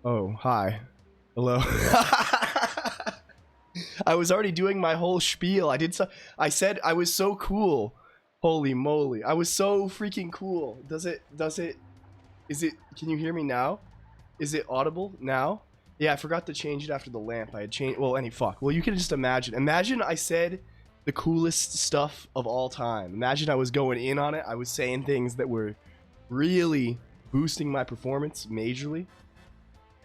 Oh, hi. Hello. I was already doing my whole spiel. I said I was so cool. Holy moly. I was so freaking cool. Can you hear me now? Is it audible now? Yeah, I forgot to change it after the lamp. I had changed, well, fuck. Well, you can just imagine. Imagine I said the coolest stuff of all time. Imagine I was going in on it. I was saying things that were really boosting my performance majorly.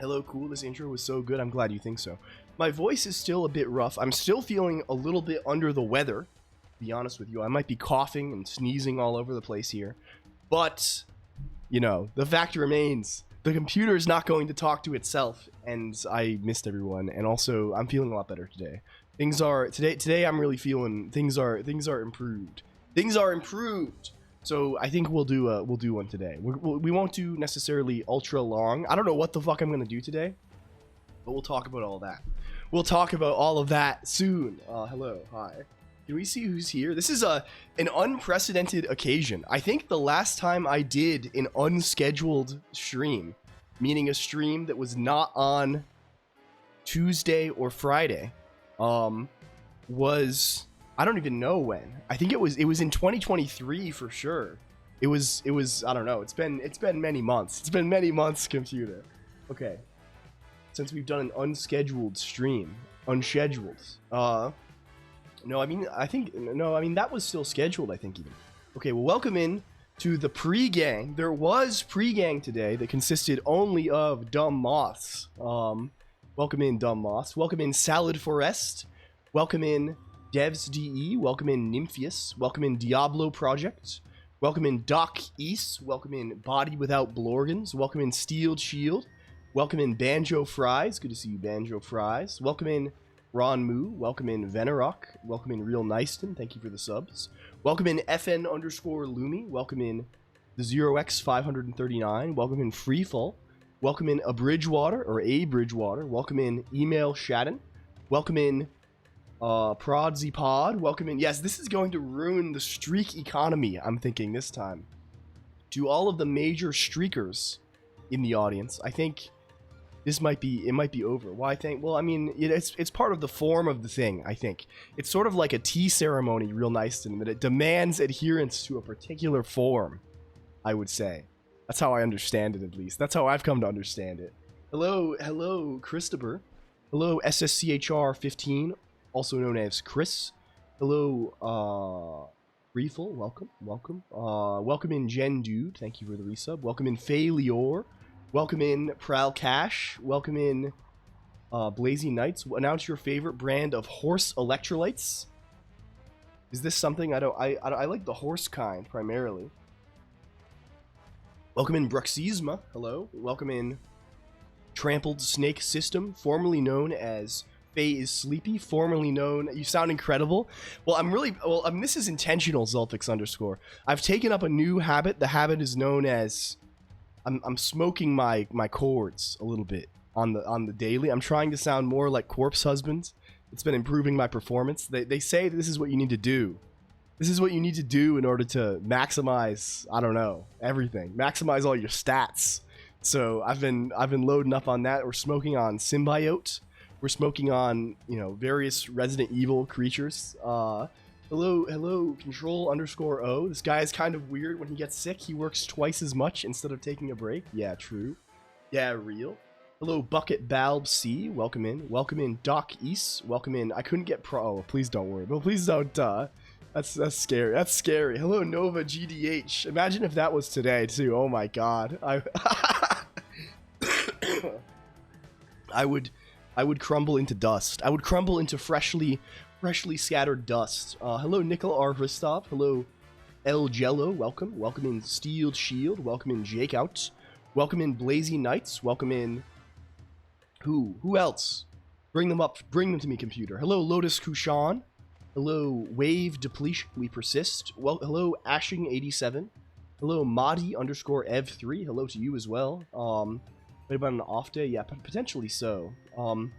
Hello, cool. This intro was so good. I'm glad you think so. My voice is still a bit rough. I'm still feeling a little bit under the weather, to be honest with you. I might be coughing and sneezing all over the place here. But, you know, the fact remains, the computer is not going to talk to itself, and I missed everyone. And also, I'm feeling a lot better today. Today I'm really feeling things are improved. Things are improved. So I think we'll do one today. We won't do necessarily ultra long. I don't know what the fuck I'm gonna do today, but we'll talk about all that. We'll talk about all of that soon. Hello, hi. Can we see who's here? This is an unprecedented occasion. I think the last time I did an unscheduled stream, meaning a stream that was not on Tuesday or Friday, was, I don't even know when. I think it was in 2023 for sure. It was I don't know. It's been many months. It's been many months, computer. Okay. Since we've done an unscheduled stream. Unscheduled. No, I mean that was still scheduled, I think even. Okay, well, welcome in to the pre-gang. There was pre-gang today that consisted only of dumb moths. Welcome in, dumb moths. Welcome in, Salad Forest. Welcome in, Devs DE. Welcome in, Nympheus. Welcome in, Diablo Project. Welcome in, Doc East. Welcome in, Body Without Blorgans. Welcome in, Steeled Shield. Welcome in, Banjo Fries. Good to see you, Banjo Fries. Welcome in, Ron Moo. Welcome in, Venerock. Welcome in, Real Niceston. Thank you for the subs. Welcome in, FN_Lumi. Welcome in, the 0x539. Welcome in, Freefall. Welcome in, a Bridgewater. Welcome in, Email Shadden. Welcome in, Prodzy Pod. Welcome in. Yes, this is going to ruin the streak economy, I'm thinking this time. To all of the major streakers in the audience, I think it might be over. Why? Well, I mean, it's part of the form of the thing, I think. It's sort of like a tea ceremony, Real Nice, in that it demands adherence to a particular form, I would say. That's how I understand it, at least. That's how I've come to understand it. Hello, Christopher. Hello, SSCHR15, also known as Chris. Hello, Reeful, welcome. Welcome in, Gen Dude, thank you for the resub. Welcome in, Failure. Welcome in, Prowl Cash. Welcome in, Blazy Knights. Announce your favorite brand of horse electrolytes. Is this something I like the horse kind primarily. Welcome in, Bruxisma. Hello. Welcome in, Trampled Snake System, formerly known as Faye is Sleepy, formerly known. You sound incredible. Well, this is intentional, Zulfix_. I've taken up a new habit. The habit is known as I'm smoking my chords a little bit on the daily. I'm trying to sound more like Corpse Husband. It's been improving my performance. They say this is what you need to do. This is what you need to do in order to maximize, I don't know, everything. Maximize all your stats. So I've been loading up on that. We're smoking on Symbiote. We're smoking on, you know, various Resident Evil creatures. Hello, Control_O. This guy is kind of weird when he gets sick. He works twice as much instead of taking a break. Yeah, true. Yeah, real. Hello, Bucket Balb C. Welcome in. Welcome in, Doc East. Welcome in. I couldn't get pro. Oh, please don't worry. No, please don't. That's scary. That's scary. Hello, Nova GDH. Imagine if that was today too. Oh my god. I would crumble into dust. I would crumble into freshly scattered dust. Hello, Nickel R. Ristov. Hello, El Jello. Welcome. Welcome in, Steeled Shield. Welcome in, Jake Out. Welcome in, Blazy Knights. Welcome in, who else? Bring them up. Bring them to me, computer. Hello, Lotus Kushan. Hello, Wave Depletion. We persist. Well, hello, Ashing87. Hello, Madi_Ev3. Hello to you as well. What about an off day? Yeah, potentially so. Hello,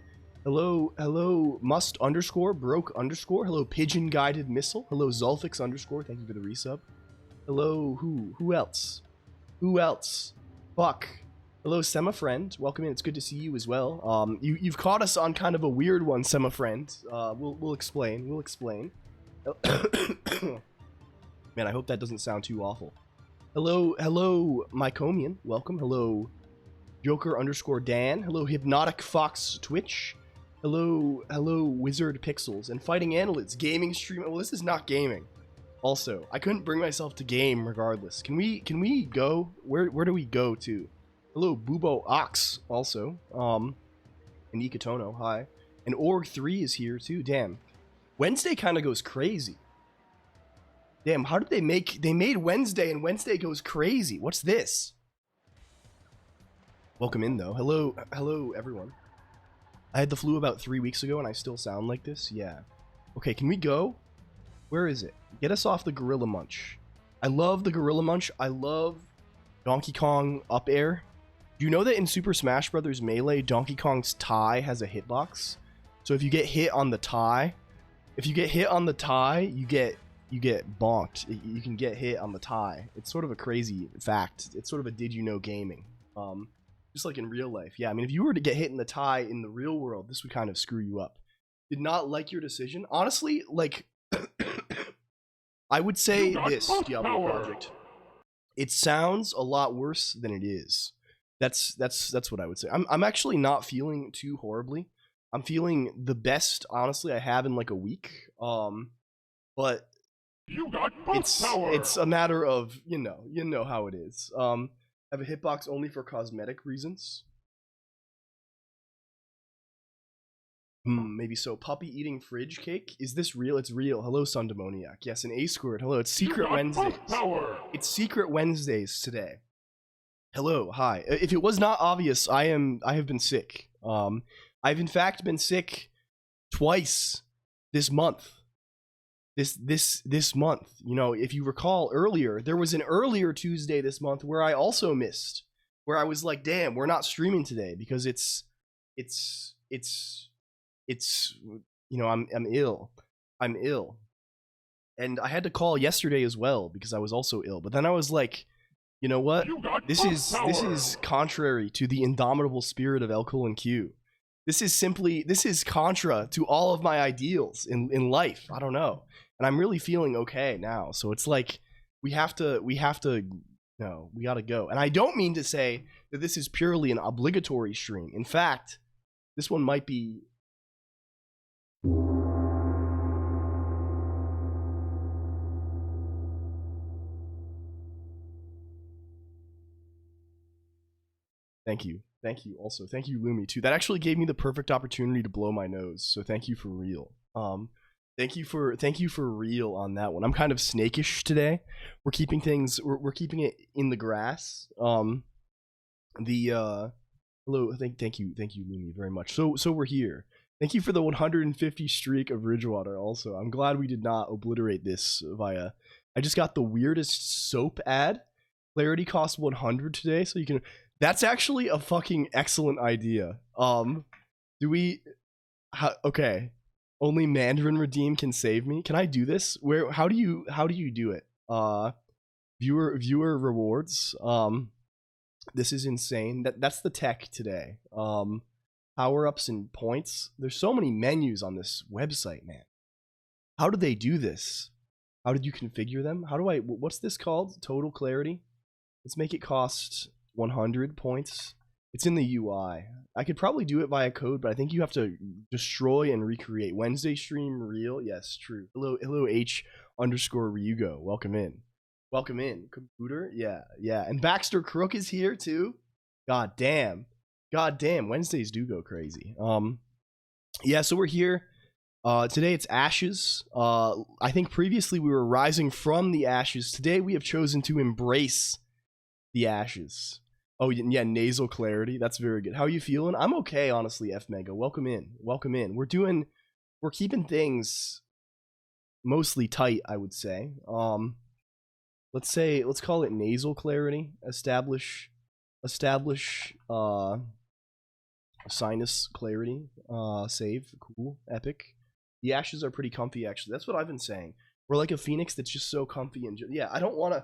Must_Broke_. Hello, Pigeon Guided Missile. Hello, Zulfix_. Thank you for the resub. Hello, who else? Fuck. Hello, Sema-friend. Welcome in. It's good to see you as well. You've caught us on kind of a weird one, Sema-friend. We'll explain. We'll explain. Man, I hope that doesn't sound too awful. Hello, Mycomian. Welcome. Hello, Joker_Dan. Hello, Hypnotic Fox Twitch. Hello, Wizard Pixels. And Fighting Annelids. Gaming stream. Well, this is not gaming. Also, I couldn't bring myself to game regardless. Can we go? Where do we go to? Hello, Bubo Ox, also. And Ikatono, hi. And Org3 is here, too. Damn. Wednesday kind of goes crazy. Damn, how did they made Wednesday, and Wednesday goes crazy. What's this? Welcome in, though. Hello, everyone. I had the flu about 3 weeks ago, and I still sound like this? Yeah. Okay, can we go? Where is it? Get us off the Gorilla Munch. I love the Gorilla Munch. I love Donkey Kong Up Air. Do you know that in Super Smash Bros. Melee, Donkey Kong's tie has a hitbox? So if you get hit on the tie, you get bonked. You can get hit on the tie. It's sort of a crazy fact. It's sort of a did you know gaming. Just like in real life. Yeah, I mean, if you were to get hit in the tie in the real world, this would kind of screw you up. Did not like your decision. Honestly, like, I would say this, Diablo Project. It sounds a lot worse than it is. That's what I would say. I'm actually not feeling too horribly. I'm feeling the best, honestly, I have in like a week. But it's a matter of, you know how it is. I have a hitbox only for cosmetic reasons. Maybe so. Puppy eating fridge cake? Is this real? It's real. Hello, Sun Demoniac. Yes, an A-squared. Hello, it's Secret Wednesdays. It's Secret Wednesdays today. Hello, hi. If it was not obvious, I have been sick. I've in fact been sick twice this month. This month. You know, if you recall earlier, there was an earlier Tuesday this month where I also missed. Where I was like, damn, we're not streaming today because it's you know, I'm ill. And I had to call yesterday as well because I was also ill. But then I was like, you know what? This is contrary to the indomitable spirit of LCOLONQ. This is contra to all of my ideals in life. I don't know. And I'm really feeling okay now. So it's like we gotta go. And I don't mean to say that this is purely an obligatory stream. In fact, this one might be Thank you also. Thank you, Lumi, too. That actually gave me the perfect opportunity to blow my nose. So thank you for real. Thank you for real on that one. I'm kind of snakish today. We're keeping it in the grass. Hello, thank you, Lumi, very much. So we're here. Thank you for the 150 streak of Ridgewater also. I'm glad we did not obliterate this via... I just got the weirdest soap ad. Clarity costs 100 today, so you can... That's actually a fucking excellent idea. Okay. Only Mandarin Redeem can save me. Can I do this? How do you do it? Viewer rewards. This is insane. That's the tech today. Power-ups and points. There's so many menus on this website, man. How do they do this? How did you configure them? What's this called? Total clarity? Let's make it cost 100 points. It's in the UI. I could probably do it via code, but I think you have to destroy and recreate. Wednesday stream real? Yes, true. Hello H_Ryugo. Welcome in. Computer? Yeah. And Baxter Crook is here too. God damn. Wednesdays do go crazy. Yeah, so we're here. Today it's Ashes. I think previously we were rising from the ashes. Today we have chosen to embrace the ashes. Oh, yeah, nasal clarity. That's very good. How are you feeling? I'm okay, honestly, F Mega. Welcome in. We're keeping things mostly tight, I would say. Let's call it nasal clarity. Establish sinus clarity. Save. Cool. Epic. The ashes are pretty comfy, actually. That's what I've been saying. We're like a phoenix that's just so comfy and yeah, I don't want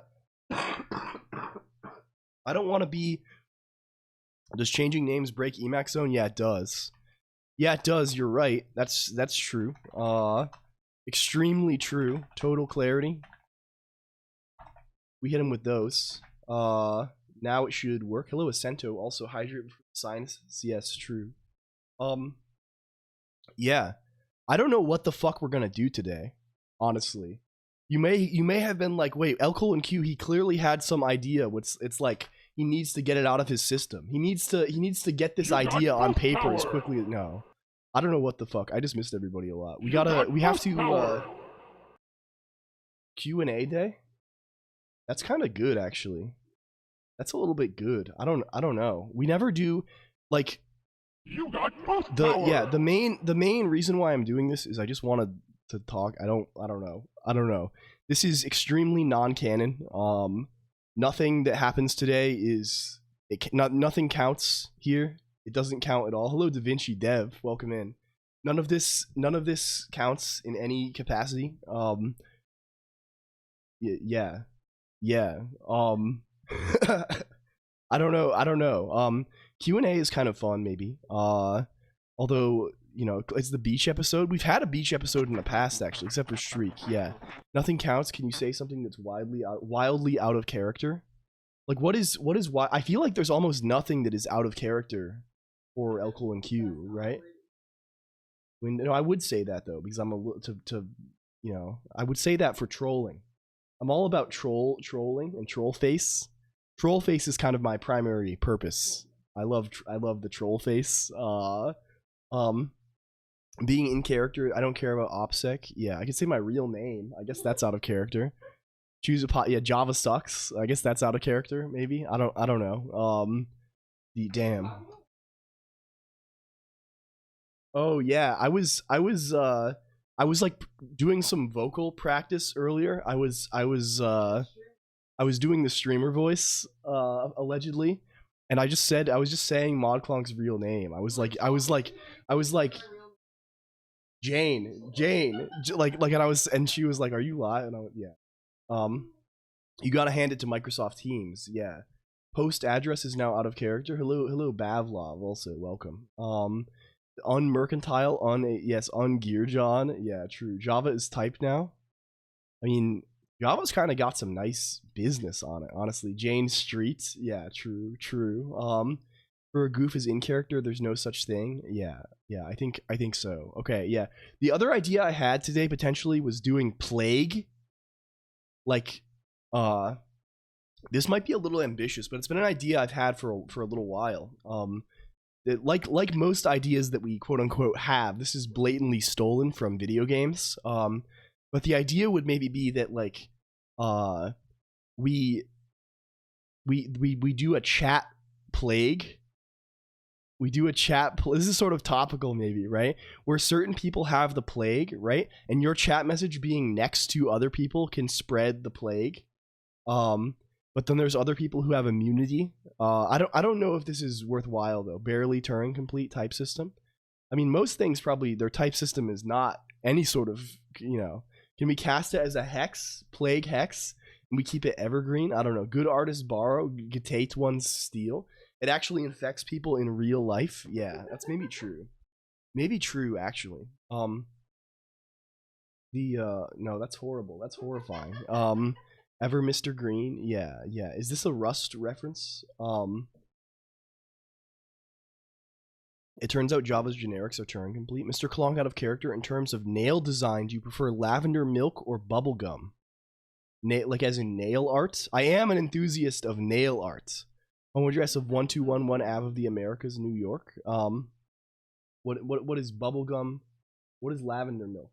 to be Does changing names break Emacs Zone? Yeah, it does. Yeah, it does. You're right. That's true. Extremely true. Total clarity. We hit him with those. Now it should work. Hello, Ascento. Also hydrate sinuses. Yes, true. Yeah. I don't know what the fuck we're gonna do today. Honestly, you may have been like, wait, LCOLONQ. He clearly had some idea. It's like he needs to get it out of his system. He needs to get this idea on paper as quickly as no. I don't know what the fuck. I just missed everybody a lot. We have to Q&A day. That's kind of good actually. That's a little bit good. I don't know. We never do like the main reason why I'm doing this is I just wanted to talk. I don't know. This is extremely non-canon. Nothing that happens today is nothing counts here. It doesn't count at all. Hello, Da Vinci Dev. Welcome in. None of this counts in any capacity. Yeah. I don't know. Q&A is kind of fun, maybe. Although, you know, it's the beach episode. We've had a beach episode in the past, actually, except for Shriek. Yeah. Nothing counts. Can you say something that's wildly out of character? Like, what is why? I feel like there's almost nothing that is out of character for LCOLONQ, right? I would say that though, because I'm I would say that for trolling. I'm all about trolling and troll face. Troll face is kind of my primary purpose. I love the troll face. Being in character, I don't care about OPSEC. Yeah, I can say my real name. I guess that's out of character. Choose a pot. Yeah, Java sucks. I guess that's out of character. Maybe I don't know. Damn. Oh yeah, I was like doing some vocal practice earlier. I was doing the streamer voice allegedly, and I was just saying ModClonk's real name. I was like Jane, and she was like, "Are you live?" And I was, yeah. You gotta hand it to Microsoft Teams. Yeah. Post address is now out of character. Hello Bavlov. Also welcome. Unmercantile, ungearjohn. Yeah, true. Java is typed now. I mean, Java's kind of got some nice business on it, honestly. Jane Street. Yeah, true. For a goof is in character, there's no such thing. Yeah, I think so. Okay, yeah. The other idea I had today potentially was doing plague. Like, this might be a little ambitious, but it's been an idea I've had for a little while. That like most ideas that we quote unquote have, this is blatantly stolen from video games. But the idea would maybe be that like, we do a chat plague. We do a chat. This is sort of topical, maybe, right? Where certain people have the plague, right? And your chat message being next to other people can spread the plague. But then there's other people who have immunity. I don't know if this is worthwhile though. Barely Turing complete type system. I mean, most things probably their type system is not any sort of, you know. Can we cast it as a hex, plague hex, and we keep it evergreen? I don't know. Good artists borrow, Gatate ones steal. It actually infects people in real life. Yeah, that's maybe true. Maybe true actually. No, that's horrible. That's horrifying. Ever Mr. Green? Yeah. Is this a Rust reference? It turns out Java's generics are Turing complete. Mr. Colonq out of character. In terms of nail design, do you prefer lavender milk or bubblegum? Like as in nail art? I am an enthusiast of nail art. Home address of 1211 Ave of the Americas, New York. What is bubblegum? What is lavender milk?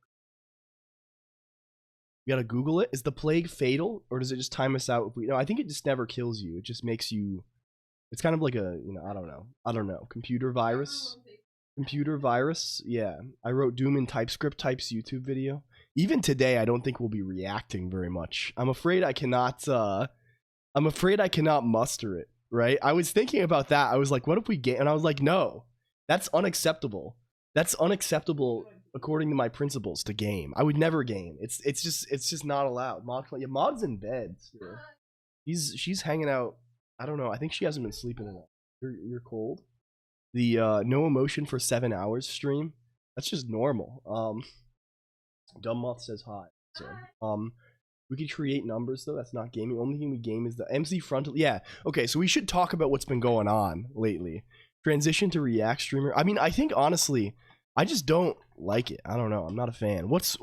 You gotta Google it. Is the plague fatal, or does it just time us out? If we, no, I think it just never kills you. It just makes you. It's kind of like a, I don't know. Computer virus. Yeah. I wrote Doom in TypeScript types YouTube video. Even today, I don't think we'll be reacting very much. I'm afraid I cannot muster it. Right? I was thinking about that. I was like, what if we get? And I was like, no, that's unacceptable. That's unacceptable. According to my principles to game. I would never game. It's just not allowed. Mod's in bed still. She's hanging out. I don't know. I think she hasn't been sleeping enough. You're cold. The no emotion for 7 hours stream. That's just normal. Dumb Moth says hi. So we could create numbers though. That's not gaming. Only thing we game is the MC frontal. Yeah. Okay. So we should talk about what's been going on lately. Transition to React streamer. I mean, I think honestly, I just don't like it. I don't know. I'm not a fan. What's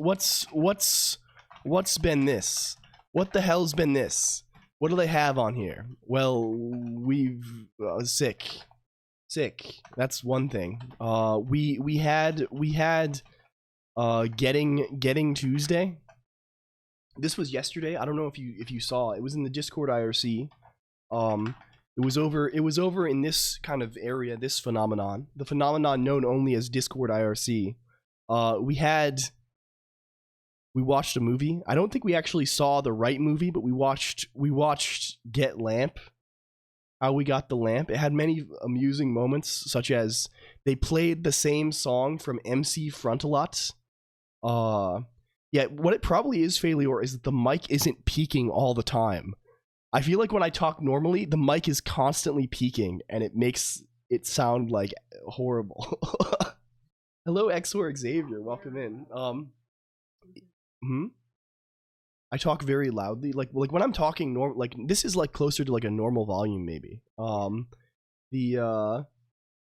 been this? What the hell's been this? What do they have on here? Well, we've sick. That's one thing. We had getting Tuesday. This was yesterday. I don't know if you saw. It was in the Discord IRC. It was over in this kind of area, this phenomenon, the phenomenon known only as Discord IRC. We watched a movie. I don't think we actually saw the right movie, but we watched Get Lamp. How we got the lamp. It had many amusing moments, such as they played the same song from MC Frontalot. Yeah, what it probably is, Failure, is that the mic isn't peaking all the time. I feel like when I talk normally, the mic is constantly peaking, and it makes it sound like horrible. Hello, XOR Xavier. Welcome in. I talk very loudly, like when I'm talking like this is like closer to like a normal volume maybe. The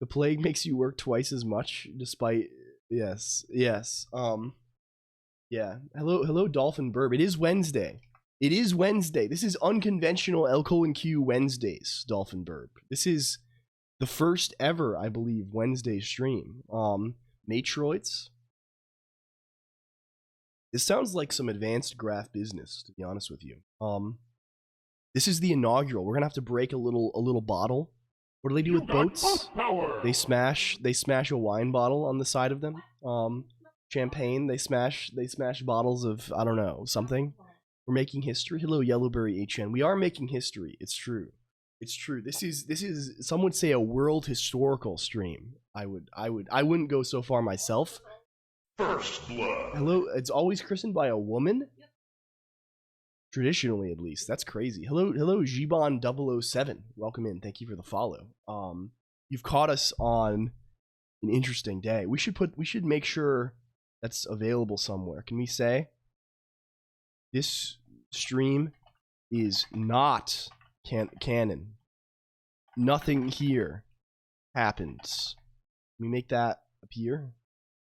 plague makes you work twice as much despite yes. Yeah. Hello Dolphin Burb. It is Wednesday. This is unconventional LCOLONQ Wednesdays, Dolphin Burb. This is the first ever, I believe, Wednesday stream. Matroids. This sounds like some advanced graph business, to be honest with you. This is the inaugural. We're gonna have to break a little bottle. What do they do with boats? They smash a wine bottle on the side of them. Champagne. They smash bottles of, I don't know, something. We're making history. Hello, Yellowberry HN. We are making history. It's true. This is some would say a world historical stream. I wouldn't go so far myself. First blood. Hello, it's always christened by a woman? Traditionally, at least. That's crazy. Hello, Giban 007. Welcome in. Thank you for the follow. You've caught us on an interesting day. We should make sure that's available somewhere. Can we say this stream is not canon? Nothing here happens. Can we make that appear?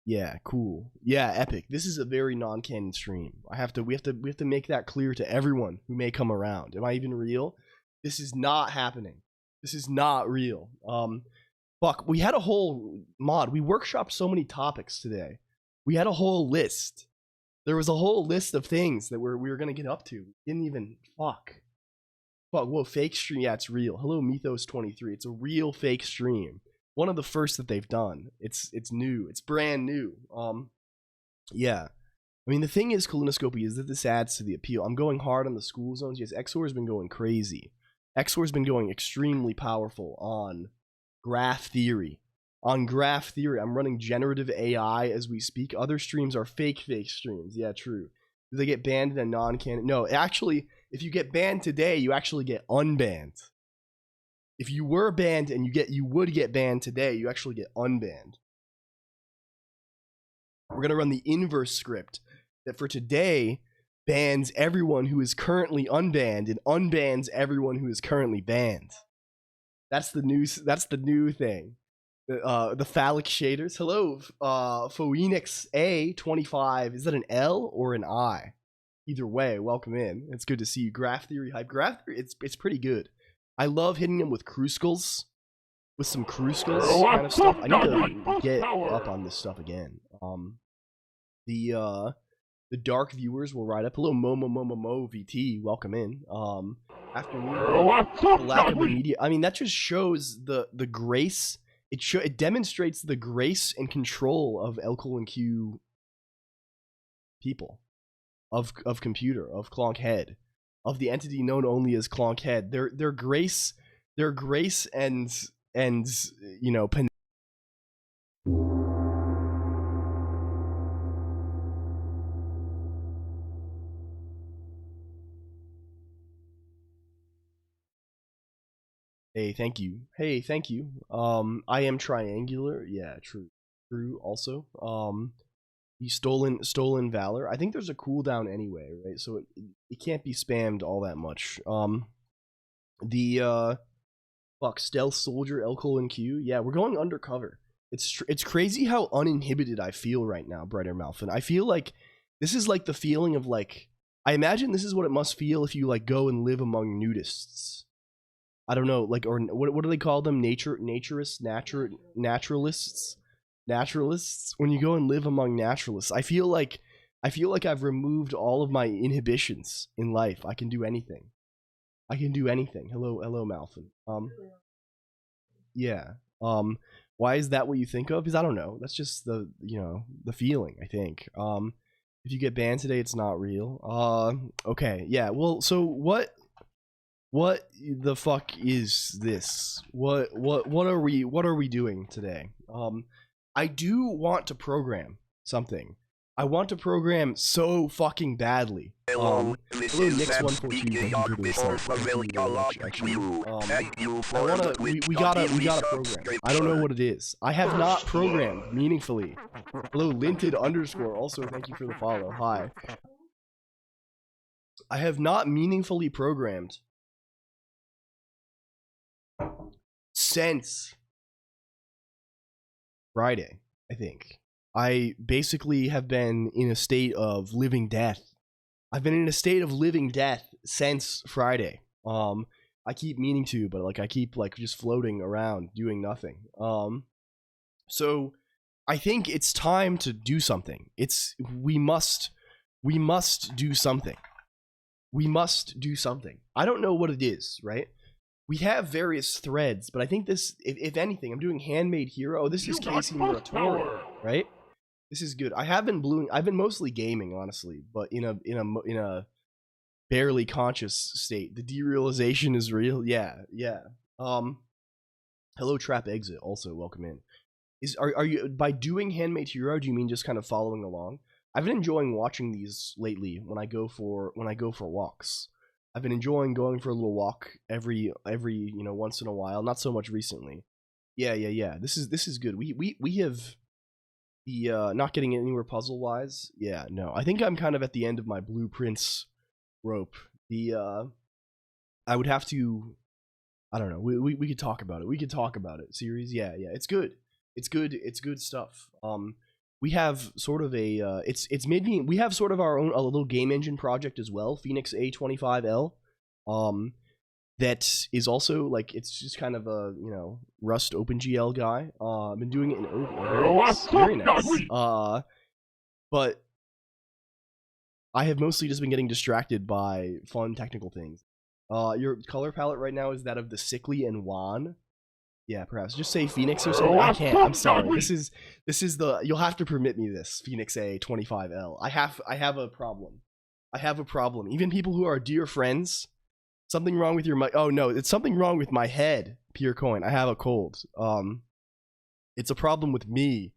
Yeah, cool. Yeah, epic. This is a very non-canon stream. We have to make that clear to everyone who may come around. Am I even real? This is not happening. This is not real. Fuck, we had a whole mod. We workshopped so many topics today. We had a whole list. There was a whole list of things that we were gonna get up to. We didn't even fuck. Whoa, fake stream. Yeah, it's real. Hello, Mythos23. It's a real fake stream. One of the first that they've done. It's new. It's brand new. Yeah. I mean, the thing is, colonoscopy, is that this adds to the appeal. I'm going hard on the school zones. Yes, XOR's been going crazy. XOR's been going extremely powerful on graph theory. I'm running generative AI as we speak. Other streams are fake streams. Yeah, true. Do they get banned in a non-canon? No, actually, if you get banned today, you actually get unbanned. If you were banned and you would get banned today, you actually get unbanned. We're gonna run the inverse script that for today bans everyone who is currently unbanned and unbans everyone who is currently banned. That's the new thing. The phallic shaders. Hello, Phoenix A25. Is that an L or an I? Either way, welcome in. It's good to see you. Graph theory hype. Graph theory, it's pretty good. I love hitting them with Kruskals. With some Kruskals kind of stuff. I need to get up on this stuff again. The dark viewers will ride up. Hello, Mo VT. Welcome in. Afternoon. The lack of the media. I mean, that just shows the grace. It demonstrates the grace and control of LCOLONQ people, of computer, of Colonq head, of the entity known only as Colonq head. Their grace and you know. Hey, thank you. Hey, thank you. I am triangular. Yeah, true. True also. The stolen valor. I think there's a cooldown anyway, right? So it can't be spammed all that much. The fuck, stealth soldier LCOLONQ. Yeah, we're going undercover. It's crazy how uninhibited I feel right now, Brighter Malfin. I feel like this is like the feeling of like, I imagine this is what it must feel if you like go and live among nudists. I don't know, like, or what do they call them? Naturalists. When you go and live among naturalists, I feel like I've removed all of my inhibitions in life. I can do anything. Hello, Malfin. Yeah. Why is that what you think of? Because I don't know. That's just the the feeling. I think. If you get banned today, it's not real. Okay. Yeah. Well, so what the fuck is this? What are we doing today? I do want to program something. I want to program so fucking badly. Hello, Nix142. We gotta program. I don't know what it is. I have not programmed meaningfully. Hello, Linted_. Also, thank you for the follow. Hi. I have not meaningfully programmed since Friday, I think. I basically have been in a state of living death. I've been in a state of living death since Friday. I keep meaning to, but like I keep like just floating around doing nothing. So I think it's time to do something. We must do something. We must do something. I don't know what it is, right? We have various threads, but I think this, if anything, I'm doing Handmade Hero. Oh, this is Casey Muratori, right? This is good. I've been mostly gaming, honestly, but in a barely conscious state. The derealization is real. Yeah. Hello, Trap Exit. Also, welcome in. Are you, by doing Handmade Hero, do you mean just kind of following along? I've been enjoying watching these lately when I go for walks. I've been enjoying going for a little walk every once in a while. Not so much recently. Yeah. This is good. We have the not getting anywhere puzzle wise. Yeah, no. I think I'm kind of at the end of my blueprints rope. I would have to. I don't know. We could talk about it. We could talk about it. Series. Yeah. It's good. It's good stuff. We have sort of a it's made me, we have sort of our own a little game engine project as well, Phoenix A25L, that is also like, it's just kind of a Rust OpenGL guy. I've been doing it in very nice. But I have mostly just been getting distracted by fun technical things. Your color palette right now is that of the sickly and wan. Yeah, perhaps. Just say Phoenix or something. I can't. I'm sorry. This is the, you'll have to permit me this, Phoenix A25L. I have a problem. I have a problem. Even people who are dear friends, something wrong with your mic. Oh no, it's something wrong with my head, Pure Coin. I have a cold. It's a problem with me.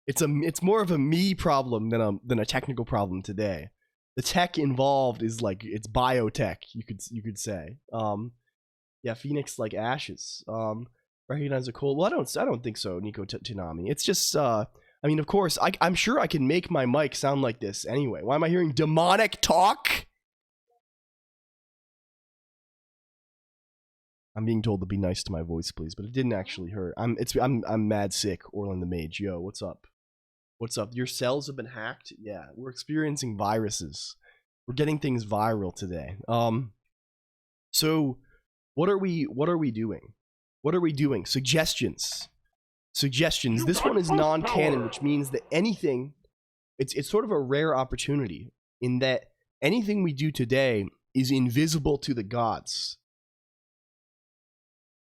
It's more of a me problem than a technical problem today. The tech involved is like, it's biotech, you could say. Yeah, Phoenix like ashes. Recognize a cold. Well, I don't think so, Nico Tanami. It's just I mean, of course, I'm sure I can make my mic sound like this anyway. Why am I hearing demonic talk? I'm being told to be nice to my voice, please, but it didn't actually hurt. I'm mad sick. Orland the Mage. Yo, what's up? What's up? Your cells have been hacked? Yeah, we're experiencing viruses. We're getting things viral today. So what are we doing? What are we doing? Suggestions. This one is non-canon, which means that anything, it's sort of a rare opportunity in that anything we do today is invisible to the gods.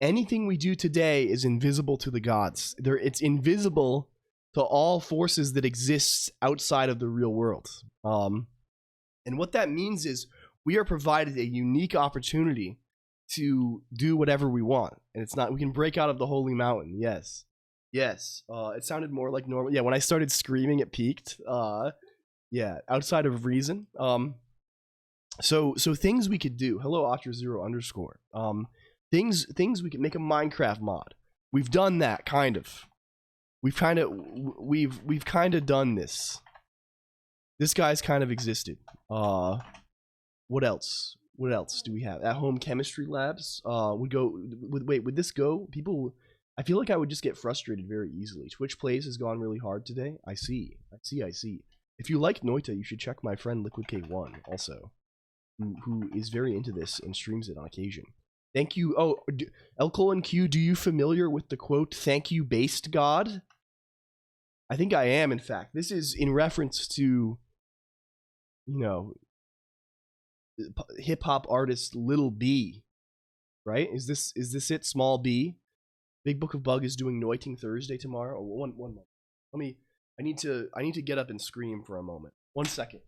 Anything we do today is invisible to the gods. It's invisible to all forces that exist outside of the real world. And what that means is we are provided a unique opportunity to do whatever we want, and it's not, we can break out of the holy mountain. Yes. It sounded more like normal. Yeah, when I started screaming, it peaked. Yeah, outside of reason. So things we could do. Hello, Otter0_. Things we can make a Minecraft mod. We've done that, kind of. We've kind of done this. This guy's kind of existed. What else? What else do we have? At home chemistry labs. Would this go? People, I feel like I would just get frustrated very easily. Twitch plays has gone really hard today. I see. If you like Noita, you should check my friend Liquid K1 also, who is very into this and streams it on occasion. Thank you. Oh, LCOLONQ, do you familiar with the quote, "Thank you, based God"? I think I am, in fact. This is in reference to, you know, hip-hop artist Lil B, right? Is this it? Small B? Big Book of Bug is doing Noiting Thursday tomorrow. Oh, one moment. I need to get up and scream for a moment. 1 second.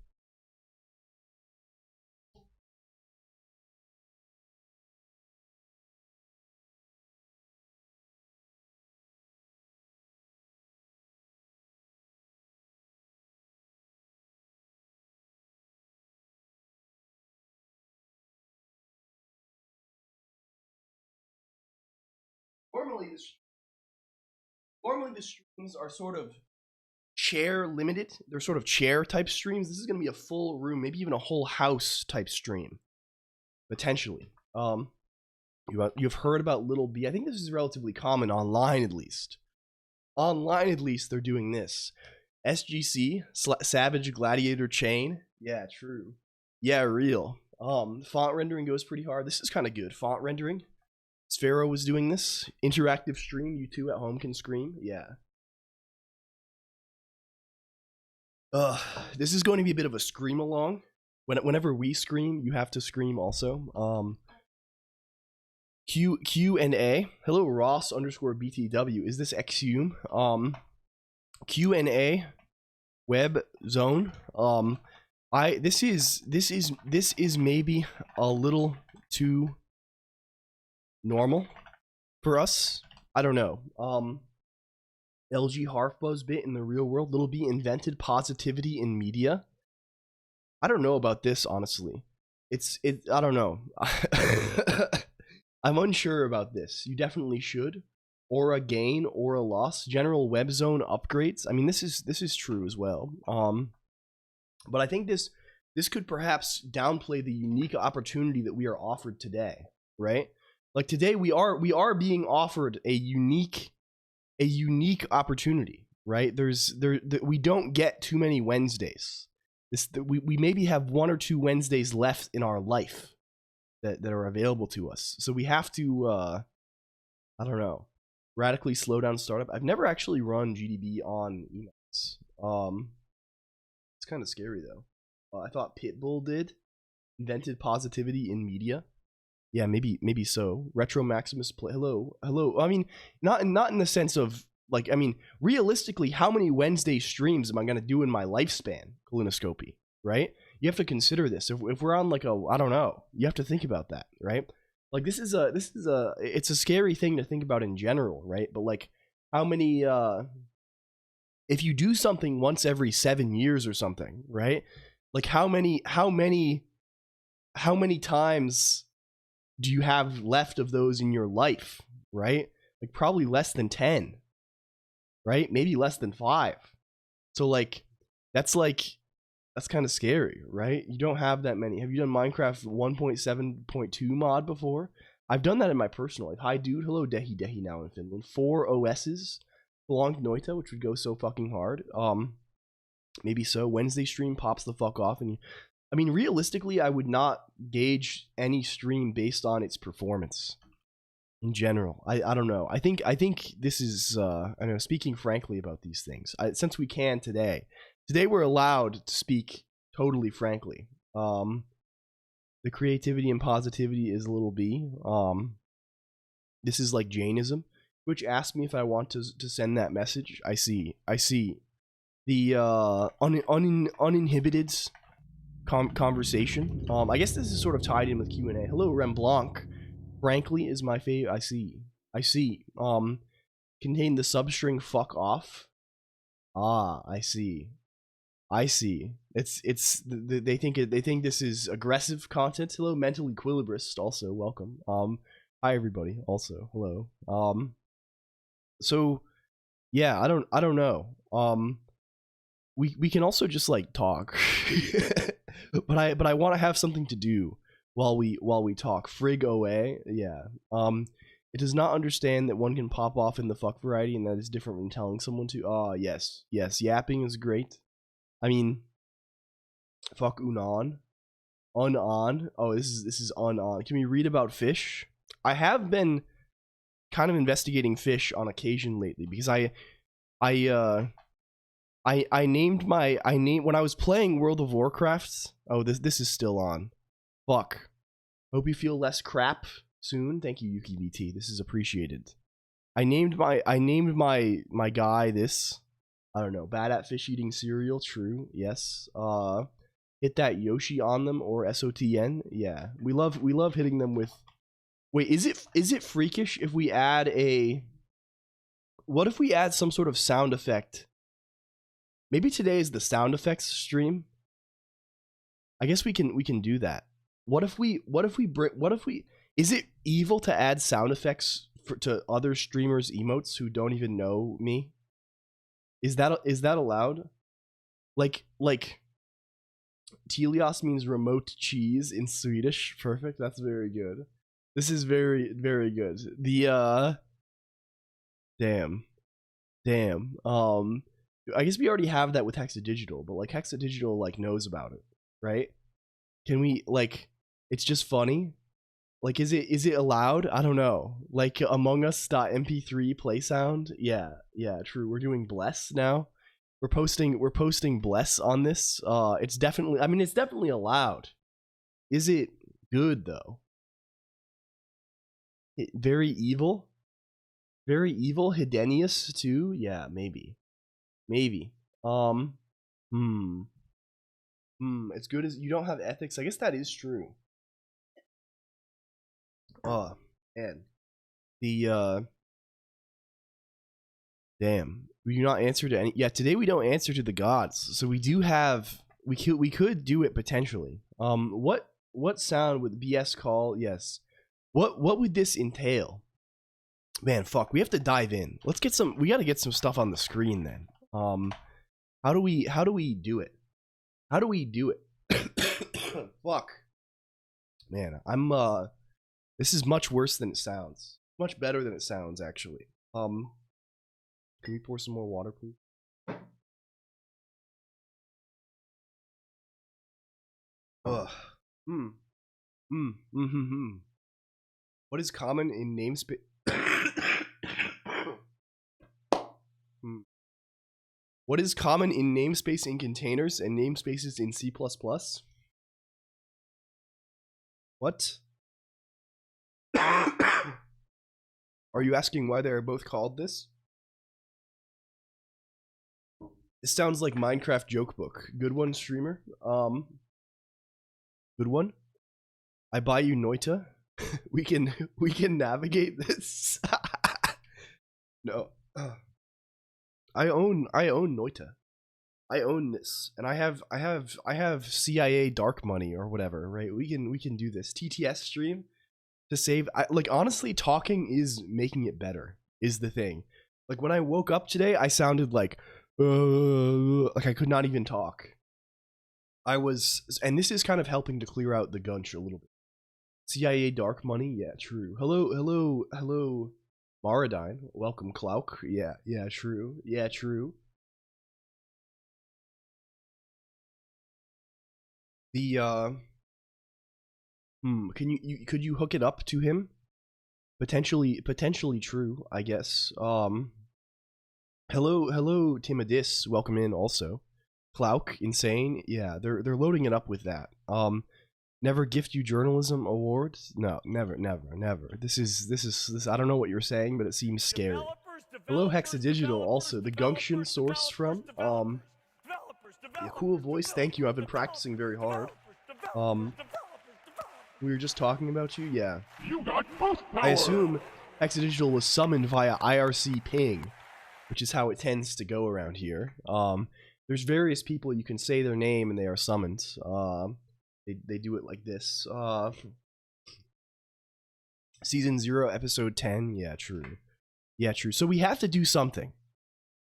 Normally the streams are sort of chair limited. They're sort of chair type streams. This is going to be a full room, maybe even a whole house type stream, potentially. You've heard about Lil B. I think this is relatively common online, at least. Online, at least, they're doing this. SGC, Savage Gladiator Chain. Yeah, true. Yeah, real. Font rendering goes pretty hard. This is kind of good. Font rendering. Sphero was doing this. Interactive stream. You two at home can scream. Yeah. This is going to be a bit of a scream along. Whenever we scream, you have to scream also. Q&A. Hello, Ross _BTW. Is this Exhume? Q&A. Web zone. This is maybe a little too normal for us. I don't know. LG Harfbuzz bit in the real world. Lil B invented positivity in media. I don't know about this, honestly. I don't know. I'm unsure about this. You definitely should. Or a gain or a loss. General web zone upgrades. I mean, this is true as well. But I think this could perhaps downplay the unique opportunity that we are offered today, right? Like today we are being offered a unique opportunity, right? We don't get too many Wednesdays. We maybe have 1 or 2 Wednesdays left in our life that are available to us. So we have to I don't know, radically slow down startup. I've never actually run GDB on emails. It's kind of scary though. I thought Pitbull did. Invented positivity in media. Yeah, maybe so. Retro Maximus play. Hello. I mean, not in the sense of like. I mean, realistically, how many Wednesday streams am I gonna do in my lifespan? Colonoscopy, right? You have to consider this. If we're on like I don't know, you have to think about that, right? Like it's a scary thing to think about in general, right? But like, how many? If you do something once every 7 years or something, right? Like how many times do you have left of those in your life, right? Like probably less than 10, right? Maybe less than 5. So like that's kind of scary, right? You don't have that many. Have you done Minecraft 1.7.2 mod before? I've done that in my personal life. Hi dude, hello Dehi now in Finland. 4 OSs belong to Noita, which would go so fucking hard. Maybe so. Wednesday stream pops the fuck off, and I mean, realistically, I would not gauge any stream based on its performance in general. I don't know. I think this is I know, speaking frankly about these things. Since we can today we're allowed to speak totally frankly. The creativity and positivity is Lil B. This is like Jainism, which asked me if I want to send that message. I see. The uninhibited conversation. I guess this is sort of tied in with Q&A. Hello, Remblanc. Frankly is my favorite. I see. Contain the substring fuck off. Ah, I see. They think this is aggressive content. Hello, mental equilibrist. Also welcome. Hi everybody. Also, hello. So yeah, I don't know. We can also just like talk, but I want to have something to do while we talk. Frig OA, yeah. It does not understand that one can pop off in the fuck variety, and that is different from telling someone to. Yes, yes. Yapping is great. I mean, fuck unan, unon. Oh, this is unon. Can we read about fish? I have been kind of investigating fish on occasion lately because I named when I was playing World of Warcraft. Oh, this is still on. Fuck. Hope you feel less crap soon. Thank you, YukiBT. This is appreciated. I named my guy this. I don't know. Bad at fish eating cereal. True. Yes. Hit that Yoshi on them or SOTN. Yeah. We love hitting them with. Wait, is it freakish if we add a? What if we add some sort of sound effect? Maybe today is the sound effects stream. I guess we can do that. What if we is it evil to add sound effects to other streamers' emotes who don't even know me? Is that allowed? Like Telios means remote cheese in Swedish. Perfect. That's very good. This is very good. The damn. I guess we already have that with Hexadigital, but like Hexadigital like knows about it, right? Can we like? It's just funny. Like, is it allowed? I don't know. Like Among Us.mp3 play sound. Yeah, true. We're doing bless now. We're posting bless on this. It's definitely. I mean, it's definitely allowed. Is it good though? Very evil. Very evil. Hidenius too. Yeah, maybe. It's good as you don't have ethics. I guess that is true. And the damn, we do not answer to any. Yeah, today we don't answer to the gods. So we do have. We could do it potentially. What sound would BS call? Yes. What would this entail? Man, fuck. We have to dive in. Let's get some. We got to get some stuff on the screen then. How do we do it? How do we do it? Fuck. Man, I'm this is much worse than it sounds. Much better than it sounds, actually. Can we pour some more water, please? Ugh. What is common in namespace? What is common in namespace in containers and namespaces in C++? What? Are you asking why they are both called this? This sounds like Minecraft joke book. Good one, streamer. Good one. I buy you Noita. we can navigate this. No. I own Noita. I own this, and I have CIA dark money or whatever, right? We can do this TTS stream to save. Like honestly, talking is making it better. Is the thing. Like when I woke up today, I sounded like I could not even talk. And this is kind of helping to clear out the gunch a little bit. CIA dark money, yeah, true. Hello, Maradine. Welcome, Colonq. Yeah, true. Yeah, true. The could you hook it up to him? Potentially true, I guess. Hello, Timidis. Welcome in also. Colonq, insane. Yeah, they're loading it up with that. Never gift you journalism awards? No, never. This I don't know what you're saying, but it seems scary. Hello, Hexadigital, also the Gunction source from yeah, cool voice. Thank you. I've been practicing very hard. We were just talking about you. Yeah. I assume Hexadigital was summoned via IRC ping, which is how it tends to go around here. There's various people you can say their name and they are summoned. They do it like this. Season 0, episode 10. Yeah, true. Yeah, true. So we have to do something.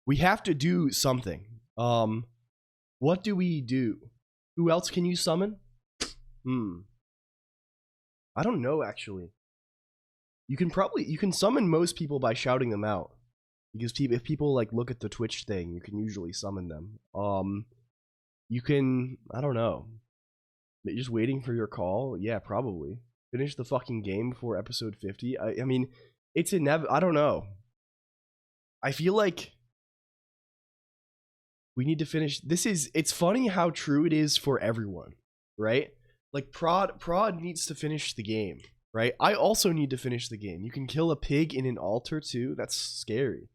We have to do something. What do we do? Who else can you summon? I don't know, actually. You can summon most people by shouting them out. Because if people like look at the Twitch thing, you can usually summon them. You can, I don't know. Just waiting for your call? Yeah, probably. Finish the fucking game before episode 50. I mean, it's inevitable. I don't know. I feel like we need to finish. It's funny how true it is for everyone, right? Like Prod needs to finish the game, right? I also need to finish the game. You can kill a pig in an altar too. That's scary.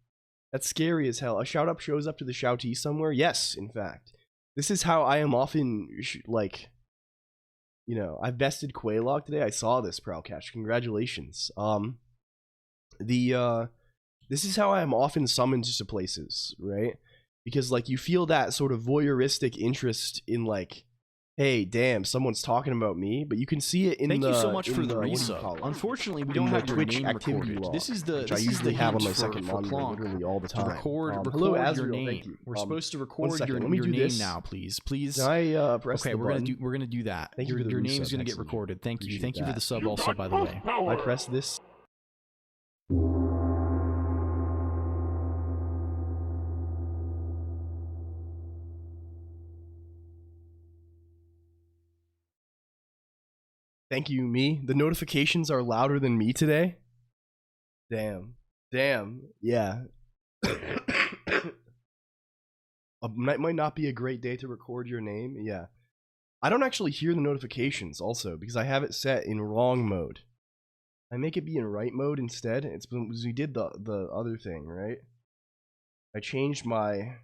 That's scary as hell. A shout up shows up to the shoutee somewhere. Yes, in fact. This is how I am often like, you know, I bested Quaylog today. I saw this, Prowlcatch. Congratulations. This is how I am often summoned to places, right? Because like you feel that sort of voyeuristic interest in like, hey, damn, someone's talking about me, but you can see it in Thank the. you so much for the what do you resub. call it? Unfortunately, we In don't the have your Twitch name activity recorded. log, This is the which I this is usually the have on hint my second for monitor Colonq literally all the time. to record Hello, your Azrael, name. thank you. We're supposed to One record second, your let me do name this. now, please. Please. Can I press Okay, the button? we're gonna do that. Thank you for the your resub, name's gonna get Hexy. recorded. Thank you. Appreciate Thank you for that. the sub also, by the way. I press this. Thank you, me. The notifications are louder than me today. Damn. Yeah. Might not be a great day to record your name. Yeah. I don't actually hear the notifications also because I have it set in wrong mode. I make it be in right mode instead. It's because we did the other thing, right? I changed my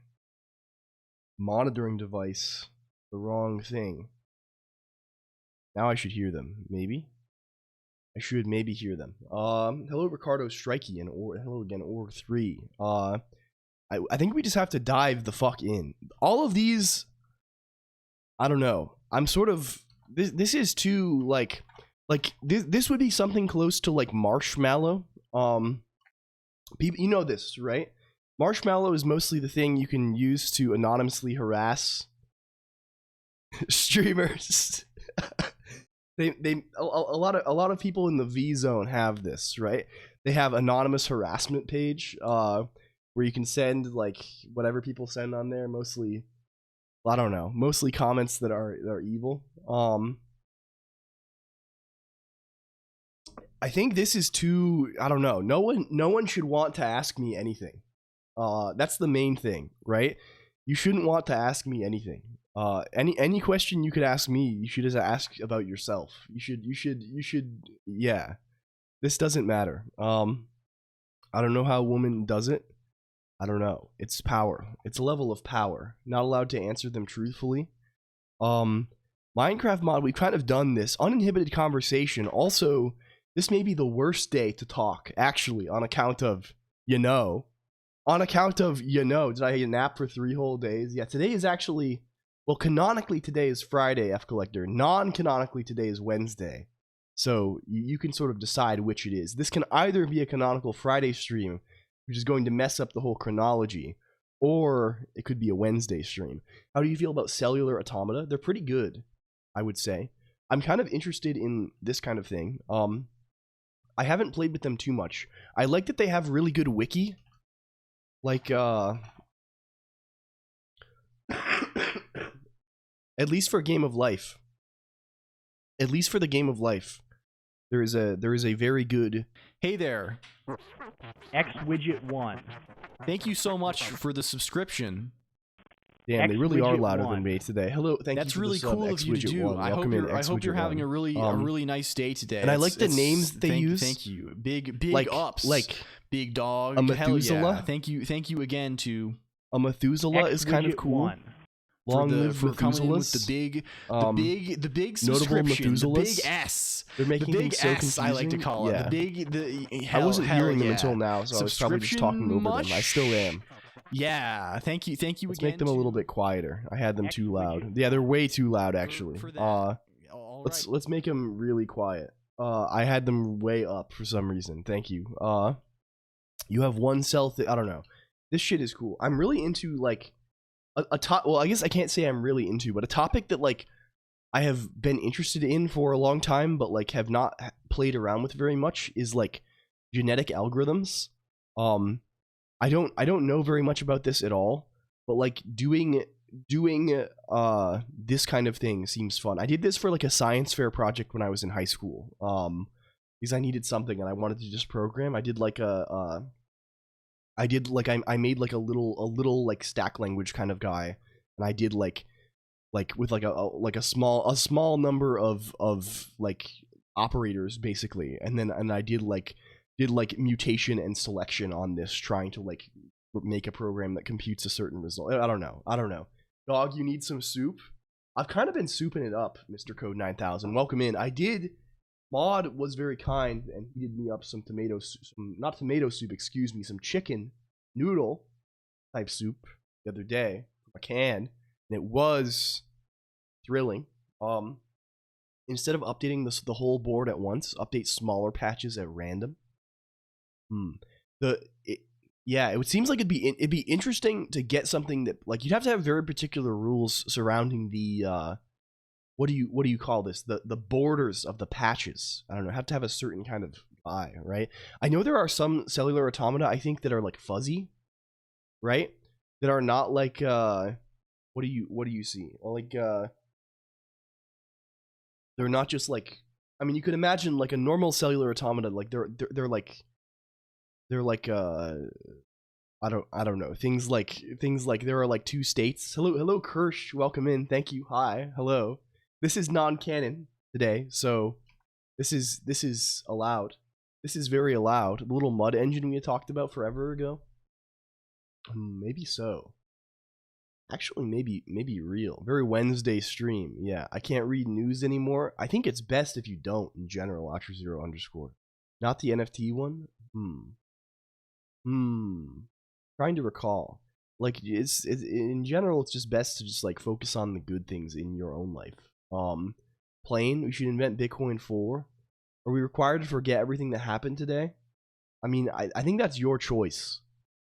monitoring device the wrong thing. Now I should hear them, maybe. I should maybe hear them. Hello Ricardo Strikey and hello again Org3. I think we just have to dive the fuck in. All of these, I don't know. I'm sort of this is too like this would be something close to like Marshmallow. People, you know this, right? Marshmallow is mostly the thing you can use to anonymously harass streamers. A lot of people in the V zone have this, right? They have anonymous harassment page where you can send like whatever people send on there, mostly I don't know, mostly comments that are evil. I think this is too, I don't know. No one should want to ask me anything. That's the main thing, right? You shouldn't want to ask me anything. Any question you could ask me, you should just ask about yourself. You should, yeah. This doesn't matter. I don't know how a woman does it. I don't know. It's power. It's a level of power. Not allowed to answer them truthfully. Minecraft mod, we've kind of done this. Uninhibited conversation. Also, this may be the worst day to talk, actually, on account of, you know. On account of, you know, did I nap for 3 whole days? Yeah, today is actually... Well, canonically today is Friday, F Collector. Non-canonically today is Wednesday. So you can sort of decide which it is. This can either be a canonical Friday stream, which is going to mess up the whole chronology, or it could be a Wednesday stream. How do you feel about Cellular Automata? They're pretty good, I would say. I'm kind of interested in this kind of thing. I haven't played with them too much. I like that they have really good wiki. Like, at least for Game of Life. At least for the Game of Life. There is a very good... Hey there. XWidget1. Thank you so much for the subscription. Damn, they really are louder than me today. Hello, thank That's you for really the sub, cool of you to do. I hope you're having a really nice day today. And I like the names that they use. Thank you. Big like, ups. Like Big Dog. a Methuselah. Yeah. Thank you again to a Methuselah is kind of cool. Long live for coming in with Methuselahs. the big Notable subscription, the Methuselahs. big S. They're making the big things so S, confusing. I like to call it. Yeah. I wasn't hearing them until now, so I was probably just talking over much? them. I still am. Yeah, thank you Let's again. make them a little bit quieter. I had them too loud. Yeah, they're way too loud actually. For that. Let's make them really quiet. I had them way up for some reason. Thank you. You have one cell. I don't know. This shit is cool. I'm really into like a top. Well, I guess I can't say I'm really into, but a topic that like I have been interested in for a long time, but like have not played around with very much is like genetic algorithms. I don't know very much about this at all, but like doing this kind of thing seems fun. I did this for like a science fair project when I was in high school. Because I needed something and I wanted to just program. I did like I made like a little like stack language kind of guy, and I did like with like a small number of like operators basically, and I did like mutation and selection on this, trying to like make a program that computes a certain result. I don't know. Dog, you need some soup? I've kind of been souping it up, Mr. Code 9000. Welcome in. Mod was very kind and heated me up some tomato soup, not tomato soup, excuse me, some chicken noodle type soup the other day from a can, and it was thrilling. Instead of updating the whole board at once, update smaller patches at random. It seems like it'd be interesting to get something that like you'd have to have very particular rules surrounding the what do you call this, the borders of the patches. I don't know, have to have a certain kind of eye, right? I know there are some cellular automata I think that are like fuzzy, right? That are not like what do you see? Well, like they're not just like, I mean, you could imagine like a normal cellular automata, like they're like I don't know, things like there are like two states. Hello Kirsch, welcome in. Thank you. Hi. Hello. This is non-canon today, so this is allowed. This is very allowed. The little mud engine we had talked about forever ago. Maybe so. Actually, maybe real. Very Wednesday stream. Yeah, I can't read news anymore. I think it's best if you don't in general. Ultra0_. Not the NFT one. Trying to recall. Like it's in general, it's just best to just like focus on the good things in your own life. Plain, we should invent Bitcoin 4. Are we required to forget everything that happened today? I mean, I think that's your choice.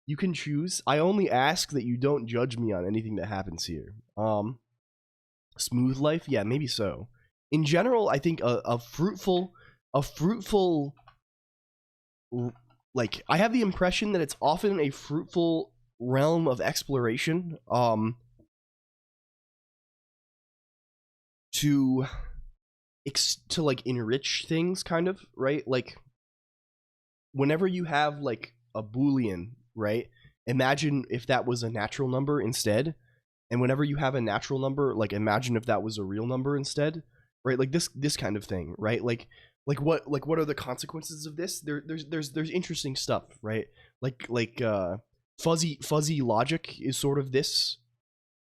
You can choose. I only ask that you don't judge me on anything that happens here. Smooth life? Yeah, maybe so. In general, I think a fruitful like, I have the impression that it's often a fruitful realm of exploration, to like enrich things, kind of, right? Like, whenever you have like a Boolean, right? Imagine if that was a natural number instead, and whenever you have a natural number, like imagine if that was a real number instead, right? Like this kind of thing, right? Like what are the consequences of this? There's interesting stuff, right? Like fuzzy logic is sort of this,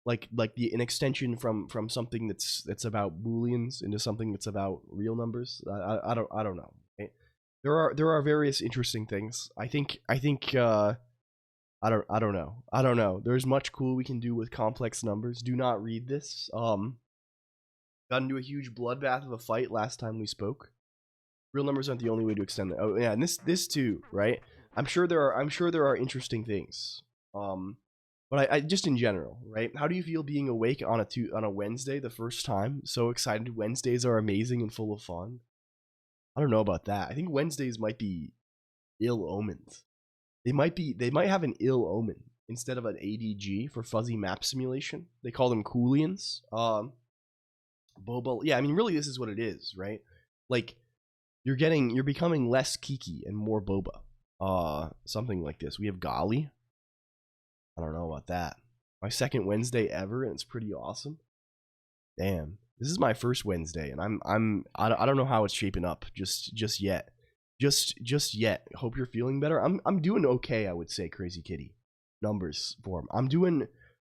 like an extension from something that's about Booleans into something that's about real numbers. I don't know. Right? There are various interesting things. I think I don't know. There's much cool we can do with complex numbers. Do not read this. Got into a huge bloodbath of a fight last time we spoke. Real numbers aren't the only way to extend it. Oh yeah, and this too, right? I'm sure there are interesting things. But I just in general, right? How do you feel being awake on a Wednesday the first time? So excited. Wednesdays are amazing and full of fun. I don't know about that. I think Wednesdays might be ill omened. They might have an ill omen instead of an ADG for fuzzy map simulation. They call them Coolians. Bobo. Yeah, I mean, really, this is what it is, right? Like, you're becoming less Kiki and more Boba. Something like this. We have Golly. I don't know about that. My second Wednesday ever, and it's pretty awesome. Damn, this is my first Wednesday, and I don't know how it's shaping up just yet. Just yet. Hope you're feeling better. I'm doing okay, I would say, Crazy Kitty. Numbers form.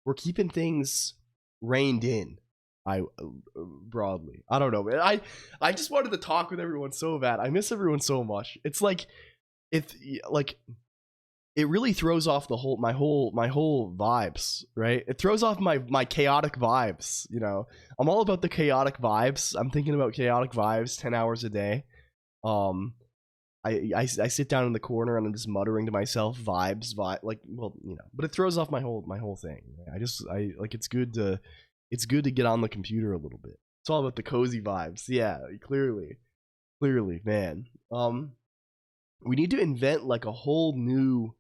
We're keeping things reined in. Broadly. I don't know, man. I just wanted to talk with everyone so bad. I miss everyone so much. It's like it really throws off my whole vibes, right? It throws off my chaotic vibes, you know. I'm all about the chaotic vibes. I'm thinking about chaotic vibes 10 hours a day. I sit down in the corner and I'm just muttering to myself, vibes, like, well, you know, but it throws off my whole thing. I like, it's good to get on the computer a little bit. It's all about the cozy vibes. Yeah, clearly, man. We need to invent like a whole new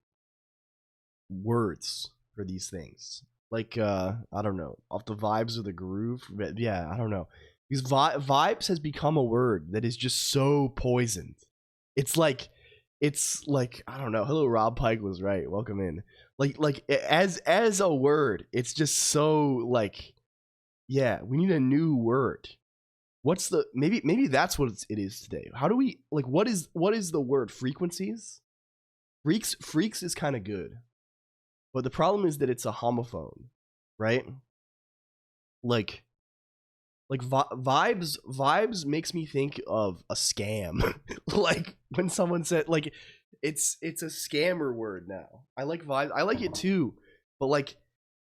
words for these things. Like, I don't know, off the vibes of the groove. But yeah, I don't know. Because vibes has become a word that is just so poisoned. It's like I don't know. Hello, Rob Pike was right. Welcome in. Like as a word, it's just so like, yeah. We need a new word. What's the maybe that's what it is today. How do we like what is the word? Frequencies? Freaks is kind of good, but the problem is that it's a homophone, right? Like vibes makes me think of a scam. Like when someone said, like, it's a scammer word now. I like vibes. I like it too, but like,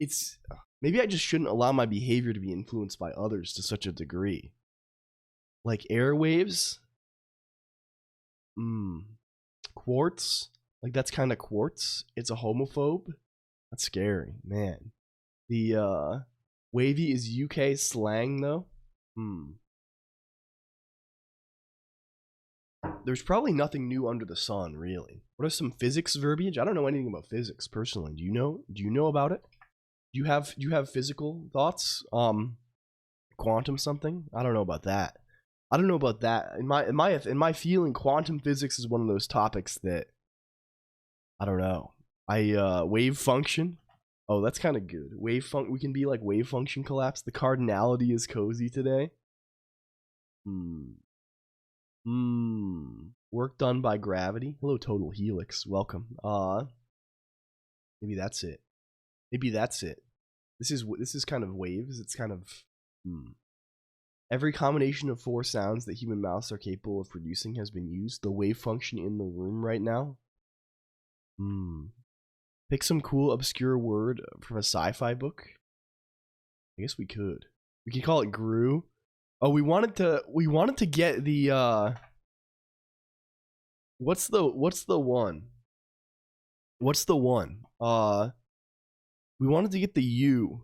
it's maybe I just shouldn't allow my behavior to be influenced by others to such a degree. Like airwaves, quartz. Like that's kind of quartz. It's a homophobe. That's scary, man. The wavy is UK slang though. There's probably nothing new under the sun, really. What are some physics verbiage? I don't know anything about physics personally. Do you know about it? Do you have physical thoughts? Quantum something? I don't know about that. In my feeling, quantum physics is one of those topics that I don't know. Wave function. Oh, that's kind of good. We can be like wave function collapse. The cardinality is cozy today. Work done by gravity. Hello, total helix. Welcome. Maybe that's it. This is kind of waves. It's kind of every combination of 4 sounds that human mouths are capable of producing has been used. The wave function in the room right now. Pick some cool obscure word from a sci-fi book. I guess we could. We could call it Gru. Oh, we wanted to get the what's the one? We wanted to get the U.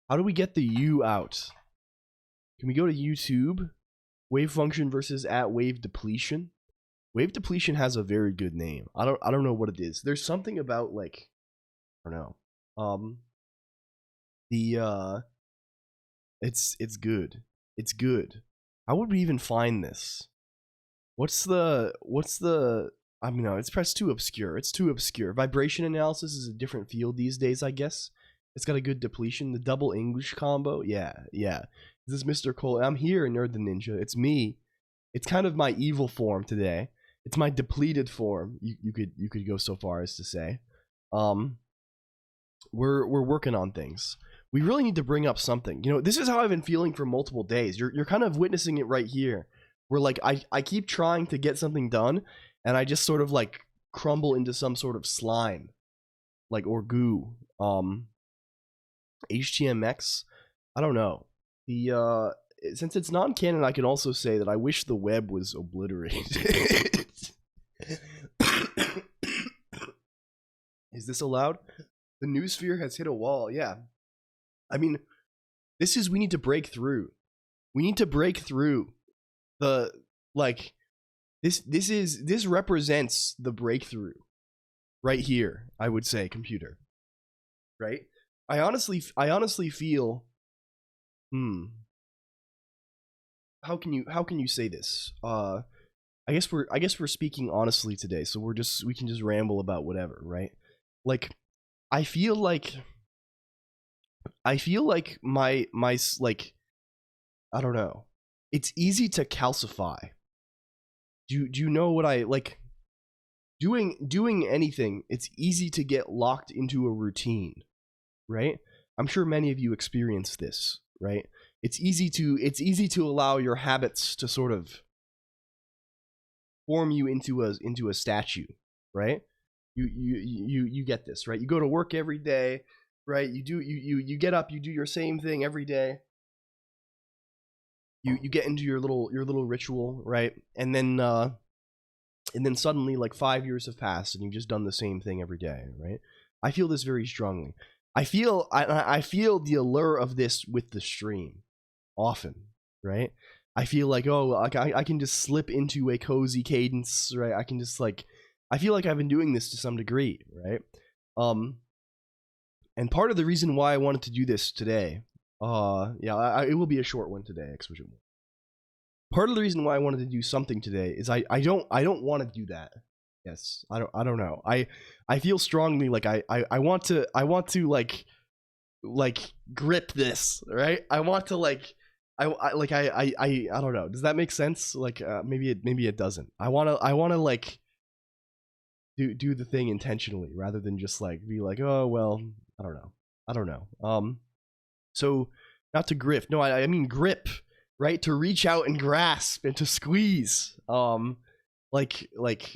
How do we get the U out? Can we go to YouTube? Wave function versus at wave depletion. Wave depletion has a very good name. I don't know what it is. There's something about like, I don't know. It's good. It's good. How would we even find this? What's the I mean, no, it's too obscure. It's too obscure. Vibration analysis is a different field these days, I guess. It's got a good depletion. The double English combo. Yeah. This is Mr. Cole. I'm here, Nerd the Ninja. It's me. It's kind of my evil form today. It's my depleted form. You could go so far as to say. We're working on things. We really need to bring up something. You know, this is how I've been feeling for multiple days. You're kind of witnessing it right here. Where like I keep trying to get something done, and I just sort of like crumble into some sort of slime, like or goo. HTMX. I don't know. The since it's non-canon, I can also say that I wish the web was obliterated. Is this allowed? The noosphere has hit a wall. Yeah. I mean, we need to break through. We need to break through the, like, this represents the breakthrough right here, I would say, computer. Right? I honestly feel, how can you say this? I guess we're speaking honestly today, so we can just ramble about whatever, right? Like, I feel like my like, I don't know. It's easy to calcify. Do you know what I like? Doing anything, it's easy to get locked into a routine, right? I'm sure many of you experience this, right? It's easy to allow your habits to sort of form you into a statue, right? You get this, right? You go to work every day, right? You get up, you do your same thing every day. you get into your little ritual, right? And then suddenly like 5 years have passed and you've just done the same thing every day, right? I feel this very strongly. I feel the allure of this with the stream often, right? I feel like, oh, like I can just slip into a cozy cadence, right? I can just like, I feel like I've been doing this to some degree, right? And part of the reason why I wanted to do this today, it will be a short one today, explicit. Part of the reason why I wanted to do something today is I don't want to do that. Yes, I don't know. I feel strongly like I want to like grip this, right? I want to like I don't know. Does that make sense? Like maybe it doesn't. I want to like do the thing intentionally rather than just like be like, oh well, I don't know. So not to grip. No, I mean grip, right? To reach out and grasp and to squeeze. Like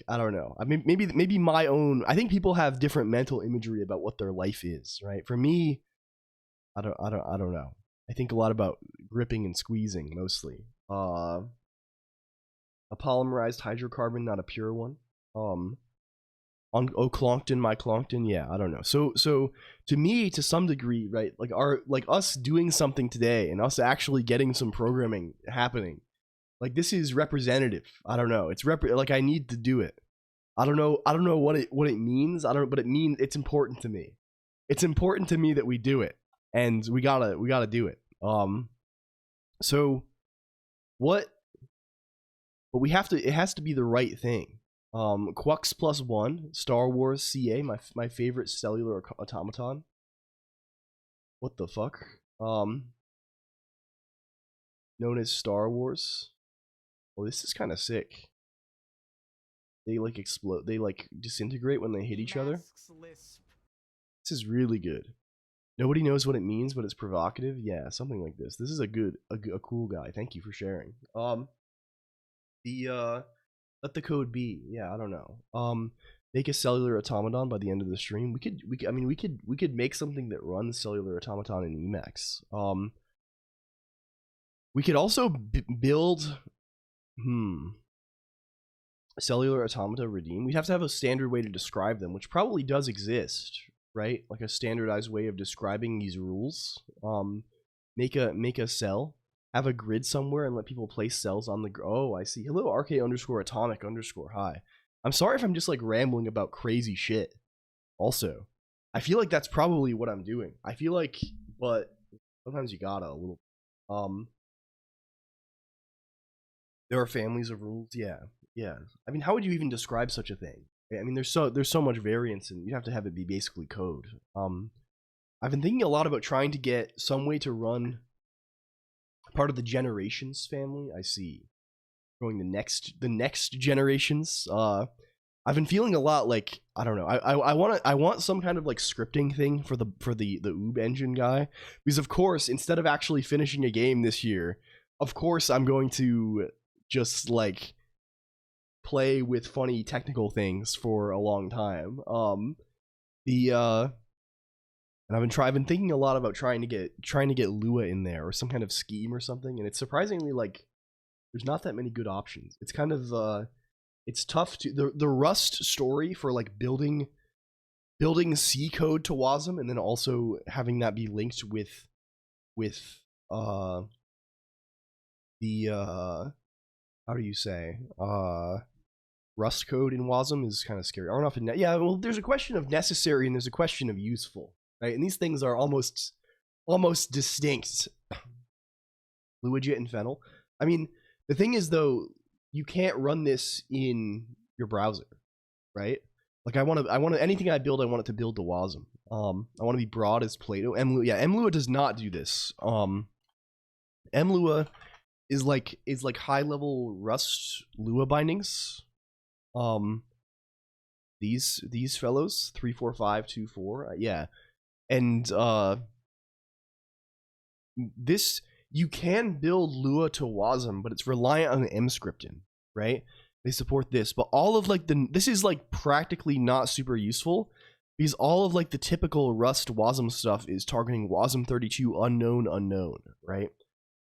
I don't know. I mean maybe my own. I think people have different mental imagery about what their life is, right? For me, I don't know. I think a lot about gripping and squeezing mostly. A polymerized hydrocarbon, not a pure one. On Colonq, my Colonq, yeah, I don't know. So to me, to some degree, right, like us doing something today and us actually getting some programming happening, like this is representative. I don't know. It's like I need to do it. I don't know what it means. But it means it's important to me. It's important to me that we do it, and we gotta do it. So what? But we have to. It has to be the right thing. Quux +1, Star Wars CA, my favorite cellular automaton. What the fuck? Known as Star Wars. Oh, this is kind of sick. They like explode. They like disintegrate when they hit each other. This is really good. Nobody knows what it means, but it's provocative. Yeah, something like this. This is a cool guy. Thank you for sharing. Let the code be. Yeah, I don't know. Make a cellular automaton by the end of the stream. We could make something that runs cellular automaton in Emacs. We could also build cellular automata redeem. We'd have to have a standard way to describe them, which probably does exist, right? Like a standardized way of describing these rules. Make a cell. Have a grid somewhere and let people place cells on the oh, I see. Hello, RK_atomic_hi. I'm sorry if I'm just like rambling about crazy shit. Also, I feel like that's probably what I'm doing. I feel like, but sometimes you gotta a little. There are families of rules. Yeah. I mean, how would you even describe such a thing? I mean, there's so much variance, and you have to have it be basically code. I've been thinking a lot about trying to get some way to run part of the generations family. I see. Going the next generations. I've been feeling a lot like, I don't know. I want some kind of like scripting thing for the Oob engine guy, because of course, instead of actually finishing a game this year, of course I'm going to just like play with funny technical things for a long time. And I've been thinking a lot about trying to get Lua in there or some kind of scheme or something, and it's surprisingly like there's not that many good options. It's kind of it's tough to the Rust story for like building C code to WASM and then also having that be linked with the how do you say Rust code in WASM is kind of scary. I don't know if yeah, well, there's a question of necessary and there's a question of useful. Right, and these things are almost distinct. Luajit and Fennel. I mean, the thing is though, you can't run this in your browser, right? Like I want to anything I build, I want it to build to WASM. I want to be broad as Plato. MLua does not do this. MLua is like high level Rust Lua bindings. These fellows 34524. Yeah. And this, you can build Lua to WASM, but it's reliant on mscripting, right? They support this, but all of like this is like practically not super useful because all of like the typical Rust WASM stuff is targeting WASM 32 unknown, right?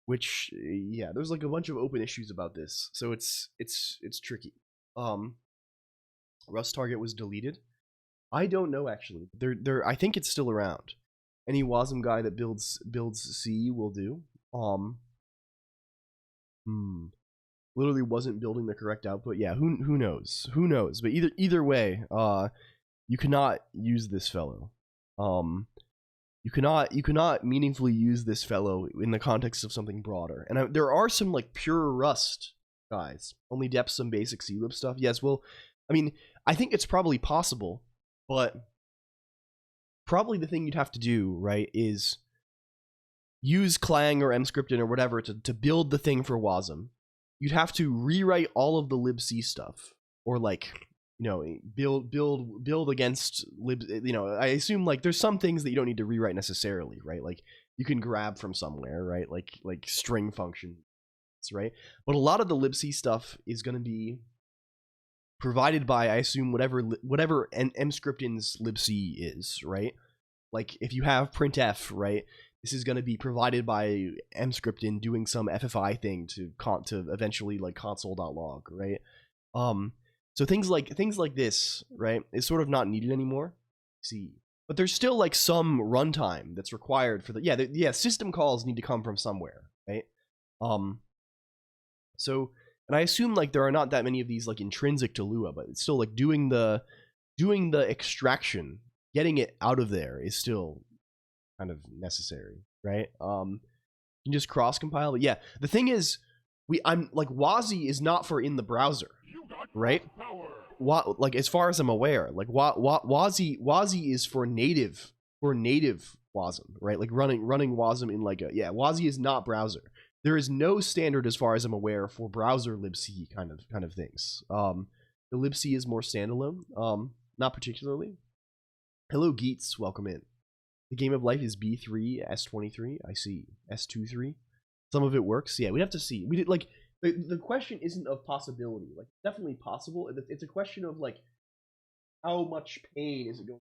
which yeah, there's like a bunch of open issues about this, so it's tricky. Rust target was deleted. I don't know actually. I think it's still around. Any Wasm guy that builds C will do. Literally wasn't building the correct output. Yeah, who knows? Who knows? But either way, you cannot use this fellow. You cannot meaningfully use this fellow in the context of something broader. And there are some like pure Rust guys, only depth some basic C-lib stuff. Yes, well, I mean, I think it's probably possible, but probably the thing you'd have to do, right, is use Clang or Mscripten or whatever to build the thing for Wasm. You'd have to rewrite all of the libc stuff, or like, you know, build against lib. You know, I assume like there's some things that you don't need to rewrite necessarily, right? Like you can grab from somewhere, right? Like string functions, right? But a lot of the libc stuff is going to be provided by, I assume, whatever Mscripten's libc is, right? Like if you have printf, right? This is going to be provided by Mscripten doing some FFI thing to eventually like console.log, right? So things like this, right, is sort of not needed anymore. See, but there's still like some runtime that's required for the system calls need to come from somewhere, right? So, and I assume like there are not that many of these like intrinsic to Lua, but it's still like doing the extraction, getting it out of there is still kind of necessary, right? You can just cross compile, but yeah, the thing is, I'm like WASI is not for in the browser, right? Like as far as I'm aware, like WASI is for native Wasm, right? Like running Wasm in like WASI is not browser. There is no standard as far as I'm aware for browser libc kind of things. The libc is more standalone, not particularly. Hello Geets, welcome in. The game of life is B3 S23. I see S23. Some of it works. Yeah, we'd have to see. We did like the question isn't of possibility. Like definitely possible. It's a question of like how much pain is it going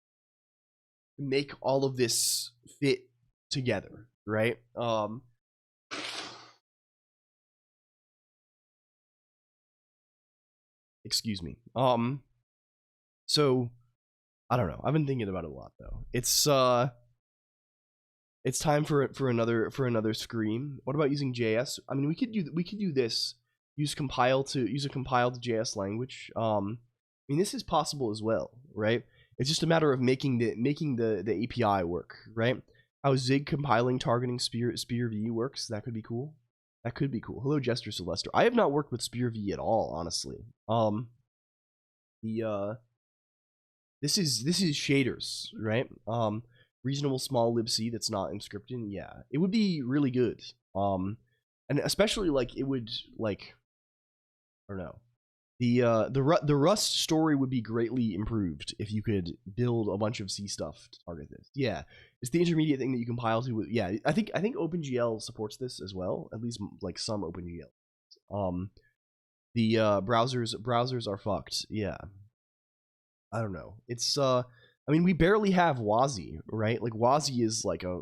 to make all of this fit together, right? Excuse me. So I don't know. I've been thinking about it a lot though. It's time for another scream. What about using JS? I mean, we could do this. Use a compiled JS language. I mean, this is possible as well, right? It's just a matter of making the API work, right? How Zig compiling targeting Spear V works. That could be cool. That could be cool. Hello, Jester Celestor. I have not worked with Spear V at all, honestly. This is shaders, right? Reasonable small libc that's not Mscripten, yeah, it would be really good. And especially like it would like, I don't know, the Rust story would be greatly improved if you could build a bunch of C stuff to target this. Yeah, it's the intermediate thing that you compile to. Yeah, I think OpenGL supports this as well, at least like some OpenGL. The browsers are fucked. Yeah, I don't know. It's I mean, we barely have WASI, right? Like WASI is like a,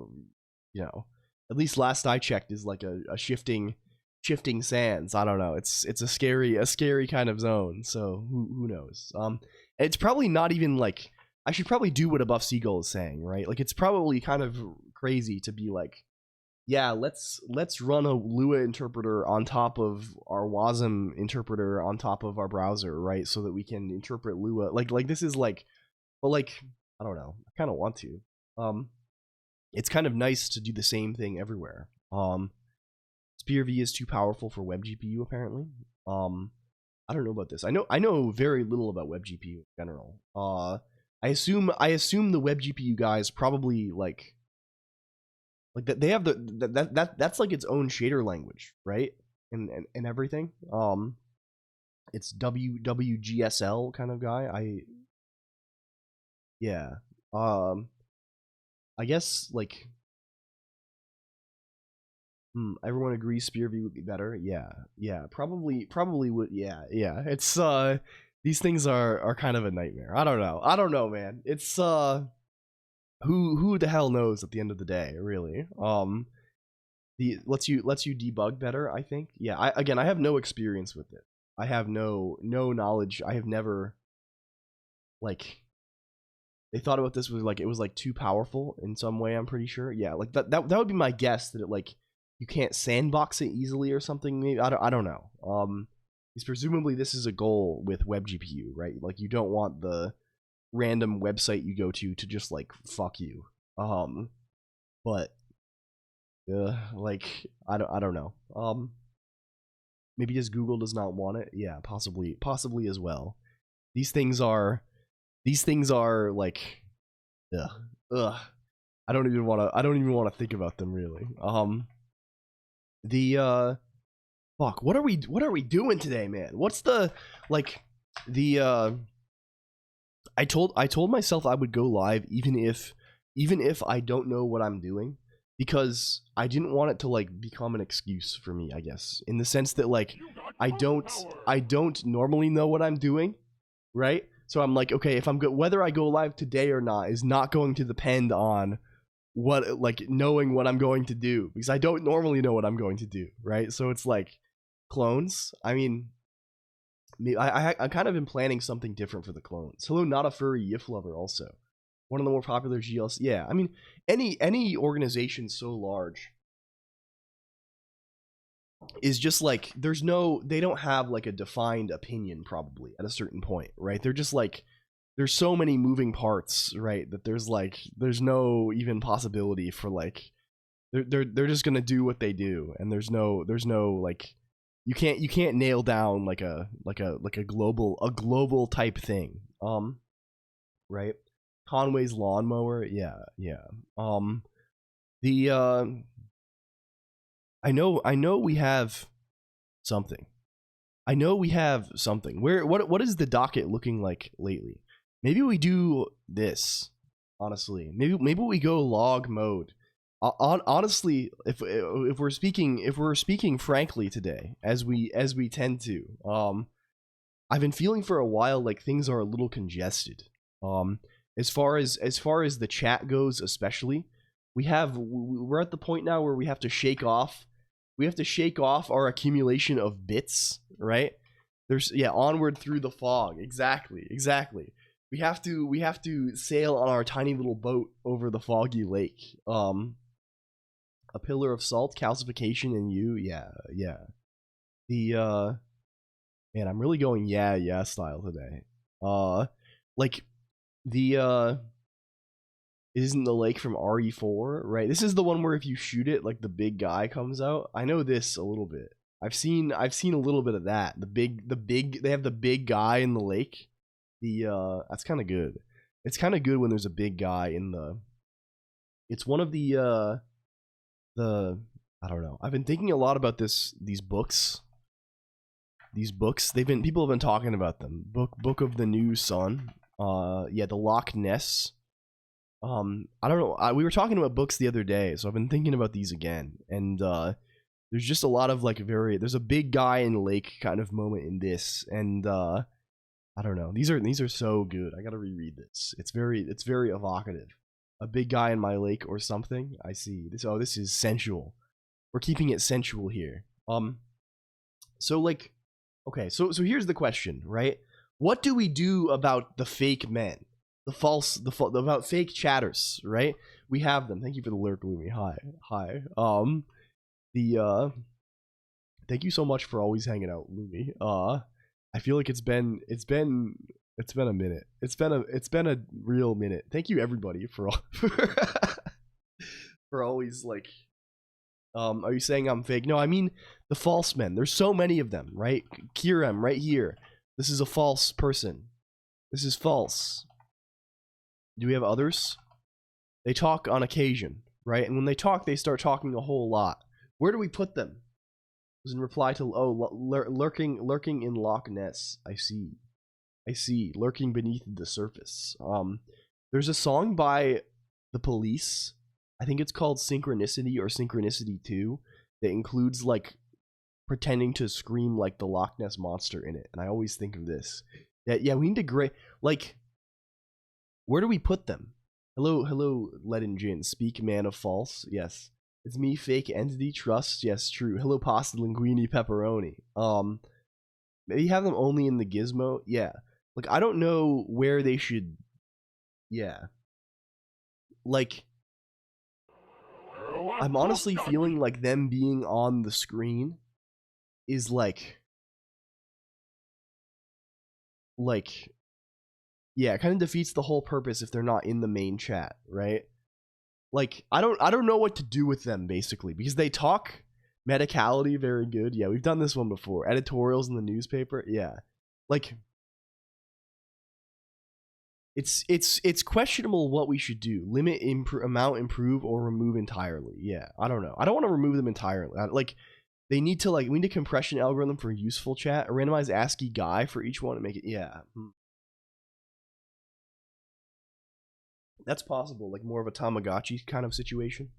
you know, at least last I checked, is like a shifting sands. I don't know. It's a scary kind of zone. So who knows? It's probably not even like, I should probably do what Above Seagull is saying, right? Like it's probably kind of crazy to be like, yeah, let's run a Lua interpreter on top of our Wasm interpreter on top of our browser, right? So that we can interpret Lua. Like this is like, but like, I don't know. I kind of want to. It's kind of nice to do the same thing everywhere. Spear V is too powerful for WebGPU apparently. I don't know about this. I know very little about WebGPU in general. I assume the WebGPU guys probably like that they have that's like its own shader language, right? And everything. It's WGSL kind of guy. Yeah. I guess like everyone agrees Spear V would be better. Yeah. Probably would. Yeah. It's these things are kind of a nightmare. I don't know, man. It's who the hell knows at the end of the day, really. lets you debug better, I think. Yeah, I have no experience with it. I have no knowledge. I have never, like, they thought about this was like, it was like too powerful in some way, I'm pretty sure. Yeah, like that would be my guess, that it, like, you can't sandbox it easily or something. Maybe I don't know. Because presumably this is a goal with WebGPU, right? Like, you don't want the random website you go to just like fuck you. But like, I don't know. Maybe just Google does not want it. Yeah, possibly as well. These things are like, ugh. I don't even want to think about them, really. Fuck, what are we doing today, man? What's the, like, the I told myself I would go live even if I don't know what I'm doing, because I didn't want it to, like, become an excuse for me, I guess, in the sense that, like, I don't normally know what I'm doing, right? So I'm like, okay, if I'm whether I go live today or not is not going to depend on what, like, knowing what I'm going to do, because I don't normally know what I'm going to do, right? So it's like, clones. I mean, I kind of been planning something different for the clones. Hello, not a furry Yif lover, also one of the more popular GLC. Yeah, I mean, any organization so large is just like, they don't have like a defined opinion probably at a certain point, right? They're just like, there's so many moving parts, right, that there's no even possibility for, like, they're just gonna do what they do, and there's no like, you can't nail down like a global type thing, right? Conway's lawnmower, yeah. I know we have something. What is the docket looking like lately? Maybe we do this, honestly. Maybe we go log mode. Honestly, if we're speaking frankly today, as we tend to, I've been feeling for a while like things are a little congested. As far as the chat goes, especially, we're at the point now where we have to shake off our accumulation of bits, right? There's, yeah, onward through the fog. Exactly. We have to sail on our tiny little boat over the foggy lake. A pillar of salt, calcification in you. Yeah. The man, I'm really going yeah style today. Like, the isn't the lake from RE4, right? This is the one where if you shoot it, like, the big guy comes out. I know this a little bit. I've seen a little bit of that. They have the big guy in the lake. That's kind of good. It's kind of good when there's a big guy in the. It's one of the I don't know. I've been thinking a lot about these books. People have been talking about them. Book of the New Sun. Yeah, the Loch Ness. I don't know. We were talking about books the other day, so I've been thinking about these again. And there's just a lot of, like, there's a big guy in the lake kind of moment in this, and I don't know. These are so good. I gotta reread this. It's very evocative. A big guy in my lake or something. I see. This is sensual. We're keeping it sensual here. So, like, okay, so here's the question, right? What do we do about the fake men? About fake chatters, right? We have them. Thank you for the lurk, Lumi. Hi. Thank you so much for always hanging out, Lumi. I feel like it's been a minute. It's been a real minute. Thank you, everybody, for always, like, are you saying I'm fake? No, I mean the false men. There's so many of them, right? Kirem right here. This is a false person. This is false. Do we have others? They talk on occasion, right? And when they talk, they start talking a whole lot. Where do we put them? It was in reply to, lurking in Loch Ness. I see. Lurking beneath the surface. There's a song by The Police. I think it's called Synchronicity or Synchronicity 2 that includes, like, pretending to scream like the Loch Ness monster in it. And I always think of this. Yeah, we need to like, where do we put them? Hello, Lead and Jin. Speak, man of false. Yes. It's me, fake entity trust. Yes, true. Hello, pasta, linguine, pepperoni. Maybe have them only in the gizmo. Yeah. Like, I don't know where they should. Yeah. Like, I'm honestly feeling like them being on the screen is like, yeah, it kind of defeats the whole purpose if they're not in the main chat, right? Like, I don't know what to do with them, basically, because they talk medicality very good. Yeah, we've done this one before. Editorials in the newspaper. Yeah. Like, it's questionable what we should do. Limit amount, improve, or remove entirely. Yeah, I don't know. I don't want to remove them entirely. Like, they need to, like, we need a compression algorithm for useful chat, a randomized ASCII guy for each one to make it. Yeah. That's possible, like more of a Tamagotchi kind of situation.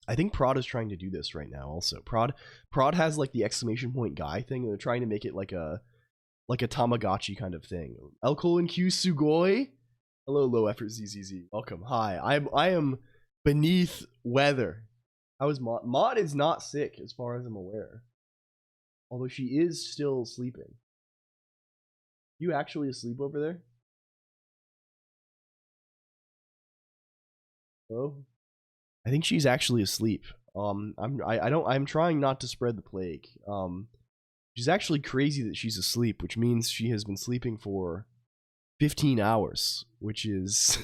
I think Prod is trying to do this right now also. Prod has like the exclamation point guy thing, and they're trying to make it like a Tamagotchi kind of thing. LCOLONQ Sugoi. Hello, low effort ZZZ. Welcome. Hi. I am beneath weather. How is Mod? Mod is not sick as far as I'm aware. Although she is still sleeping. You actually asleep over there? Oh, I think she's actually asleep. I'm trying not to spread the plague. She's actually crazy that she's asleep, which means she has been sleeping for 15 hours, which is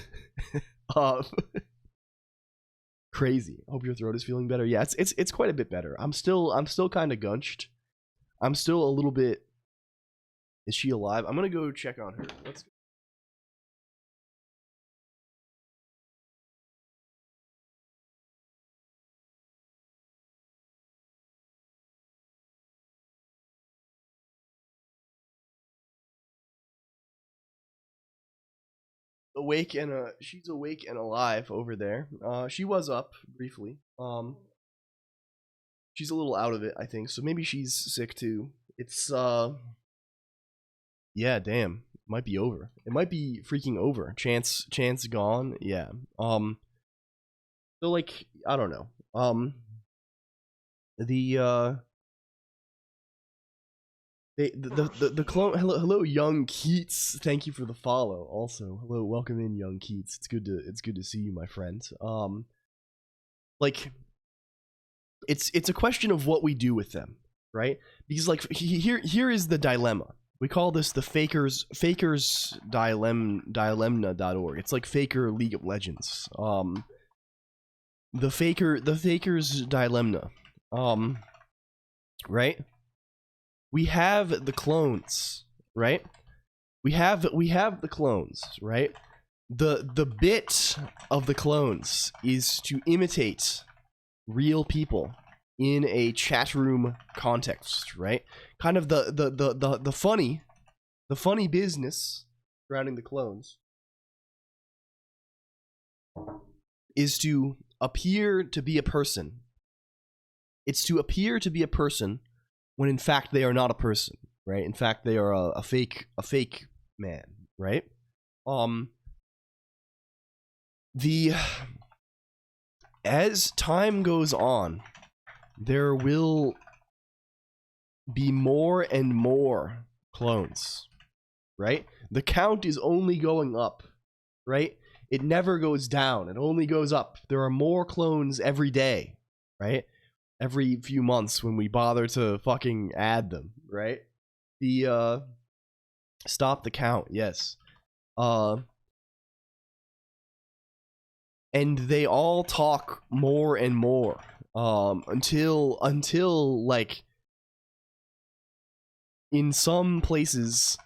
crazy. I hope your throat is feeling better. Yeah, it's quite a bit better. I'm still kind of gunched. I'm still a little bit. Is she alive? I'm gonna go check on her. Let's go. Awake and she's awake and alive over there. She was up briefly. She's a little out of it, I think. So maybe she's sick too. It's yeah, damn. It might be over. It might be freaking over. Chance gone. Yeah. So like, I don't know. The clone. Hello, young Keats. Thank you for the follow. Also, hello, welcome in, young Keats. It's good to see you, my friend. Like, it's a question of what we do with them, right? Because like here is the dilemma. We call this the fakers dilemma.org. It's like Faker League of Legends. The fakers dilemma. Right? We have the clones, right? We have the clones, right? The bit of the clones is to imitate real people in a chat room context, right? Kind of the funny business surrounding the clones is to appear to be a person. It's to appear to be a person when in fact they are not a person, right? In fact, they are a fake man, right? As time goes on, there will be more and more clones, right? The count is only going up, right? It never goes down. It only goes up. There are more clones every day, right? Every few months when we bother to fucking add them, right? The stop the count, yes. And they all talk more and more until like in some places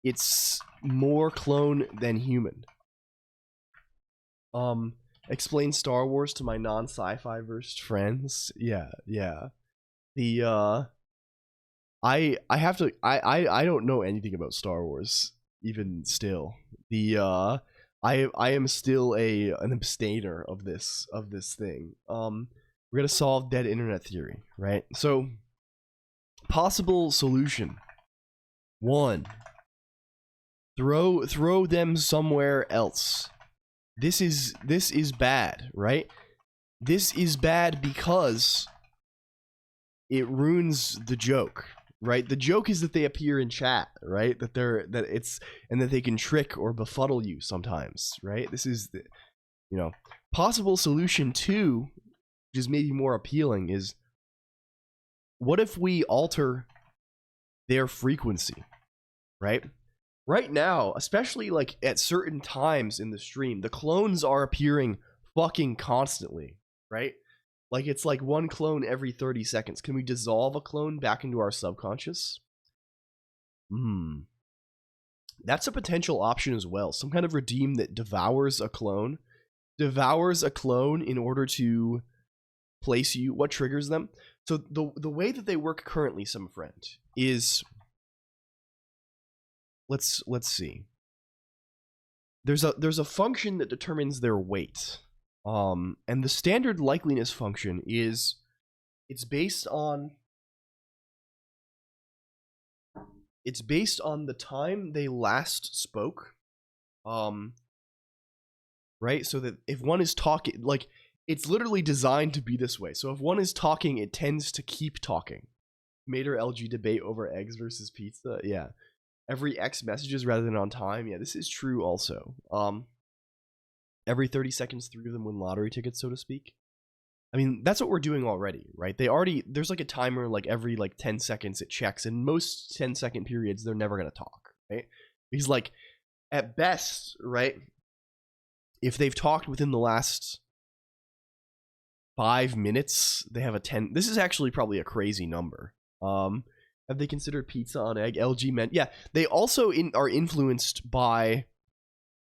it's more clone than human. Explain Star Wars to my non-sci-fi versed friends. Yeah. The I have to I don't know anything about Star Wars even still. The I am still an abstainer of this thing. We're gonna solve dead internet theory, right? So possible solution 1, throw them somewhere else. This is bad, right? this is bad because it ruins the joke, right? The joke is that they appear in chat, right? And that they can trick or befuddle you sometimes, right? This is the, possible solution 2, which is maybe more appealing, is what if we alter their frequency, right? Right now, especially like at certain times in the stream, the clones are appearing fucking constantly, right? Like it's like one clone every 30 seconds. Can we dissolve a clone back into our subconscious? That's a potential option as well. Some kind of redeem that devours a clone in order to place you. What triggers them? So the way that they work currently, some friend, is let's see. There's a function that determines their weight. And the standard likeliness function is it's based on the time they last spoke. Right? So that if one is talking, like, it's literally designed to be this way. So if one is talking, it tends to keep talking. Mater LG debate over eggs versus pizza. Yeah. Every X messages rather than on time. Yeah, this is true also. Every 30 seconds, 3 of them win lottery tickets, so to speak. I mean, that's what we're doing already, right? There's like a timer, like every like 10 seconds it checks, and most 10-second periods, they're never going to talk, right? Because like, at best, right, if they've talked within the last 5 minutes, they have a 10. This is actually probably a crazy number. Have they considered pizza on egg? LG meant, yeah. They also are influenced by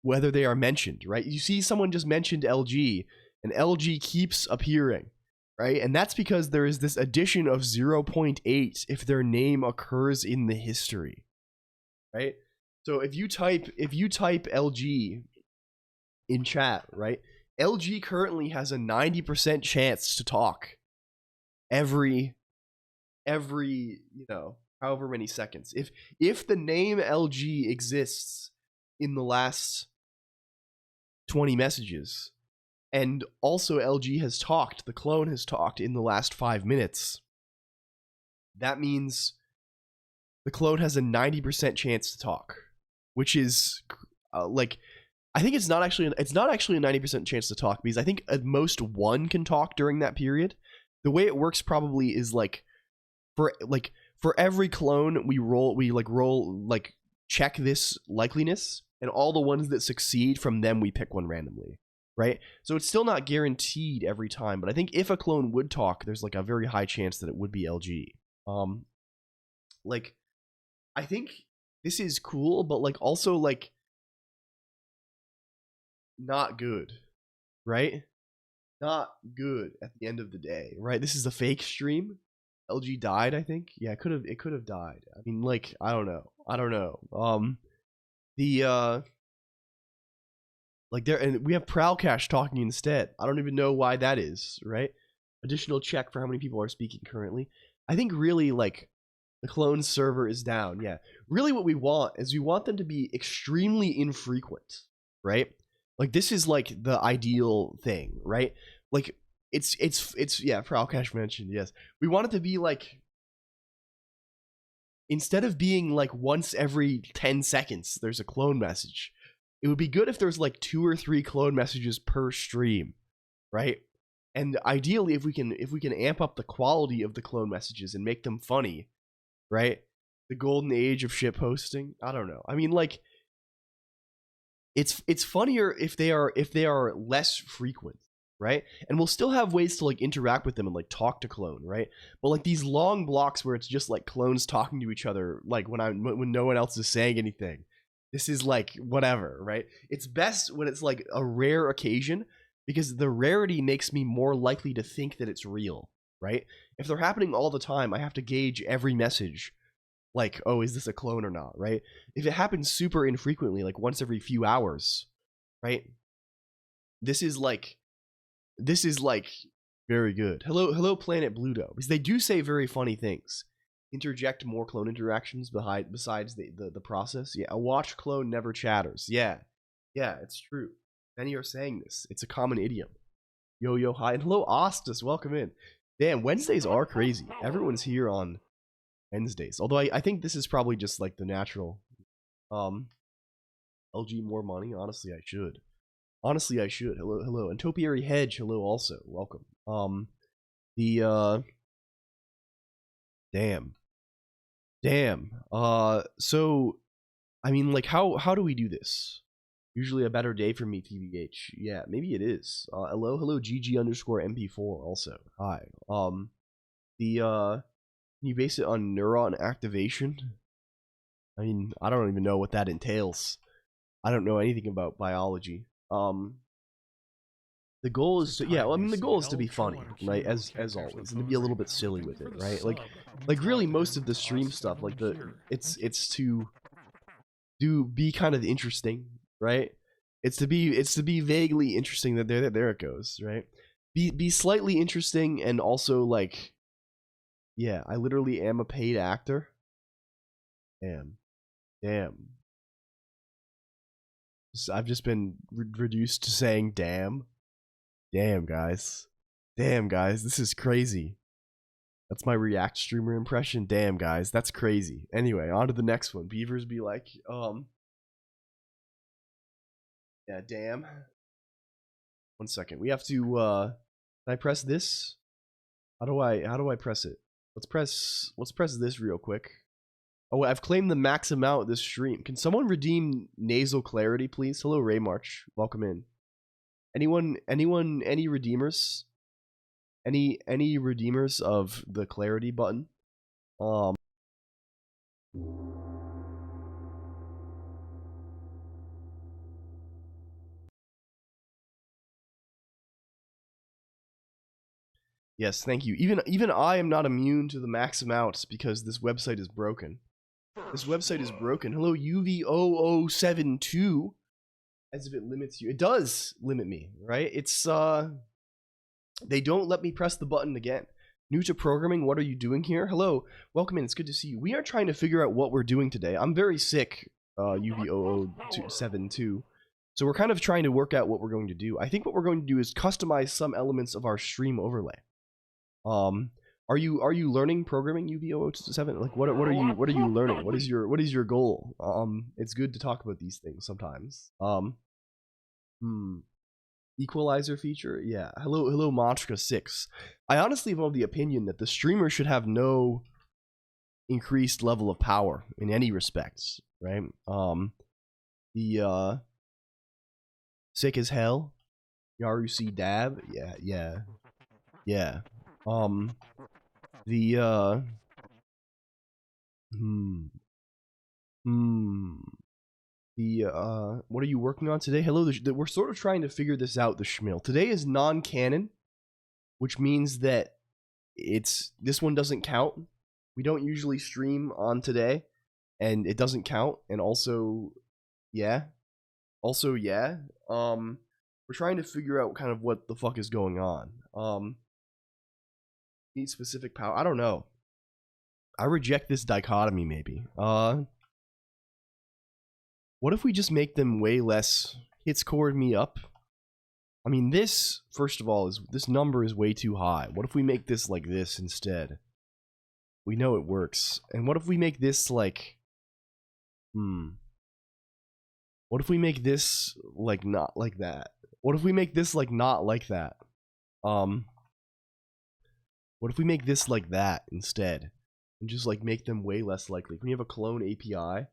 whether they are mentioned, right? You see someone just mentioned LG, and LG keeps appearing, right? And that's because there is this addition of 0.8 if their name occurs in the history, right? So if you type LG in chat, right? LG currently has a 90% chance to talk every however many seconds. If the name LG exists in the last 20 messages, and also LG has talked, the clone has talked in the last 5 minutes, that means the clone has a 90% chance to talk, which is like, I think it's not actually a 90% chance to talk, because I think at most one can talk during that period. The way it works probably is like for every clone we check this likeliness, and all the ones that succeed from them we pick one randomly, right? So it's still not guaranteed every time, but I think if a clone would talk, there's like a very high chance that it would be LG. Like, I think this is cool, but like also like not good, right? Not good at the end of the day, right? This is a fake stream. LG died, I think. Yeah, it could have died. I mean, like, I don't know. And we have Prowlcash talking instead. I don't even know why that is, right? Additional check for how many people are speaking currently. I think really, like, the clone server is down. Yeah. Really what we want is we want them to be extremely infrequent, right? Like, this is like the ideal thing, right? Like, it's yeah, Prowlcash mentioned, yes. We want it to be like, instead of being like once every 10 seconds there's a clone message, it would be good if there's like 2 or 3 clone messages per stream, right? And ideally, if we can amp up the quality of the clone messages and make them funny, right? The golden age of ship hosting. I don't know. I mean, like, it's funnier if they are less frequent, right? And we'll still have ways to like interact with them and like talk to clone, right? But like these long blocks where it's just like clones talking to each other, like when no one else is saying anything, this is like whatever, right? It's best when it's like a rare occasion, because the rarity makes me more likely to think that it's real, right? If they're happening all the time, I have to gauge every message, like, oh, is this a clone or not, right? If it happens super infrequently, like once every few hours, right? This is like very good. Hello Planet Bluto, because they do say very funny things. Interject more clone interactions besides the process. Yeah, a watch clone never chatters. Yeah, it's true. Many are saying this. It's a common idiom. Yo, hi, and hello, Ostus. Welcome in. Damn, Wednesdays are crazy. Everyone's here on Wednesdays. Although I think this is probably just like the natural. LG more money. Honestly, I should. Hello. And Topiary Hedge. Hello, also. Welcome. Damn. So, I mean, like, how do we do this? Usually a better day for me, TBH. Yeah, maybe it is. Hello, GG_MP4 also. Hi. Can you base it on neuron activation? I mean, I don't even know what that entails. I don't know anything about biology. The goal is to, yeah, well, I mean, the goal is to be funny, right? As always, and to be a little bit silly with it, right? Like really most of the stream stuff, like it's to be kind of interesting, right? It's to be vaguely interesting. That there it goes, right? Be slightly interesting, and also like, yeah, I literally am a paid actor. Damn. I've just been reduced to saying damn. Damn, guys, this is crazy. That's my React streamer impression. Damn, guys, that's crazy. Anyway, on to the next one. Beavers be like, yeah, damn. 1 second. We have to, can I press this? How do I press it? Let's press this real quick. Oh, I've claimed the max amount of this stream. Can someone redeem nasal clarity, please? Hello, Ray March. Welcome in. Anyone, any redeemers? Any redeemers of the clarity button? Yes, thank you. Even I am not immune to the max amounts because this website is broken. This website is broken. Hello, UV0072. As if it limits you. It does limit me, right? It's they don't let me press the button again. New to programming, what are you doing here? Hello, welcome in. It's good to see you. We are trying to figure out what we're doing today. I'm very sick, UV0072. So we're kind of trying to work out what we're going to do. I think what we're going to do is customize some elements of our stream overlay. Are you learning programming, UV0027? Like what are you learning? What is your goal? It's good to talk about these things sometimes. Equalizer feature? Yeah. Hello Mantra6. I honestly am of the opinion that the streamer should have no increased level of power in any respects, right? The sick as hell. Yarusi Dab. Yeah. What are you working on today? Hello, we're sort of trying to figure this out, the schmill. Today is non-canon, which means that this one doesn't count. We don't usually stream on today, and it doesn't count. And also, yeah. We're trying to figure out kind of what the fuck is going on. Need specific power. I don't know. I reject this dichotomy, maybe. What if we just make them way less hits scored me up? I mean, this, first of all, this number is way too high. What if we make this like this instead? We know it works. And what if we make this like... What if we make this like not like that? What if we make this like not like that? What if we make this like that instead? And just like make them way less likely? Can we have a clone API?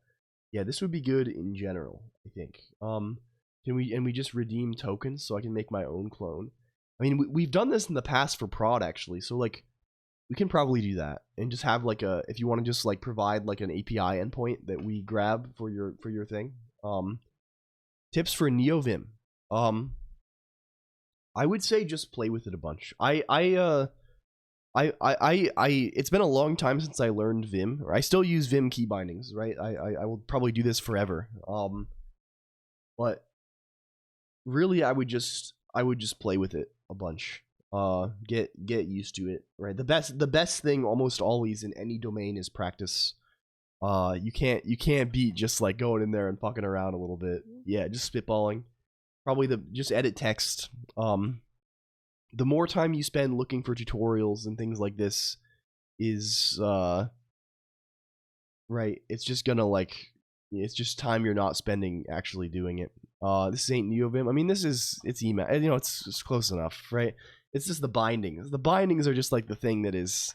Yeah, this would be good in general, I think. Can we just redeem tokens so I can make my own clone? I mean, we've done this in the past for prod, actually, so like we can probably do that and just have like a, if you want to just like provide like an API endpoint that we grab for your thing. Tips for NeoVim. I would say just play with it a bunch. It's been a long time since I learned Vim, or I still use Vim key bindings, right? I will probably do this forever. But really, I would just play with it a bunch. Get used to it, right? The best thing almost always in any domain is practice. You can't beat just like going in there and fucking around a little bit. Yeah, just spitballing. Probably just edit text. the more time you spend looking for tutorials and things like this is right, it's just gonna like, it's just time you're not spending actually doing it. This ain't NeoVim. I mean, it's EMAX, you know, it's close enough, right? It's just the bindings. The bindings are just like the thing that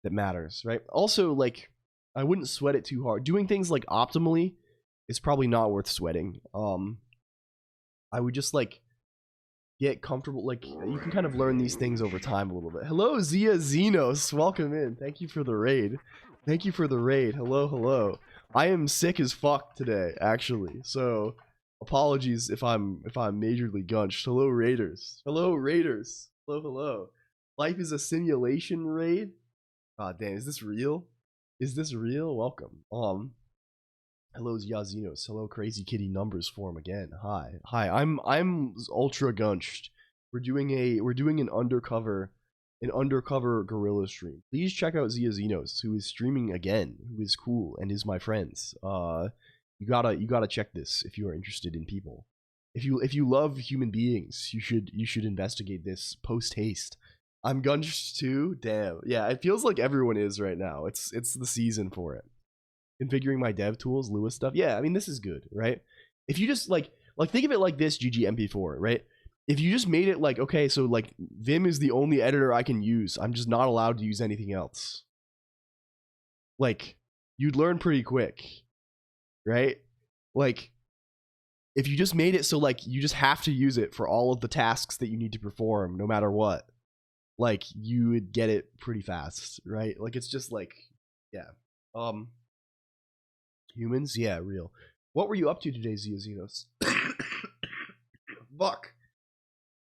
matters, right? Also, like, I wouldn't sweat it too hard. Doing things like optimally is probably not worth sweating. I would just like get comfortable. Like, you can kind of learn these things over time a little bit. Hello, Zia Xenos. Welcome in. Thank you for the raid. Thank you for the raid. Hello, hello. I am sick as fuck today, actually. So, apologies if I'm majorly gunched. Hello, Raiders. Hello, Raiders. Hello, hello. Life is a simulation raid. God damn, is this real? Is this real? Welcome. Hello, Yazinos. Hello, Crazy Kitty Numbers form again. Hi. I'm ultra gunched. We're doing an undercover gorilla stream. Please check out Zia Xenos, who is streaming again, who is cool and is my friends. You gotta check this if you are interested in people. If you love human beings, you should investigate this post haste. I'm gunched too. Damn. Yeah, it feels like everyone is right now. It's the season for it. Configuring my dev tools, Lewis stuff. Yeah, I mean, this is good, right? If you just like think of it like this, GGMP4, right? If you just made it like, okay, so like Vim is the only editor I can use. I'm just not allowed to use anything else. Like, you'd learn pretty quick, right? Like, if you just made it so like you just have to use it for all of the tasks that you need to perform, no matter what, like, you would get it pretty fast, right? Like, it's just like, yeah. Humans, yeah, real. What were you up to today, Zia Xenos? Fuck.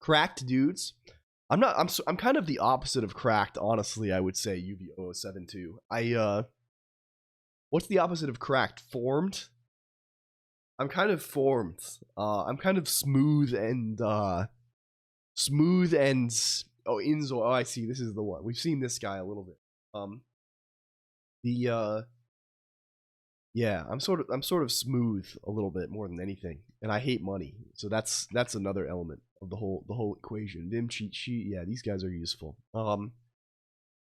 Cracked dudes. I'm kind of the opposite of cracked, honestly. I would say UV072. What's the opposite of cracked? Formed. I'm kind of formed. I'm kind of smooth and oh, Inzo. Oh, I see. This is the one. We've seen this guy a little bit. Yeah, I'm sort of smooth a little bit more than anything, and I hate money, so that's another element of the whole equation. Vim cheat sheet, yeah, these guys are useful.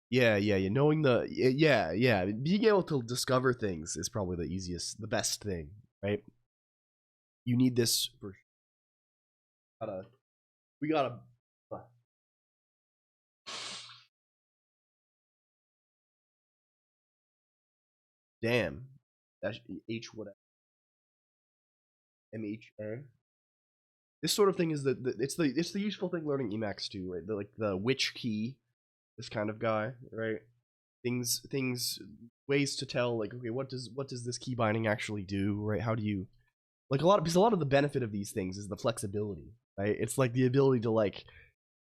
Yeah, knowing being able to discover things is probably the best thing, right? You need this for. We gotta. Damn. H whatever. MHA. This sort of thing is it's the useful thing learning Emacs too, right? The which key, this kind of guy, right? Things ways to tell, like, okay, what does this key binding actually do, right? How do you, like, because a lot of the benefit of these things is the flexibility, right? It's like the ability to like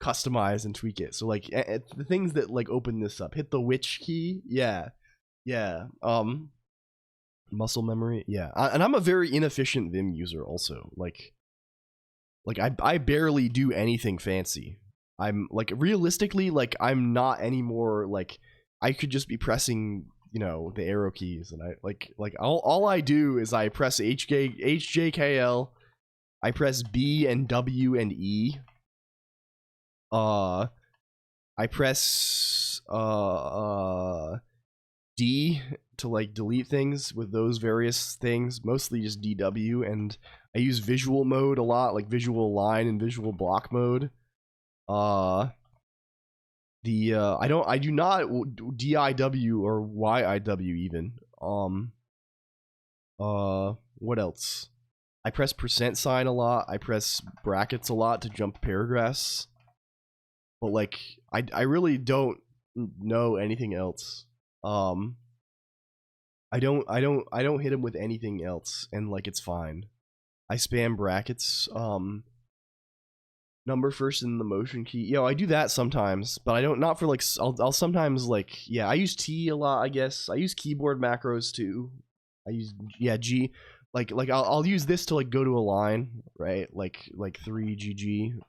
customize and tweak it. So like the things that like open this up, hit the which key, yeah. Muscle memory, yeah. And I'm a very inefficient Vim user also. Like I barely do anything fancy. I'm like, realistically, like, I'm not anymore, like, I could just be pressing, you know, the arrow keys, and I like all I do is I press HJKL, I press B and W and E. I press D to like delete things with those various things, mostly just DW, and I use visual mode a lot, like visual line and visual block mode. I do not DIW or YIW even. What else? I press %sign a lot. I press brackets a lot to jump paragraphs. But like, I really don't know anything else. I don't hit him with anything else, and like, it's fine. I spam brackets. Number first in the motion key. Yo, I do that sometimes, but I don't, not for like, I'll sometimes like, yeah, I use T a lot, I guess. I use keyboard macros too. I use, yeah, G. Like I'll use this to like go to a line, right? Like 3GG,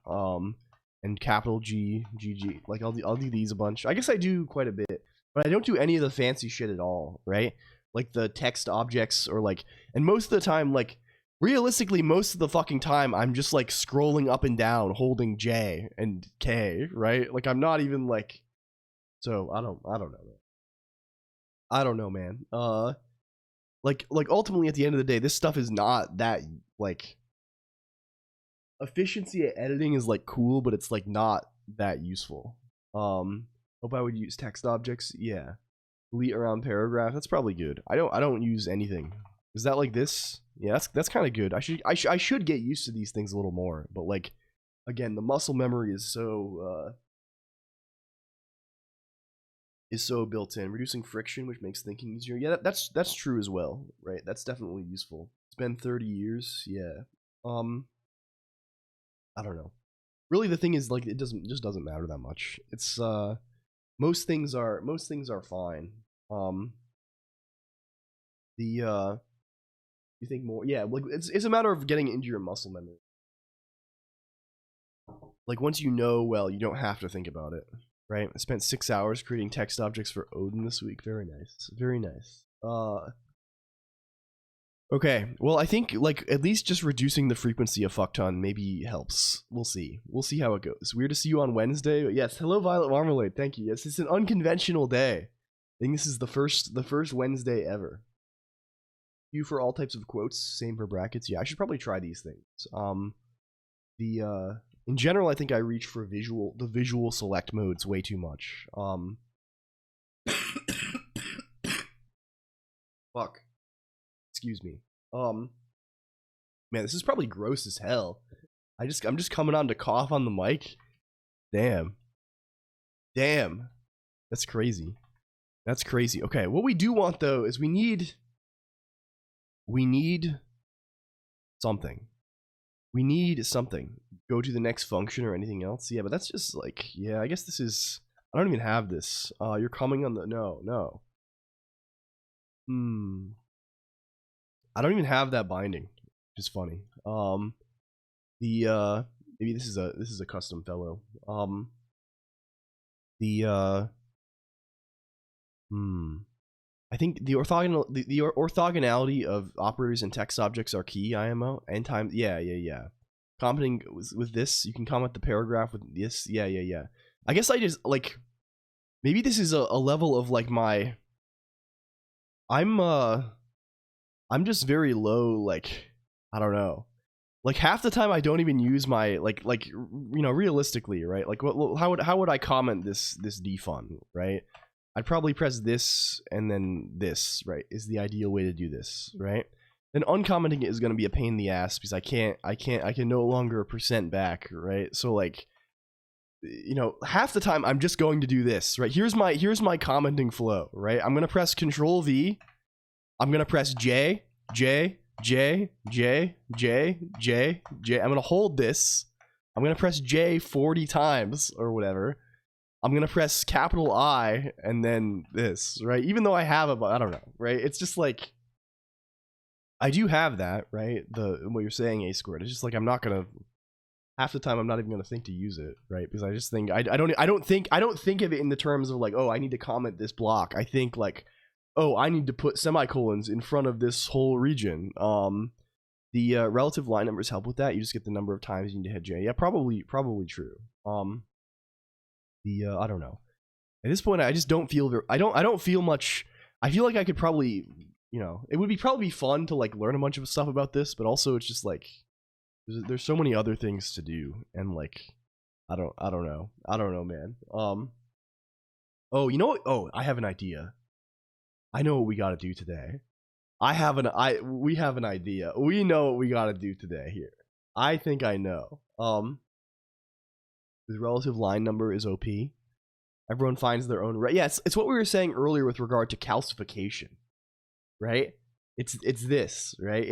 and capital G, GG. Like I'll do these a bunch. I guess I do quite a bit, but I don't do any of the fancy shit at all, right? Like the text objects, or like, and most of the time, like, realistically, most of the fucking time, I'm just like scrolling up and down, holding J and K, right? Like I'm not even like, so I don't know, man. I don't know, man. Like ultimately at the end of the day, this stuff is not that like efficiency at editing is like cool, but it's like not that useful. Hope I would use text objects. Yeah, delete around paragraph. That's probably good. I don't use anything. Is that like this? Yeah, that's kind of good. I should get used to these things a little more. But like, again, the muscle memory is so built in, reducing friction, which makes thinking easier. Yeah, that's true as well, right? That's definitely useful. It's been 30 years. Yeah. I don't know. Really, the thing is, like, it just doesn't matter that much. It's most things are fine. You think more? Yeah, like it's a matter of getting into your muscle memory. Like once you know well, you don't have to think about it, right? I spent 6 hours creating text objects for Odin this week. Very nice, very nice. Okay, well I think like at least just reducing the frequency of fuckton maybe helps. We'll see how it goes. Weird to see you on Wednesday, but yes, hello Violet Marmalade. Thank you. Yes, it's an unconventional day. I think this is the first Wednesday ever. You for all types of quotes, same for brackets. Yeah, I should probably try these things. In general, I think I reach for the visual select modes way too much. Fuck. Excuse me. Man, this is probably gross as hell. I'm just coming on to cough on the mic. Damn. That's crazy. Okay, what we do want though is we need something. We need something. Go to the next function or anything else. Yeah, but that's just like, yeah, I guess this is, I don't even have this. You're coming on the, no. I don't even have that binding, which is funny. Maybe this is a custom fellow. I think the orthogonality of operators and text objects are key. IMO and time. Yeah. Commenting with this, you can comment the paragraph with this. Yeah. I guess I just like maybe this is a level of like my. I'm just very low. Like I don't know. Like half the time I don't even use my like realistically, right? Like how would I comment this defun, right? I'd probably press this and then this, right? Is the ideal way to do this, right? Then uncommenting it is going to be a pain in the ass because I can no longer percent back, right? So like, half the time I'm just going to do this, right? Here's my commenting flow, right? I'm going to press Control V. I'm going to press J. I'm going to hold this. I'm going to press J 40 times or whatever. I'm going to press capital I and then this, right? Even though I have I don't know, right? It's just like, I do have that, right? What you're saying, A squared. It's just like, I'm not going to, half the time I'm not even going to think to use it, right? Because I just think, I don't think of it in the terms of like, oh, I need to comment this block. I think like, oh, I need to put semicolons in front of this whole region. The relative line numbers help with that. You just get the number of times you need to hit J. Yeah, probably true. I don't know. At this point, I just don't feel I don't feel much. I feel like I could probably, it would probably be fun to like learn a bunch of stuff about this, but also it's just like there's so many other things to do, and like I don't know, man. Oh, you know what? Oh, I have an idea. I know what we got to do today. We have an idea. We know what we got to do today here. I think I know. The relative line number is OP. Everyone finds their own right. Yeah, it's what we were saying earlier with regard to calcification, right? It's this, right?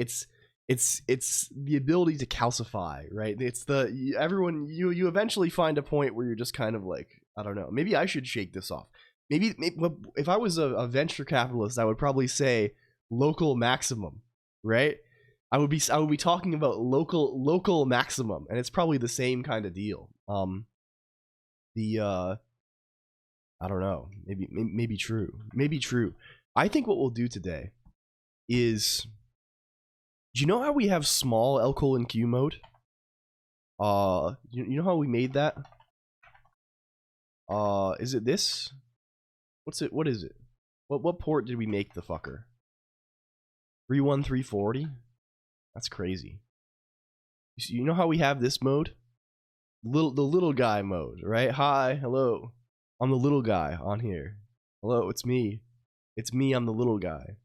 It's the ability to calcify, right? It's you eventually find a point where you're just kind of like, I don't know. Maybe I should shake this off. Maybe if I was a venture capitalist, I would probably say local maximum, right? I would be talking about local maximum, and it's probably the same kind of deal. I don't know. Maybe true. I think what we'll do today is Do you know how we have small LCOLONQ mode? You know how we made that? Is it this? What's it? What is it? What port did we make the fucker? 31340? That's crazy. You know how we have this mode? The little guy mode, right? Hi, hello. I'm the little guy on here. Hello, it's me. It's me, I'm the little guy.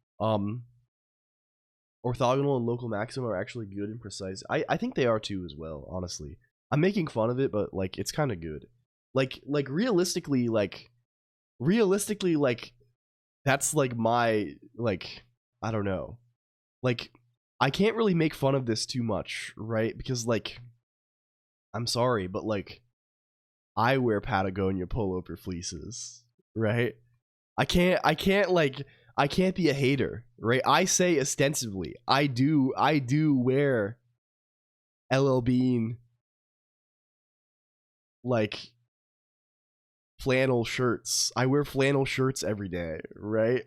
Orthogonal and local maximum are actually good and precise. I think they are too as well, honestly. I'm making fun of it, but like it's kind of good. Like realistically, that's like my, like, I don't know. Like, I can't really make fun of this too much, right? Because like, I'm sorry, but like, I wear Patagonia pullover fleeces, right? I can't be a hater, right? I say ostensibly, I do wear LL Bean like flannel shirts. I wear flannel shirts every day, right?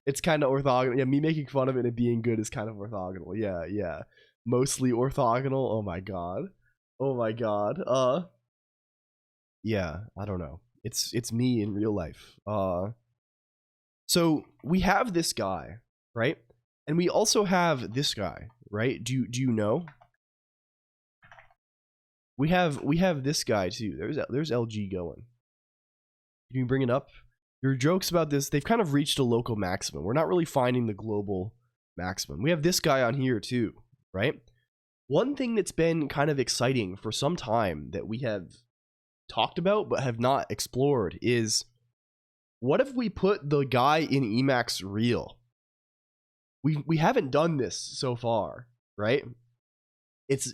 It's kind of orthogonal. Yeah, me making fun of it and being good is kind of orthogonal. Yeah. Mostly orthogonal. Oh my god. Yeah, I don't know. It's me in real life. So we have this guy, right? And we also have this guy, right? Do you know? We have this guy too. There's LG going. Can you bring it up? Your jokes about this, they've kind of reached a local maximum. We're not really finding the global maximum. We have this guy on here too, right? One thing that's been kind of exciting for some time that we have talked about but have not explored is, what if we put the guy in Emacs real? We haven't done this so far, right? It's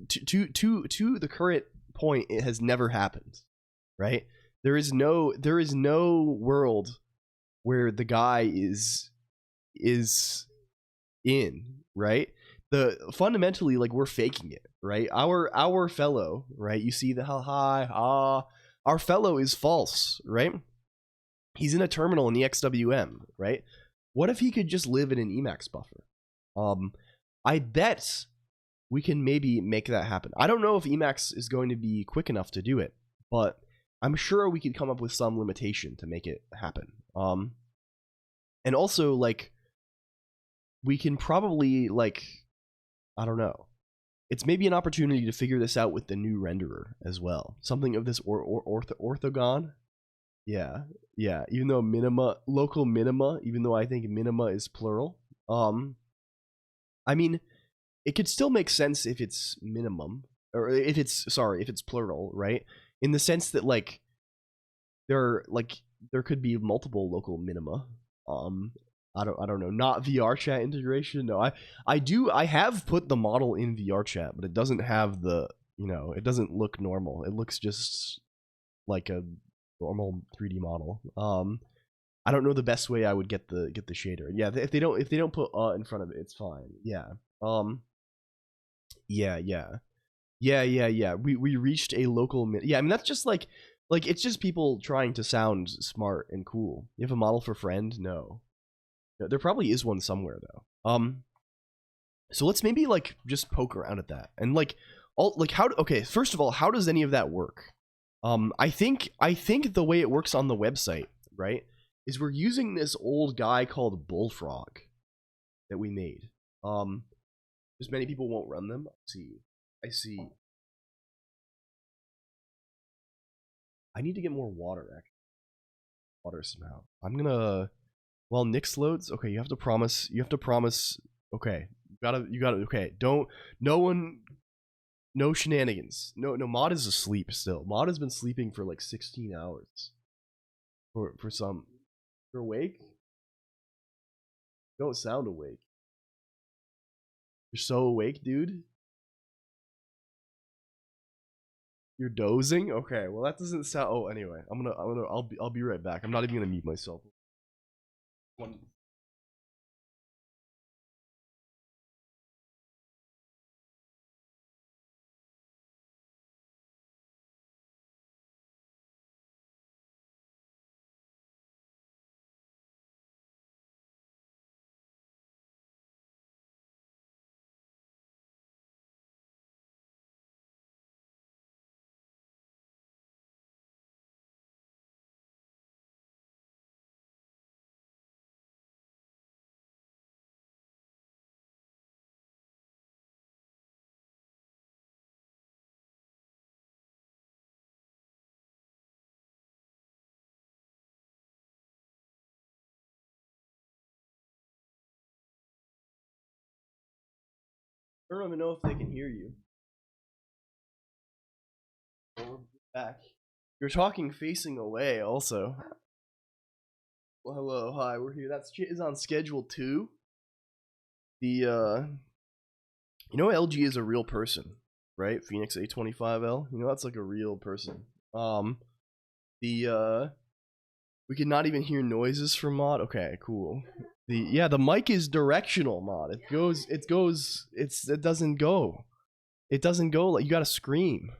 to the current point, it has never happened, right? There is no world where the guy is in, right? The fundamentally, like, we're faking it, right? Our fellow, right? You see the our fellow is false, right? He's in a terminal in the XWM, right? What if he could just live in an Emacs buffer? I bet we can maybe make that happen. I don't know if Emacs is going to be quick enough to do it, but I'm sure we could come up with some limitation to make it happen. And also, like, we can probably, like, I don't know. It's maybe an opportunity to figure this out with the new renderer as well. Something of this orthogon. Yeah. Even though local minima, even though I think minima is plural. I mean, it could still make sense if it's minimum, or if it's plural, right? In the sense that, like, there could be multiple local minima. I don't know. Not VR chat integration. No, I have put the model in VR chat, but it doesn't have the, it doesn't look normal. It looks just like a normal 3D model. I don't know the best way I would get the shader. Yeah, if they don't put in front of it, it's fine. Yeah. Yeah. We reached a local yeah, I mean, that's just like it's just people trying to sound smart and cool. You have a model for friend? No. There probably is one somewhere though. So let's maybe like just poke around at that. And like okay, first of all, how does any of that work? I think the way it works on the website, right, is we're using this old guy called Bullfrog that we made. Because many people won't run them. I see. I need to get more water, actually. Water somehow. I'm gonna, while Nix loads, okay, you have to promise, okay, you gotta, okay, no shenanigans. No, Mod is asleep still. Mod has been sleeping for like 16 hours. You're awake? You don't sound awake. You're so awake, dude. You're dozing? Okay, well that doesn't sound. Oh, anyway, I'll be right back. I'm not even gonna mute myself. I don't even know if they can hear you. Back. You're talking facing away also. Well, hello, hi, we're here. That shit is on schedule 2. The you know LG is a real person, right? Phoenix A25L. You know that's like a real person. We can not even hear noises from mod. Okay, cool. The mic is directional mod. It doesn't go. It doesn't go, like, you gotta scream.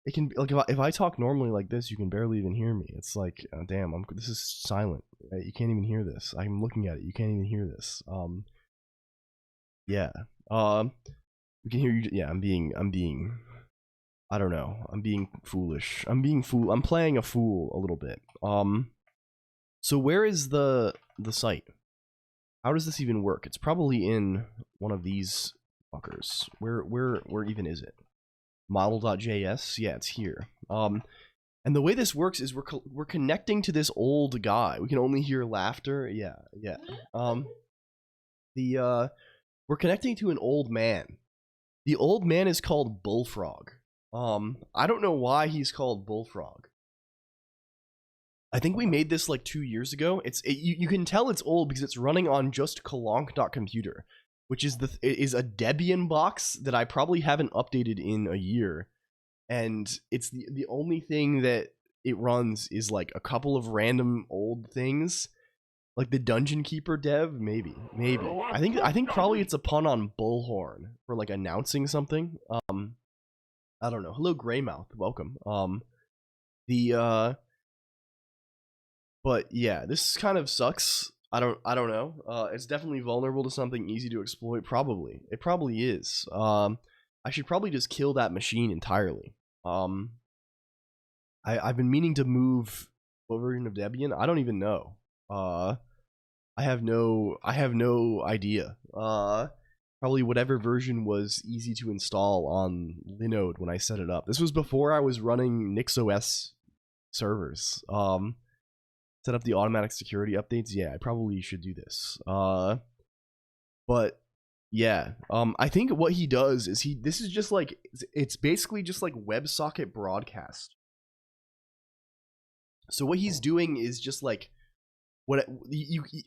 It can, like, if I talk normally like this, you can barely even hear me. It's like, damn, this is silent. Right? You can't even hear this. I'm looking at it. You can't even hear this. Yeah. We can hear you. Yeah, I'm being. I don't know. I'm being foolish. I'm playing a fool a little bit. So where is the site? How does this even work? It's probably in one of these fuckers. Where even is it? Model.js? Yeah, it's here. And the way this works is we're connecting to this old guy. We can only hear laughter. Yeah. We're connecting to an old man. The old man is called Bullfrog. I don't know why he's called Bullfrog. I think we made this like 2 years ago. You can tell it's old because it's running on just Colonq.computer, which is a Debian box that I probably haven't updated in a year, and it's the only thing that it runs is like a couple of random old things, like the Dungeon Keeper dev. Maybe. I think probably it's a pun on bullhorn for like announcing something. I don't know. Hello, Greymouth. Welcome. But yeah, this kind of sucks. I don't know. It's definitely vulnerable to something easy to exploit. Probably. It probably is. I should probably just kill that machine entirely. I've been meaning to move what version of Debian. I don't even know. I have no idea. Probably whatever version was easy to install on Linode when I set it up. This was before I was running NixOS servers. Set up the automatic security updates. Yeah, I probably should do this. But yeah, I think what he does is this is just like, it's basically just like WebSocket broadcast. So what he's doing is just like,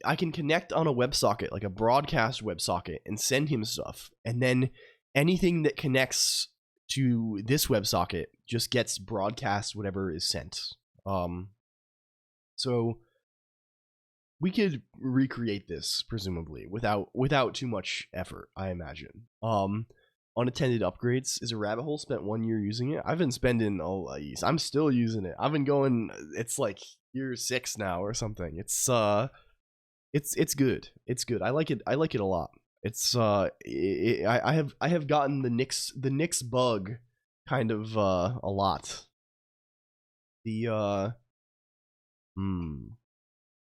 I can connect on a WebSocket, like a broadcast WebSocket, and send him stuff, and then anything that connects to this WebSocket just gets broadcast whatever is sent. So we could recreate this presumably without too much effort, I imagine. Unattended upgrades is a rabbit hole. Spent 1 year using it. I've been spending I'm still using it. I've been going. It's like year 6 now or something. It's good. It's good. I like it a lot. It's I have gotten the Nix bug kind of a lot.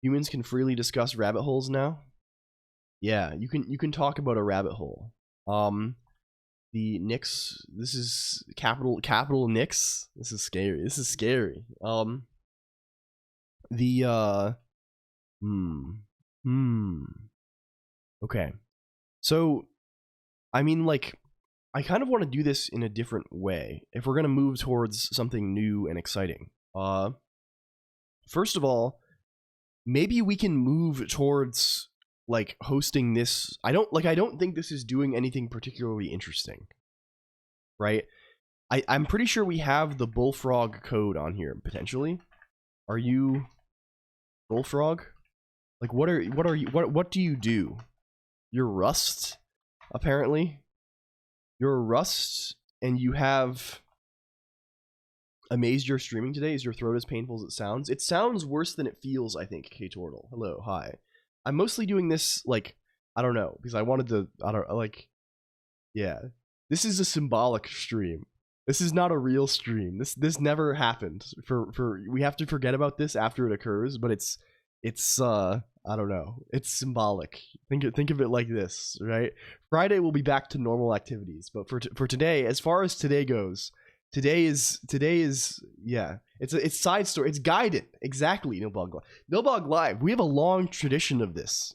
Humans can freely discuss rabbit holes now. Yeah, you can talk about a rabbit hole. The Nix. This is capital Nix. This is scary. Okay. So, I mean, like, I kind of want to do this in a different way if we're gonna move towards something new and exciting. First of all, maybe we can move towards like hosting this. I don't think this is doing anything particularly interesting, right? I'm pretty sure we have the Bullfrog code on here potentially. Are you Bullfrog? Like what do you do? You're Rust, apparently. You're Rust, and you have amazed you're streaming today. Is your throat as painful as it sounds? It sounds worse than it feels, I think. K-Tortle. Hello, hi. I'm mostly doing this, like, I don't know, because I wanted to, yeah. This is a symbolic stream. This is not a real stream. This never happened. We have to forget about this after it occurs, but it's I don't know. It's symbolic. Think of it like this, right? Friday will be back to normal activities, but for today, as far as today goes, today is yeah. It's side story. It's guided. Exactly. Nilbog Live. We have a long tradition of this.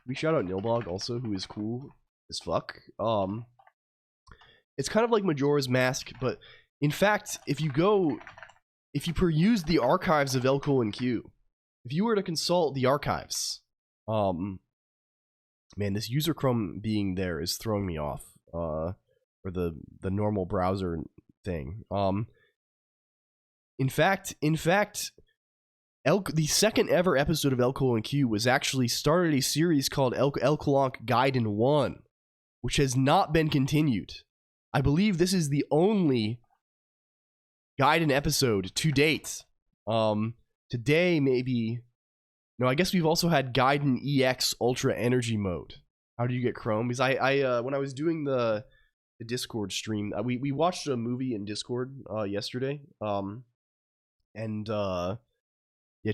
We shout out Nilbog also, who is cool as fuck. It's kind of like Majora's Mask, but in fact, if you peruse the archives of LCOLONQ, if you were to consult the archives, man, this user Chrome being there is throwing me off, or the normal browser thing. In fact, the second ever episode of LCOLONQ was actually started a series called LCOLONQ Gaiden 1, which has not been continued. I believe this is the only Gaiden episode to date. Today, maybe... No, I guess we've also had Gaiden EX Ultra Energy Mode. How do you get Chrome? Because I when I was doing the Discord stream, we watched a movie in Discord yesterday. Yeah,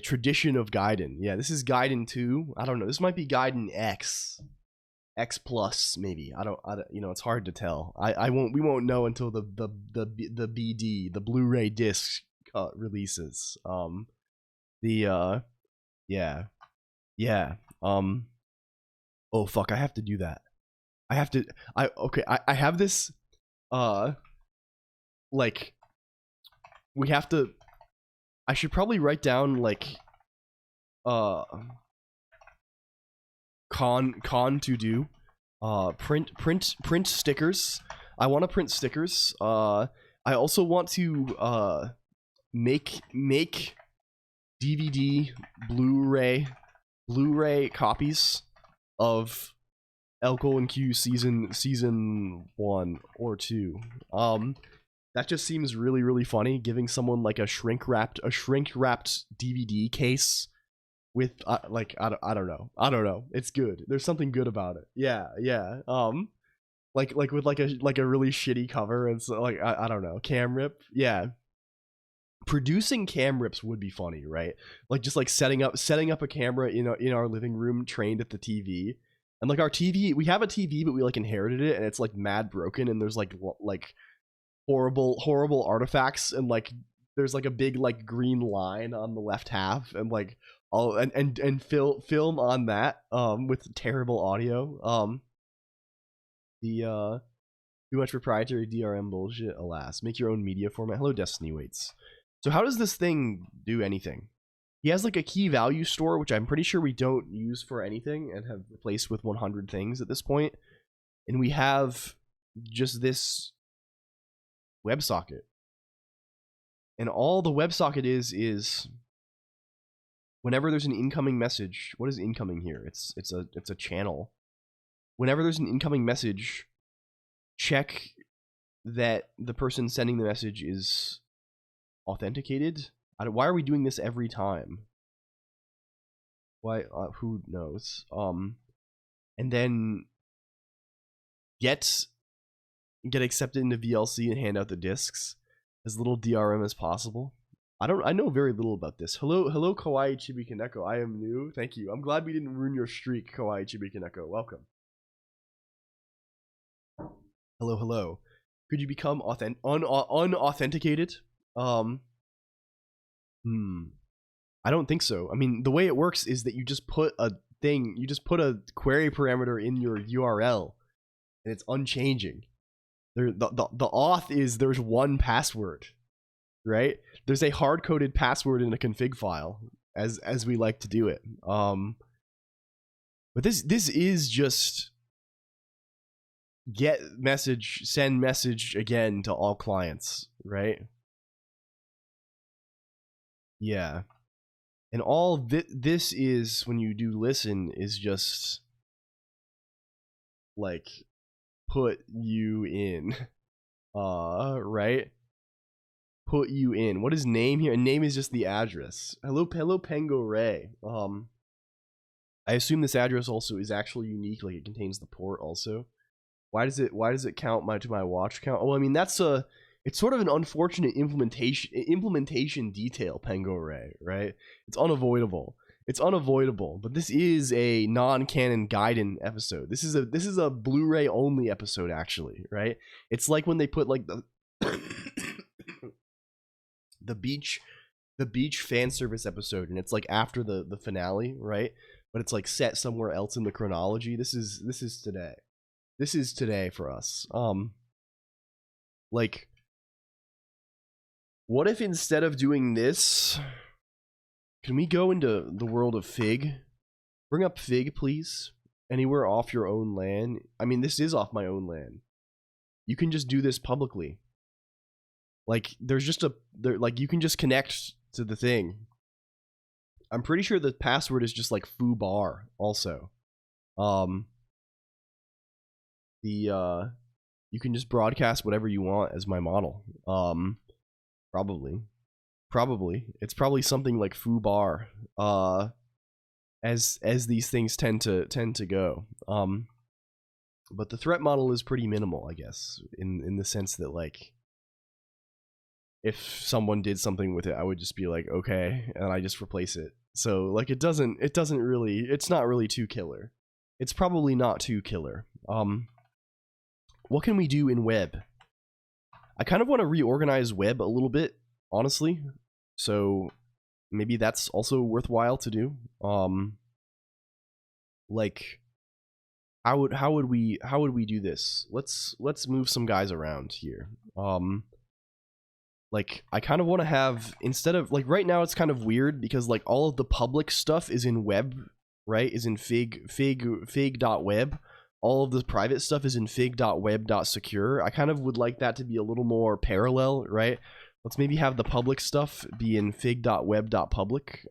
Tradition of Gaiden. Yeah, this is Gaiden 2. I don't know. This might be Gaiden X plus maybe. I don't you know, it's hard to tell. We won't know until the BD, the Blu-ray disc releases. Yeah. Oh fuck, I have to do that. I have this like, we have to, I should probably write down like con to do print stickers. I want to print stickers. I also want to make DVD, Blu-ray copies of LCOLONQ season 1 or 2. That just seems really funny, giving someone like a shrink wrapped DVD case with like I don't know. It's good. There's something good about it. Yeah. Like with like a really shitty cover, and so like I don't know, cam rip. Yeah. Producing cam rips would be funny, right? Like just like setting up a camera in our living room, trained at the TV, and like our TV, we have a TV, but we like inherited it, and it's like mad broken, and there's like horrible artifacts, and like there's like a big like green line on the left half, and like all and film on that with terrible audio. Too much proprietary DRM bullshit, alas. Make your own media format. Hello, Destiny Waits. So how does this thing do anything? He has like a key value store, which I'm pretty sure we don't use for anything and have replaced with 100 things at this point. And we have just this WebSocket. And all the WebSocket is whenever there's an incoming message. What is incoming here? It's a channel. Whenever there's an incoming message, check that the person sending the message is authenticated. Why are we doing this every time? Why? Who knows? And then get accepted into VLC and hand out the discs as little DRM as possible. I know very little about this. Hello Kawaii Chibi Kaneko. I am new. Thank you. I'm glad we didn't ruin your streak, Kawaii Chibi Kaneko. Welcome. Hello. Could you become unauthenticated? I don't think so. I mean, the way it works is that you just put a query parameter in your URL, and it's unchanging. The auth is there's one password, right? There's a hard-coded password in a config file, as we like to do it. But this is just get message, send message again to all clients, right? Yeah. And all this is, when you do listen, is just like put you in, right? Put you in. What is name here? And name is just the address. Hello Pengo Ray. I assume this address also is actually unique, like it contains the port also. Why does it count to my watch count? Oh, I mean it's sort of an unfortunate implementation detail, Pengo Ray, right? It's unavoidable. But this is a non-canon Gaiden episode. This is a Blu-ray only episode, actually, right? It's like when they put like the the beach fan service episode, and it's like after the finale, right? But it's like set somewhere else in the chronology. This is today. This is today for us. Like, what if instead of doing this, can we go into the world of Fig? Bring up Fig, please. Anywhere off your own land. I mean, this is off my own land. You can just do this publicly. Like, there's just like, you can just connect to the thing. I'm pretty sure the password is just like foobar also. You can just broadcast whatever you want as my model. Probably. It's probably something like foobar. As these things tend to go. But the threat model is pretty minimal, I guess, in the sense that, like, if someone did something with it, I would just be like, okay, and I just replace it. So, like, it's not really too killer. It's probably not too killer. What can we do in web? I kind of want to reorganize web a little bit, honestly. So maybe that's also worthwhile to do. Like, how would we do this? Let's move some guys around here. Like, I kind of want to have, instead of, like, right now it's kind of weird because, like, all of the public stuff is in web, right? Is in fig.web. All of the private stuff is in fig.web.secure. I kind of would like that to be a little more parallel, right? Let's maybe have the public stuff be in fig.web.public.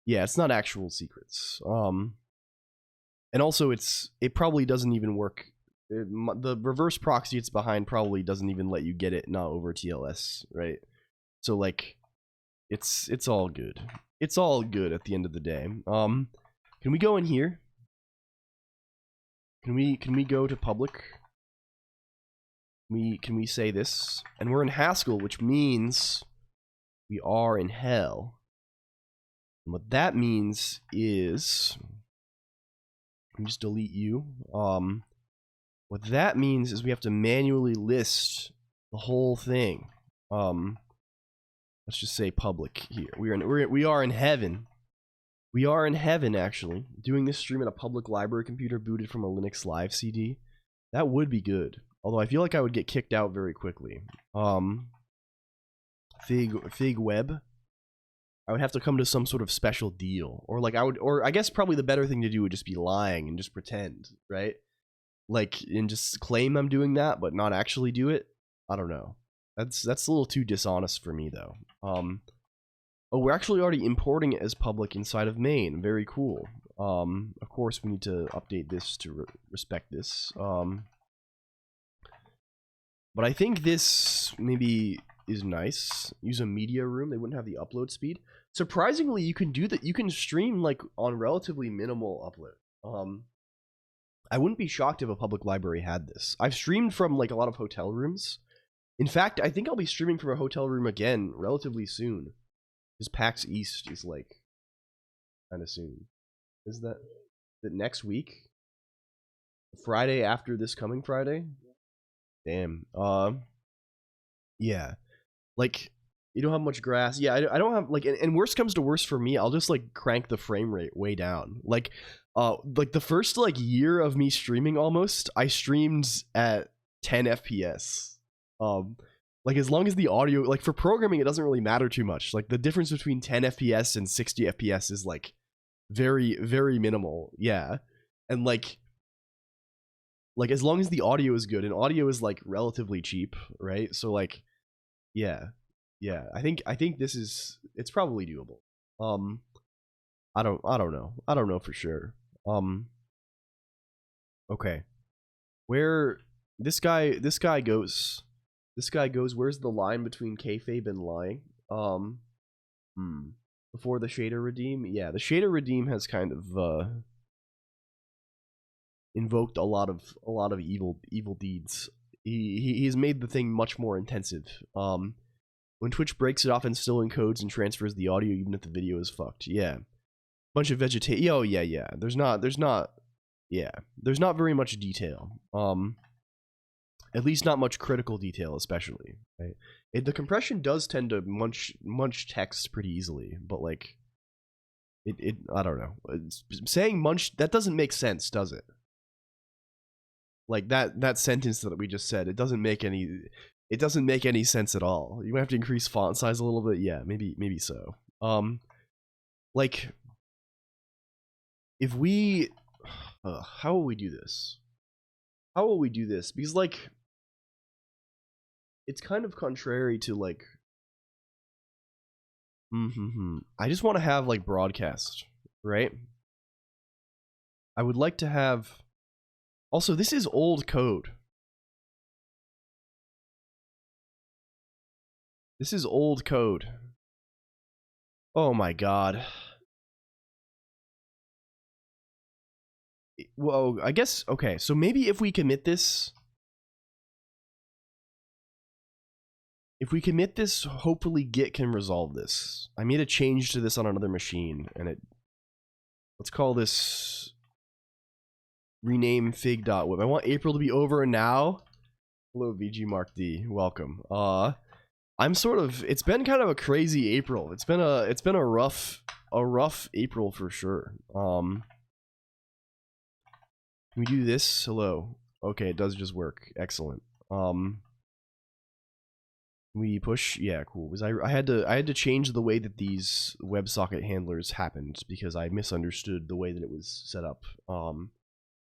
Yeah, it's not actual secrets. And also it probably doesn't even work. The reverse proxy it's behind probably doesn't even let you get it not over TLS, right? So, like, it's all good. It's all good at the end of the day. Can we go in here? Can we go to public? Can we say this? And we're in Haskell, which means we are in hell. And what that means is, let me just delete you. What that means is we have to manually list the whole thing. Let's just say public here. We are in heaven. We are in heaven, actually. Doing this stream at a public library computer booted from a Linux Live CD. That would be good. Although I feel like I would get kicked out very quickly. Fig web. I would have to come to some sort of special deal. Or like I guess probably the better thing to do would just be lying and just pretend, right? Like, and just claim I'm doing that, but not actually do it. I don't know. That's a little too dishonest for me, though. Oh, we're actually already importing it as public inside of main. Very cool. Of course, we need to update this to respect this. But I think this maybe is nice. Use a media room. They wouldn't have the upload speed. Surprisingly, you can do that. You can stream, like, on relatively minimal upload. I wouldn't be shocked if a public library had this. I've streamed from, like, a lot of hotel rooms. In fact, I think I'll be streaming from a hotel room again relatively soon. Because PAX East is, like, kind of soon. Is that next week? Friday after this coming Friday? Damn. Yeah. Like, you don't have much grass. Yeah, I don't have, like, and worst comes to worst for me, I'll just, like, crank the frame rate way down. Like the first, like, year of me streaming almost, I streamed at 10 FPS. Like, as long as the audio, like, for programming, it doesn't really matter too much. Like, the difference between 10 FPS and 60 FPS is, like, very, very minimal. Yeah. And, like, as long as the audio is good, and audio is, like, relatively cheap, right? So, like, yeah. I think this is, it's probably doable. I don't know. I don't know for sure. Okay. Where this guy goes, where's the line between kayfabe and lying? Before the shader redeem? Yeah, the shader redeem has kind of invoked a lot of evil deeds. He's made the thing much more intensive. When Twitch breaks it off and still encodes and transfers the audio even if the video is fucked. Yeah. Bunch of vegetation. Oh yeah. There's not very much detail. At least not much critical detail, especially. Right? The compression does tend to munch text pretty easily, but, like, it I don't know. Saying munch, that doesn't make sense, does it? Like, that sentence that we just said, it doesn't make any. It doesn't make any sense at all. You might have to increase font size a little bit. Yeah, maybe so. Like, if we, how will we do this? How will we do this? Because like, it's kind of contrary to like, I just want to have like broadcast, right? I would like to have. Also, this is old code. This is old code. Oh my god. Well, I guess, okay, so maybe if we commit this... If we commit this, hopefully Git can resolve this. I made a change to this on another machine, and it... Let's call this... Rename fig.web. I want April to be over now. Hello, VG Mark D. Welcome. I'm sort of... It's been kind of a crazy April. It's been a rough April for sure. Can we do this? Hello. Okay, it does just work. Excellent. We push. Yeah, cool. Because I had to change the way that these WebSocket handlers happened because I misunderstood the way that it was set up.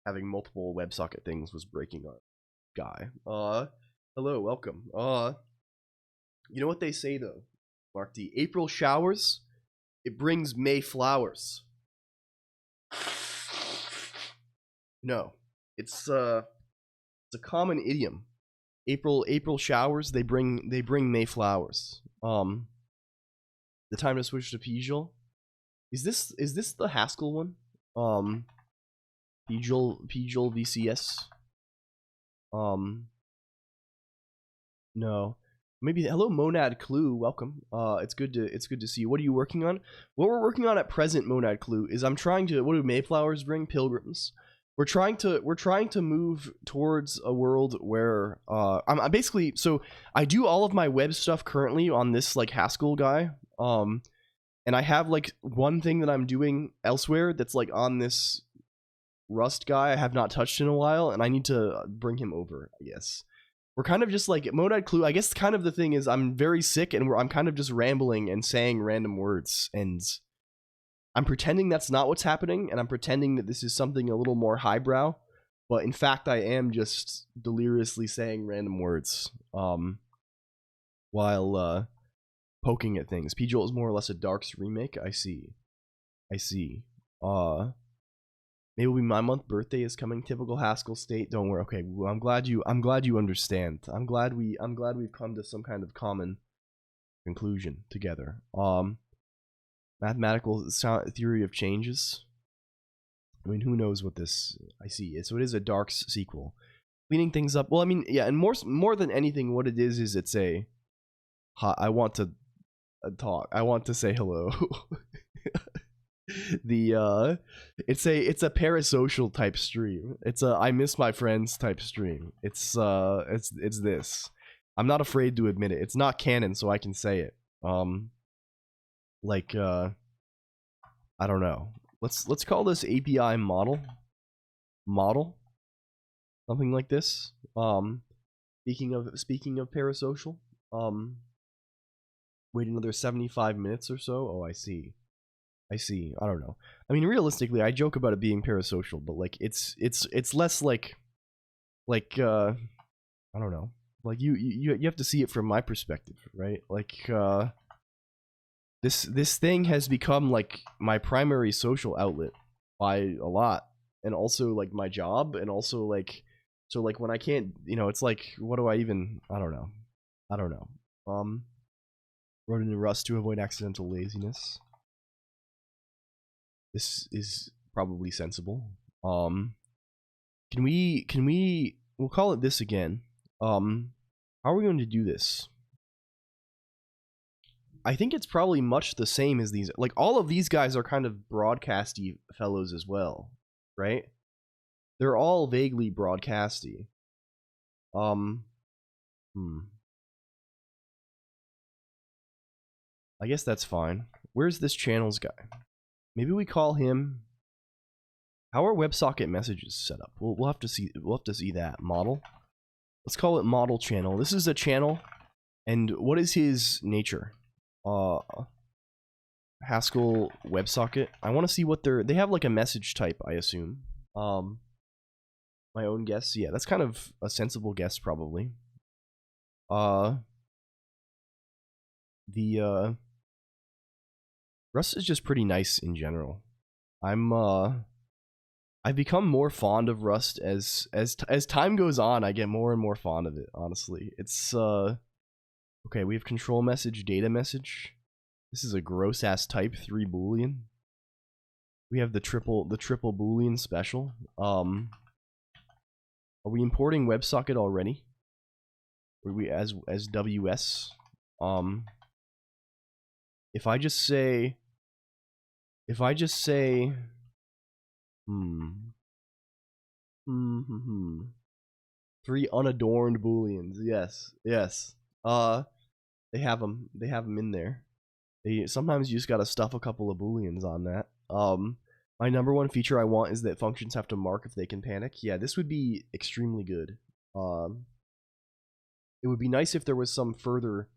Having multiple WebSocket things was breaking our guy. Hello, welcome. You know what they say though, Mark D? April showers, it brings May flowers. No, it's a common idiom. April showers, they bring May flowers. The time to switch to Pijol. Is this the Haskell one? Pijol VCS. No. Maybe. Hello, Monad Clue. Welcome. It's good to see you. What are you working on? What we're working on at present, Monad Clue, is I'm trying to. What do Mayflowers bring? Pilgrims. We're trying to move towards a world where I'm basically, so I do all of my web stuff currently on this like Haskell guy, and I have like one thing that I'm doing elsewhere that's like on this Rust guy I have not touched in a while, and I need to bring him over. I guess we're kind of just like Monad Clue. I guess kind of the thing is I'm very sick and I'm kind of just rambling and saying random words, and I'm pretending that's not what's happening, and I'm pretending that this is something a little more highbrow, but in fact I am just deliriously saying random words while poking at things. Pjolt is more or less a Darks remake. I see. Maybe my month birthday is coming. Typical Haskell state. Don't worry. Okay, well, I'm glad you understand. I'm glad we've come to some kind of common conclusion together. Mathematical theory of changes. I mean, who knows what this... I see. So it is a Darks sequel. Cleaning things up. Well, I mean, yeah, and more than anything, what it is it's a... I want to talk. I want to say hello. It's a parasocial type stream. It's a I miss my friends type stream. It's this. I'm not afraid to admit it. It's not canon, so I can say it. Like I don't know. Let's call this API model, something like this. Speaking of parasocial, wait another 75 minutes or so. Oh, I see. I don't know. I mean, realistically, I joke about it being parasocial, but like it's less like I don't know. Like you have to see it from my perspective, right? Like this thing has become like my primary social outlet by a lot, and also like my job, and also like so like when I can't, you know, it's like what do I even I don't know. Wrote it in Rust to avoid accidental laziness. This is probably sensible. Can we we'll call it this again. How are we going to do this? I think it's probably much the same as these. Like all of these guys are kind of broadcasty fellows as well, right? They're all vaguely broadcasty. I guess that's fine. Where's this channels guy? Maybe we call him. How are WebSocket messages set up? We'll have to see. We'll have to see that model. let's call it model channel. This is a channel, and what is his nature? Haskell WebSocket. I want to see what they have like a message type, I assume. My own guess. Yeah, that's kind of a sensible guess, probably. The Rust is just pretty nice in general. I've become more fond of Rust as time goes on. I get more and more fond of it, honestly. It's okay, we have control message, data message. This is a gross ass type 3 boolean. We have the triple boolean special. Are we importing WebSocket already? Are we as WS? If I just say 3 unadorned booleans. Yes. They have them in there. Sometimes you just gotta stuff a couple of booleans on that. My number one feature I want is that functions have to mark if they can panic. Yeah, this would be extremely good. It would be nice if there was some further,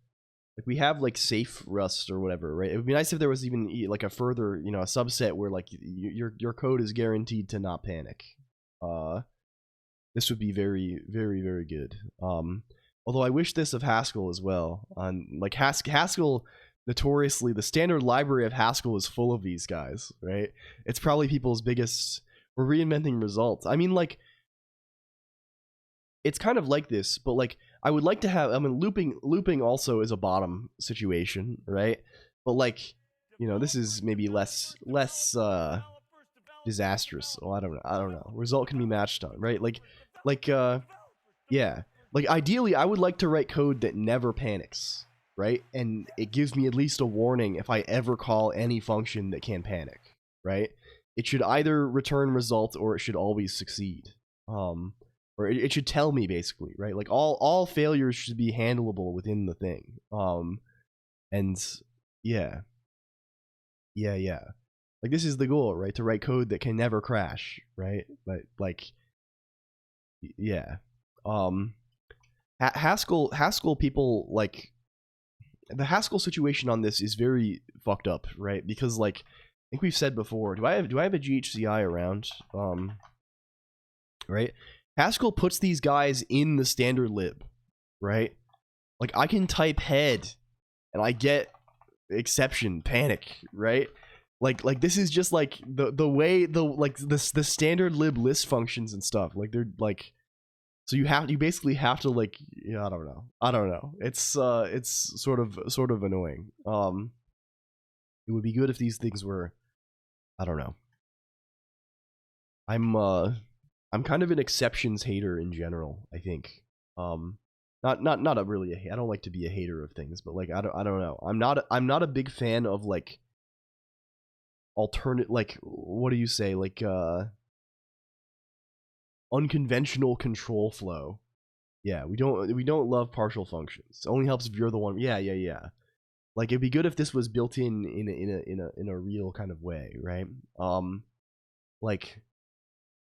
like we have like safe Rust or whatever, right? It would be nice if there was even like a further, you know, a subset where like your code is guaranteed to not panic. This would be very, very, very good. Although I wish this of Haskell as well. Like Haskell, notoriously, the standard library of Haskell is full of these guys, right? It's probably people's biggest. We're reinventing results. I mean, like, it's kind of like this, but like I would like to have. I mean, looping also is a bottom situation, right? But like, you know, this is maybe less disastrous. Well, I don't know. Result can be matched on, right? Yeah. Like ideally, I would like to write code that never panics, right? And it gives me at least a warning if I ever call any function that can panic, right? It should either return result or it should always succeed. Or it should tell me basically, right? Like all failures should be handleable within the thing. And yeah. Like this is the goal, right? To write code that can never crash, right? But like, yeah. Haskell people, like, the Haskell situation on this is very fucked up, right? Because like I think we've said before, do I have a GHCI around? Right? Haskell puts these guys in the standard lib, right? Like I can type head and I get exception panic, right? Like this is just like the way the standard lib list functions and stuff. Like they're like, so you basically have to like, yeah, I don't know. It's sort of annoying. It would be good if these things were, I don't know. I'm kind of an exceptions hater in general, I think. Not a really I don't like to be a hater of things, but like I don't know. I'm not a big fan of like alternate, like, what do you say, like unconventional control flow. Yeah, we don't love partial functions. It only helps if you're the one. Yeah. Like it'd be good if this was built in a real kind of way, right? Like,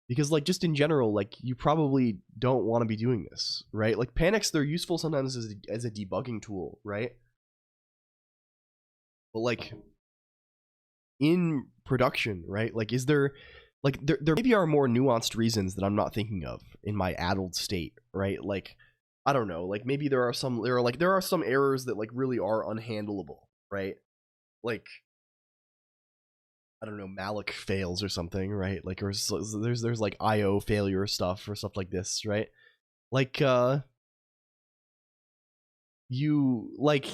because like just in general, like you probably don't want to be doing this, right? Like panics, they're useful sometimes as a debugging tool, right? But like in production, right? Like is there, like there maybe are more nuanced reasons that I'm not thinking of in my addled state, right? Like I don't know, like maybe there are some errors that like really are unhandleable, right? Like I don't know, malloc fails or something, right? Like, or there's like IO failure stuff or stuff like this, right? Like you like,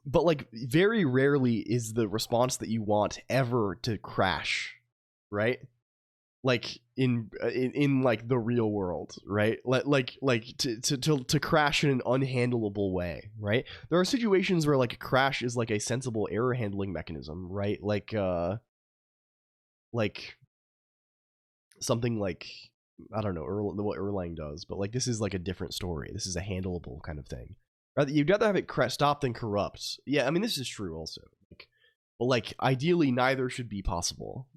but like very rarely is the response that you want ever to crash, right? Like in like the real world, right? Like to crash in an unhandleable way, right? There are situations where like a crash is like a sensible error handling mechanism, right? Like something like, I don't know, what Erlang does, but like this is like a different story. This is a handleable kind of thing. Rather, you'd rather have it stop than corrupt. Yeah, I mean this is true also. Like, but like ideally neither should be possible.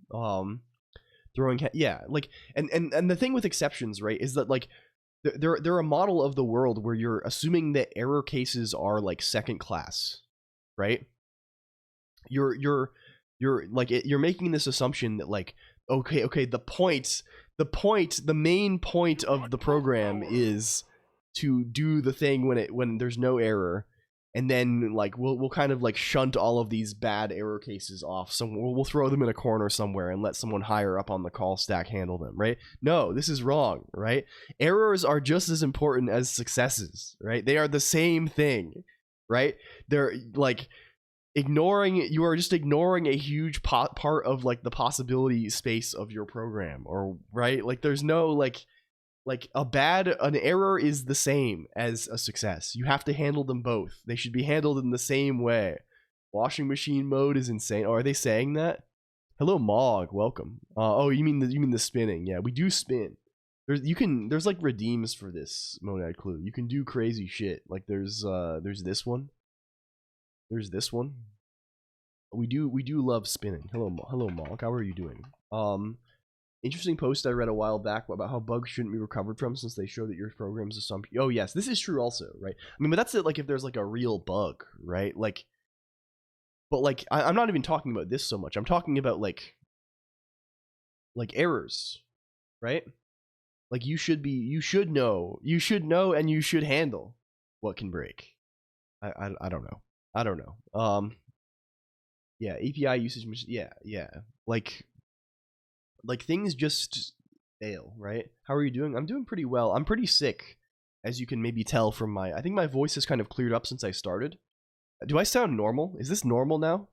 Throwing, yeah, like, and the thing with exceptions, right, is that like they're a model of the world where you're assuming that error cases are like second class, right? You're like you're making this assumption that like okay the main point of the program is to do the thing when there's no error, and then like we'll kind of like shunt all of these bad error cases off. So we'll throw them in a corner somewhere and let someone higher up on the call stack handle them, right? No, this is wrong, right? Errors are just as important as successes, right? They are the same thing, right? They're like you are just ignoring a huge part of like the possibility space of your program, or right? Like there's no like an error is the same as a success. You have to handle them both. They should be handled in the same way. Washing machine mode is insane. Oh, are they saying that? Hello, Mog. Welcome. Oh, you mean the spinning? Yeah, we do spin. There's like redeems for this monad clue. You can do crazy shit. Like there's this one. There's this one. We do love spinning. Hello, Mog. How are you doing? Interesting post I read a while back about how bugs shouldn't be recovered from since they show that your program's assumption. Oh yes, this is true also, right? I mean, but that's it. Like if there's like a real bug, right? Like, but like I'm not even talking about this so much. I'm talking about like errors, right? Like you should know, and you should handle what can break. I don't know. Yeah, API usage. Yeah. Like things just fail, right? How are you doing? I'm doing pretty well. I'm pretty sick, as you can maybe tell from I think my voice has kind of cleared up since I started. Do I sound normal? Is this normal now?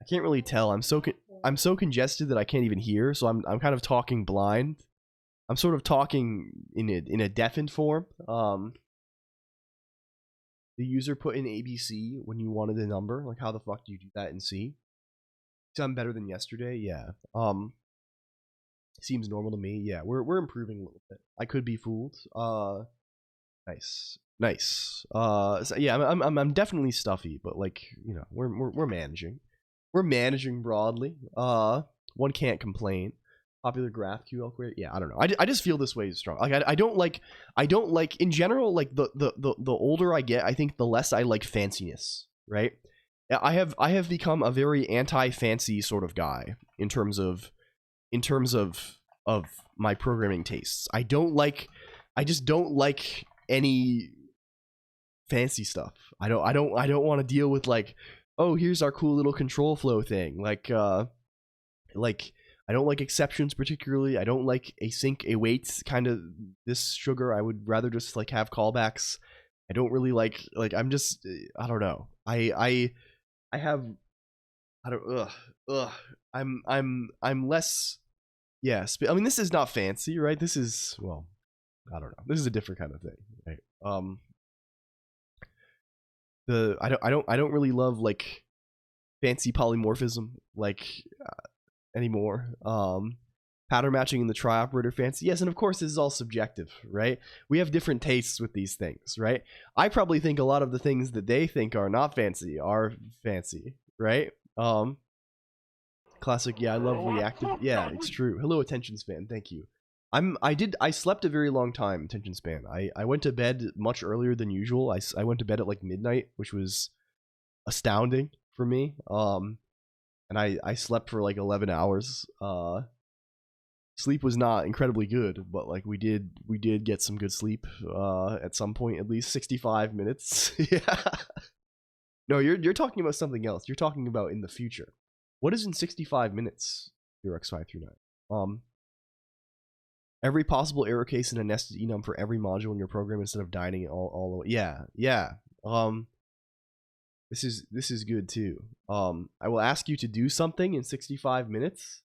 I can't really tell. I'm so congested that I can't even hear, so I'm kind of talking blind. I'm sort of talking in a deafened form. The user put in ABC when you wanted a number. Like how the fuck do you do that in C? I'm better than yesterday. Yeah. Seems normal to me. Yeah, we're improving a little bit. I could be fooled. Nice. So yeah, I'm definitely stuffy, but like we're managing. We're managing broadly. One can't complain. Popular GraphQL query. Yeah, I don't know. I just feel this way is strong. Like I don't like in general like the older I get, I think the less I like fanciness. Right. I have become a very anti-fancy sort of guy in terms of my programming tastes. I just don't like any fancy stuff. I don't want to deal with like, oh, here's our cool little control flow thing. Like I don't like exceptions particularly. I don't like async await kind of this sugar. I would rather just like have callbacks. I don't really like I'm just I don't know. I have I don't I'm less. Yeah, I mean, this is not fancy, right? This is, well, I don't know. This is a different kind of thing, right? I don't really love like fancy polymorphism like anymore. Pattern matching in the try operator fancy. Yes, and of course this is all subjective, right? We have different tastes with these things, right? I probably think a lot of the things that they think are not fancy are fancy, right? Classic. Yeah, I love reactive. Yeah, it's true. Hello, attention span. Thank you. I slept a very long time, attention span. I went to bed much earlier than usual. I went to bed at like midnight, which was astounding for me. And I slept for like 11 hours. Sleep was not incredibly good, but like we did get some good sleep at some point, at least 65 minutes. Yeah. No, you're talking about something else. You're talking about in the future. What is in 65 minutes, your X539? Every possible error case in a nested enum for every module in your program instead of dining it all the way. Yeah. This is good too. I will ask you to do something in 65 minutes.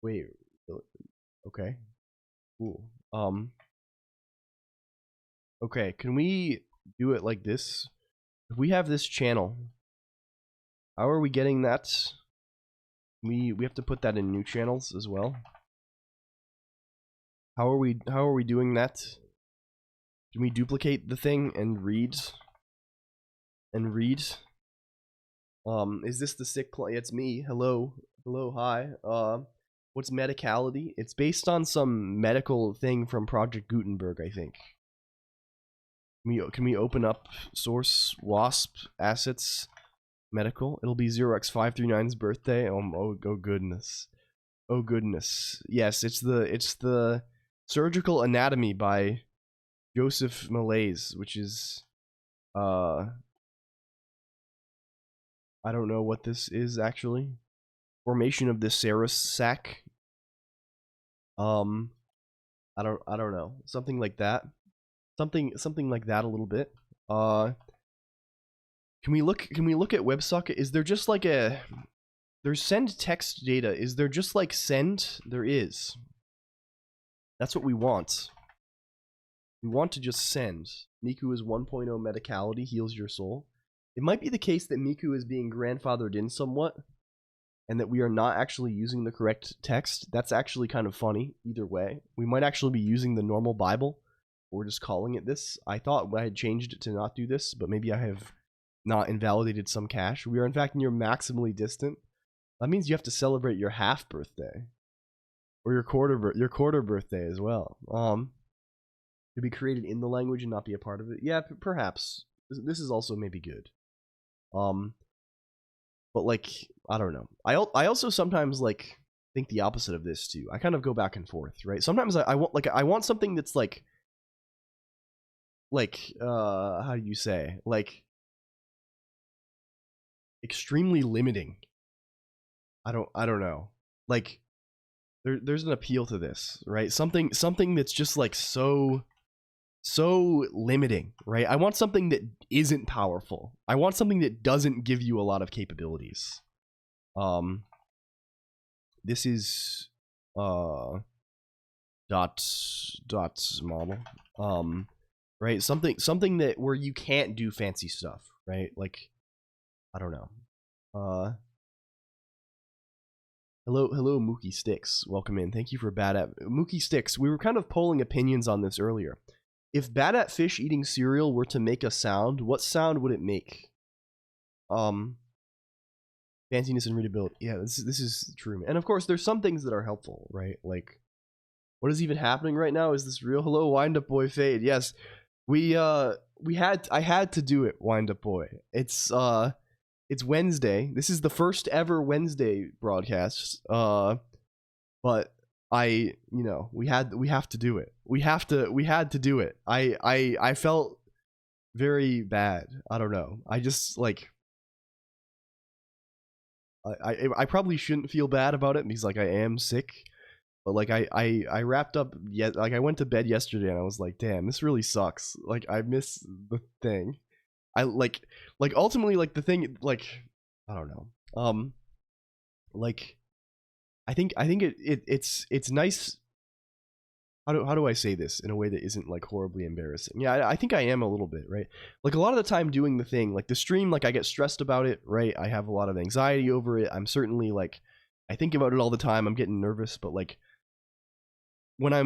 Wait. Okay. Cool. Okay, can we do it like this? If we have this channel, how are we getting that? We have to put that in new channels as well. How are we doing that? Can we duplicate the thing and read? Is this the sick client? It's me. Hello, hi. What's medicality? It's based on some medical thing from Project Gutenberg, I think. Can we open up source wasp assets medical? It'll be 0x539's birthday. Oh goodness. Oh goodness. Yes, it's the Surgical Anatomy by Joseph Malaise, which is I don't know what this is actually. Formation of the serous sac. I don't know. Something like that. Something like that a little bit. Can we look at WebSocket? Is there just like a there's send text data? Is there just like send? There is. That's what we want. We want to just send. Miku is 1.0 medicality, heals your soul. It might be the case that Miku is being grandfathered in somewhat, and that we are not actually using the correct text. That's actually kind of funny, either way. We might actually be using the normal Bible. We're just calling it this. I thought I had changed it to not do this, but maybe I have not invalidated some cache. We are in fact near maximally distant. That means you have to celebrate your half birthday. Or your quarter birthday as well. To be created in the language and not be a part of it. Yeah, perhaps. This is also maybe good. But like, I don't know. I also sometimes like think the opposite of this too. I kind of go back and forth, right? Sometimes I want something that's like how do you say? Like extremely limiting. I don't know. Like there's an appeal to this, right? Something that's just like so limiting, right? I want something that isn't powerful. I want something that doesn't give you a lot of capabilities. This is dot model. Right? Something that where you can't do fancy stuff, right? Like I don't know. Hello, Mookie Sticks. Welcome in. Thank you for Bad at Mookie Sticks. We were kind of polling opinions on this earlier. If Bad at Fish eating cereal were to make a sound, what sound would it make? Fanciness and readability. Yeah, this is true. And of course, there's some things that are helpful, right? Like, what is even happening right now? Is this real? Hello, Wind Up Boy Fade. Yes, I had to do it, Wind Up Boy. It's Wednesday. This is the first ever Wednesday broadcast. But we have to do it. We had to do it. I felt very bad. I don't know. I just like I probably shouldn't feel bad about it because like I am sick. But like I wrapped up like I went to bed yesterday and I was like, damn, this really sucks. Like I miss the thing. I like ultimately like the thing like I don't know. Like I think it's nice. How do I say this in a way that isn't like horribly embarrassing? Yeah, I think I am a little bit, right? Like a lot of the time doing the thing, like the stream, like I get stressed about it, right? I have a lot of anxiety over it. I'm certainly like I think about it all the time. I'm getting nervous, but like when I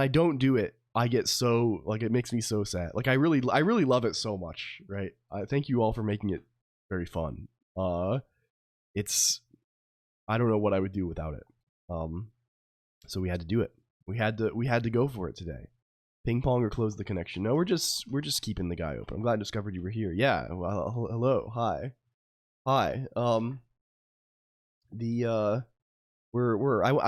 don't do it, I get so like it makes me so sad. Like I really love it so much, right? Thank you all for making it very fun. It's I don't know what I would do without it. So we had to do it. We had to go for it today. Ping pong or close the connection. No, we're just keeping the guy open. I'm glad I discovered you were here. Yeah. Well, hello. Hi. I'm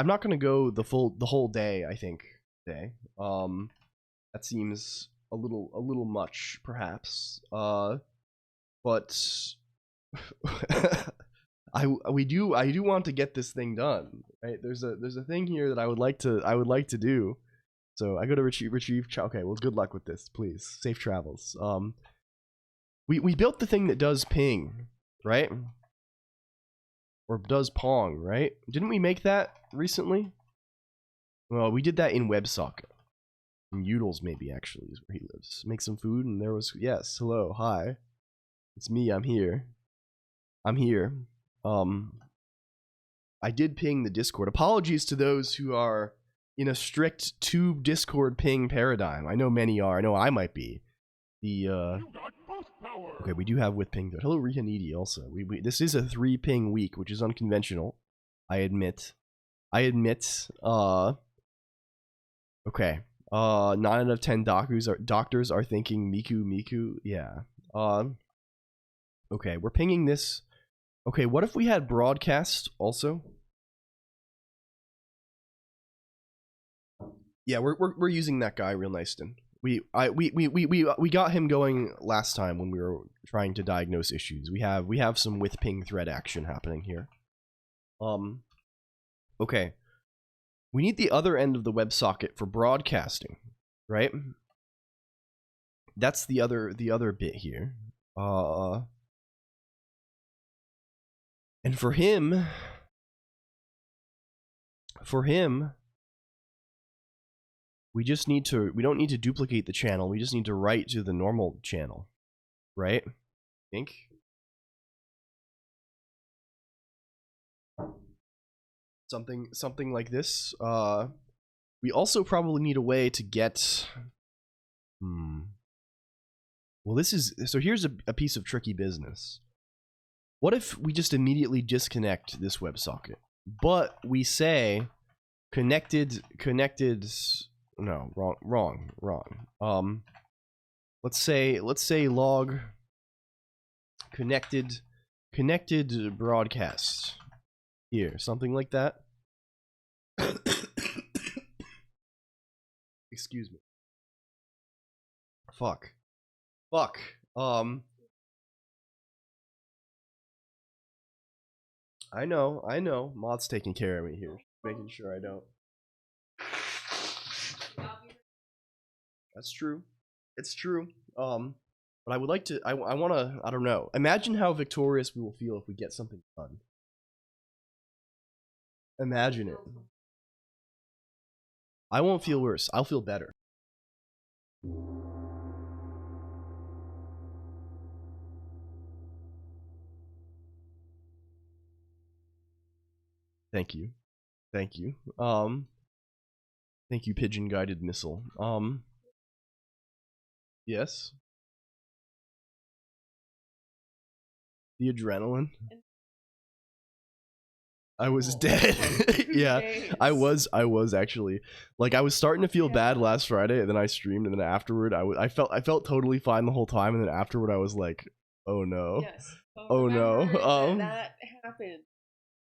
not gonna go the whole day. I think today. That seems a little much, perhaps. But I do want to get this thing done, right? There's a thing here that I would like to do. So I go to retrieve. Okay, well, good luck with this, please. Safe travels. We built the thing that does ping, right? Or does pong, right? Didn't we make that recently? Well, we did that in WebSocket. In Udall's maybe actually is where he lives. Make some food, and there was yes. Hello, hi. It's me. I'm here. I did ping the Discord. Apologies to those who are in a strict tube Discord ping paradigm. I know many are. I know I might be. Okay, we do have with ping thread. Hello, Rihanidi. Also, this is a 3 ping week, which is unconventional. I admit. Okay. 9 out of 10 doctors are thinking Miku. Yeah. Okay, we're pinging this. Okay, what if we had broadcast also? Yeah, we're using that guy real nice. We got him going last time when we were trying to diagnose issues. We have some with ping thread action happening here. Okay. We need the other end of the WebSocket for broadcasting, right? That's the other bit here. And for him, we don't need to duplicate the channel. We just need to write to the normal channel, right? I think. Something like this. We also probably need a way to get. Well, so here's a piece of tricky business. What if we just immediately disconnect this WebSocket, but we say connected? No, wrong. Let's say log connected broadcast here, something like that. Excuse me. Fuck. I know. Mod's taking care of me here, making sure I don't. That's true. It's true. But I would like to. I want to. I don't know. Imagine how victorious we will feel if we get something done. Imagine it. I won't feel worse. I'll feel better. Thank you. Thank you, Pigeon Guided Missile. Yes. The adrenaline. I was dead. Yeah, I was actually. Like, I was starting to feel bad last Friday, and then I streamed, and then afterward, I felt totally fine the whole time, and then afterward, I was like, oh no. Yes. Oh no. That happened.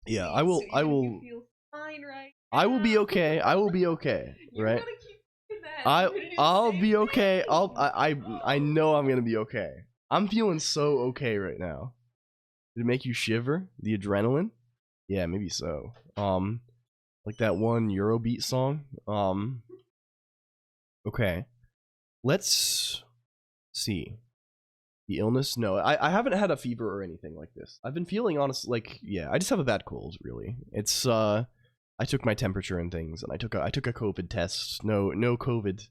Yeah, Please, I will. You feel fine right now. I will be okay. I will be okay. Right. You keep doing that. I'll be okay. I know I'm gonna be okay. I'm feeling so okay right now. Did it make you shiver? The adrenaline? Yeah, maybe so. Like that one Eurobeat song. Okay. Let's see. The illness? No, I haven't had a fever or anything like this. I've been feeling honest, like, yeah, I just have a bad cold, really. It's I took my temperature and things, and I took a COVID test. No COVID.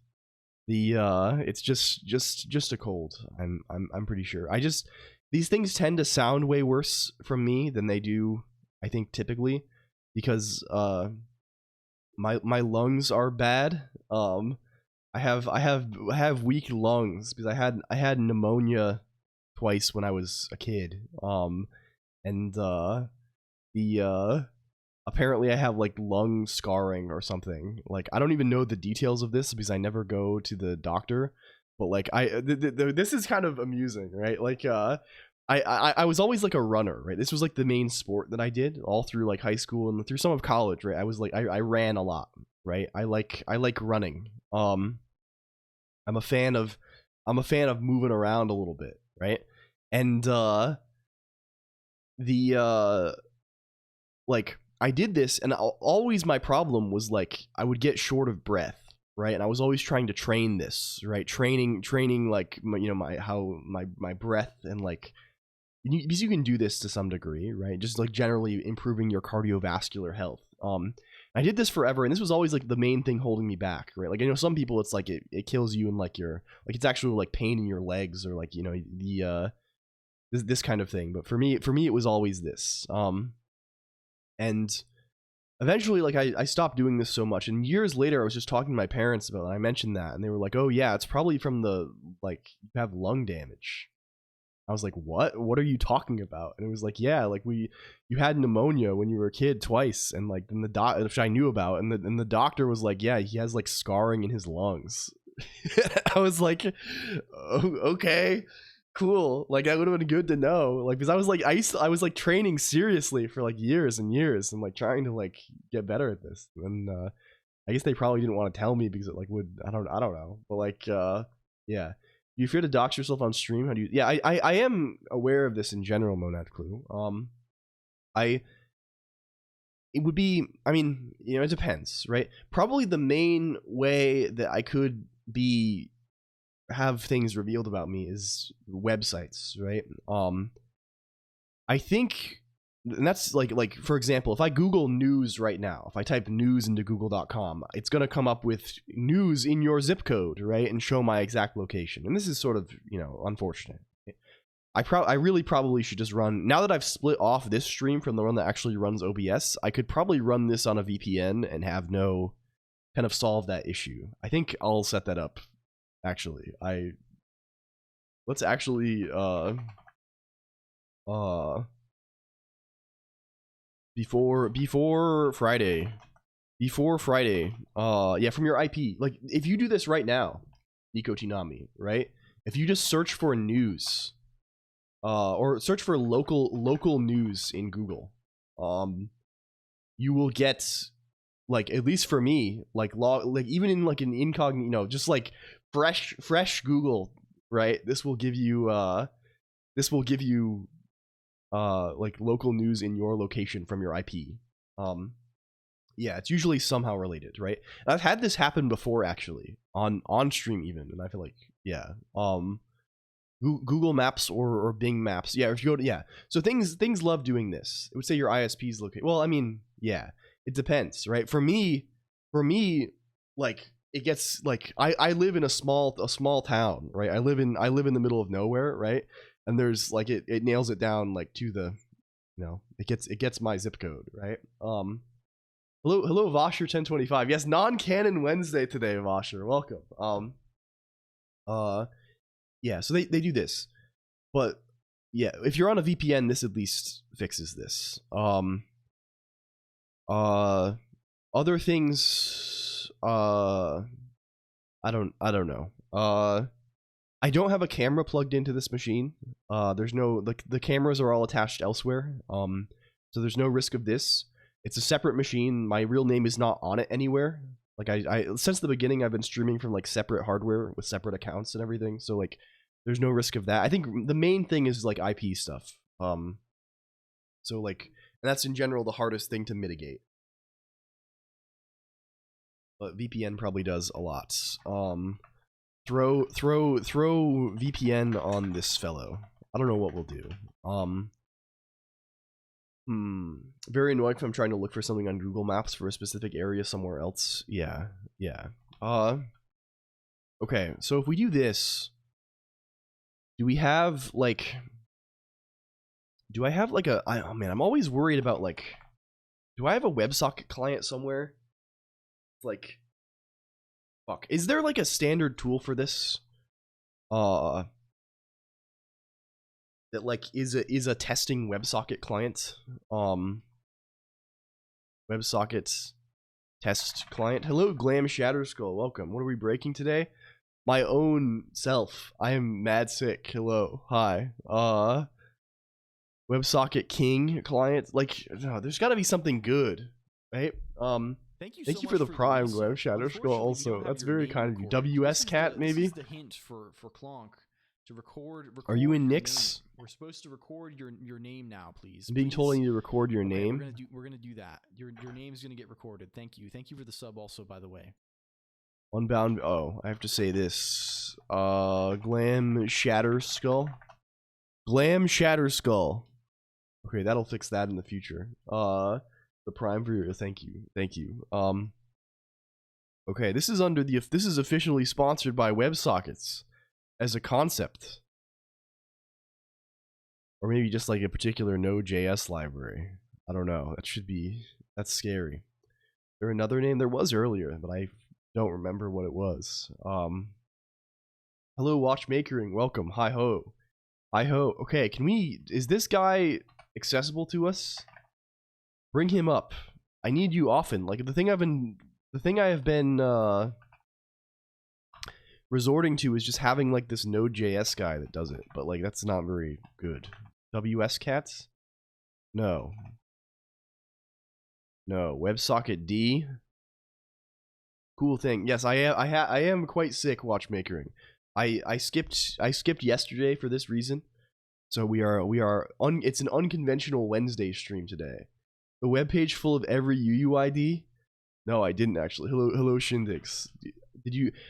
It's just a cold. I'm pretty sure. These things tend to sound way worse from me than they do, I think, typically, because my lungs are bad. I have weak lungs because I had pneumonia twice when I was a kid. And apparently I have like lung scarring or something. Like, I don't even know the details of this because I never go to the doctor. But like, this is kind of amusing, right? Like, I was always like a runner, right? This was like the main sport that I did all through like high school and through some of college, right? I was like, I ran a lot, right? I like running. I'm a fan of moving around a little bit, right? And like, I did this, and always my problem was like I would get short of breath, right? And I was always trying to train this, right? Training like my breath, and like, because you can do this to some degree, right? Just like generally improving your cardiovascular health. I did this forever, and this was always like the main thing holding me back, right? Like, some people it's like it kills you, and like it's actually like pain in your legs, or like, this kind of thing. But for me it was always this. And eventually, like, I stopped doing this so much, and years later I was just talking to my parents about it, and I mentioned that, and they were like, oh yeah, it's probably from the, like, you have lung damage. I was like, what? What are you talking about? And it was like, yeah, like you had pneumonia when you were a kid twice, and like then the which I knew about, and the doctor was like, yeah, he has like scarring in his lungs. I was like, oh, okay, cool. Like that would have been good to know. Like because I was like, I was like training seriously for like years and years, and like trying to like get better at this. And I guess they probably didn't want to tell me because it like would I don't know, but like yeah. Do you fear to dox yourself on stream? How do you? Yeah, I am aware of this in general, Monad Clue. It would be, I mean, you know, it depends, right? Probably the main way that I could have things revealed about me is websites, right? I think, and that's like for example, if I Google news right now, if I type news into google.com, it's going to come up with news in your zip code, right? And show my exact location. And this is sort of, you know, unfortunate. I really probably should just run, now that I've split off this stream from the one that actually runs OBS, I could probably run this on a VPN and have no, kind of solve that issue. I think I'll set that up, actually. Let's actually, before Friday, yeah, from your IP, like, if you do this right now, Nico Tinami, right? If you just search for news, or search for local news in Google, you will get, like, at least for me, like even in like an incognito, you know, just like fresh Google, right? This will give you like local news in your location from your IP. Yeah, it's usually somehow related, right? And I've had this happen before, actually, on stream even, and I feel like, yeah, Google Maps or Bing Maps. Yeah, if you go to, yeah. So things love doing this. It would say your ISP's located. Well, I mean, yeah, it depends, right? For me, like, it gets like I live in a small town, right? I live in the middle of nowhere, right? And there's like it nails it down like to the, you know, it gets my zip code, right? Hello Vosher 1025. Yes, non-canon Wednesday today, Vosher. Welcome. Yeah, so they do this. But yeah, if you're on a VPN, this at least fixes this. Other things, I don't know. I don't have a camera plugged into this machine. There's no, the cameras are all attached elsewhere. So there's no risk of this. It's a separate machine. My real name is not on it anywhere. Like I since the beginning, I've been streaming from like separate hardware with separate accounts and everything. So like, there's no risk of that. I think the main thing is like IP stuff. So like, and that's in general the hardest thing to mitigate. But VPN probably does a lot. Throw VPN on this fellow. I don't know what we'll do. Very annoying if I'm trying to look for something on Google Maps for a specific area somewhere else. Yeah. Okay, so if we do this, do I have like a, oh man, I'm always worried about like, do I have a WebSocket client somewhere? Like, fuck, is there like a standard tool for this? That like is a testing WebSocket client. WebSocket test client. Hello, Glam Shatterskull. Welcome. What are we breaking today? My own self. I am mad sick. Hello. Hi. WebSocket King client. Like, no, there's got to be something good, right? Thank you for the Prime, Glam Shatterskull. Also, that's very kind of you. WS Cat, maybe. This is the hint for Colonq to record. Are you in Nix? We're supposed to record your name now, please. I'm being told I need to record your name. We're gonna do that. Your name's gonna get recorded. Thank you for the sub also, by the way. Unbound. Oh, I have to say this. Glam Shatterskull. Glam Shatterskull. Okay, that'll fix that in the future. The Prime for your, thank you. Okay, this is officially sponsored by WebSockets as a concept. Or maybe just like a particular Node.js library. I don't know. That's scary. There another name? There was earlier, but I don't remember what it was. Hello, Watchmakering. Welcome. Hi ho. I hope. Okay, can we... Is this guy accessible to us? Bring him up. I need you often. Like, the thing I have been resorting to is just having, like, this Node.js guy that does it. But, like, that's not very good. WS cats? No. No. WebSocket D? Cool thing. Yes, I am quite sick watchmakering. I skipped yesterday for this reason. So it's an unconventional Wednesday stream today. The webpage full of every UUID? No, I didn't actually. Hello Shindigs.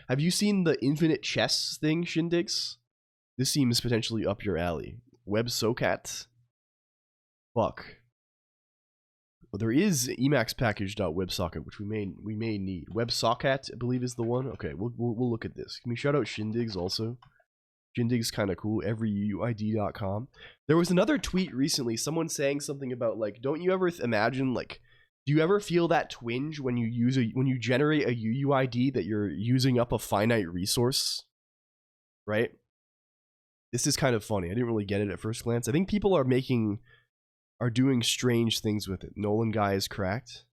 Have you seen the infinite chess thing, Shindigs? This seems potentially up your alley. WebSocket? Fuck. Well, there is emacspackage.websocket, which we may need. WebSocket, I believe, is the one. Okay, we'll look at this. Can we shout out Shindigs also? Shindig's kind of cool. Everyuid.com. There was another tweet recently. Someone saying something about, like, don't you ever imagine, like, do you ever feel that twinge when you generate a UUID that you're using up a finite resource? Right? This is kind of funny. I didn't really get it at first glance. I think people are doing strange things with it. Nolan guy is cracked.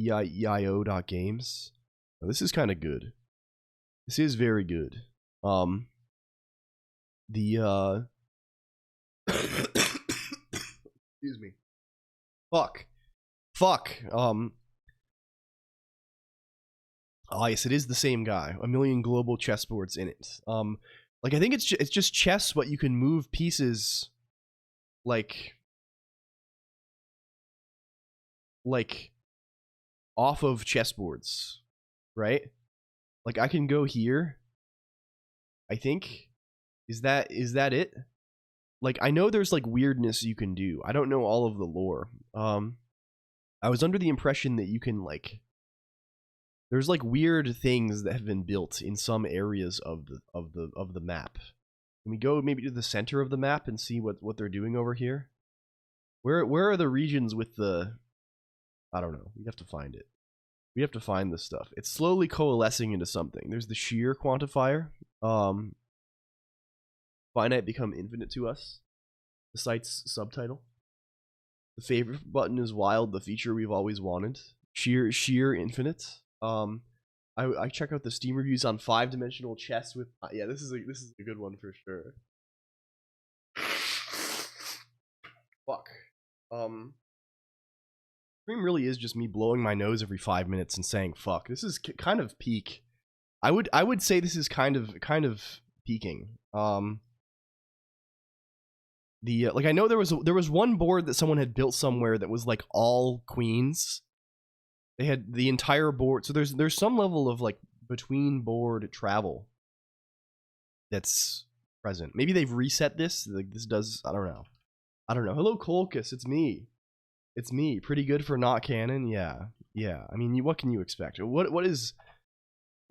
EIO.games. Oh, this is kind of good. This is very good. Excuse me. Fuck. Oh yes, it is the same guy. 1 million global chessboards in it. Like, I think it's just chess, but you can move pieces like off of chessboards, right? Like, I can go here, I think. Is that it? Like, I know there's, like, weirdness you can do. I don't know all of the lore. I was under the impression that you can, like, there's, like, weird things that have been built in some areas of the map. Can we go maybe to the center of the map and see what they're doing over here? Where are the regions with the... I don't know. We have to find it. We have to find this stuff. It's slowly coalescing into something. There's the shear quantifier. Finite become infinite to us. The site's subtitle. The favorite button is wild, the feature we've always wanted. Sheer infinite. I check out the Steam reviews on 5-dimensional chess with yeah, this is a good one for sure. Fuck. Stream really is just me blowing my nose every 5 minutes and saying fuck. This is kind of peak. I would say this is kind of peaking. Like, I know there was one board that someone had built somewhere that was, like, all queens. They had the entire board. So there's some level of, like, between board travel that's present. Maybe they've reset this. Like, this does... I don't know. Hello, Colonq. It's me. It's me. Pretty good for not canon. Yeah. I mean, what can you expect? What is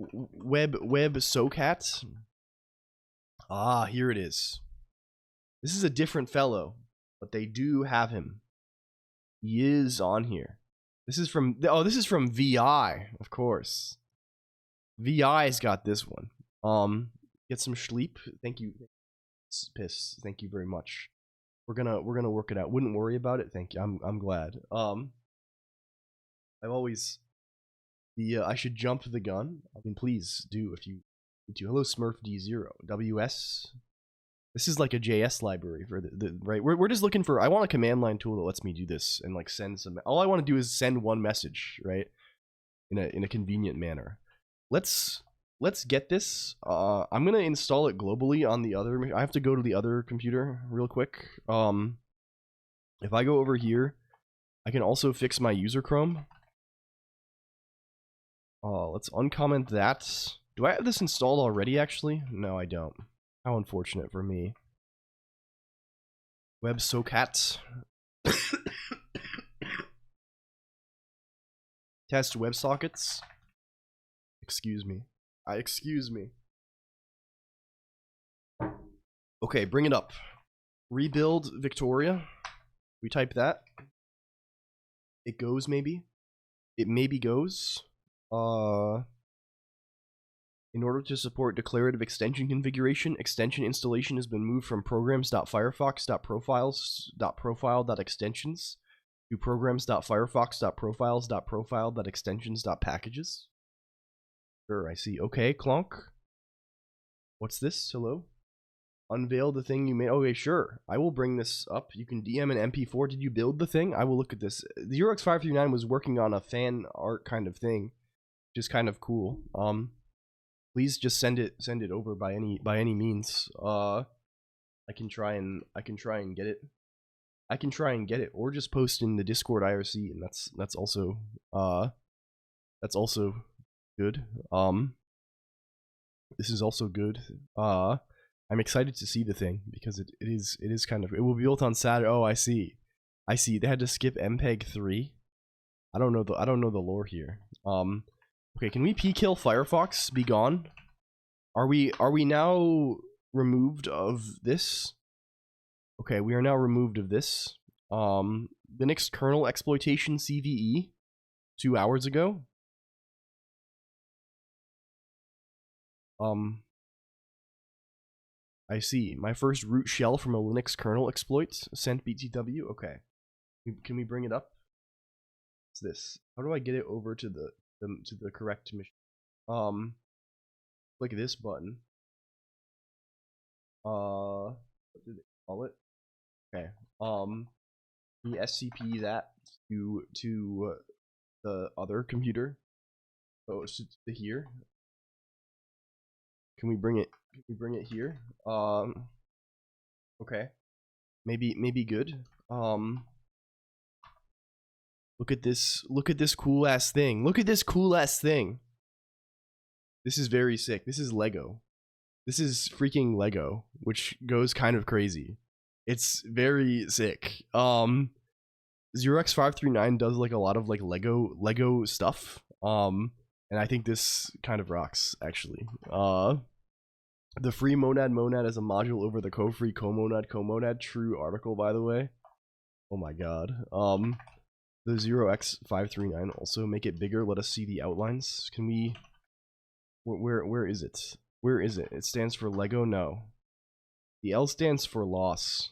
WebSocket? Ah, here it is. This is a different fellow, but they do have him. He is on here. This is from VI, of course. VI's got this one. Get some sleep. Thank you. Piss. Thank you very much. We're gonna work it out. Wouldn't worry about it. Thank you. I'm glad. I've always I should jump the gun. I mean, please do if you need to. Hello, Smurf D0. WS. This is like a JS library for the right. We're just looking for. I want a command line tool that lets me do this and, like, send some. All I want to do is send one message, right? In a convenient manner. Let's get this. I'm gonna install it globally on the other. I have to go to the other computer real quick. If I go over here, I can also fix my user Chrome. Let's uncomment that. Do I have this installed already? Actually, no, I don't. How unfortunate for me. WebSocket. Test WebSockets. Excuse me. Excuse me. Okay, bring it up. Rebuild Victoria. We type that. It goes maybe. It maybe goes. In order to support declarative extension configuration, extension installation has been moved from programs.firefox.profiles.profile.extensions to programs.firefox.profiles.profile.extensions.packages. Sure, I see. Okay, Colonq. What's this? Hello? Unveil the thing you made. Okay, sure. I will bring this up. You can DM an MP4. Did you build the thing? I will look at this. 0x539 was working on a fan art kind of thing, which is kind of cool. Please just send it over by any means. I can try and get it. I can try and get it, or just post in the Discord IRC, and that's also good. This is also good. I'm excited to see the thing because it is kind of, it will be built on Saturday. Oh, I see. They had to skip MPEG 3. I don't know the lore here. Okay, can we p-kill Firefox? Be gone. Are we now removed of this? Okay, we are now removed of this. Linux kernel exploitation CVE 2 hours ago. I see. My first root shell from a Linux kernel exploit sent BTW. Okay. Can we bring it up? What's this? How do I get it over to the correct mission? Click this button. What did they call it? Okay. Can you SCP that to the other computer? Oh, it's to here. Can we bring it? Can we bring it here? Okay. Maybe good. Look at this cool ass thing. Look at this cool ass thing. This is very sick. This is Lego. This is freaking Lego, which goes kind of crazy. It's very sick. 0x539 does like a lot of like Lego stuff. And I think this kind of rocks actually. The free monad is a module over the co-free comonad true article, by the way. Oh my god. The 0x539 also make it bigger. Let us see the outlines. Can we where is it? Where is it? It stands for Lego? No. The L stands for loss.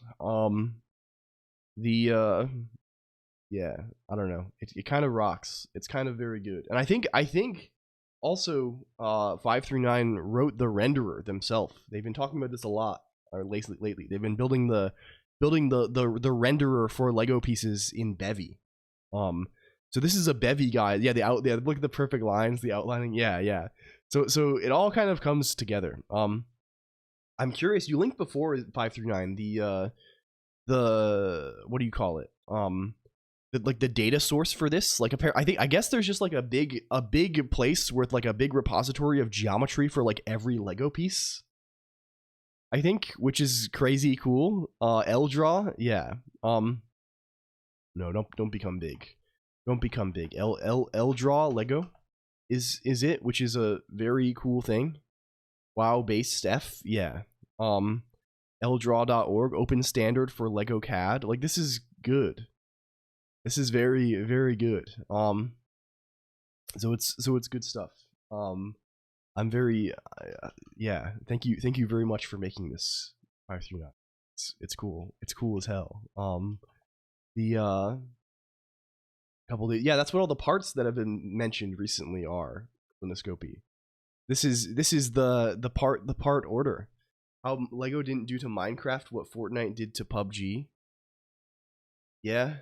Yeah, I don't know. It kind of rocks. It's kind of very good. And I think also 539 wrote the renderer themselves. They've been talking about this a lot lately. They've been building the renderer for Lego pieces in Bevy. So this is a Bevy guy. Yeah, look at the perfect lines, the outlining. Yeah. So it all kind of comes together. I'm curious. You linked before 539 the what do you call it? The data source for this. Like I guess there's just like a big place with like a big repository of geometry for like every Lego piece. I think, which is crazy cool. LDraw, yeah. No, don't become big. Don't become big. LDraw Lego is it, which is a very cool thing. WoW based F, yeah. LDraw.org, open standard for Lego CAD. Like this is good. This is very, very good. So it's good stuff. I'm very yeah. Thank you very much for making this 539. It's cool. It's cool as hell. The yeah, that's what all the parts that have been mentioned recently are. Linoscopy. This is the part order. How Lego didn't do to Minecraft what Fortnite did to PUBG. Yeah.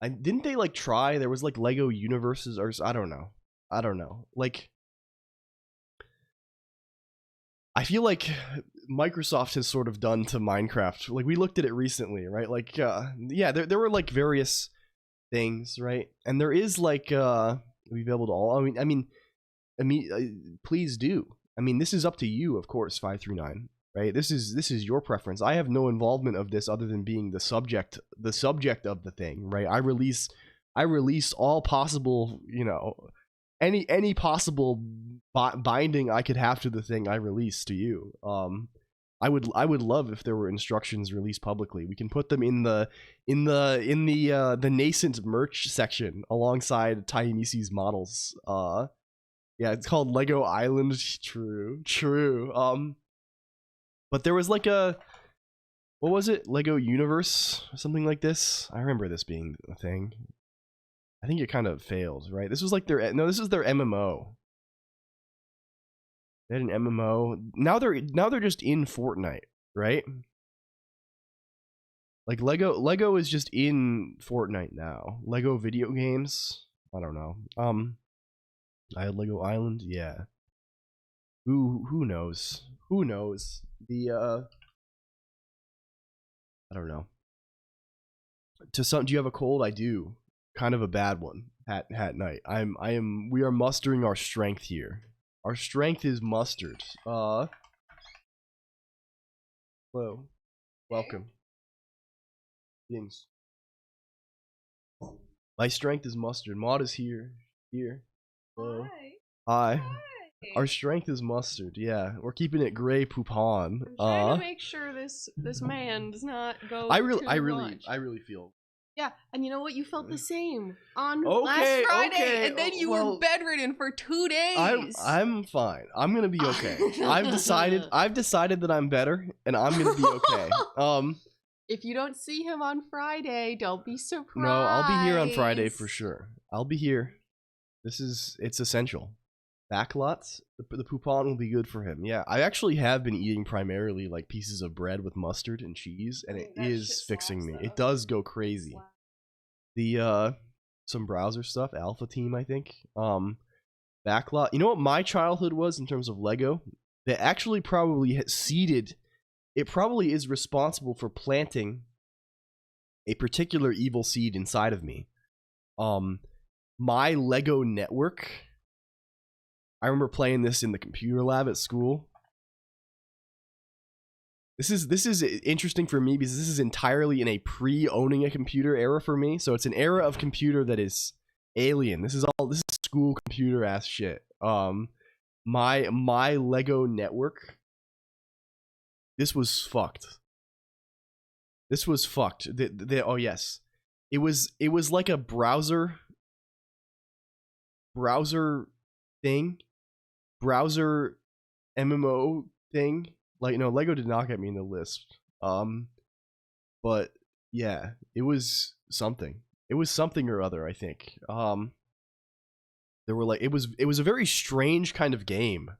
Didn't they like try? There was like Lego universes or I don't know. Like I feel like Microsoft has sort of done to Minecraft. Like we looked at it recently, right? Like yeah, there were like various things, right? And there is like we've able to all. I mean, please do. I mean, this is up to you, of course. 539, right? This is your preference. I have no involvement of this other than being the subject of the thing, right? I release all possible, you know, any possible binding I could have to the thing I release to you. I would love if there were instructions released publicly. We can put them in the nascent merch section alongside Taimisi's models. Yeah, it's called Lego Island. True, true. But there was like a, what was it? Lego Universe or something like this. I remember this being a thing. I think it kind of failed, right? This was like their this is their MMO. They had an MMO. Now they're just in Fortnite, right? Like Lego is just in Fortnite now. Lego video games. I don't know. I had Lego Island. Yeah. Who knows? Who knows? The I don't know. Do you have a cold? I do. Kind of a bad one. Hat night. We are mustering our strength here. Our strength is mustered. Hello. Welcome. Things. My strength is mustered. Maud is here. Here. Hello. Hi. Hi. Our strength is mustard. Yeah, we're keeping it gray poupon. I'm trying to make sure this man does not go. I really feel. Yeah, and you know what? You felt the same on last Friday, and then you were bedridden for 2 days. I'm fine. I'm gonna be okay. I've decided that I'm better, and I'm gonna be okay. If you don't see him on Friday, don't be surprised. No, I'll be here on Friday for sure. I'll be here. It's essential. Backlots, the poupon will be good for him. Yeah, I actually have been eating primarily like pieces of bread with mustard and cheese, and it is fixing me. It does go crazy. The some browser stuff, Alpha Team, I think. Backlot. You know what my childhood was in terms of Lego? That actually probably seeded. It probably is responsible for planting a particular evil seed inside of me. My Lego network. I remember playing this in the computer lab at school. This is interesting for me because this is entirely in a pre-owning a computer era for me. So it's an era of computer that is alien. This is school computer ass shit. My Lego network. This was fucked. This was fucked. Oh yes, it was like a browser thing. Browser MMO thing. Like, no, Lego did not get me in the list. But yeah, it was something. It was something or other, I think. There were like it was a very strange kind of game.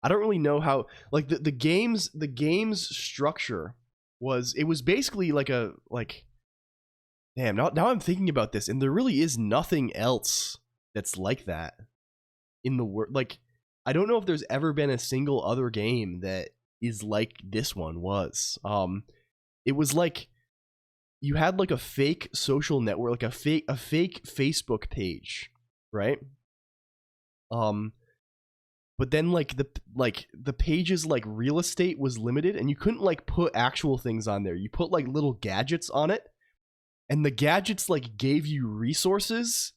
I don't really know how, like, the game's structure was basically like damn, now I'm thinking about this, and there really is nothing else that's like that in the world. Like, I don't know if there's ever been a single other game that is like this one was. It was like you had like a fake social network, like a fake Facebook page, right? But then like the page's like real estate was limited, and you couldn't like put actual things on there. You put like little gadgets on it, and the gadgets like gave you resources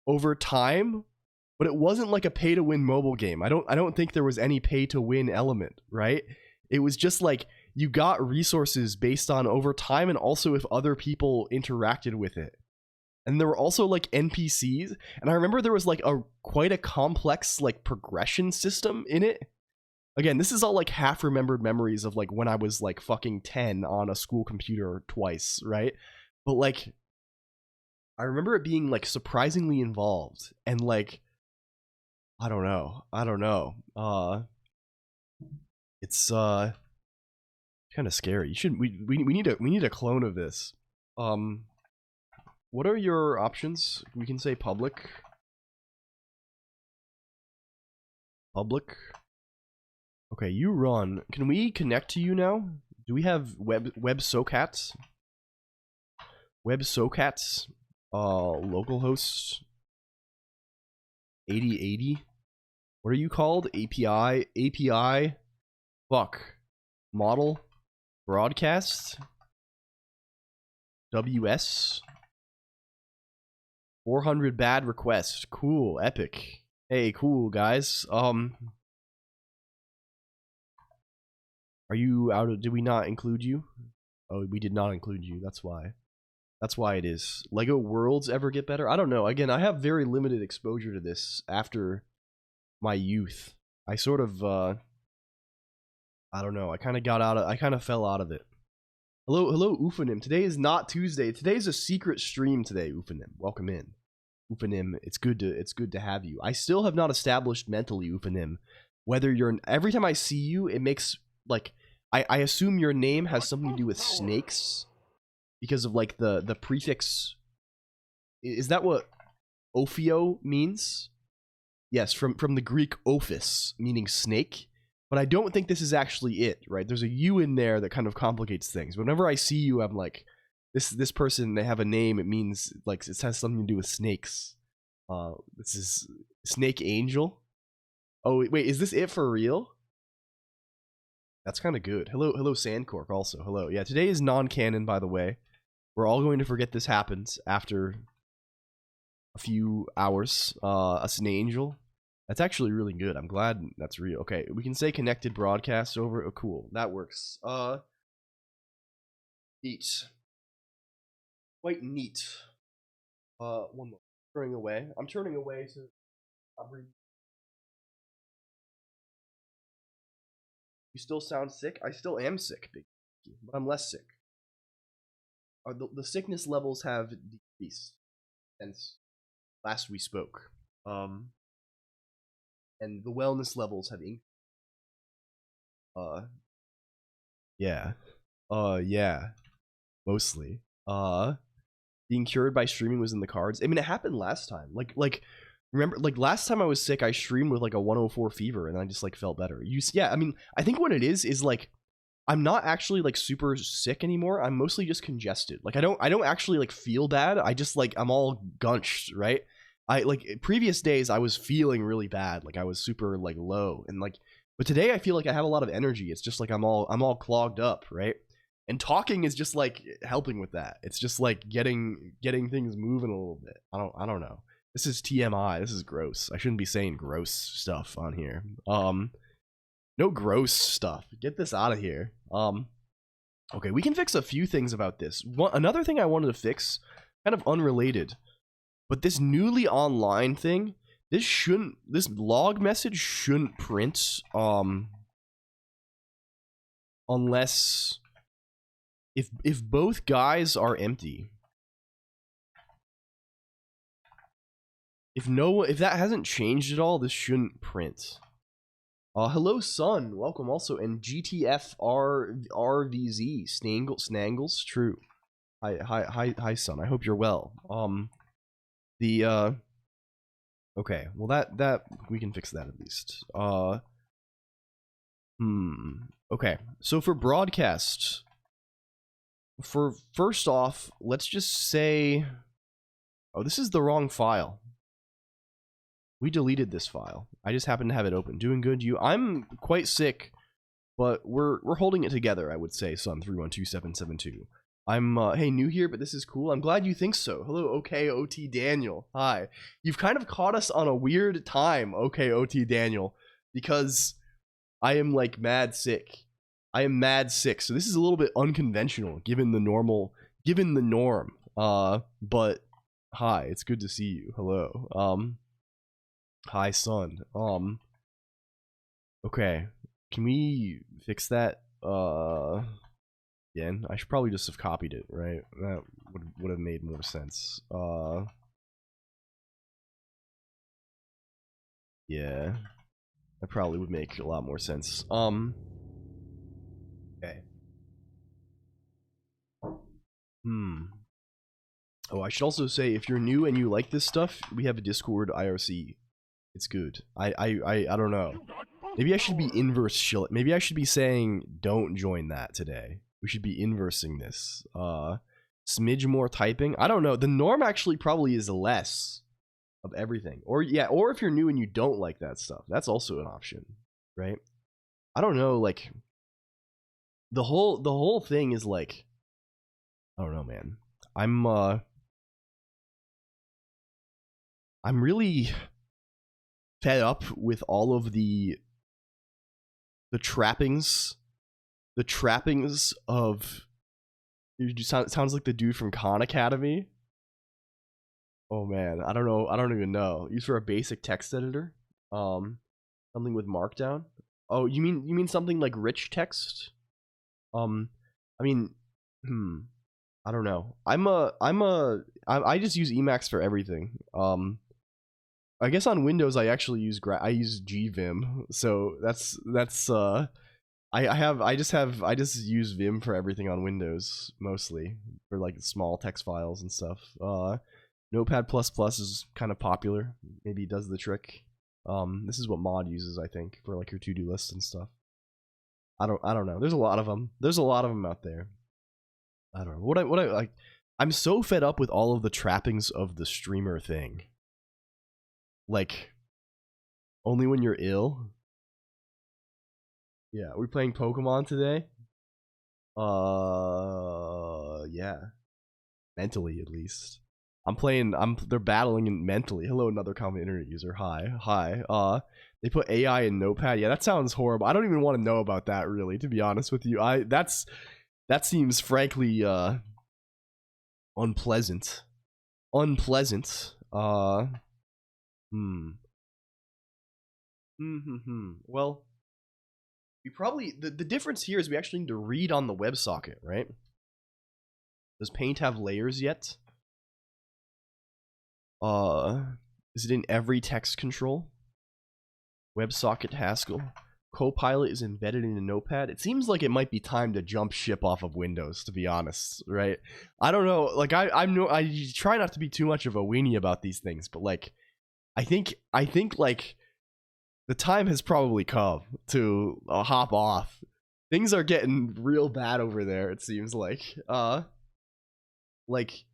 over time. But it wasn't like a pay-to-win mobile game. I don't think there was any pay-to-win element, right? It was just like you got resources based on over time, and also if other people interacted with it. And there were also like NPCs, and I remember there was like quite a complex like progression system in it. Again, this is all like half remembered memories of like when I was like fucking 10 on a school computer twice, right? But like I remember it being like surprisingly involved, and like I don't know. It's kind of scary. We need a clone of this. What are your options? We can say public. Public. Okay, you run. Can we connect to you now? Do we have WebSockets? WebSockets. Localhost 8080. What are you called? API. Fuck. Model. Broadcast. WS. 400 bad requests. Cool. Epic. Hey, cool, guys. Are you out of... Did we not include you? Oh, we did not include you. That's why. That's why it is. Lego Worlds ever get better? I don't know. Again, I have very limited exposure to this after my youth. I sort of I don't know. I kind of fell out of it. Hello, Ufanim. Today is not Tuesday. Today is a secret stream today, Ufanim. Welcome in. Ufanim, it's good to have you. I still have not established mentally, Ufanim, whether you're every time I see you, it makes like I assume your name has something to do with snakes because of like the prefix. Is that what Ophio means? Yes, from the Greek ophis, meaning snake. But I don't think this is actually it, right? There's a U in there that kind of complicates things. Whenever I see you, I'm like, this person, they have a name. It means like it has something to do with snakes. This is Snake Angel. Oh wait, is this it for real? That's kind of good. Hello, Sandcork. Also, hello. Yeah, today is non-canon, by the way. We're all going to forget this happens after a few hours. A Snake Angel. That's actually really good. I'm glad that's real. Okay, we can say connected broadcast over. Oh, cool. That works. Neat. Quite neat. One more. Turning away. I'm turning away to. You still sound sick? I still am sick, Big, but I'm less sick. The sickness levels have decreased since last we spoke. And the wellness levels have increased. Yeah. Yeah. Mostly. Being cured by streaming was in the cards. I mean, it happened last time. Like remember, like last time I was sick, I streamed with like a 104 fever, and I just like felt better. Yeah. I mean, I think what it is like I'm not actually like super sick anymore. I'm mostly just congested. Like I don't actually like feel bad. I just like I'm all gunched, right? I like previous days I was feeling really bad, like I was super like low, and like but today I feel like I have a lot of energy. It's just like I'm all clogged up, right? And talking is just like helping with that. It's just like getting things moving a little bit. I don't know. This is TMI. This is gross. I shouldn't be saying gross stuff on here. No gross stuff. Get this out of here. Okay, we can fix a few things about this. Another thing I wanted to fix, kind of unrelated. But this newly online thing, this log message shouldn't print unless if both guys are empty. If that hasn't changed at all, this shouldn't print. Hello, Sun. Welcome also, and GTFRVZ Snangles. True. Hi, Sun. I hope you're well. Okay, well that we can fix that at least. Okay, so for broadcast, first off, let's just say, oh, this is the wrong file. We deleted this file. I just happen to have it open. Doing good, you? I'm quite sick, but we're holding it together, I would say, Sun312772. I'm, hey, new here, but this is cool. I'm glad you think so. Hello, okay, OT Daniel. Hi. You've kind of caught us on a weird time, okay, OT Daniel, because I am, like, mad sick. I am mad sick, so this is a little bit unconventional, given the norm. But, hi, it's good to see you. Hello. Hi, Sun. Okay. Can we fix that, again? I should probably just have copied it, right? That would have made more sense. Yeah, that probably would make a lot more sense. Okay. Oh, I should also say, if you're new and you like this stuff, we have a Discord IRC. It's good. I don't know. Maybe I should be inverse shilling. Maybe I should be saying don't join that today. We should be inversing this. Smidge more typing. I don't know. The norm actually probably is less of everything. Or yeah, or if you're new and you don't like that stuff, that's also an option, right? I don't know, like the whole thing is like, I don't know, man. I'm really fed up with all of the trappings of, it sounds like the dude from Khan Academy. Oh man, I don't know. I don't even know. Use for a basic text editor. Something with Markdown? Oh, you mean something like rich text? I mean, I don't know. I just use Emacs for everything. I guess on Windows I actually use gvim, so I just use Vim for everything on Windows mostly for like small text files and stuff. Notepad++ is kind of popular. Maybe it does the trick. This is what Mod uses, I think, for like your to-do list and stuff. I don't know. There's a lot of them. There's a lot of them out there. I don't know. What I like. I'm so fed up with all of the trappings of the streamer thing. Like, only when you're ill. Yeah, we're playing Pokemon today. Yeah. Mentally, at least. They're battling mentally. Hello, another common internet user. Hi. They put AI in Notepad. Yeah, that sounds horrible. I don't even want to know about that, really, to be honest with you. That seems frankly unpleasant. Well, we probably the difference here is we actually need to read on the WebSocket, right? Does Paint have layers yet? Is it in every text control? WebSocket Haskell. Copilot is embedded in a Notepad. It seems like it might be time to jump ship off of Windows, to be honest, right? I don't know. Like I try not to be too much of a weenie about these things, but like I think like the time has probably come to hop off. Things are getting real bad over there, it seems like. Like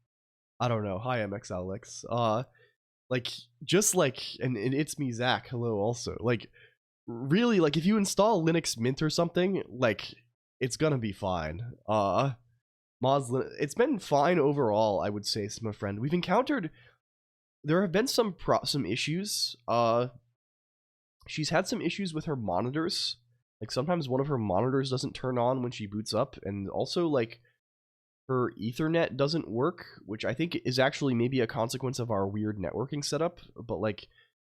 I don't know. Hi, MXAlex. Like just like and it's me, Zach. Hello also. Like really, like if you install Linux Mint or something, like it's gonna be fine. It's been fine overall, I would say, my friend. We've encountered there have been some issues. She's had some issues with her monitors. Like sometimes one of her monitors doesn't turn on when she boots up, and also like her Ethernet doesn't work, which I think is actually maybe a consequence of our weird networking setup. But like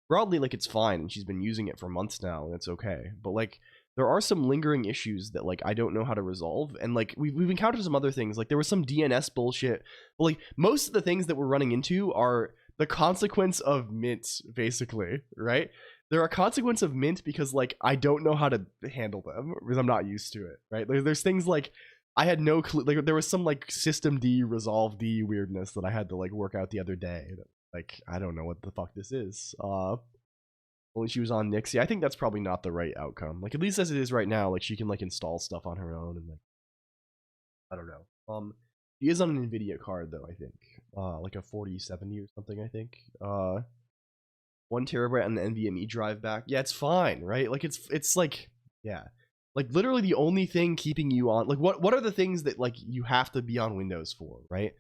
broadly, like it's fine, and she's been using it for months now, and it's okay. But like there are some lingering issues that like I don't know how to resolve, and like we've encountered some other things. Like there was some DNS bullshit. But like most of the things that we're running into are the consequence of Mint, basically, right? They're a consequence of Mint because like I don't know how to handle them because I'm not used to it, right? There's things like I had no clue. Like there was some like system D resolve D weirdness that I had to like work out the other day. Like I don't know what the fuck this is. Only she was on Nixie. I think that's probably not the right outcome. Like at least as it is right now, like she can like install stuff on her own and like I don't know. She is on an NVIDIA card though. I think like a 4070 or something. I think 1 terabyte on the NVMe drive back. Yeah, it's fine, right? Like it's like yeah. Like literally the only thing keeping you on like what are the things that like you have to be on Windows for, right?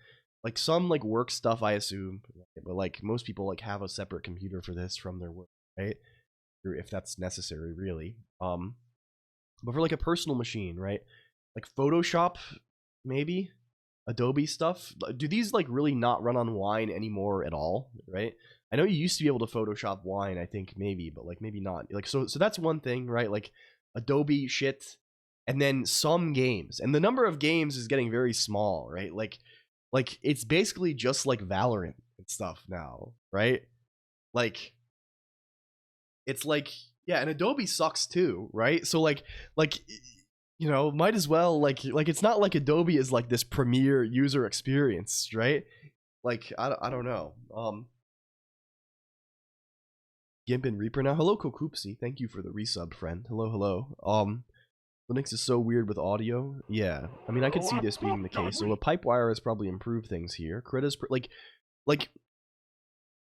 Like some like work stuff I assume, but like most people like have a separate computer for this from their work, right? Or if that's necessary, really. But for like a personal machine, right? Like Photoshop, maybe Adobe stuff. Do these like really not run on Wine anymore at all, right? I know you used to be able to Photoshop Wine, I think maybe, but like maybe not. Like so that's one thing, right? Like Adobe shit, and then some games, and the number of games is getting very small, right? Like it's basically just like Valorant and stuff now, right? Like it's like yeah, and Adobe sucks too, right? So like you know, might as well like it's not like Adobe is like this premier user experience, right? Like I don't know. Gimp and Reaper now. Hello, Kokoopsy. Thank you for the resub, friend. Hello. Linux is so weird with audio. Yeah, I mean, I could see this being the case. So the Pipewire has probably improved things here. Crit is like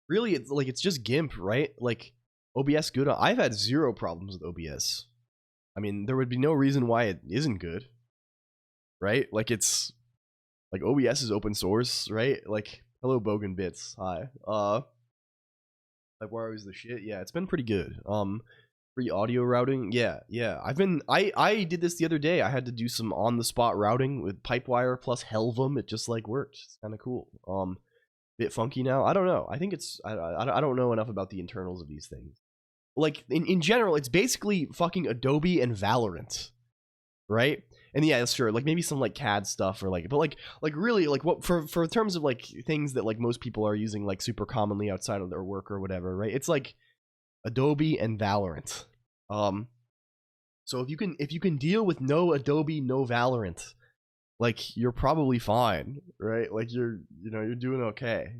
really, it's just Gimp, right? Like OBS good. I've had zero problems with OBS. I mean, there would be no reason why it isn't good, right? Like it's like OBS is open source, right? Like hello, Bogan Bits. Hi. Like where was the shit? Yeah, it's been pretty good. Free audio routing. Yeah. I did this the other day. I had to do some on the spot routing with Pipewire plus Helvum. It just like worked. It's kind of cool. Bit funky now. I don't know. I think it's I don't know enough about the internals of these things. like in general, it's basically fucking Adobe and Valorant, right? And yeah, sure, like maybe some like CAD stuff or like, but like really like what for terms of like things that like most people are using like super commonly outside of their work or whatever, right? It's like Adobe and Valorant. So if you can deal with no Adobe, no Valorant, like you're probably fine, right? Like you're doing okay.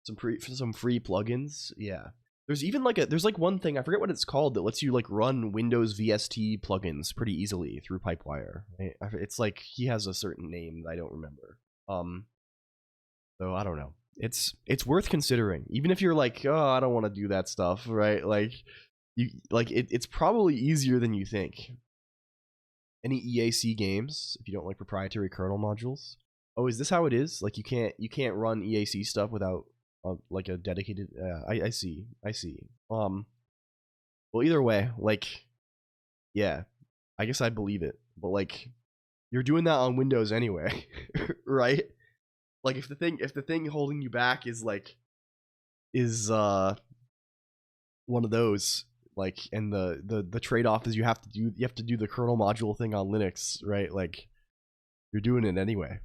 Some free plugins, yeah. There's even like there's like one thing, I forget what it's called, that lets you like run Windows VST plugins pretty easily through Pipewire. Right? It's like he has a certain name that I don't remember. So I don't know. It's worth considering, even if you're like, oh, I don't want to do that stuff, right? Like it's probably easier than you think. Any EAC games if you don't like proprietary kernel modules? Oh, is this how it is? Like you can't run EAC stuff without like a dedicated I see. Well, either way, like yeah, I guess I believe it. But like you're doing that on Windows anyway, right? Like if the thing holding you back is one of those, like, and the trade-off is you have to do the kernel module thing on Linux, right? Like you're doing it anyway.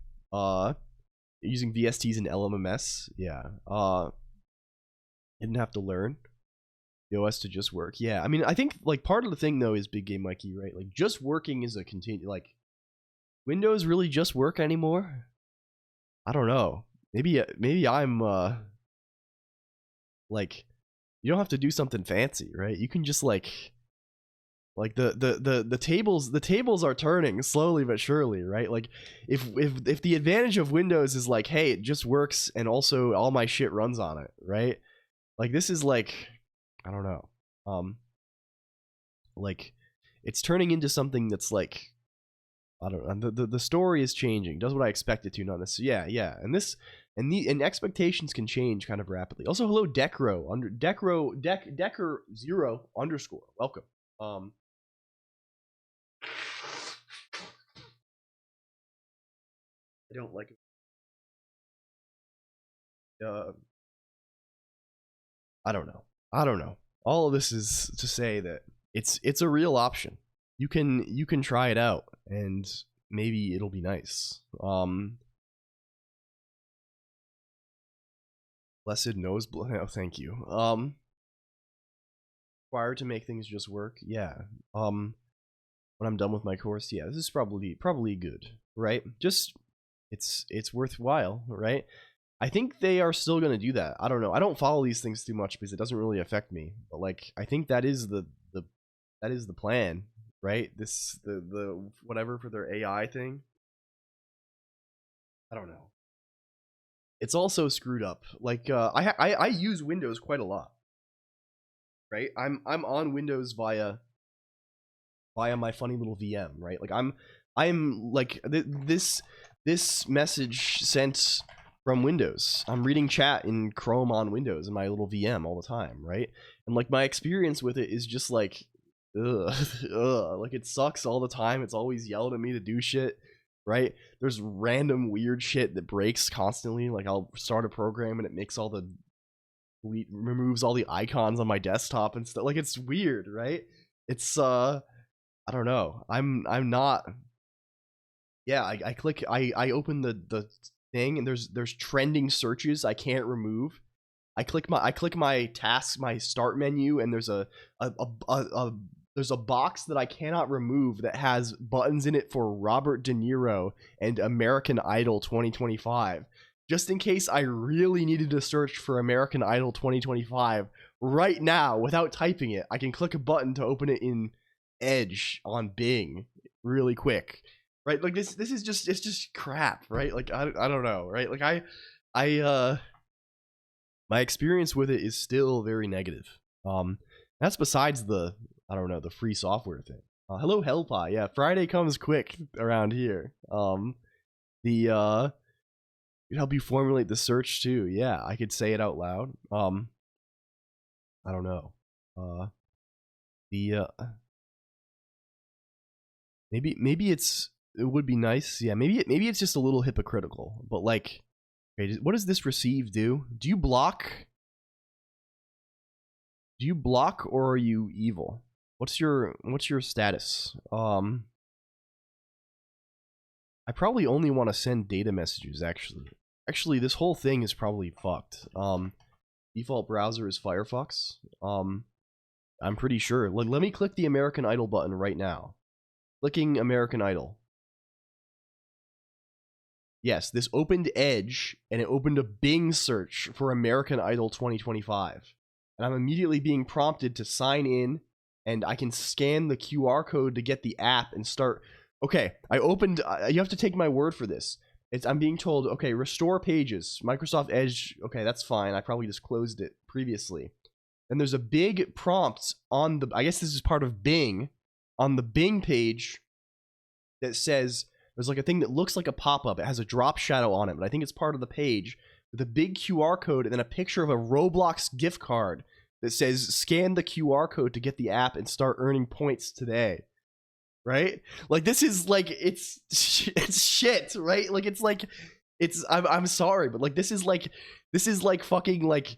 Using VSTs and LMMS, yeah. Didn't have to learn the OS to just work. Yeah, I mean, I think like part of the thing though is Big Game Mikey, right? Like just working is a like Windows really just work anymore? I don't know. Maybe I'm like, you don't have to do something fancy, right? You can just like the tables are turning slowly but surely, right? Like if the advantage of Windows is like, hey, it just works and also all my shit runs on it, right? Like this is like, I don't know. Like it's turning into something that's like, I don't know. The story is changing. Does what I expect it to, not necessarily. Yeah. And expectations can change kind of rapidly. Also, hello Decro Decker 0 _. Welcome. I don't like it. I don't know. All of this is to say that it's a real option. You can try it out and maybe it'll be nice. Blessed nose oh, thank you. Required to make things just work. Yeah. When I'm done with my course, yeah, this is probably good, right? Just it's worthwhile, right? I think they are still gonna do that. I don't know. I don't follow these things too much because it doesn't really affect me. But like, I think that is the plan, right? The whatever for their AI thing. I don't know. It's also screwed up. Like I use Windows quite a lot, right? I'm on Windows via my funny little VM, right? Like I'm like this message sent from Windows. I'm reading chat in Chrome on Windows in my little VM all the time, right? And like my experience with it is just like, like it sucks all the time. It's always yelled at me to do shit, right? There's random weird shit that breaks constantly. Like I'll start a program and it makes removes all the icons on my desktop and stuff. Like it's weird, right? It's I don't know. I'm not. Yeah, I click. I open the thing and there's trending searches I can't remove. I click my tasks, my start menu, and there's a box that I cannot remove that has buttons in it for Robert De Niro and American Idol 2025. Just in case I really needed to search for American Idol 2025 right now without typing it, I can click a button to open it in Edge on Bing really quick. Right? Like this is just, it's just crap, right? Like I don't know, right? Like I my experience with it is still very negative. That's besides the, I don't know, the free software thing. Hello Hellpie. Yeah, Friday comes quick around here. It help you formulate the search too. Yeah, I could say it out loud. I don't know. Maybe it would be nice. Yeah, maybe it's just a little hypocritical. But like, okay, what does this receive do? Do you block Do you block or are you evil? What's your status? I probably only want to send data messages, actually. Actually, this whole thing is probably fucked. Default browser is Firefox. I'm pretty sure. Let me click the American Idol button right now. Clicking American Idol. Yes, this opened Edge, and it opened a Bing search for American Idol 2025. And I'm immediately being prompted to sign in, and I can scan the QR code to get the app and start. Okay, I opened. You have to take my word for this. I'm being told, okay, restore pages. Microsoft Edge. Okay, that's fine. I probably just closed it previously. And there's a big prompt on the. I guess this is part of Bing, on the Bing page, that says there's like a thing that looks like a pop-up. It has a drop shadow on it, but I think it's part of the page with a big QR code and then a picture of a Roblox gift card that says scan the QR code to get the app and start earning points today. Right? Like, this is like, it's shit, right? Like, I'm sorry, but like, this is like fucking like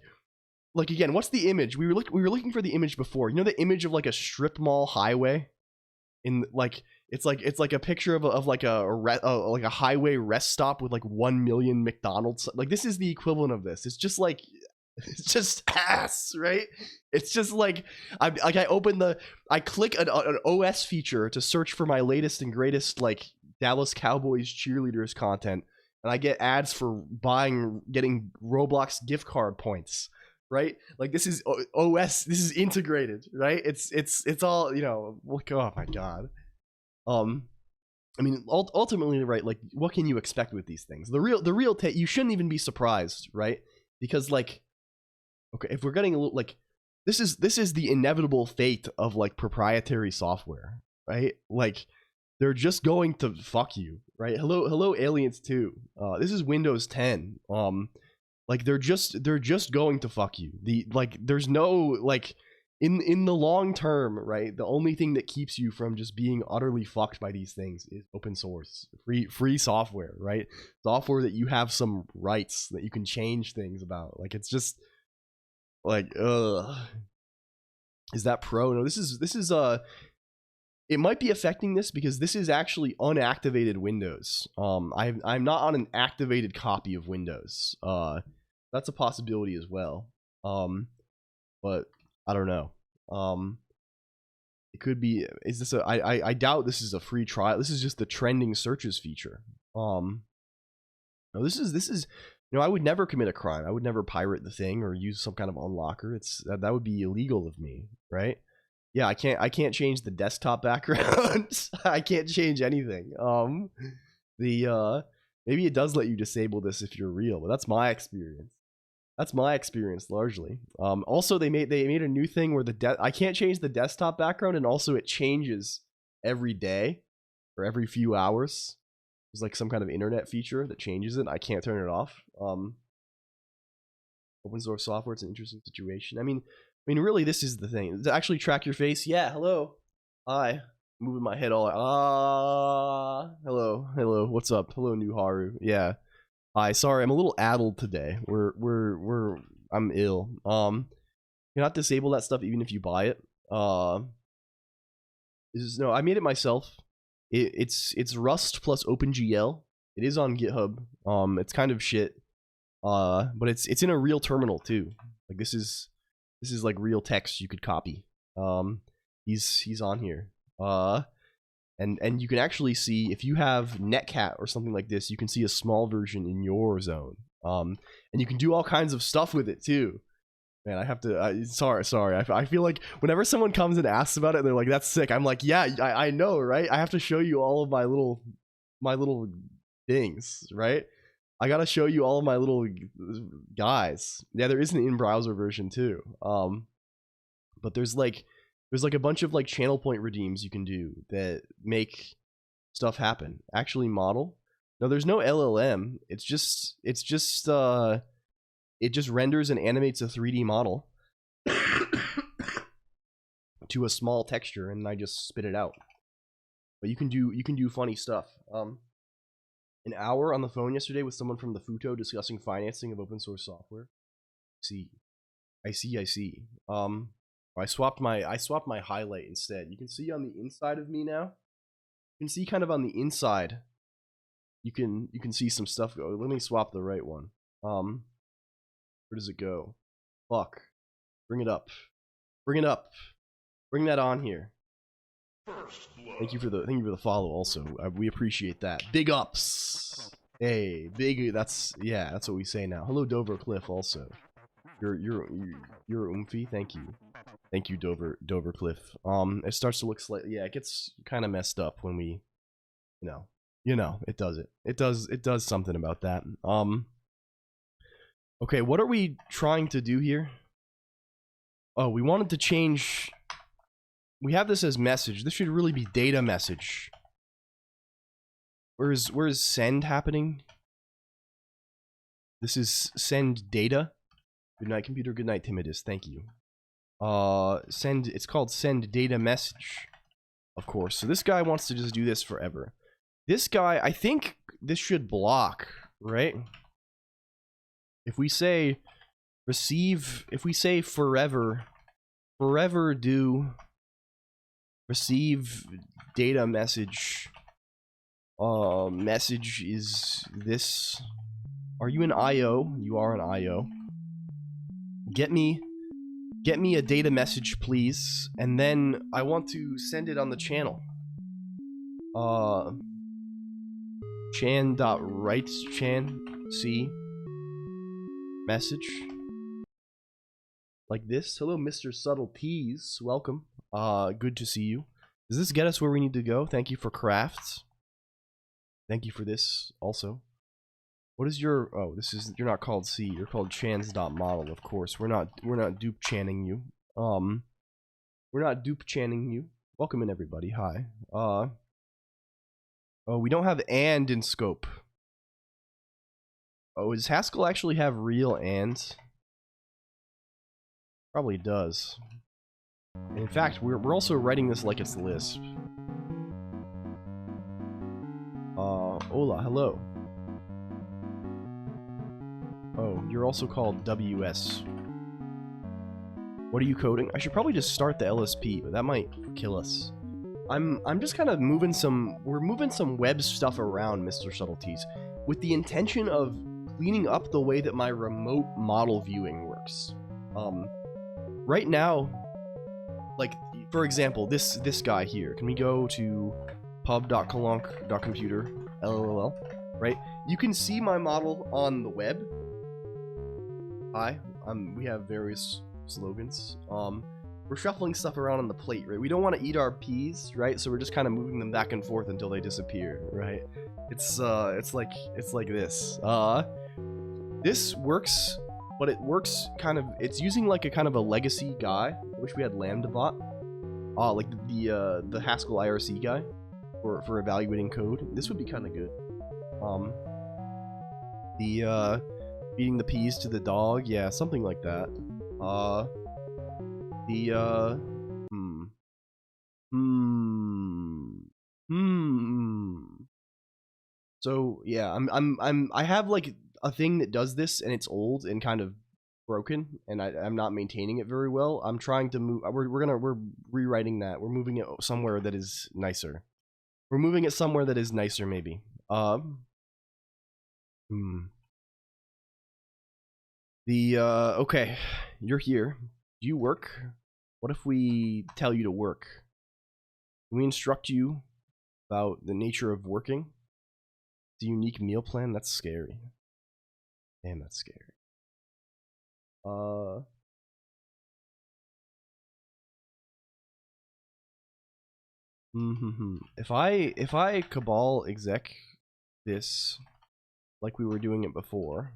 again, what's the image? We were looking for the image before. You know the image of like a strip mall highway? In like, it's like a picture of a highway rest stop with like 1 million McDonald's. Like, this is the equivalent of this. It's just ass, right? It's just like I click an OS feature to search for my latest and greatest like Dallas Cowboys cheerleaders content, and I get ads for getting Roblox gift card points. Right? Like, this is OS. This is integrated, right? It's all, you know. Look, oh my god. I mean, ultimately, right? Like, what can you expect with these things? The real you shouldn't even be surprised, right? Because like, okay, if we're getting a little like, this is the inevitable fate of like proprietary software, right? Like, they're just going to fuck you, right? Hello, Aliens 2. This is Windows 10. Like, they're just going to fuck you. There's no like, in the long term, right? The only thing that keeps you from just being utterly fucked by these things is open source, free software, right? Software that you have some rights, that you can change things about. Like, it's just like, is that pro? No, this is it might be affecting this because this is actually unactivated Windows. I'm not on an activated copy of Windows. That's a possibility as well. But I don't know. It could be. Is this a? I doubt this is a free trial. This is just the trending searches feature. No, this is. You know, I would never commit a crime. I would never pirate the thing or use some kind of unlocker. That would be illegal of me, right? Yeah, I can't change the desktop background. I can't change anything. Maybe it does let you disable this if you're real, but that's my experience. That's my experience largely. Also, they made a new thing where I can't change the desktop background, and also it changes every day or every few hours. There's like some kind of internet feature that changes it. I can't turn it off. Open source software, it's an interesting situation. I mean, really, this is the thing. To actually track your face. Yeah, hello. Hi. Moving my head all. Hello. What's up? Hello, New Haru. Yeah. Hi. Sorry, I'm a little addled today. I'm ill. You're not disable that stuff even if you buy it. No, I made it myself. It's Rust plus OpenGL. It is on GitHub. It's kind of shit. But it's in a real terminal too. Like, this is like real text you could copy. He's on here. And you can actually see, if you have Netcat or something like this, you can see a small version in your zone. And you can do all kinds of stuff with it too. Man, I have to. Sorry. I feel like whenever someone comes and asks about it, they're like, "That's sick." I'm like, "Yeah, I know, right? I have to show you all of my little things, right? I gotta show you all of my little guys." Yeah, there is an in-browser version too. But there's like a bunch of like channel point redeems you can do that make stuff happen. Actually model. No, there's no LLM. It just renders and animates a 3D model to a small texture, and I just spit it out. But you can do funny stuff. An hour on the phone yesterday with someone from the Futo discussing financing of open source software. I see. I swapped my highlight instead. You can see on the inside of me now. You can see kind of on the inside. You can see some stuff go. Let me swap the right one. Where does it go? Fuck. Bring it up. Bring it up. Bring that on here. Thank you for the follow also. We appreciate that. Big ups. Hey, big. That's what we say now. Hello, Dover Cliff. Also, you're oomphy. Thank you. Thank you, Dover Cliff. It starts to look slightly. Yeah, it gets kind of messed up when we, you know, it does it. It does something about that. Okay, what are we trying to do here? Oh, we wanted to change. We have this as message. This should really be data message. Where is send happening? This is send data. Good night, computer. Good night, Timidus. Thank you. Send. It's called send data message, of course. So this guy wants to just do this forever. This guy, I think this should block, right? If we say receive, if we say forever do receive data message. Message is this. Are you an IO? You are an IO. Get me a data message, please, and then I want to send it on the channel. Chan.write C message like this. Hello, Mr. Subtleties. Welcome. Good to see you. Does this get us where we need to go? Thank you for crafts. Thank you for this also. What is your... Oh, this is... You're not called C. You're called chans.model, of course. We're not dupe channing you. We're not dupe channing you. Welcome in, everybody. Hi. Oh, we don't have and in scope. Oh, does Haskell actually have real ands? Probably does. And in fact, we're also writing this like it's Lisp. Hola, hello. Oh, you're also called WS. What are you coding? I should probably just start the LSP, but that might kill us. I'm just kind of moving some... We're moving some web stuff around, Mr. Subtleties, with the intention of cleaning up the way that my remote model viewing works. Right now, like, for example, this guy here. Can we go to pub.colonq.computer, LLLL, right? You can see my model on the web. Hi, we have various slogans. We're shuffling stuff around on the plate, right? We don't want to eat our peas, right? So we're just kind of moving them back and forth until they disappear, right? It's like this. This works, but it works kind of... It's using like a kind of a legacy guy. I wish we had Lambda bot. Like the Haskell IRC guy for evaluating code. This would be kind of good. Feeding the peas to the dog, yeah, something like that. So yeah, I have like a thing that does this, and it's old and kind of broken, and I'm not maintaining it very well. I'm trying to move. We're rewriting that. We're moving it somewhere that is nicer. We're moving it somewhere that is nicer, maybe. Okay, you're here. Do you work? What if we tell you to work? Can we instruct you about the nature of working? The unique meal plan? That's scary. Damn, that's scary. If I cabal exec this like we were doing it before,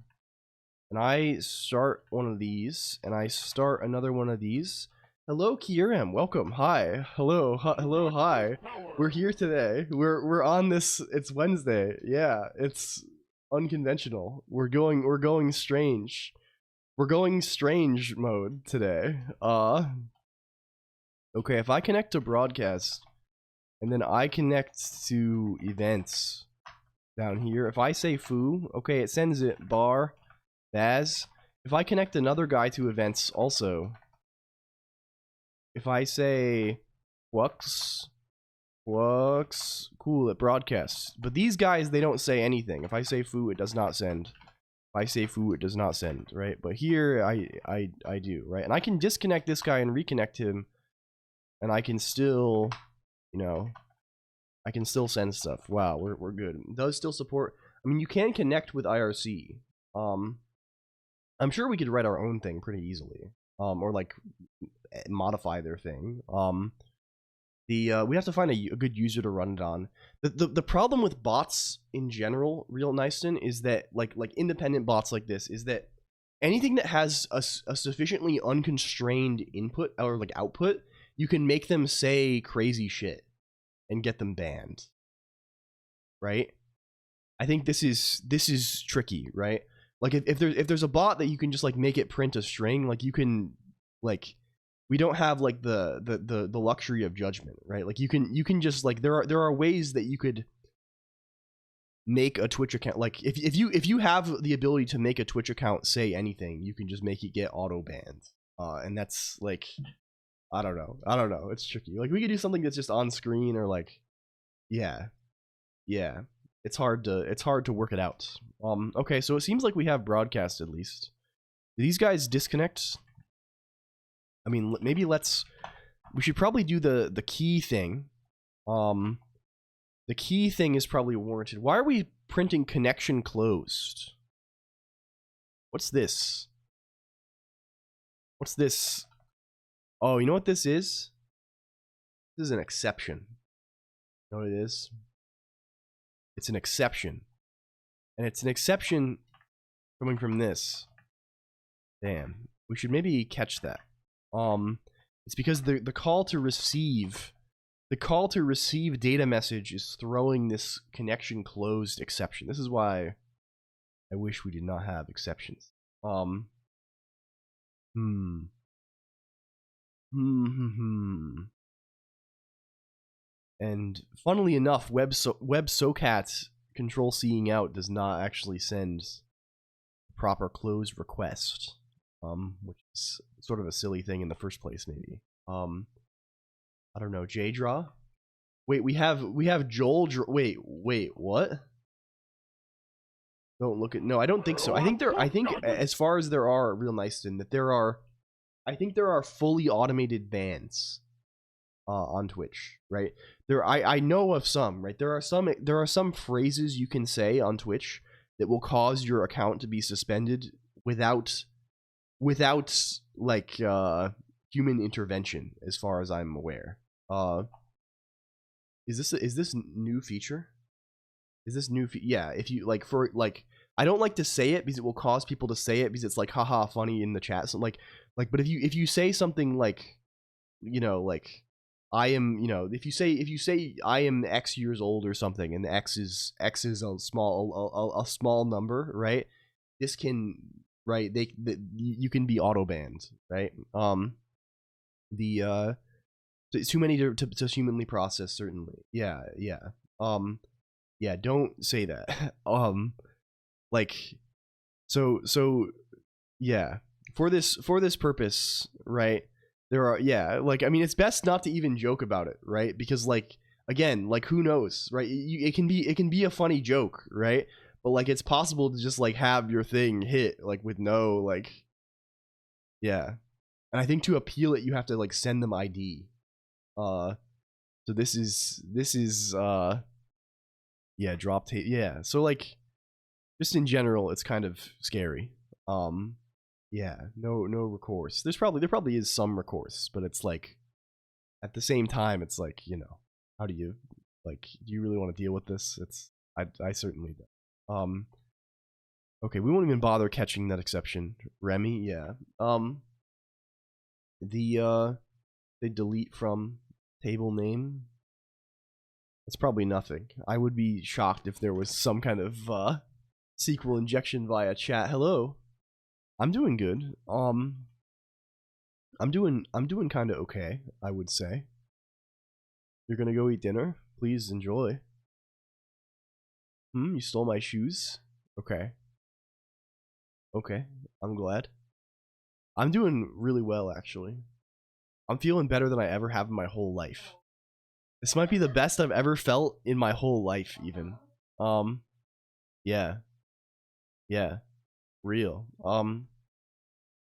and I start one of these, and I start another one of these. Hello, Kieran. Welcome. Hi. Hello. Hello. Hi. We're here today. We're on this. It's Wednesday. Yeah. It's unconventional. We're going strange. We're going strange mode today. Okay. If I connect to broadcast, and then I connect to events down here. If I say foo, okay, it sends it bar. Baz. If I connect another guy to events also, if I say Wux, cool, it broadcasts. But these guys, they don't say anything. If I say foo, it does not send. If I say foo, it does not send, right? But here, I do, right? And I can disconnect this guy and reconnect him, and I can still, you know, I can still send stuff. Wow, we're good. It does still support. I mean, you can connect with IRC. I'm sure we could write our own thing pretty easily. Or like modify their thing. We have to find a good user to run it on. The problem with bots in general, real Nyston, is that like independent bots like this is that anything that has a sufficiently unconstrained input or like output, you can make them say crazy shit and get them banned. Right? I think this is tricky, right? Like if there's a bot that you can just like make it print a string, like you can like we don't have like the luxury of judgment, right? Like you can just like there are ways that you could make a Twitch account. Like if you have the ability to make a Twitch account say anything, you can just make it get auto banned. And that's like I don't know. It's tricky. Like we could do something that's just on screen or like yeah. It's hard to work it out. Okay, so it seems like we have broadcast at least. Do these guys disconnect? I mean, maybe we should probably do the key thing. The key thing is probably warranted. Why are we printing connection closed? What's this? What's this? Oh, you know what this is? This is an exception. You know what it is? It's an exception. And it's an exception coming from this. Damn. We should maybe catch that. It's because the call to receive data message is throwing this connection closed exception. This is why I wish we did not have exceptions. And funnily enough, WebSocket control seeing out does not actually send proper close request, which is sort of a silly thing in the first place, maybe. I don't know, JDraw? Wait, we have Joel. Wait, what? Don't look at. No, I don't think so. I think as far as there are real Nyston, that there are fully automated bans on Twitch, right? I know of some, right? There are some phrases you can say on Twitch that will cause your account to be suspended without like human intervention, as far as I'm aware. Is this new feature? Is this new? Yeah, if you like for like, I don't like to say it because it will cause people to say it because it's like haha funny in the chat. So like, but if you say something like, you know, like I am, you know, if you say I am X years old or something, and X is a small number, right? This can, right? You can be auto banned, right? It's too many to humanly process, certainly. Yeah. Yeah, don't say that. Like, so yeah, for this purpose, right? There are, yeah, like, I mean, it's best not to even joke about it, right? Because like, again, like, who knows, right? It can be a funny joke, right? But like, it's possible to just like have your thing hit like with no like, yeah. And I think to appeal it, you have to like send them ID. So this is yeah, drop tape. Yeah, so like, just in general, it's kind of scary. Yeah, no recourse. There probably is some recourse, but it's like, at the same time, it's like, you know, how do you really want to deal with this? I certainly don't. Okay, we won't even bother catching that exception. Remy, yeah. They delete from table name. That's probably nothing. I would be shocked if there was some kind of SQL injection via chat. Hello, I'm doing good. I'm doing kind of okay, I would say. You're gonna go eat dinner? Please enjoy. You stole my shoes? Okay. Okay, I'm glad. I'm doing really well, actually. I'm feeling better than I ever have in my whole life. This might be the best I've ever felt in my whole life, even. Yeah. Yeah. Real.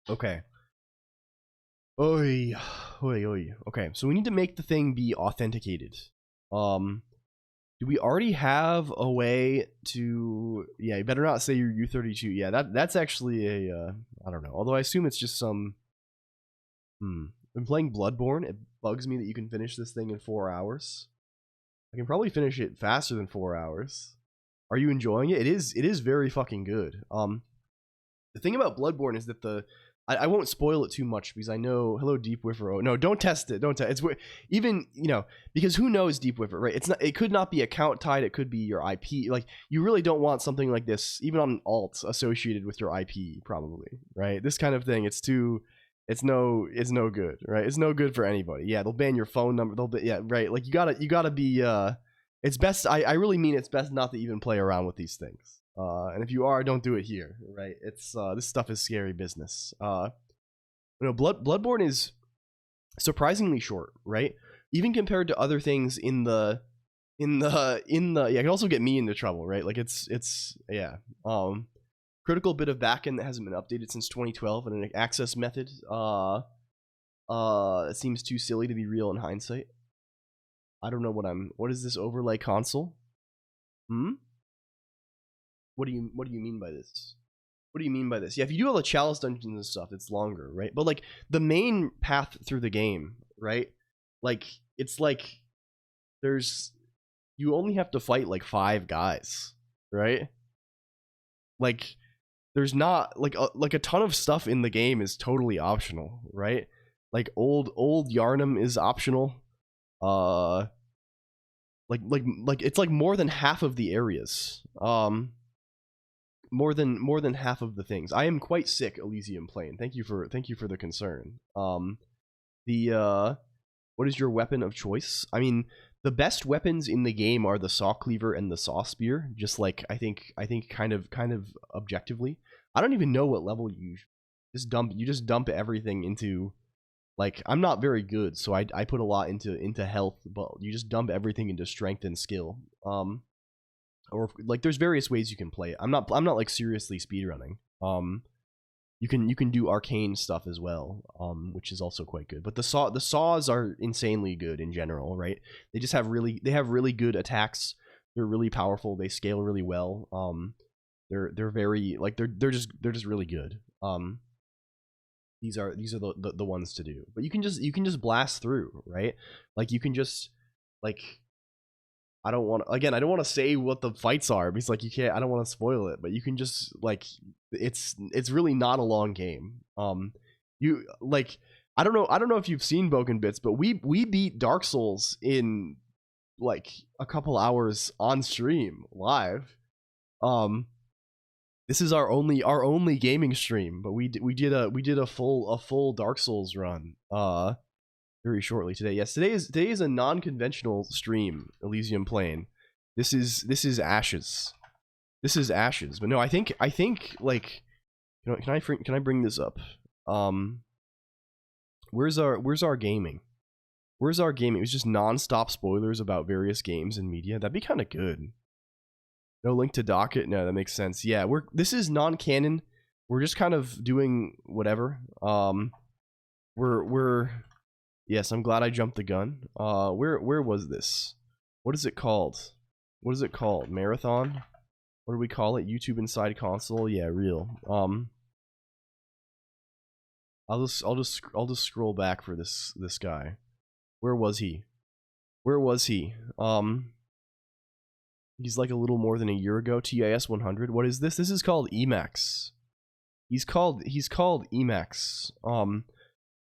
Okay. Oy. Oy, oy. Okay, so we need to make the thing be authenticated. Do we already have a way to... Yeah, you better not say you're U32. Yeah, that's actually a... I don't know. Although I assume it's just some... Been playing Bloodborne. It bugs me that you can finish this thing in 4 hours. I can probably finish it faster than 4 hours. Are you enjoying it? It is very fucking good. The thing about Bloodborne is that I won't spoil it too much because I know... Hello, Deep Wiffer. Oh, no, don't test it. Don't test it. It's even, you know, because who knows Deep Wiffer, right? It's not. It could not be account tied. It could be your IP. Like, you really don't want something like this, even on alt, associated with your IP, probably, right? This kind of thing, it's too... It's no good, right? It's no good for anybody. Yeah, they'll ban your phone number. Yeah, right. Like, you gotta be... It's best... I really mean it's best not to even play around with these things. And if you are, don't do it here, right? It's this stuff is scary business. You know, Bloodborne is surprisingly short, right? Even compared to other things in the yeah, it can also get me into trouble, right? Like it's yeah. Critical bit of backend that hasn't been updated since 2012 and an access method. It seems too silly to be real in hindsight. I don't know what is this overlay console? What do you mean by this? What do you mean by this? Yeah, if you do all the chalice dungeons and stuff, it's longer, right? But like the main path through the game, right? Like it's like you only have to fight like 5 guys, right? Like there's not like a ton of stuff in the game is totally optional, right? Like old Yarnum is optional. Like it's like more than half of the areas. More than half of the things. I am quite sick, Elysium Plane. Thank you for the concern. What is your weapon of choice? I mean, the best weapons in the game are the saw cleaver and the saw spear. Just like I think kind of objectively. I don't even know what level you just dump everything into. Like, I'm not very good, so I put a lot into health, but you just dump everything into strength and skill. Or like there's various ways you can play it. I'm not like seriously speedrunning. You can do arcane stuff as well, which is also quite good. But the saws are insanely good in general, right? They just have really good attacks. They're really powerful. They scale really well. They're very like they're just really good. These are the ones to do. But you can just blast through, right? Like you can just like I don't want to say what the fights are because like you can't. I don't want to spoil it, but you can just like it's really not a long game. You like I don't know if you've seen Boken Bits, but we beat Dark Souls in like a couple hours on stream live. This is our only gaming stream, but we did a full Dark Souls run. Very shortly today. Yes, today is a non-conventional stream, Elysium Plane. This is Ashes. This is Ashes. But no, I think like can I bring this up? Where's our gaming? Where's our gaming? It was just non-stop spoilers about various games and media. That'd be kind of good. No link to docket. No, that makes sense. Yeah, this is non-canon. We're just kind of doing whatever. We're Yes, I'm glad I jumped the gun. Where was this? What is it called? What is it called? Marathon? What do we call it? YouTube Inside Console? Yeah, real. I'll just scroll back for this guy. Where was he? Where was he? He's like a little more than a year ago. TIS 100. What is this? This is called Emacs. He's called Emacs.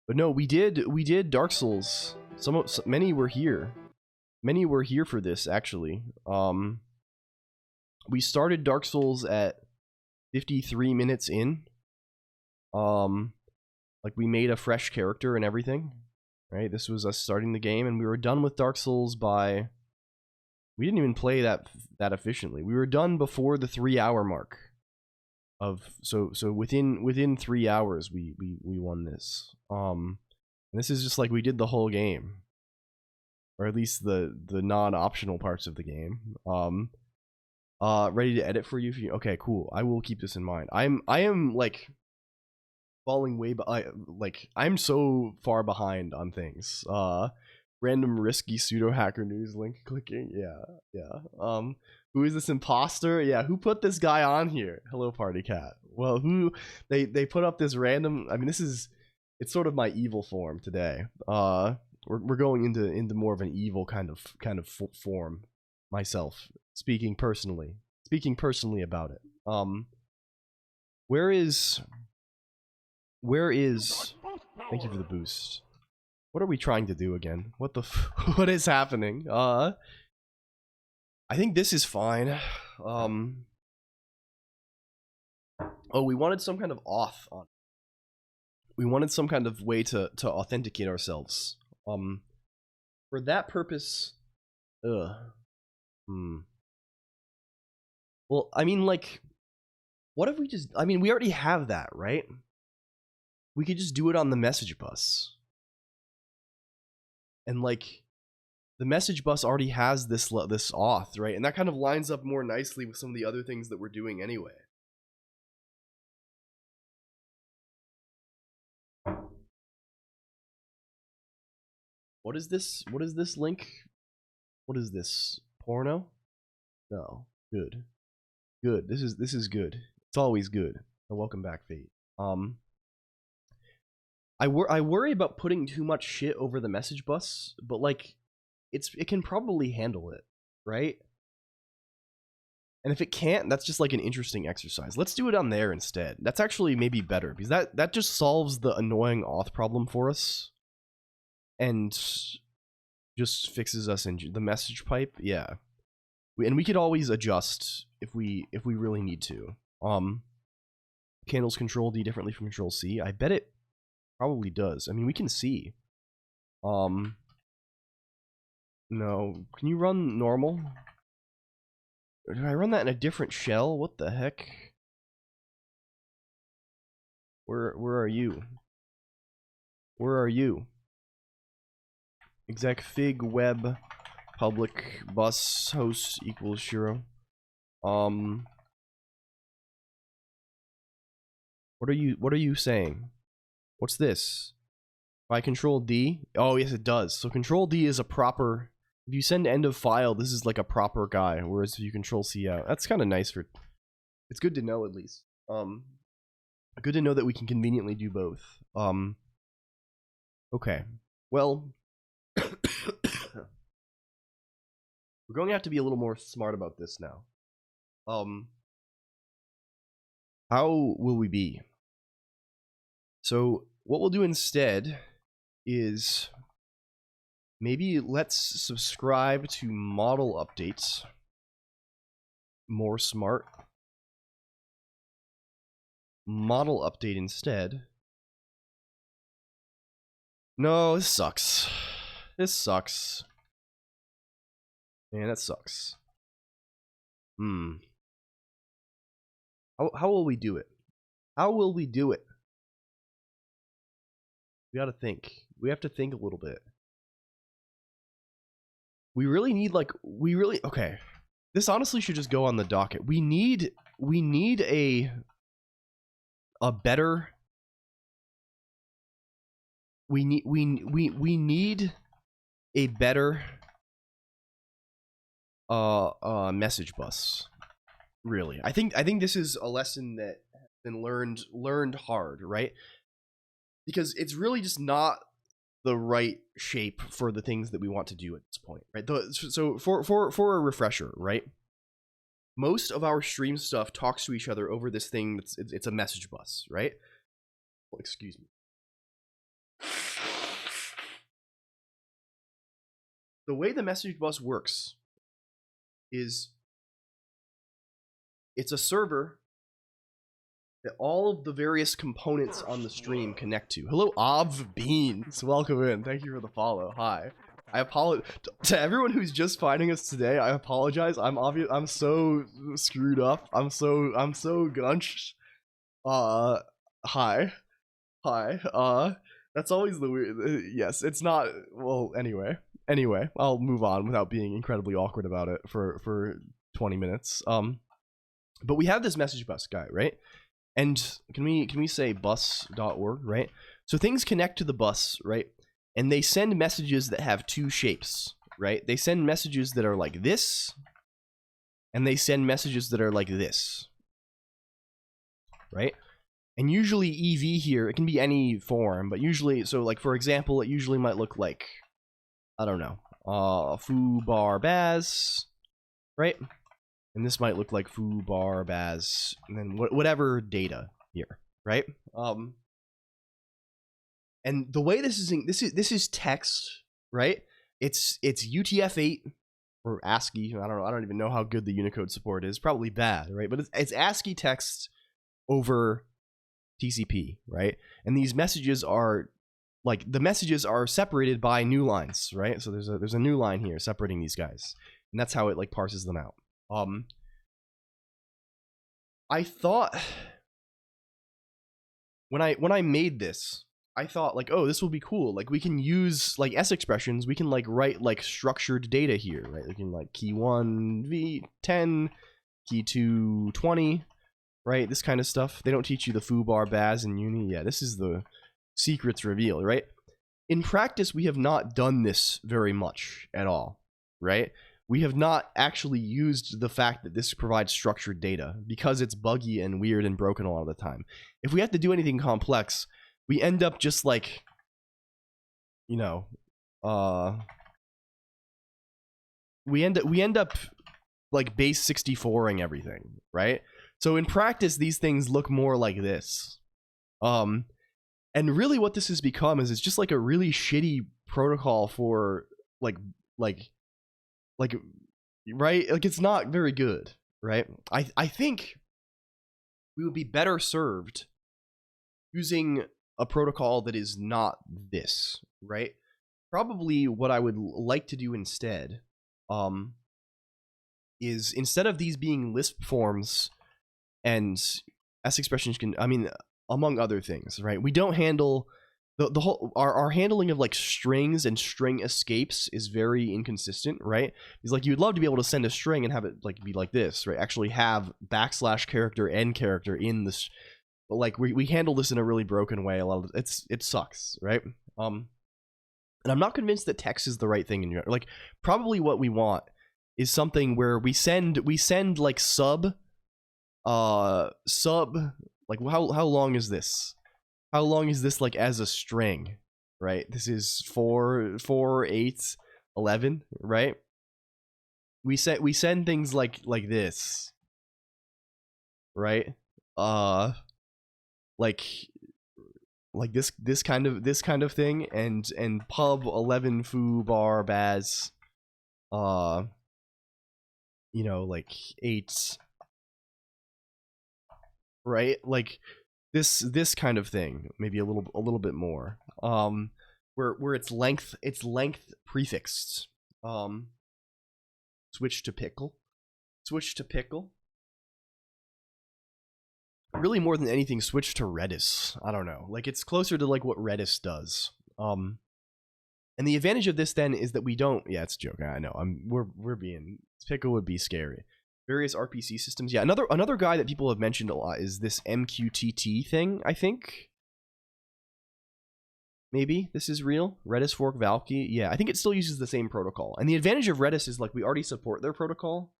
But no, we did Dark Souls. Many were here. Many were here for this actually. We started Dark Souls at 53 minutes in. Like we made a fresh character and everything. Right? This was us starting the game, and we were done with Dark Souls by... We didn't even play that efficiently. We were done before the 3-hour mark. So within 3 hours we won this. And this is just like we did the whole game. Or at least the non-optional parts of the game. Ready to edit for you? Okay, cool. I will keep this in mind. I am like falling way like I'm so far behind on things. Random risky pseudo hacker news link clicking. Yeah. Who is this imposter? Yeah, who put this guy on here? Hello, party cat. Well, who they put up this random. I mean, it's sort of my evil form today. We're going into more of an evil kind of form myself, speaking personally about it. Where is thank you for the boost. What are we trying to do again? What the what is happening? I think this is fine. Oh, we wanted some kind of auth on. We wanted some kind of way to authenticate ourselves. For that purpose, well, I mean, like, what if we just, I mean, we already have that, right? We could just do it on the message bus. And, like, the message bus already has this auth, right? And that kind of lines up more nicely with some of the other things that we're doing anyway. What is this? What is this link? What is this? Porno? No. Good. Good. This is good. It's always good. And welcome back, Fate. I worry about putting too much shit over the message bus, but like it can probably handle it, right? And if it can't, that's just like an interesting exercise. Let's do it on there instead. That's actually maybe better because that just solves the annoying auth problem for us. And just fixes us in the message pipe. Yeah, and we could always adjust if we really need to. Candles control D differently from control C. I bet it probably does. I mean, we can see. No, can you run normal? Or did I run that in a different shell? What the heck? Where are you? Where are you? Exec fig web public bus host equals Shiro. What are you saying? What's this? By control D? Oh yes, it does. So control D is a proper. If you send end of file, this is like a proper guy. Whereas if you control C out, that's kind of nice for. It's good to know at least. Good to know that we can conveniently do both. Okay. Well. We're going to have to be a little more smart about this now. How will we be? So what we'll do instead is maybe let's subscribe to model updates. More smart. Model update instead. No, this sucks. This sucks. Man, that sucks. How will we do it? How will we do it? We gotta think. We have to think a little bit. We really need okay. This honestly should just go on the docket. We need a better. We need a better message bus. Really, I think this is a lesson that has been learned hard, right? Because it's really just not the right shape for the things that we want to do at this point, right? So for a refresher, right? Most of our stream stuff talks to each other over this thing. It's a message bus, right? Well, excuse me. The way the message bus works is it's a server that all of the various components on the stream connect to. Hello, Ob Beans. Welcome in. Thank you for the follow. Hi. I apologize to everyone who's just finding us today. I apologize. I'm so screwed up. I'm so gunched. Hi. That's always the weird. Yes, it's not. Well, anyway, I'll move on without being incredibly awkward about it for 20 minutes. But we have this message bus guy, right? And can we say bus.org, right? So things connect to the bus, right? And they send messages that have two shapes, right? They send messages that are like this, and they send messages that are like this, right? And usually EV here, it can be any form, but usually, so like for example, it usually might look like, I don't know, foo bar baz, right? And this might look like foo bar baz, and then whatever data here, right? And the way this is text, right? It's UTF-8 or ASCII. I don't even know how good the Unicode support is. Probably bad, right? But it's ASCII text over TCP, right? And these messages are like, the messages are separated by new lines, right? So there's a new line here separating these guys, and that's how it like parses them out. I thought when I made this, I thought like, oh, this will be cool. Like we can use like S expressions. We can like write like structured data here, right? We can like key 1 v10, key 2 20. Right, this kind of stuff. They don't teach you the foo bar baz in uni. Yeah, this is the secrets revealed, right? In practice, we have not done this very much at all, right? We have not actually used the fact that this provides structured data because it's buggy and weird and broken a lot of the time. If we have to do anything complex, we end up just like, you know, we end up like base 64ing everything, right? So in practice, these things look more like this. And really what this has become is it's just like a really shitty protocol for like, right? Like it's not very good, right? I think we would be better served using a protocol that is not this, right? Probably what I would like to do instead, is instead of these being Lisp forms, and S expressions can, I mean, among other things, right? We don't handle the whole, our handling of like strings and string escapes is very inconsistent, right? It's like you'd love to be able to send a string and have it like be like this, right? Actually have / character and character in this, but like we handle this in a really broken way. A lot of it sucks, right? And I'm not convinced that text is the right thing in like probably what we want is something where we send like sub like how long is this? How long is this like as a string, right? This is 4 8 11, right? We send things like this, right? Like this kind of thing, and pub 11 foo bar baz, you know, like 8, right? Like this kind of thing, maybe a little bit more, where it's length prefixed. Switch to pickle. Really, more than anything, switch to Redis. I don't know, like it's closer to like what Redis does. And the advantage of this then is that we don't, yeah, it's a joke, I know, we're being, pickle would be scary. Various RPC systems. Yeah, another guy that people have mentioned a lot is this MQTT thing, I think. Maybe this is real. Redis fork Valky. Yeah, I think it still uses the same protocol. And the advantage of Redis is like we already support their protocol.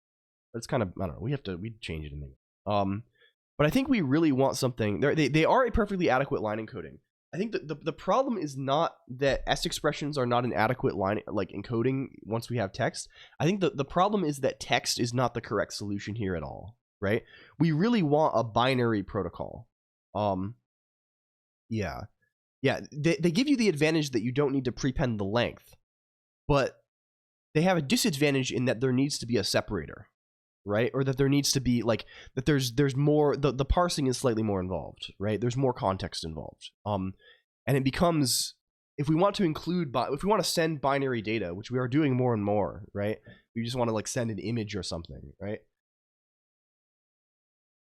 But it's kind of, I don't know, we'd change it in there. But I think we really want something. They are a perfectly adequate line encoding. I think that the problem is not that S expressions are not an adequate line like encoding once we have text. I think the problem is that text is not the correct solution here at all, right? We really want a binary protocol. Yeah. They give you the advantage that you don't need to prepend the length, but they have a disadvantage in that there needs to be a separator, right? Or that there needs to be like that there's more, the parsing is slightly more involved, right? There's more context involved. And it becomes, if we want to send binary data, which we are doing more and more, right? We just want to like send an image or something, right?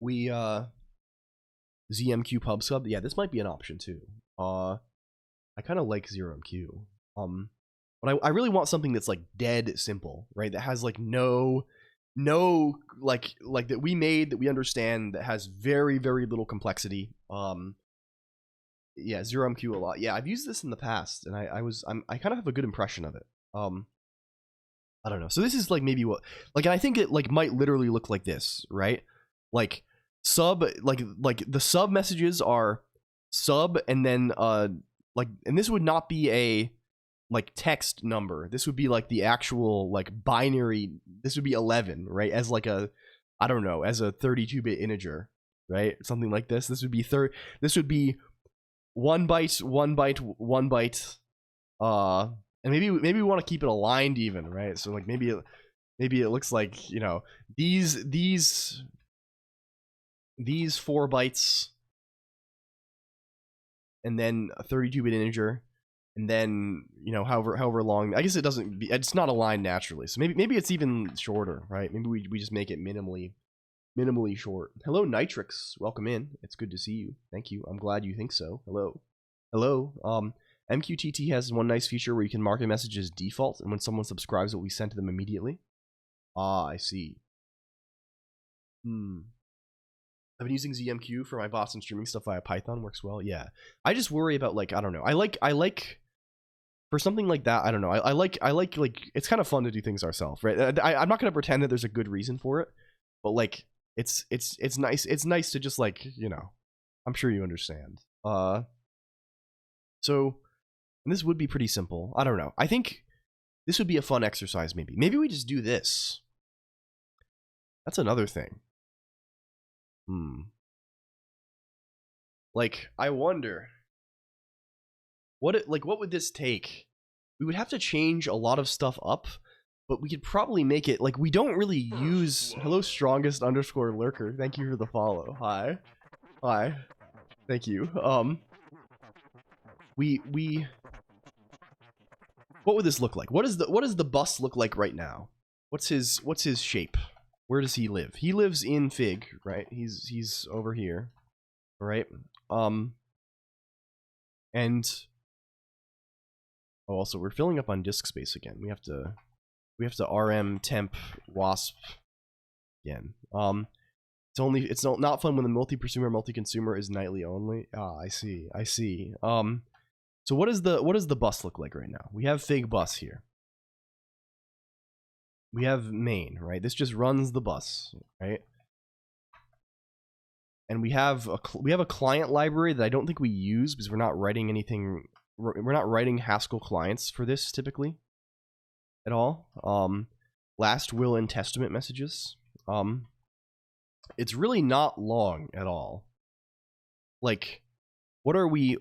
We ZMQ pub sub, yeah, this might be an option too. I kind of like 0MQ. But I really want something that's like dead simple, right? That has like no like that we made, that we understand, that has very little complexity. Yeah, 0MQ a lot. Yeah, I've used this in the past, and I kind of have a good impression of it. I don't know. So this is like maybe what, like, and I think it like might literally look like this, right? Like sub, like the sub messages are sub, and then like, and this would not be a like text number. This would be like the actual like binary. This would be 11, right? As like a, I don't know, as a 32-bit integer, right? Something like this. This would be this would be 1 byte, 1 byte, 1 byte. And maybe we want to keep it aligned even, right? So like maybe it looks like, you know, these 4 bytes, and then a 32-bit integer, and then, you know, however long. I guess it's not aligned naturally. So maybe it's even shorter, right? Maybe we just make it minimally short. Hello, Nitrix. Welcome in. It's good to see you. Thank you. I'm glad you think so. Hello. MQTT has one nice feature where you can mark a message as default, and when someone subscribes, it will be sent to them immediately. Ah, I see. I've been using ZMQ for my Boston streaming stuff via Python. Works well. Yeah. I just worry about, like, I don't know. I like for something like that, I don't know. I like it's kind of fun to do things ourselves, right? I'm not going to pretend that there's a good reason for it, but like it's nice. It's nice to just, like, you know, I'm sure you understand. So, and this would be pretty simple. I don't know. I think this would be a fun exercise, maybe. Maybe we just do this. That's another thing. Like, I wonder what would this take? We would have to change a lot of stuff up, but we could probably make it like we don't really use hello strongest _ lurker. Thank you for the follow. Hi. Thank you. We what would this look like? What does the bus look like right now? What's his shape? Where does he live? He lives in Fig, right? He's over here. All right. And oh, also we're filling up on disk space again. We have to rm temp wasp again. It's not fun when the multi-consumer is nightly only. Ah, I see. So what does the bus look like right now? We have Fig bus here. We have main, right? This just runs the bus, right? And we have a client library that I don't think we use because we're not writing anything. We're not writing Haskell clients for this typically at all. Last will and testament messages. It's really not long at all. Like, what are we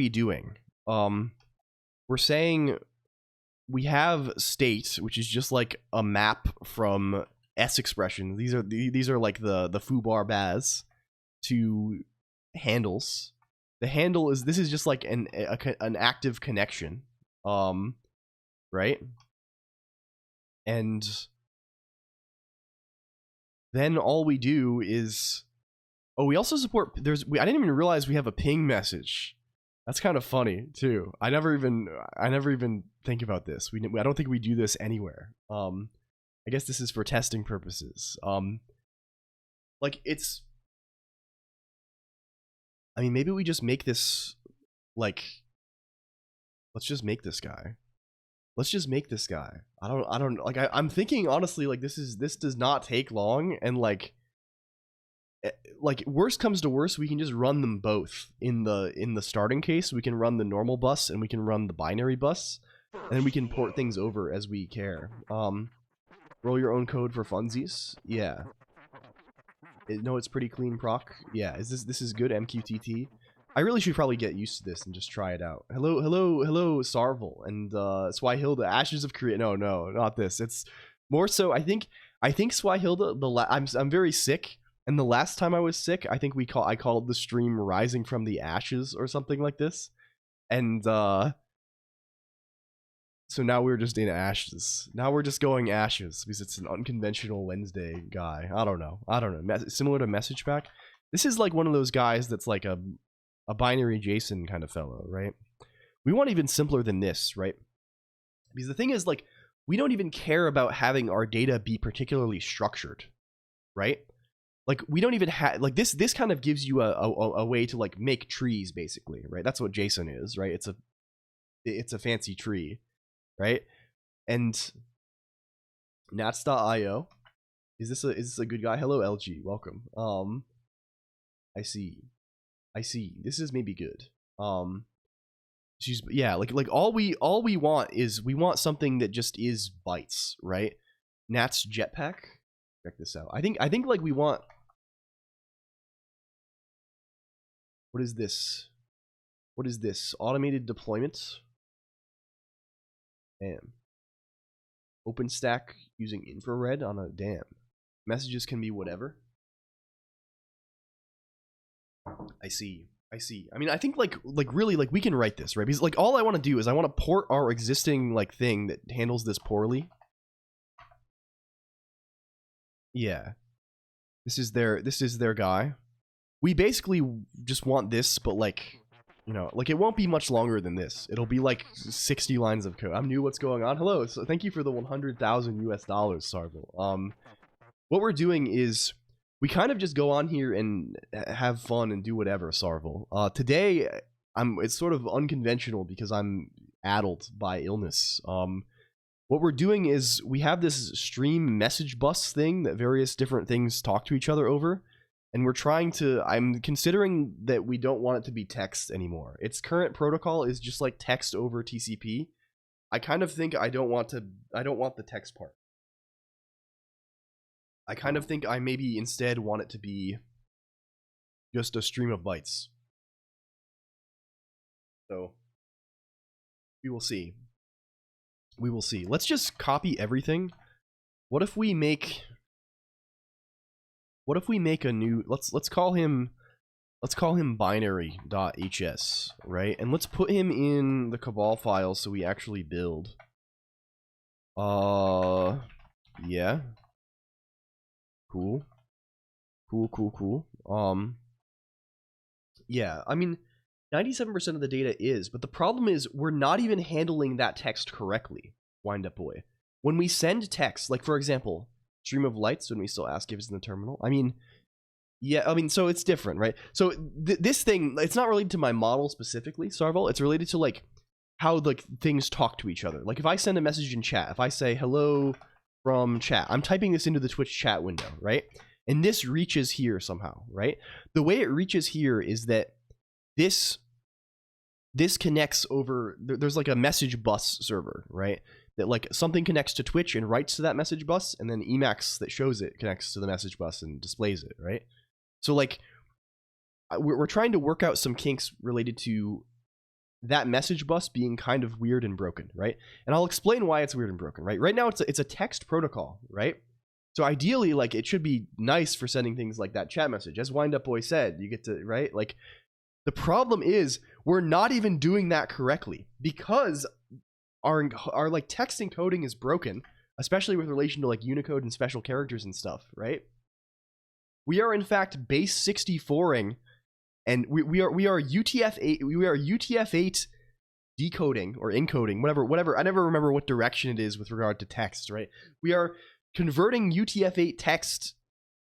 doing? We're saying we have state, which is just like a map from S expression. These are like the foobar baz to handles. The handle this is just like an active connection, right? And then all we do is, oh, we also support. I didn't even realize we have a ping message. That's kind of funny too. I never even think about this. I don't think we do this anywhere. I guess this is for testing purposes. Like it's. I mean, maybe we just make this, like, let's just make this guy. I don't like. I'm thinking honestly, like this does not take long, and like worst comes to worst, we can just run them both in the starting case. We can run the normal bus and we can run the binary bus, and then we can port things over as we care. Roll your own code for funsies. Yeah. No, it's pretty clean proc. Yeah, this is good MQTT. I really should probably get used to this and just try it out. Hello, Sarvel and Swihilda, Ashes of Korea. No, not this. It's more so. I think Swihilda. I'm very sick, and the last time I was sick, I think I called the stream "Rising from the Ashes" or something like this, and so now we're just in Ashes. Now we're just going Ashes because it's an unconventional Wednesday guy. I don't know. Similar to Message Pack. This is like one of those guys that's like a binary JSON kind of fellow, right? We want even simpler than this, right? Because the thing is, like, we don't even care about having our data be particularly structured, right? Like, we don't even have, like, this kind of gives you a way to, like, make trees, basically, right? That's what JSON is, right? It's a fancy tree, right? And nats.io, is this a good guy? Hello, LG, welcome. I see. This is maybe good. Yeah, like all we want is we want something that just is bytes, right? Nats jetpack. Check this out. I think like we want. What is this? What is this? Automated deployment. Damn. OpenStack using infrared on a damn. Messages can be whatever. I see. I mean, I think like really like we can write this, right? Because like all I want to do is I want to port our existing like thing that handles this poorly. Yeah. This is their guy. We basically just want this, but like, you know, like it won't be much longer than this. It'll be like 60 lines of code. I'm new. What's going on? Hello. So thank you for the 100,000 US dollars, Sarvel. What we're doing is we kind of just go on here and have fun and do whatever, Sarvel. Today, it's sort of unconventional because I'm addled by illness. What we're doing is we have this stream message bus thing that various different things talk to each other over. And I'm considering that we don't want it to be text anymore. Its current protocol is just like text over TCP. I kind of think I don't want the text part. I kind of think I maybe instead want it to be just a stream of bytes. So we will see. We will see. Let's just copy everything. What if we make a new, let's call him binary.hs, right? And let's put him in the Cabal file so we actually build. Yeah. Cool. Yeah, I mean, 97% of the data is, but the problem is we're not even handling that text correctly, Wind Up Boy. When we send text, like for example, stream of lights, when we still ask if it's in the terminal, I mean, yeah, I mean, so it's different, right? So this thing, it's not related to my model specifically, Sarvel, it's related to like how like things talk to each other. Like if I send a message in chat, if I say hello from chat, I'm typing this into the Twitch chat window, right? And this reaches here somehow, right? The way it reaches here is that this connects over, there's like a message bus server, right? That like something connects to Twitch and writes to that message bus, and then Emacs that shows it connects to the message bus and displays it, right? So like we're trying to work out some kinks related to that message bus being kind of weird and broken, right? And I'll explain why it's weird and broken, right? Right now it's a text protocol, right? So ideally, like it should be nice for sending things like that chat message. As Wind Up Boy said, you get to, right? Like the problem is we're not even doing that correctly because our like text encoding is broken, especially with relation to like Unicode and special characters and stuff, right? We are in fact base 64ing, and we are UTF-8 decoding or encoding, whatever. I never remember what direction it is with regard to text, right? We are converting UTF-8 text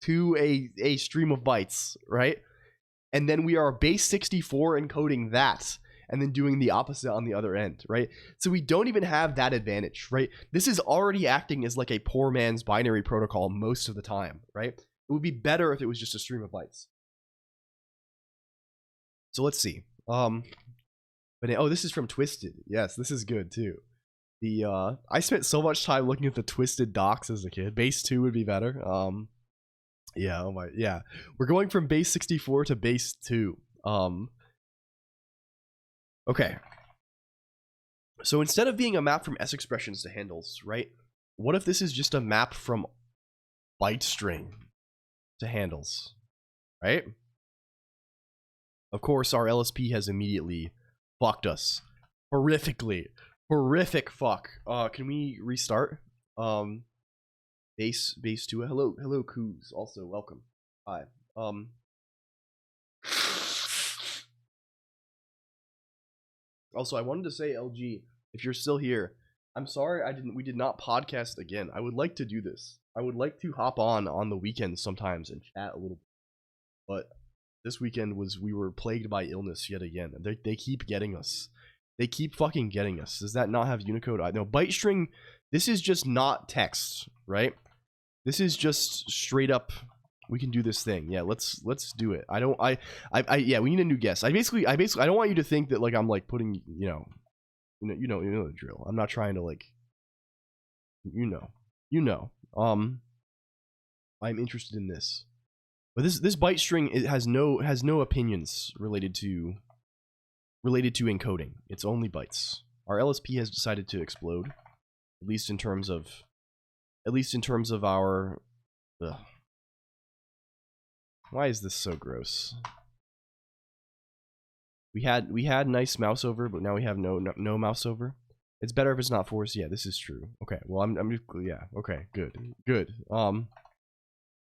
to a stream of bytes, right? And then we are base 64 encoding that, and then doing the opposite on the other end, right? So we don't even have that advantage, right? This is already acting as like a poor man's binary protocol most of the time, right? It would be better if it was just a stream of bytes. So let's see. But oh, this is from Twisted. Yes, this is good too. I spent so much time looking at the Twisted docs as a kid. Base 2 would be better. Yeah, oh my, yeah. We're going from base 64 to base 2. Okay. So instead of being a map from S expressions to handles, right? What if this is just a map from byte string to handles, right? Of course, our LSP has immediately fucked us horrifically. Horrific fuck. Can we restart? Base 2. Hello, Coos. Also, welcome. Hi. Also, I wanted to say, LG, if you're still here, I'm sorry we did not podcast again. I would like to do this. I would like to hop on the weekends sometimes and chat a little bit. But this weekend we were plagued by illness yet again. They keep getting us. They keep fucking getting us. Does that not have Unicode? No, byte string, this is just not text, right? This is just straight up, we can do this thing. Yeah, let's do it. Yeah, we need a new guest. I don't want you to think that like I'm like putting, you know the drill. I'm not trying to like, I'm interested in this. But this byte string, it has no opinions related to encoding. It's only bytes. Our LSP has decided to explode, at least in terms of our. Ugh. Why is this so gross? We had nice mouse over, but now we have no mouse over. It's better if it's not forced. Yeah, this is true. Okay, well yeah. Okay, good.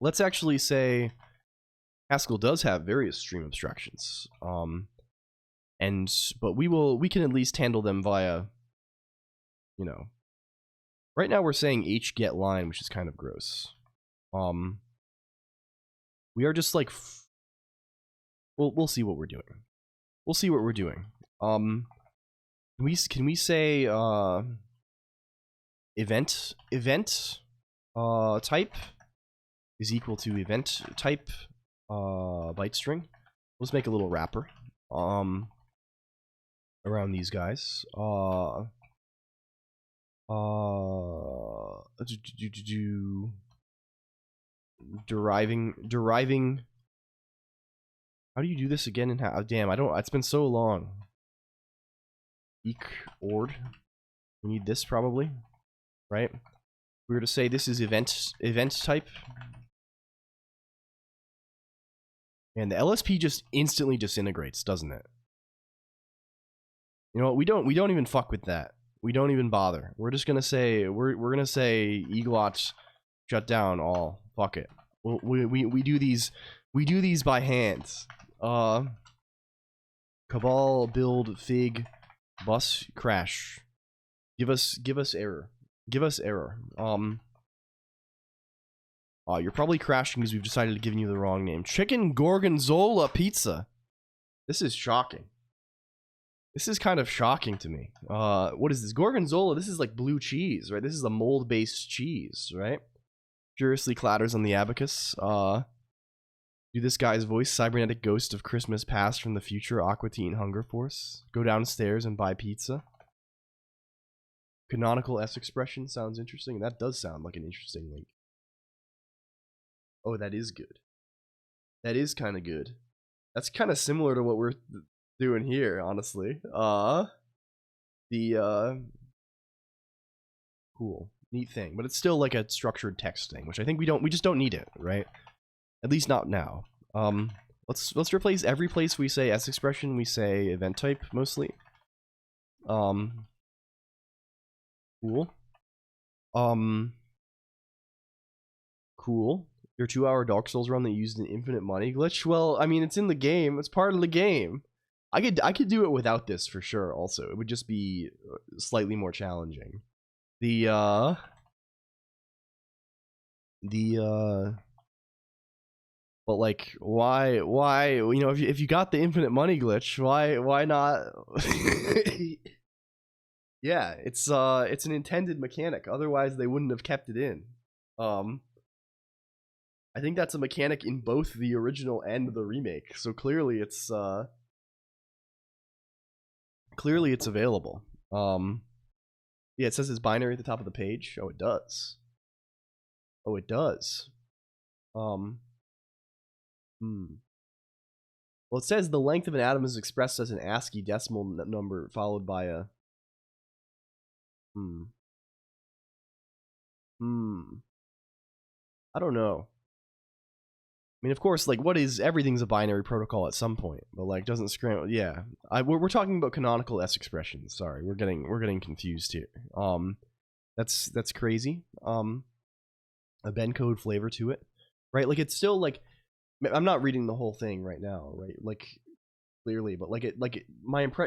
Let's actually say Haskell does have various stream abstractions. But we can at least handle them via, right now we're saying hgetLine, which is kind of gross. We are just like, we'll see what we're doing. We'll see what we're doing. Can we say event type is equal to event type byte string? Let's make a little wrapper around these guys. Deriving. How do you do this again? Damn, I don't. It's been so long. Ord. We need this probably, right? We were to say this is event type, and the LSP just instantly disintegrates, doesn't it? You know what? We don't even fuck with that. We don't even bother. We're just gonna say we're gonna say eglot shut down all. Fuck it. We do these by hand. Cabal build fig bus crash. Give us error. Give us error. You're probably crashing because we've decided to give you the wrong name. Chicken gorgonzola pizza. This is shocking. This is kind of shocking to me. What is this? Gorgonzola, this is like blue cheese, right? This is a mold-based cheese, right? Furiously clatters on the abacus. Do this guy's voice, cybernetic ghost of Christmas past from the future, Aqua Teen Hunger Force. Go downstairs and buy pizza. Canonical S expression sounds interesting. That does sound like an interesting link. Oh, that is good. That is kind of good. That's kind of similar to what we're doing here, honestly. Cool. Neat thing. But it's still like a structured text thing, which I think we just don't need it, right? At least not now. Let's replace every place we say S expression, we say event type mostly. Cool. Cool. Your 2-hour Dark Souls run that used an infinite money glitch? Well, I mean, it's in the game. It's part of the game. I could do it without this for sure. Also, it would just be slightly more challenging. But like, why? You know, if you got the infinite money glitch, why not? Yeah, it's an intended mechanic. Otherwise, they wouldn't have kept it in. I think that's a mechanic in both the original and the remake. So clearly, it's available. Yeah, it says it's binary at the top of the page. Oh, it does. Oh, it does. Well, it says the length of an atom is expressed as an ASCII decimal number followed by a I don't know. I mean, of course, like, everything's a binary protocol at some point, but like, doesn't scramble. Yeah, we're talking about canonical S expressions. Sorry, we're getting confused here. That's crazy. A Ben code flavor to it, right? Like, it's still like, I'm not reading the whole thing right now, right? Like, clearly, but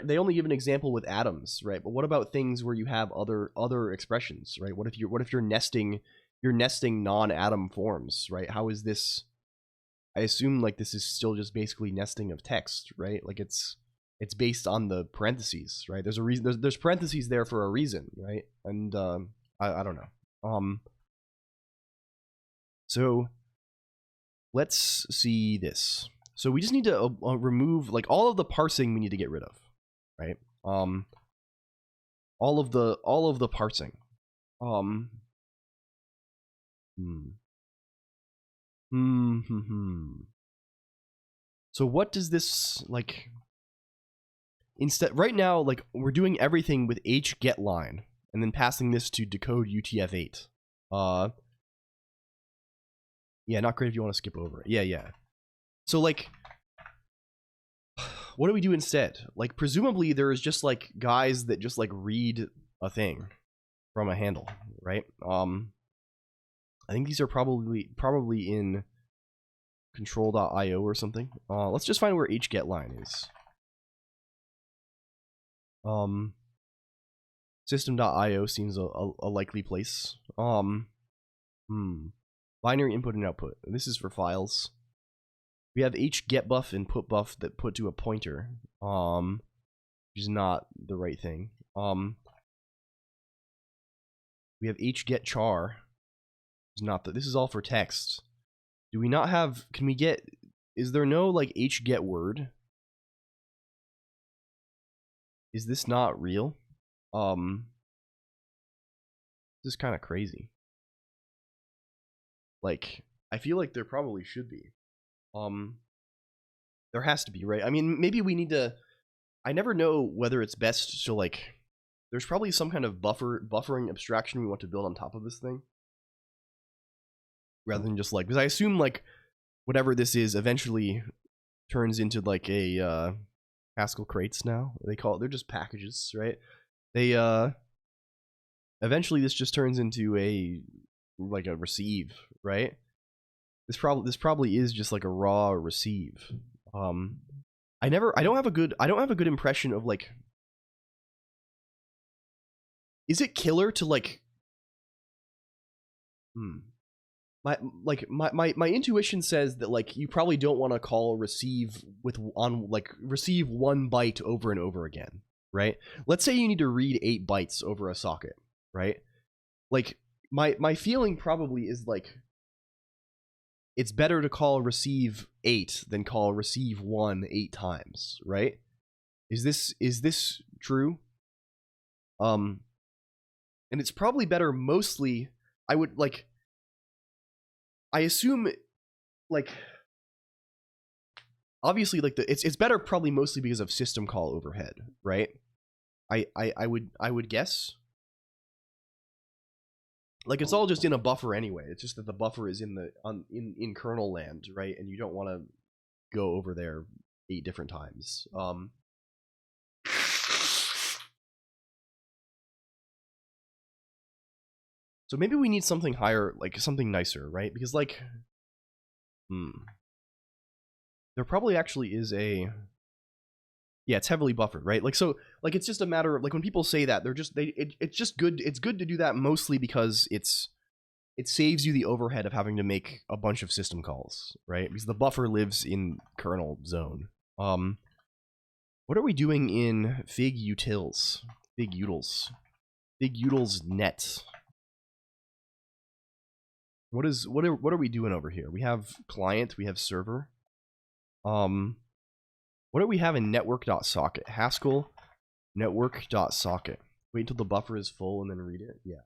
they only give an example with atoms, right? But what about things where you have other expressions, right? What if you're nesting non-atom forms, right? How is this? I assume like this is still just basically nesting of text, right? Like it's based on the parentheses, right? There's a reason. There's parentheses there for a reason, right? And I don't know. So let's see this. So we just need to remove like all of the parsing we need to get rid of, right? All of the parsing. So what does this like? Instead, right now, like we're doing everything with hGetLine and then passing this to decode UTF-8. Yeah, not great if you want to skip over it. Yeah. So like, what do we do instead? Like, presumably there is just like guys that just like read a thing from a handle, right? I think these are probably in control.io or something. Let's just find where hGetLine is. System.io seems a likely place. Binary input and output. This is for files. We have hgetBuff and putBuff that put to a pointer, which is not the right thing. We have hgetchar. Is not that. This is all for text. Do we not have? Can we get? Is there no like hgetWord? Is this not real? This is kind of crazy. Like, I feel like there probably should be. There has to be, right? I mean, maybe we need to. I never know whether it's best to like. There's probably some kind of buffering abstraction we want to build on top of this thing, rather than just like, because I assume like whatever this is eventually turns into like a Haskell crates now. They call it. They're just packages, right? They eventually this just turns into a receive, right? This probably is just like a raw receive. I don't have a good impression of like, is it killer to like my intuition says that like you probably don't want to call receive receive 1 byte over and over again, right? Let's say you need to read 8 bytes over a socket, right? Like my feeling probably is like it's better to call receive 8 than call receive 1 8 times, right? Is this true? And it's probably better mostly. I assume like obviously like it's better probably mostly because of system call overhead, right? I would guess. Like it's all just in a buffer anyway. It's just that the buffer is in kernel land, right? And you don't want to go over there 8 different times. So maybe we need something higher, like something nicer, right? Because like, there probably actually is a. Yeah, it's heavily buffered, right? Like so, like it's just a matter of like when people say that it's just good. It's good to do that mostly because it saves you the overhead of having to make a bunch of system calls, right? Because the buffer lives in kernel zone. What are we doing in fig utils? Fig utils net. What are we doing over here? We have client, we have server. What do we have in network.socket? Haskell network.socket. Wait until the buffer is full and then read it. Yeah.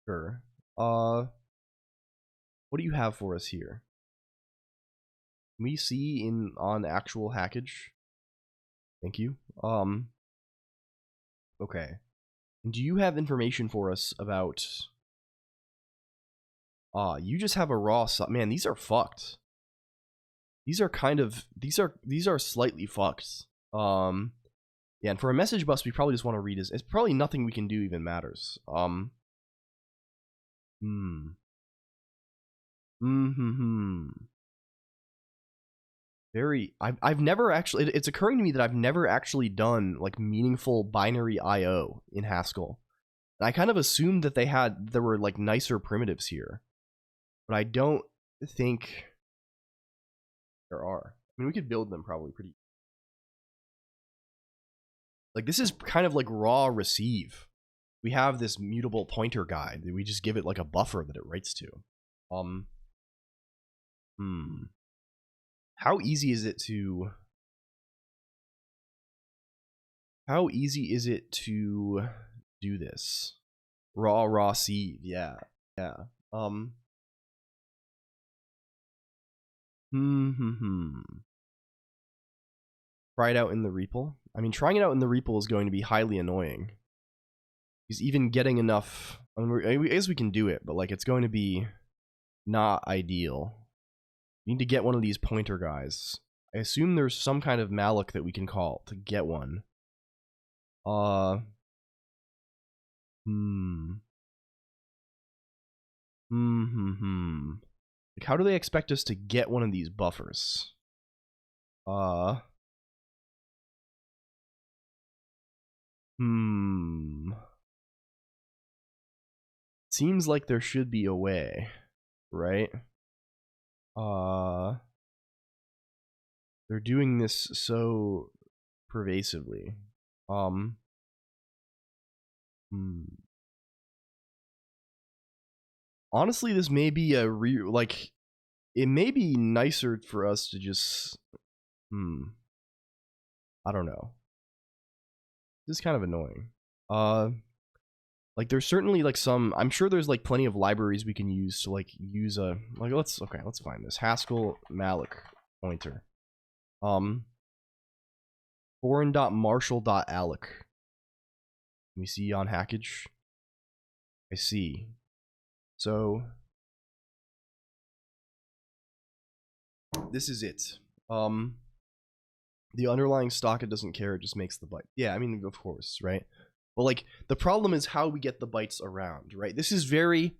Sure. What do you have for us here? Can we see on actual hackage? Thank you. Okay. And do you have information for us about? You just have a raw. Man, these are fucked. These are slightly fucked. Yeah, and for a message bus, we probably just want to read is. It's probably nothing we can do even matters. I've never actually, it's occurring to me that I've never actually done like meaningful binary IO in Haskell. And I kind of assumed that there were like nicer primitives here, but I don't think there are. I mean, we could build them probably pretty. Like this is kind of like raw receive. We have this mutable pointer guide. We just give it like a buffer that it writes to. How easy is it to do this? Raw sieve, yeah. Try it out in the REPL. I mean, trying it out in the REPL is going to be highly annoying. Because even getting enough, I mean, I guess we can do it, but like it's going to be not ideal. We need to get one of these pointer guys. I assume there's some kind of malloc that we can call to get one. Like how do they expect us to get one of these buffers? Seems like there should be a way, right? They're doing this so pervasively. Honestly, this may be a like it may be nicer for us to just I don't know. This is kind of annoying. Like there's certainly like some, I'm sure there's like plenty of libraries we can use to like use a like let's find this Haskell malloc pointer. Foreign.marshall.alloc. Let me see on hackage. I see. So this is it. The underlying stock, it doesn't care, it just makes the byte. Yeah, I mean, of course, right? But like the problem is how we get the bytes around, right? This is very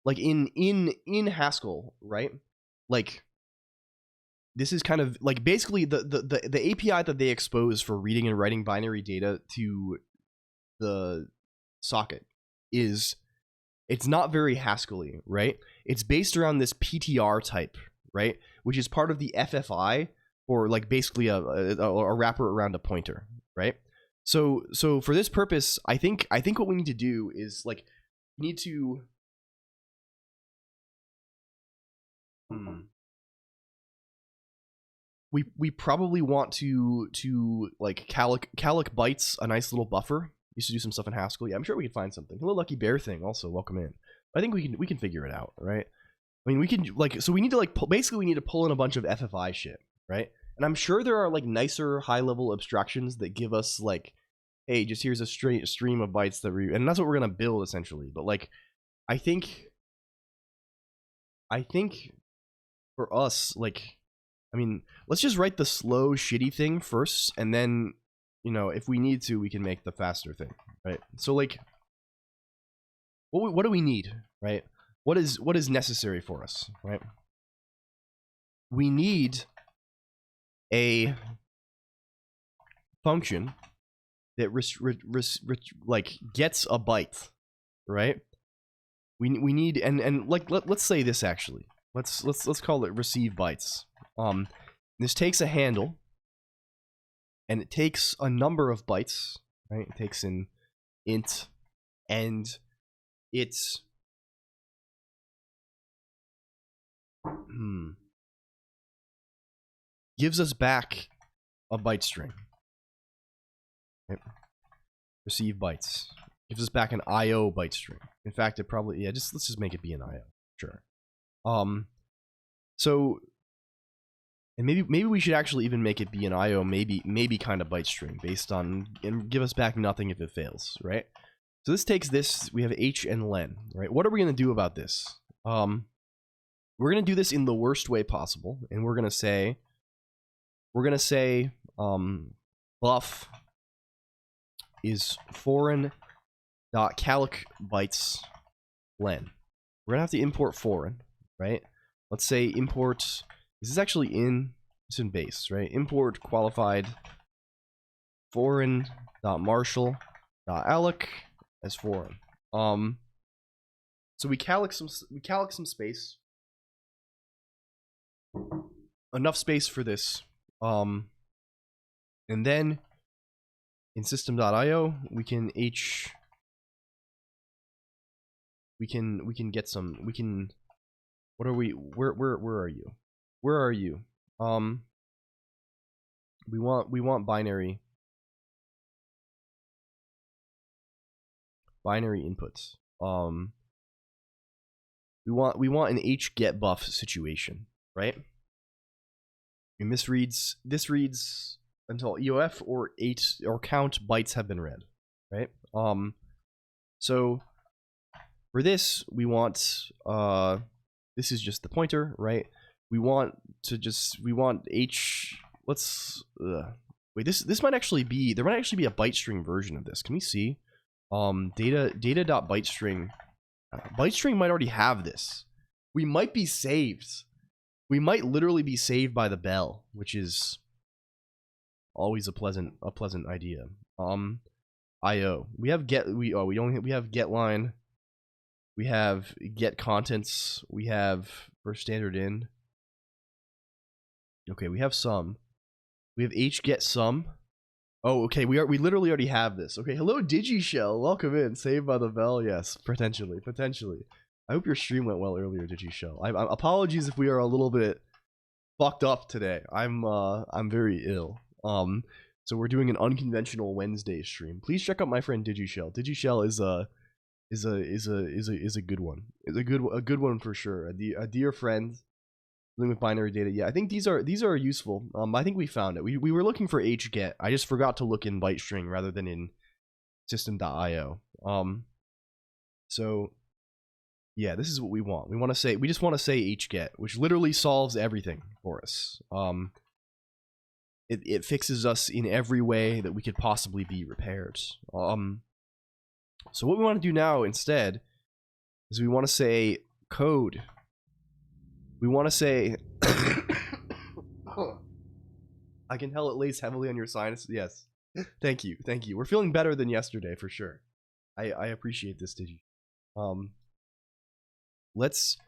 like in Haskell, right? Like this is kind of like basically the API that they expose for reading and writing binary data to the socket is, it's not very Haskell-y, right? It's based around this PTR type, right? Which is part of the FFI, or like basically a wrapper around a pointer, right? So for this purpose, I think what we need to do is like we need to we probably want to like calloc bytes a nice little buffer. Used to do some stuff in Haskell. Yeah, I'm sure we could find something. Hello, Lucky Bear thing. Also, welcome in. I think we can figure it out, right? I mean, we can like, so we need to like basically we need to pull in a bunch of FFI shit, right? And I'm sure there are like nicer high level abstractions that give us like, hey, just here's a straight stream of bytes that we, and that's what we're gonna build essentially. But like, I think for us, like, I mean, let's just write the slow shitty thing first, and then, you know, if we need to, we can make the faster thing, right? So like, what do we need, right? What is necessary for us, right? We need a function that like gets a byte, right? We need and like let's say this actually. Let's call it receive bytes. This takes a handle, and it takes a number of bytes, right? It takes an int, and it's gives us back a byte string. Right? Receive bytes gives us back an IO byte string. In fact, it probably, yeah, let's just make it be an IO. Sure. So, and maybe we should actually even make it be an IO, maybe kind of byte string based on, and give us back nothing if it fails, right? So this takes this, we have H and len, right? What are we gonna do about this? We're gonna do this in the worst way possible, and we're gonna say buff is foreign.calloc bytes len. We're gonna have to import foreign, right? Let's say import, is this actually in It's in base, right? Import qualified foreign.marshal.alloc as foreign. So we calloc some space. Enough space for this. And then in system.io we can get some, what are we, where are you? Where are you? We want binary inputs. We want an hgetBuff situation, right? And this reads until EOF or count bytes have been read, right? So for this we want this is just the pointer, right? We want wait, this might actually be, there might actually be a byte string version of this. Can we see? Data.bytestring. Bytestring might already have this. We might be saved. We might literally be saved by the bell, which is always a pleasant idea. IO. We have we have getLine. We have getContents. We have for standard in. Okay, we have some. We have hgetSum. Oh, okay. We literally already have this. Okay, hello DigiShell. Welcome in. Saved by the bell. Yes, potentially. I hope your stream went well earlier, DigiShell. Apologies if we are a little bit fucked up today. I'm very ill. So we're doing an unconventional Wednesday stream. Please check out my friend DigiShell. DigiShell is a good one. It's a good one for sure. A dear friend dealing with binary data. Yeah, I think these are useful. I think we found it. We were looking for hget. I just forgot to look in byte string rather than in system.io. So yeah, this is what we want. We just want to say hget, which literally solves everything for us. It fixes us in every way that we could possibly be repaired. So what we want to do now instead is we want to say code. We want to say I can tell it lays heavily on your sinus. Yes. Thank you. We're feeling better than yesterday for sure. I appreciate this, Digi. Let's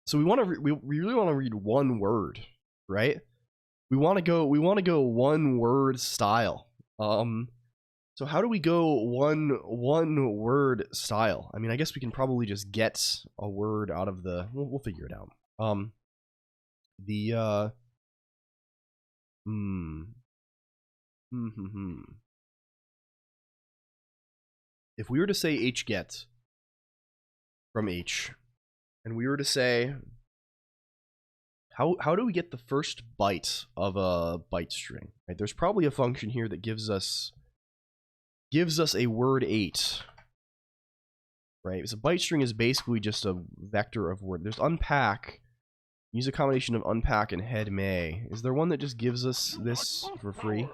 so we really want to read one word, right? We want to go one word style. So how do we go one word style? I mean, I guess we can probably just get a word out of the, we'll figure it out. If we were to say hget from h, and we were to say, how do we get the first byte of a byte string? Right? There's probably a function here that gives us a word 8, right? So byte string is basically just a vector of word. There's unpack. Use a combination of unpack and head may. Is there one that just gives us this for free?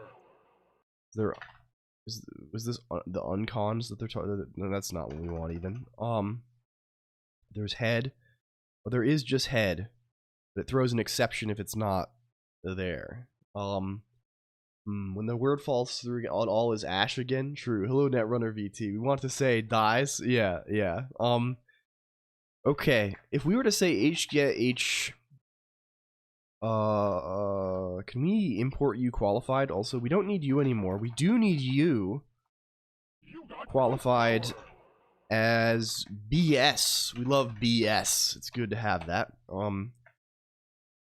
Was this the uncons that they're talking? No, that's not what we want even. There's head. Well, there is just head, but it throws an exception if it's not there. When the word falls through, all is ash again. True. Hello, Netrunner VT. We want to say dies. Yeah. Okay. If we were to say hget h, can we import you qualified? Also, we don't need you anymore. We do need you qualified as BS. We love BS. It's good to have that.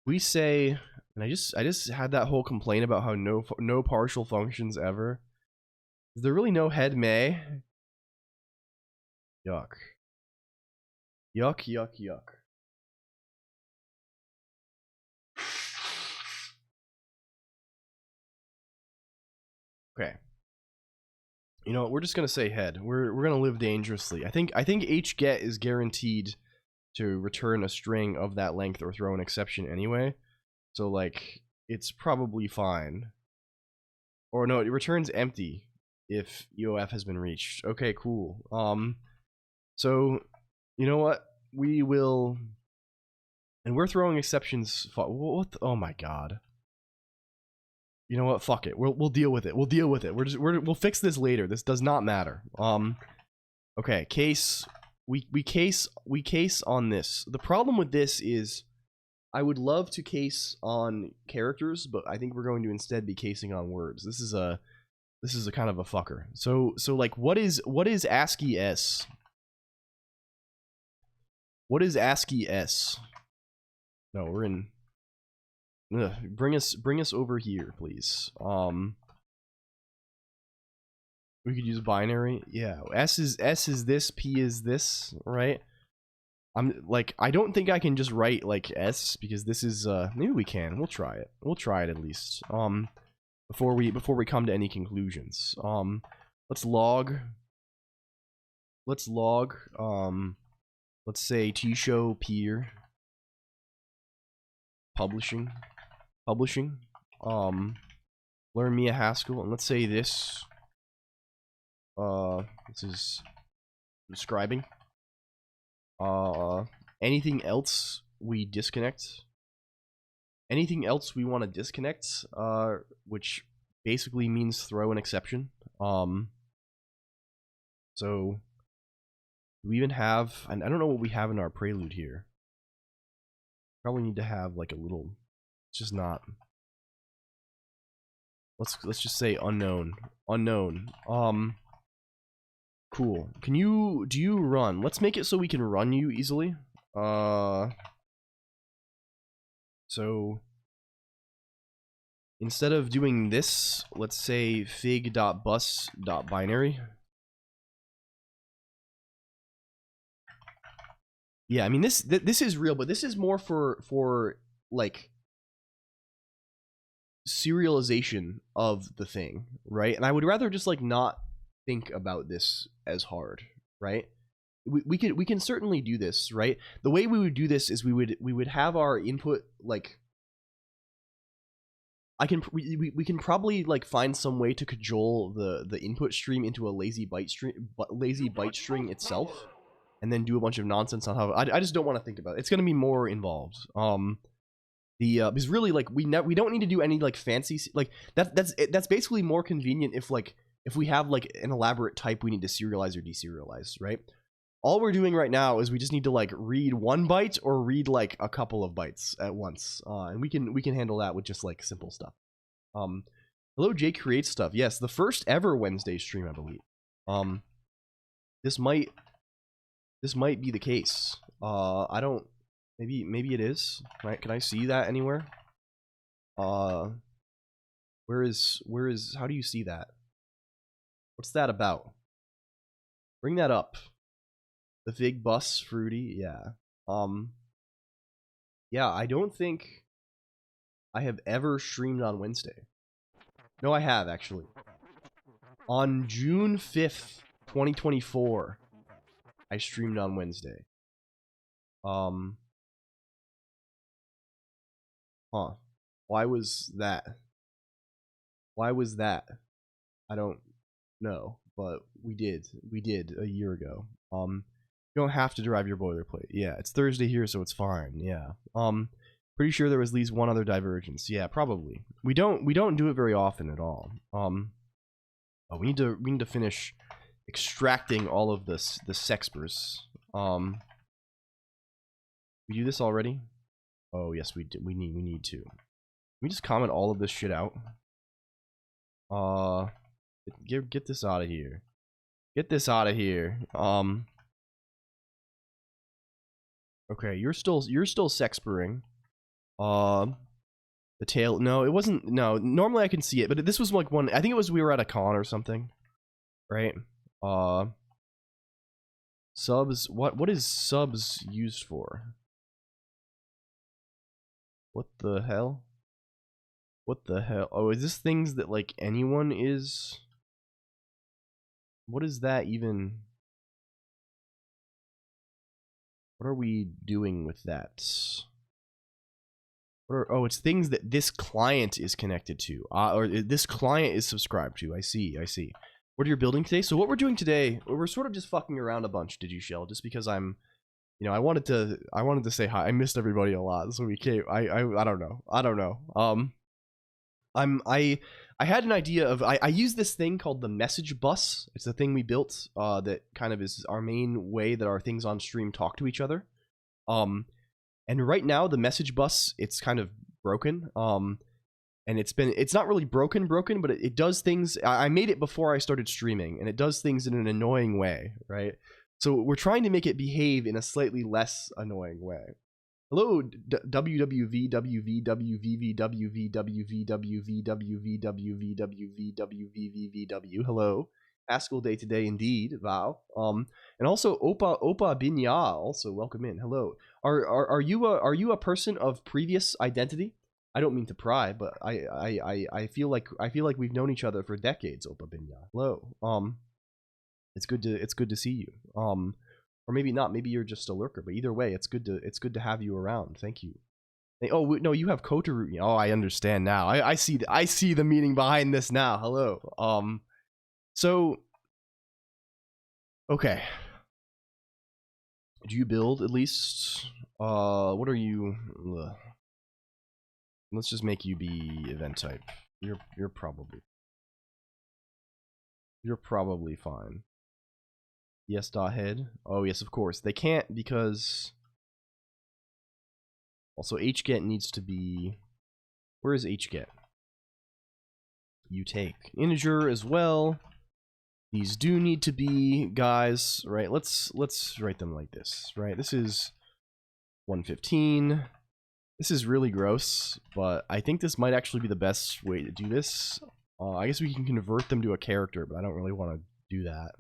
We say. And I just had that whole complaint about how no partial functions ever. Is there really no head may? Yuck. Yuck. Okay. You know what? We're just gonna say head. We're gonna live dangerously. I think hget is guaranteed to return a string of that length or throw an exception anyway. So, like, it's probably fine. Or no, it returns empty if EOF has been reached. Okay, cool. So, you know what? We will And we're throwing exceptions. What? Oh my god. You know what? Fuck it. We'll deal with it. We'll deal with it. We'll fix this later. This does not matter. Okay. Case. We case on this. The problem with this is, I would love to case on characters, but I think we're going to instead be casing on words. This is a kind of a fucker. So like, what is ASCII S? What is ASCII S? No, we're in. Ugh, bring us over here, please. We could use binary. Yeah, S is this, P is this, right? I'm like, I don't think I can just write like S, because this is maybe we can. We'll try it. We'll try it at least. Before we come to any conclusions. Let's log. Let's say T-show peer. Publishing. Learn me a Haskell, and let's say this. This is describing. Anything else we disconnect? Anything else we want to disconnect? Which basically means throw an exception. So do we even have? And I don't know what we have in our prelude here. Probably need to have like a little. It's just not. Let's just say unknown. Cool. Do you run? Let's make it so we can run you easily. So instead of doing this, let's say fig.bus.binary. Yeah, I mean this is real, but this is more for like serialization of the thing, right? And I would rather just like not think about this as hard, right? We can certainly do this, right? The way we would do this is we would have our input like we can probably like find some way to cajole the input stream into a lazy byte string itself, and then do a bunch of nonsense on how I just don't want to think about it. It's going to be more involved. Because really like we don't need to do any like fancy like that's basically more convenient if we have like an elaborate type we need to serialize or deserialize, right? All we're doing right now is we just need to like read 1 byte or read like a couple of bytes at once, and we can handle that with just like simple stuff. Hello, Jay creates stuff. Yes, the first ever Wednesday stream, I believe. This might be the case. I don't. Maybe it is. Can I see that anywhere? Where is? How do you see that? What's that about? Bring that up. The Fig Bus Fruity, yeah. Yeah, I don't think I have ever streamed on Wednesday. No, I have actually. On June 5th, 2024, I streamed on Wednesday. Huh. Why was that? I don't know, but we did a year ago. You don't have to drive your boilerplate. Yeah, it's Thursday here, so it's fine. Yeah. Pretty sure there was at least one other divergence. Yeah, probably. We don't do it very often at all. Oh, we need to finish extracting all of the sexpers. We do this already? Oh yes, we do. We need to. Can we just comment all of this shit out? Get this out of here. Get this out of here. Okay, you're still sexpering. The tail. No, it wasn't. No, normally I can see it, but this was like one. I think it was we were at a con or something, right? Subs. What is subs used for? What the hell? What the hell? Oh, is this things that like anyone is? What is that even? What are we doing with that? Oh, it's things that this client is connected to, or this client is subscribed to. I see. What are you building today? So what we're doing today, we're sort of just fucking around a bunch, Digishell, just because I'm you know, I wanted to say hi. I missed everybody a lot, so we came. I don't know. I had an idea of I use this thing called the message bus. It's a thing we built that kind of is our main way that our things on stream talk to each other. And right now the message bus, it's kind of broken. And it's not really broken, but it does things. I made it before I started streaming, and it does things in an annoying way, right? So we're trying to make it behave in a slightly less annoying way. Hello, WWV, WV, WVV, WV, WV, WV, WV, WV, WV, WV, WV, hello. Haskell Day today, indeed, Vow. And also Opa Binya, also welcome in. Hello. Are you a person of previous identity? I don't mean to pry, but I feel like we've known each other for decades, Opa Binya. Hello. It's good to see you. Or maybe not. Maybe you're just a lurker. But either way, it's good to have you around. Thank you. Oh no, you have Kotaru. Oh, I understand now. I see the meaning behind this now. Hello. So okay. Do you build at least? What are you? Let's just make you be event type. You're probably fine. Yes, dot head. Oh yes, of course. They can't because also hget needs to be. Where is hget? You take integer as well. These do need to be guys, right? Let's write them like this, right? This is 115. This is really gross, but I think this might actually be the best way to do this. I guess we can convert them to a character, but I don't really want to do that.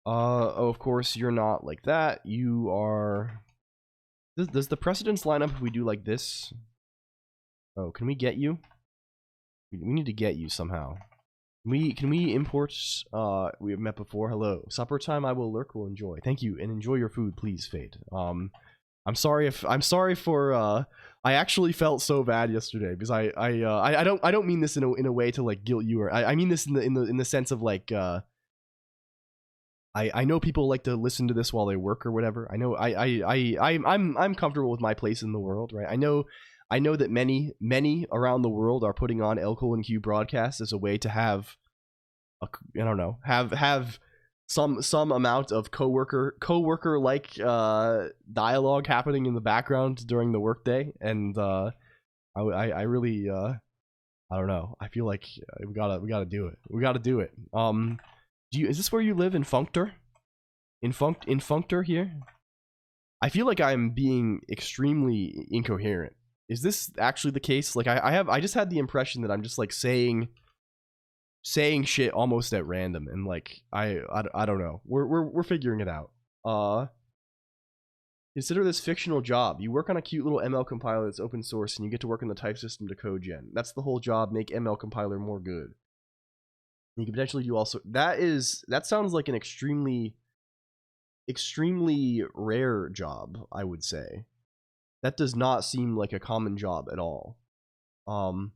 Oh, of course, you're not like that. You are... Does the precedence line up if we do like this? Oh, can we get you? We need to get you somehow. Can we import... we have met before. Hello. Supper time I will lurk, will enjoy. Thank you, and enjoy your food, please, Fate. I'm sorry for I actually felt so bad yesterday because I don't mean this in a way to like guilt you or I mean this in the sense of like I know people like to listen to this while they work or whatever. I know I'm comfortable with my place in the world, right? I know that many around the world are putting on LCOLONQ broadcasts as a way to have have some amount of coworker like dialogue happening in the background during the workday, and I really I don't know. I feel like we gotta do it. We gotta do it. Is this where you live in Functor? In Functor here? I feel like I'm being extremely incoherent. Is this actually the case? Like I just had the impression that I'm just like saying shit almost at random, and like I don't know. We're figuring it out. Consider this fictional job. You work on a cute little ML compiler that's open source, and you get to work in the type system to code gen. That's the whole job. Make ML compiler more good. You can potentially do also. That sounds like an extremely rare job, I would say. That does not seem like a common job at all. I'm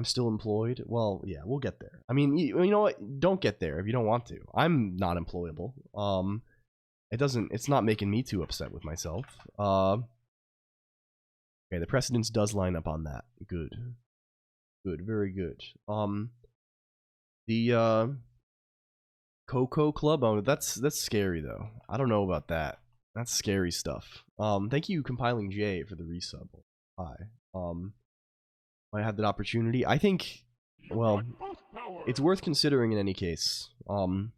still employed. Well, yeah, we'll get there. I mean, you know what? Don't get there if you don't want to. I'm not employable. It's not making me too upset with myself. Okay, the precedence does line up on that. Good, very good. The Coco Club. Oh, that's scary though. I don't know about that. That's scary stuff. Thank you, Compiling J, for the resub. Hi. I had that opportunity. I think, well, it's worth considering in any case. Of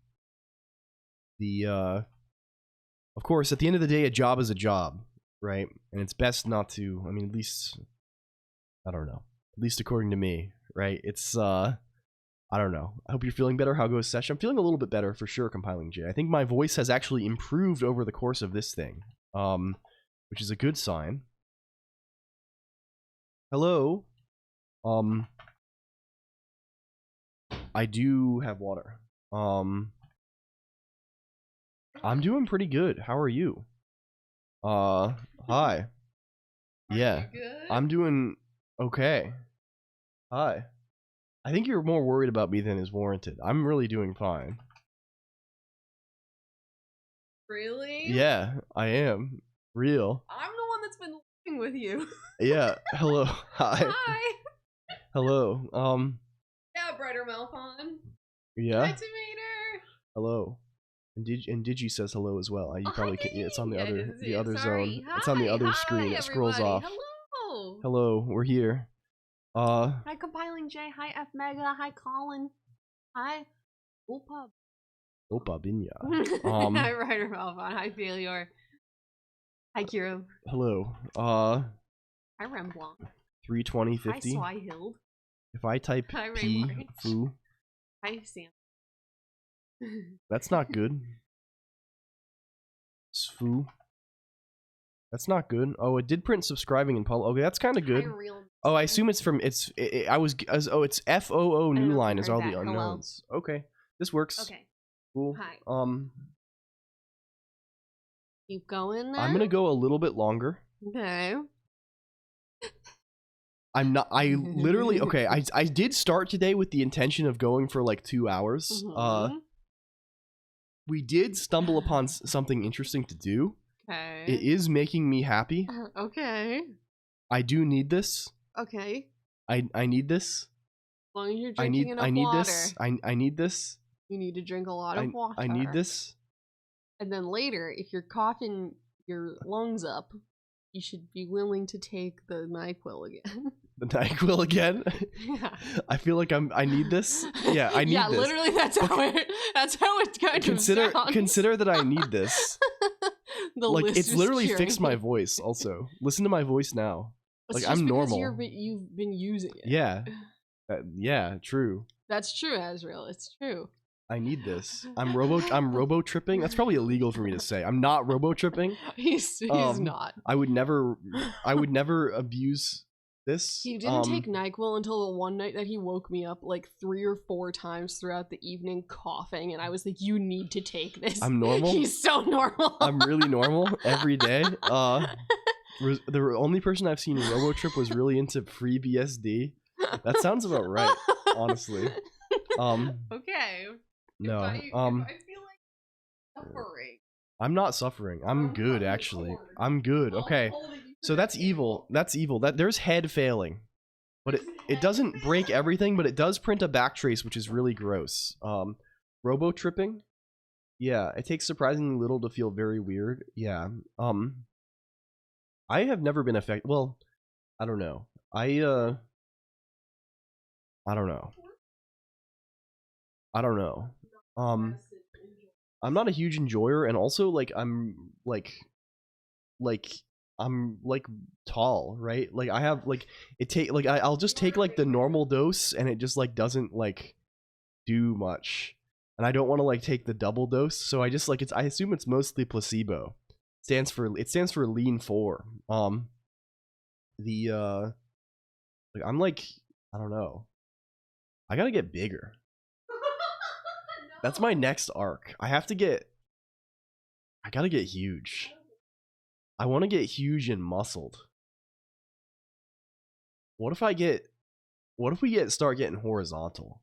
course, at the end of the day, a job is a job, right? And it's best not to, I mean, at least, I don't know. At least according to me, right? It's, I don't know. I hope you're feeling better. How goes session? I'm feeling a little bit better for sure, Compiling J. I think my voice has actually improved over the course of this thing, which is a good sign. Hello? I do have water. I'm doing pretty good. How are you? Hi. Yeah. I'm doing okay. Hi. I think you're more worried about me than is warranted. I'm really doing fine. Really? Yeah, I am. Real. I'm the one that's been living with you. Yeah. Hello. Hi. Hi. Hello. Yeah, Brighter Malphon. Yeah. Hi, Tomater. Hello. And Digi says hello as well. You probably can't. It's on the other Sorry. zone. It's on the other screen. It scrolls off. Hello. Hello. We're here. Hi, Compiling J. Hi, F Mega. Hi, Colin. Hi, Opa. Opa Binya. Hi, Ryder Malphon. Hi, Failure. Hi, Kiro. Hello. Hi, Remblanc. 32050. Hi, Swyhild. If I type Hi, P Ray foo, Hi, Sam. that's not good. Sfoo. That's not good. Oh, it did print subscribing in public. Okay, that's kind of good. Oh, I assume it's from it's FOO new line is all the unknowns. Hello. Okay, this works. Okay. Cool. Hi. Keep going now. I'm gonna go a little bit longer. Okay. I'm not. I literally. Okay. I did start today with the intention of going for like 2 hours. We did stumble upon something interesting to do. Okay. It is making me happy. Okay. I do need this. Okay. I need this. As long as you're drinking enough water. This. I need this. You need to drink a lot of water. I need this. And then later, if you're coughing your lungs up, you should be willing to take the NyQuil again. The NyQuil again? Yeah. I feel like I need this. Yeah, I need this. Yeah, literally that's how it's kind of sounds. Consider that I need this. Like it's literally fixed my it. voice also. Listen to my voice now. It's like I'm normal. You've been using it. Yeah. Yeah, true. That's true, Azrael. It's true. I need this. I'm robo tripping. That's probably illegal for me to say. I'm not robo tripping. He's not. I would never abuse this. He didn't take NyQuil until the one night that he woke me up like 3 or 4 times throughout the evening coughing, and I was like, you need to take this. I'm normal. He's so normal. I'm really normal every day. The only person I've seen robo trip was really into free BSD. That sounds about right, honestly. Okay. No. I feel like suffering. I'm not suffering. I'm good, actually. I'm good. Okay. So that's evil. That's evil. There's head failing. But it doesn't break everything, but it does print a backtrace, which is really gross. Robo tripping? Yeah, it takes surprisingly little to feel very weird. Yeah. I have never been affected. Well, I don't know. I don't know. I don't know. I'm not a huge enjoyer, and also like I'm tall, right? Like I have like I'll just take like the normal dose, and it just like doesn't like do much, and I don't want to like take the double dose, so I just like I assume it's mostly placebo. It stands for lean 4. Like I'm like I don't know. I gotta get bigger. That's my next arc. I gotta get huge. I want to get huge and muscled. What if we start getting horizontal?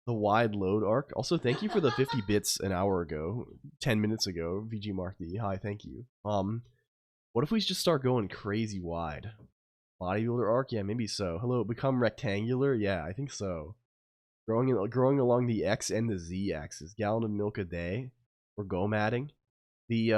The wide load arc. Also, thank you for the 50 bits an hour ago, 10 minutes ago, VG Mark D. Hi, thank you. What if we just start going crazy wide? Bodybuilder arc? Yeah, maybe so. Hello, become rectangular? Yeah, I think so. Growing along the X and the Z axis. Gallon of milk a day. We're gomadding. They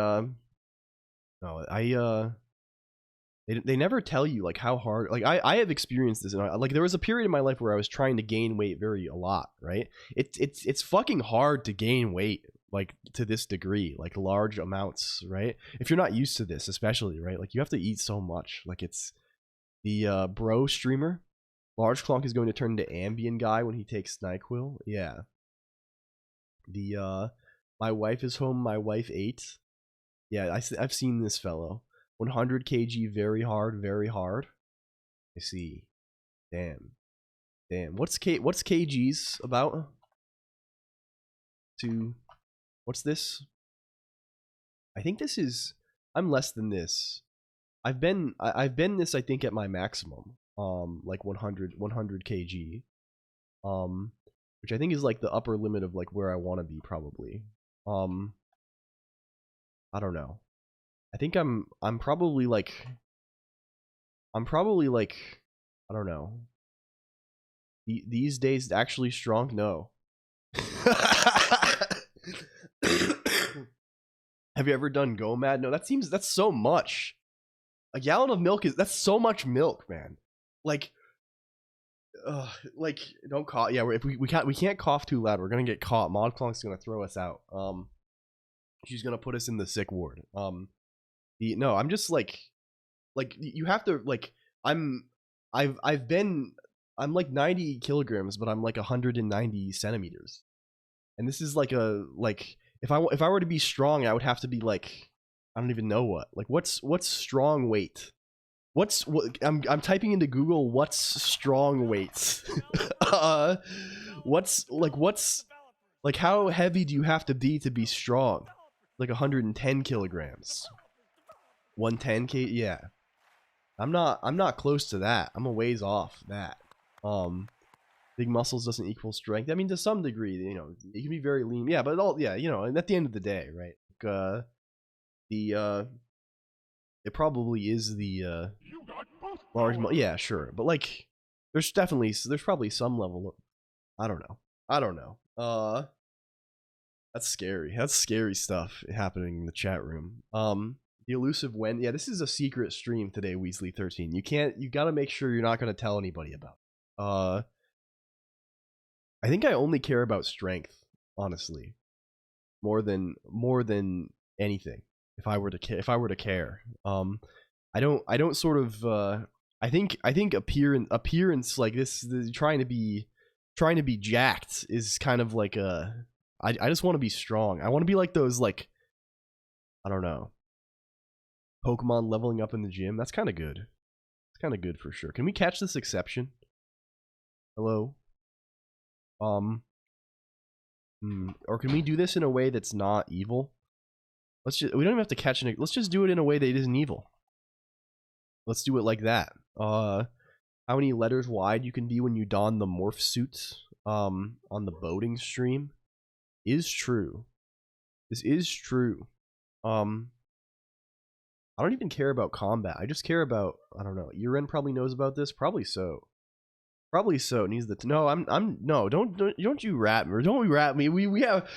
never tell you like how hard. Like I have experienced this. Like there was a period in my life where I was trying to gain weight a lot. Right? It's fucking hard to gain weight like to this degree, like large amounts. Right? If you're not used to this, especially right, like you have to eat so much. Like it's the bro streamer. Large Colonq is going to turn into Ambien guy when he takes NyQuil. Yeah. The my wife is home. My wife ate. Yeah, I've seen this fellow. 100 kg, very hard, very hard. I see. Damn. What's kgs about? What's this? I think this is. I'm less than this. I've been this. I think at my maximum. Like 100 kg. Which I think is like the upper limit of like where I want to be probably. I don't know. I think I'm probably like I don't know. These days actually strong? No. Have you ever done Go Mad? No, that's so much. A gallon of milk that's so much milk, man. Like don't cough. Yeah, if we can't cough too loud. We're gonna get caught. ModClonk's gonna throw us out. She's gonna put us in the sick ward. No, I'm just like you have to like I'm like 90 kilograms, but I'm like 190 centimeters, and this is like if I were to be strong, I would have to be like I don't even know what's strong weight. I'm typing into Google what's strong weights. what's how heavy do you have to be strong? Like 110 kilograms. 110 k, yeah. I'm not close to that. I'm a ways off that. Big muscles doesn't equal strength. I mean, to some degree, you know, you can be very lean. Yeah, but you know, and at the end of the day, right? It probably is the large. Yeah, sure, but like, there's probably some level of, I don't know. That's scary. That's scary stuff happening in the chat room. The elusive when. Yeah, this is a secret stream today, Weasley13. You gotta make sure you're not gonna tell anybody about. I think I only care about strength, honestly, more than anything. If I were to care, I don't sort of. I think appearance like this, trying to be jacked is kind of like a. I just want to be strong. I want to be like those, like, I don't know, Pokemon leveling up in the gym. That's kind of good. It's kind of good for sure. Can we catch this exception? Hello? Or can we do this in a way that's not evil? We don't even have to catch it. Let's just do it in a way that isn't evil. Let's do it like that. How many letters wide you can be when you don the morph suit on the boating stream is true. This is true. I don't even care about combat. I just care about, I don't know. Uren probably knows about this. Probably so. Probably so. Needs the no. No. Don't you rat me. Don't rat me. We have.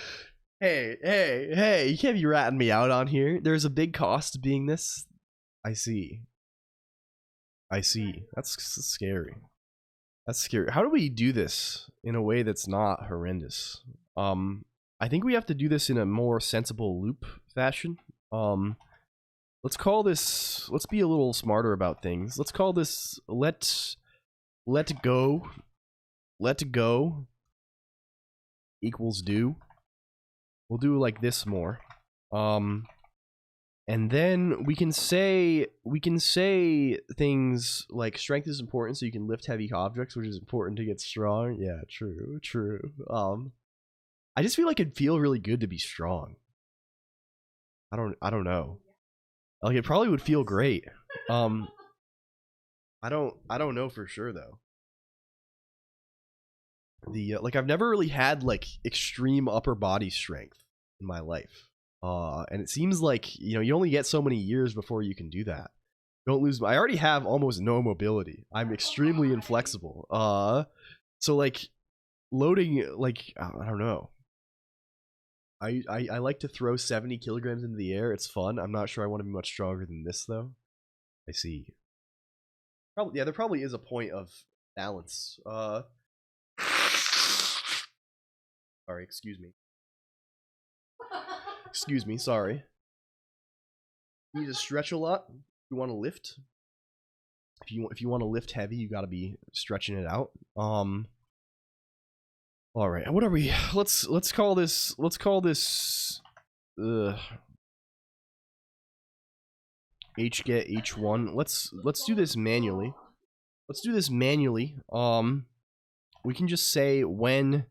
Hey! You can't be ratting me out on here. There's a big cost to being this. I see. That's scary. That's scary. How do we do this in a way that's not horrendous? I think we have to do this in a more sensible loop fashion. Let's call this. Let's be a little smarter about things. Let's call this. Let go equals do. We'll do like this more. And then we can say things like strength is important so you can lift heavy objects, which is important to get strong. Yeah, true. I just feel like it'd feel really good to be strong. I don't know. Like, it probably would feel great. I don't know for sure though. Like, I've never really had like extreme upper body strength in my life. And it seems like, you know, you only get so many years before you can do that. Don't lose. I already have almost no mobility. I'm extremely inflexible. So like loading, like, I don't know. I like to throw 70 kilograms into the air. It's fun. I'm not sure I want to be much stronger than this though. I see. Probably, yeah, there probably is a point of balance. Sorry, excuse me. Excuse me, sorry. You need to stretch a lot. You want to lift. If you want to lift heavy, you got to be stretching it out. All right. What are we? Let's call this. H get H1. Let's do this manually. We can just say when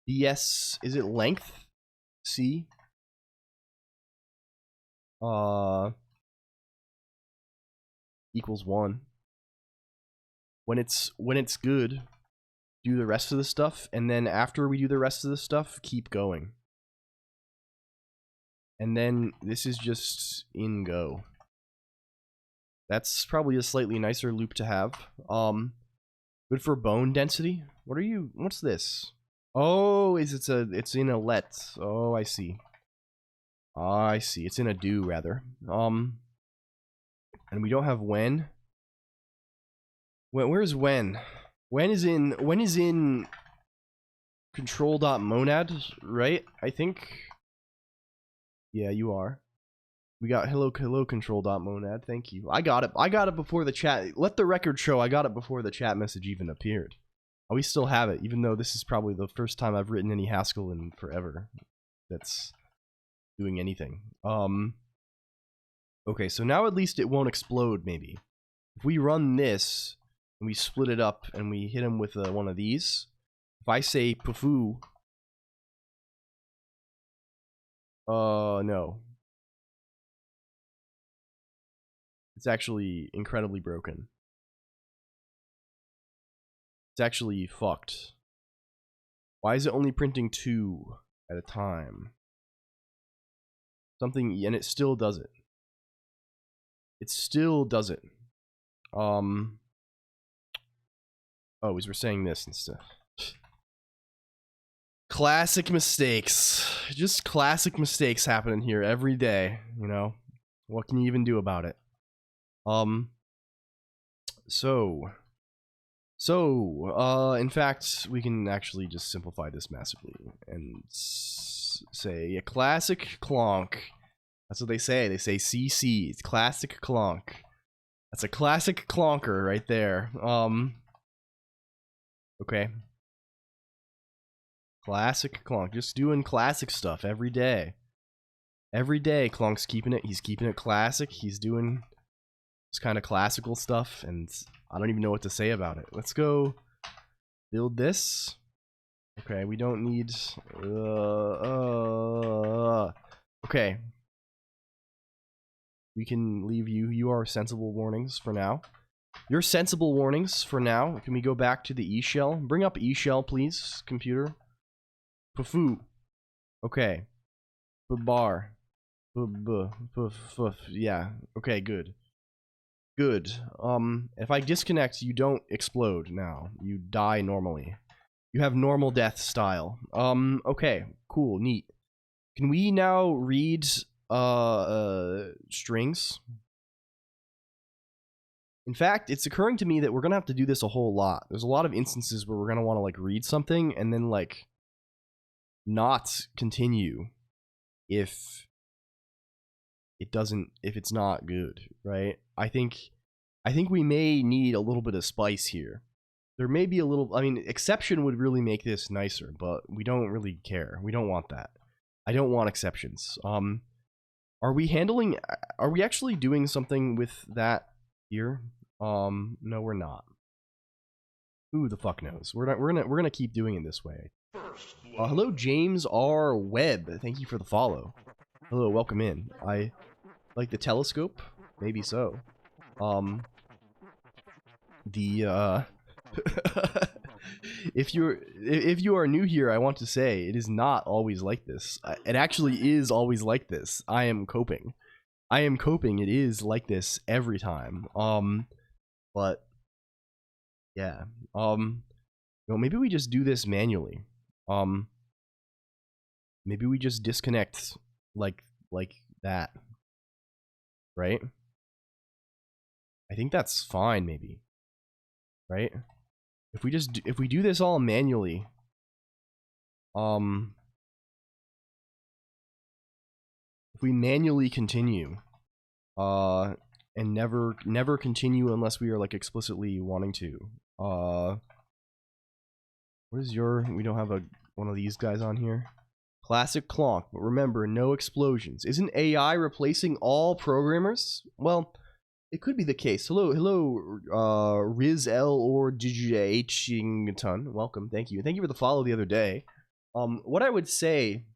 BS, is it length C equals 1. When it's good, do the rest of the stuff, and then after we do the rest of the stuff, keep going. And then this is just in go. That's probably a slightly nicer loop to have. Good for bone density. What are you? What's this? Oh, it's in a let. Oh, I see. I see. It's in a do rather. And we don't have when. Where's when? When is in control.monad, right? I think. Yeah, you are. We got hello control.monad. Thank you. I got it before the chat. Let the record show I got it before the chat message even appeared. We still have it, even though this is probably the first time I've written any Haskell in forever that's doing anything. Okay, so now at least it won't explode, maybe. If we run this, and we split it up, and we hit him with one of these, if I say pafoo, no. It's actually incredibly broken. It's actually fucked. Why is it only printing 2 at a time? Something, and it still does it. It still does it. Oh, we're saying this instead. Classic mistakes. Just classic mistakes happening here every day, you know? What can you even do about it? In fact, we can actually just simplify this massively and say a classic Colonq. That's what they say. They say CC. It's classic Colonq. That's a classic clonker right there. Okay. Classic Colonq. Just doing classic stuff every day. Every day, Colonq's keeping it. He's keeping it classic. He's doing this kind of classical stuff, and I don't even know what to say about it. Let's go build this. Okay, we don't need... Okay. We can leave you. You are sensible warnings for now. Your sensible warnings for now. Can we go back to the E shell? Bring up E shell, please, computer. Pafoo. Okay. Bar. Yeah. Okay, good. Good. If I disconnect, you don't explode now. You die normally. You have normal death style. Okay. Cool. Neat. Can we now read, strings? In fact, it's occurring to me that we're gonna have to do this a whole lot. There's a lot of instances where we're gonna want to, like, read something and then, like, not continue if it's not good, right? I think we may need a little bit of spice here. There may be a little, I mean, exception would really make this nicer, but we don't really care. We don't want that. I don't want exceptions. Are we actually doing something with that here? No, we're not. Who the fuck knows? We're gonna keep doing it this way. Hello, James R. Webb. Thank you for the follow. Hello, welcome in. I like the telescope. Maybe so. If you are new here, I want to say it is not always like this. It actually is always like this. I am coping. It is like this every time. But yeah. Maybe we just do this manually. Maybe we just disconnect like that. Right? I think that's fine, maybe. Right? If we do this all manually, if we manually continue, and never continue unless we are, like, explicitly wanting to. What is your? We don't have one of these guys on here. Classic Colonq, but remember, no explosions. Isn't AI replacing all programmers? Well, it could be the case. Hello, Riz L or Digitachington. Welcome, thank you. Thank you for the follow the other day. What I would say,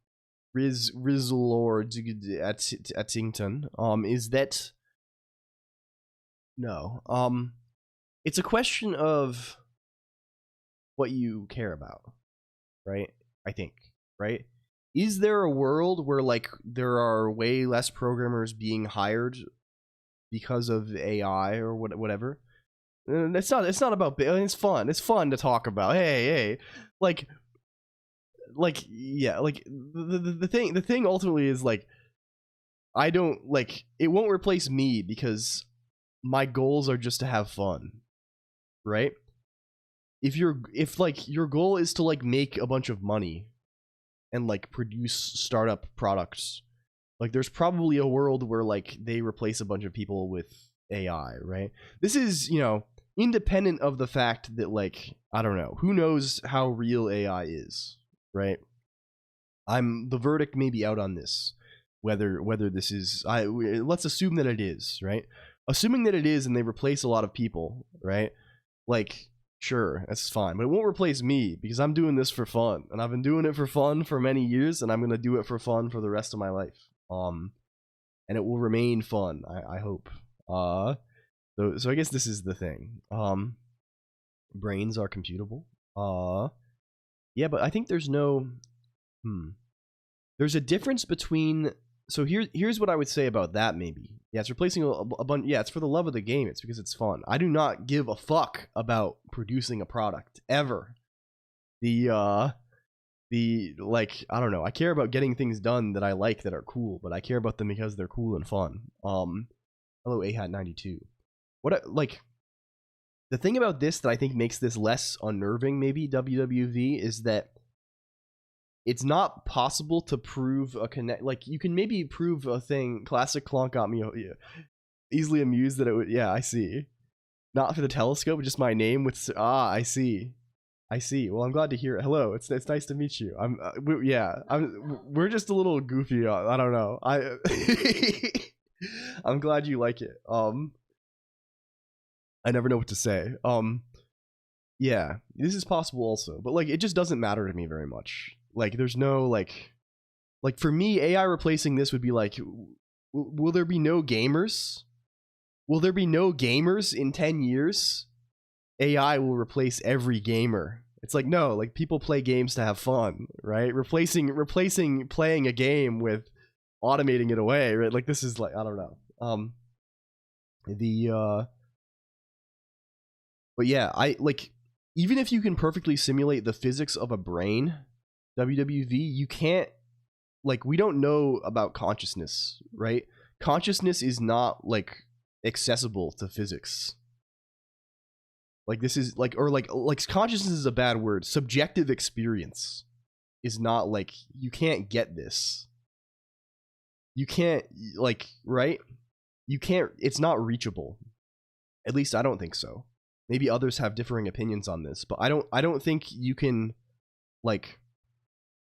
Rizzle or Digitachington, is that no. It's a question of what you care about, right? I think, right? is there a world where like there are way less programmers being hired because of AI or whatever? It's not about, it's fun to talk about. Hey, like yeah, like the thing ultimately is like, I don't like, it won't replace me because my goals are just to have fun, right? If like your goal is to like make a bunch of money and like produce startup products, like there's probably a world where like they replace a bunch of people with AI, right? This is, you know, independent of the fact that like, I don't know, who knows how real AI is, right? The verdict may be out on this, whether this is, let's assume that it is, right? Assuming that it is and they replace a lot of people, right? Like, sure, that's fine, but it won't replace me because I'm doing this for fun, and I've been doing it for fun for many years, and I'm gonna do it for fun for the rest of my life. And it will remain fun, I hope. So I guess this is the thing. Brains are computable. Yeah, but I think there's no. There's a difference between. So here's what I would say about that. Maybe, yeah, it's replacing a bunch. Yeah, it's for the love of the game. It's because it's fun. I do not give a fuck about producing a product ever. The like, I don't know. I care about getting things done that I like, that are cool, but I care about them because they're cool and fun. Hello, AHAT92. Like, the thing about this that I think makes this less unnerving, maybe, WWV, is that it's not possible to prove a connect. Like, you can maybe prove a thing. Classic Colonq got me easily amused that it would. Yeah, I see. Not for the telescope, just my name with. I see. Well, I'm glad to hear it. Hello, it's nice to meet you. We're just a little goofy. I don't know. I'm glad you like it. I never know what to say. Yeah, this is possible also, but like, it just doesn't matter to me very much. Like, there's no like for me, AI replacing this would be like, will there be no gamers? Will there be no gamers in 10 years? AI will replace every gamer. It's like, no, like, people play games to have fun, right? Replacing playing a game with automating it away, right? Like, this is like, I don't know. But yeah, I like, even if you can perfectly simulate the physics of a brain, WWV, you can't, like, we don't know about consciousness, right? Consciousness is not like accessible to physics. Like, this is like, or like consciousness is a bad word. Subjective experience is not like, you can't get this. You can't, like, right? You can't, it's not reachable. At least I don't think so. Maybe others have differing opinions on this, but I don't think you can, like,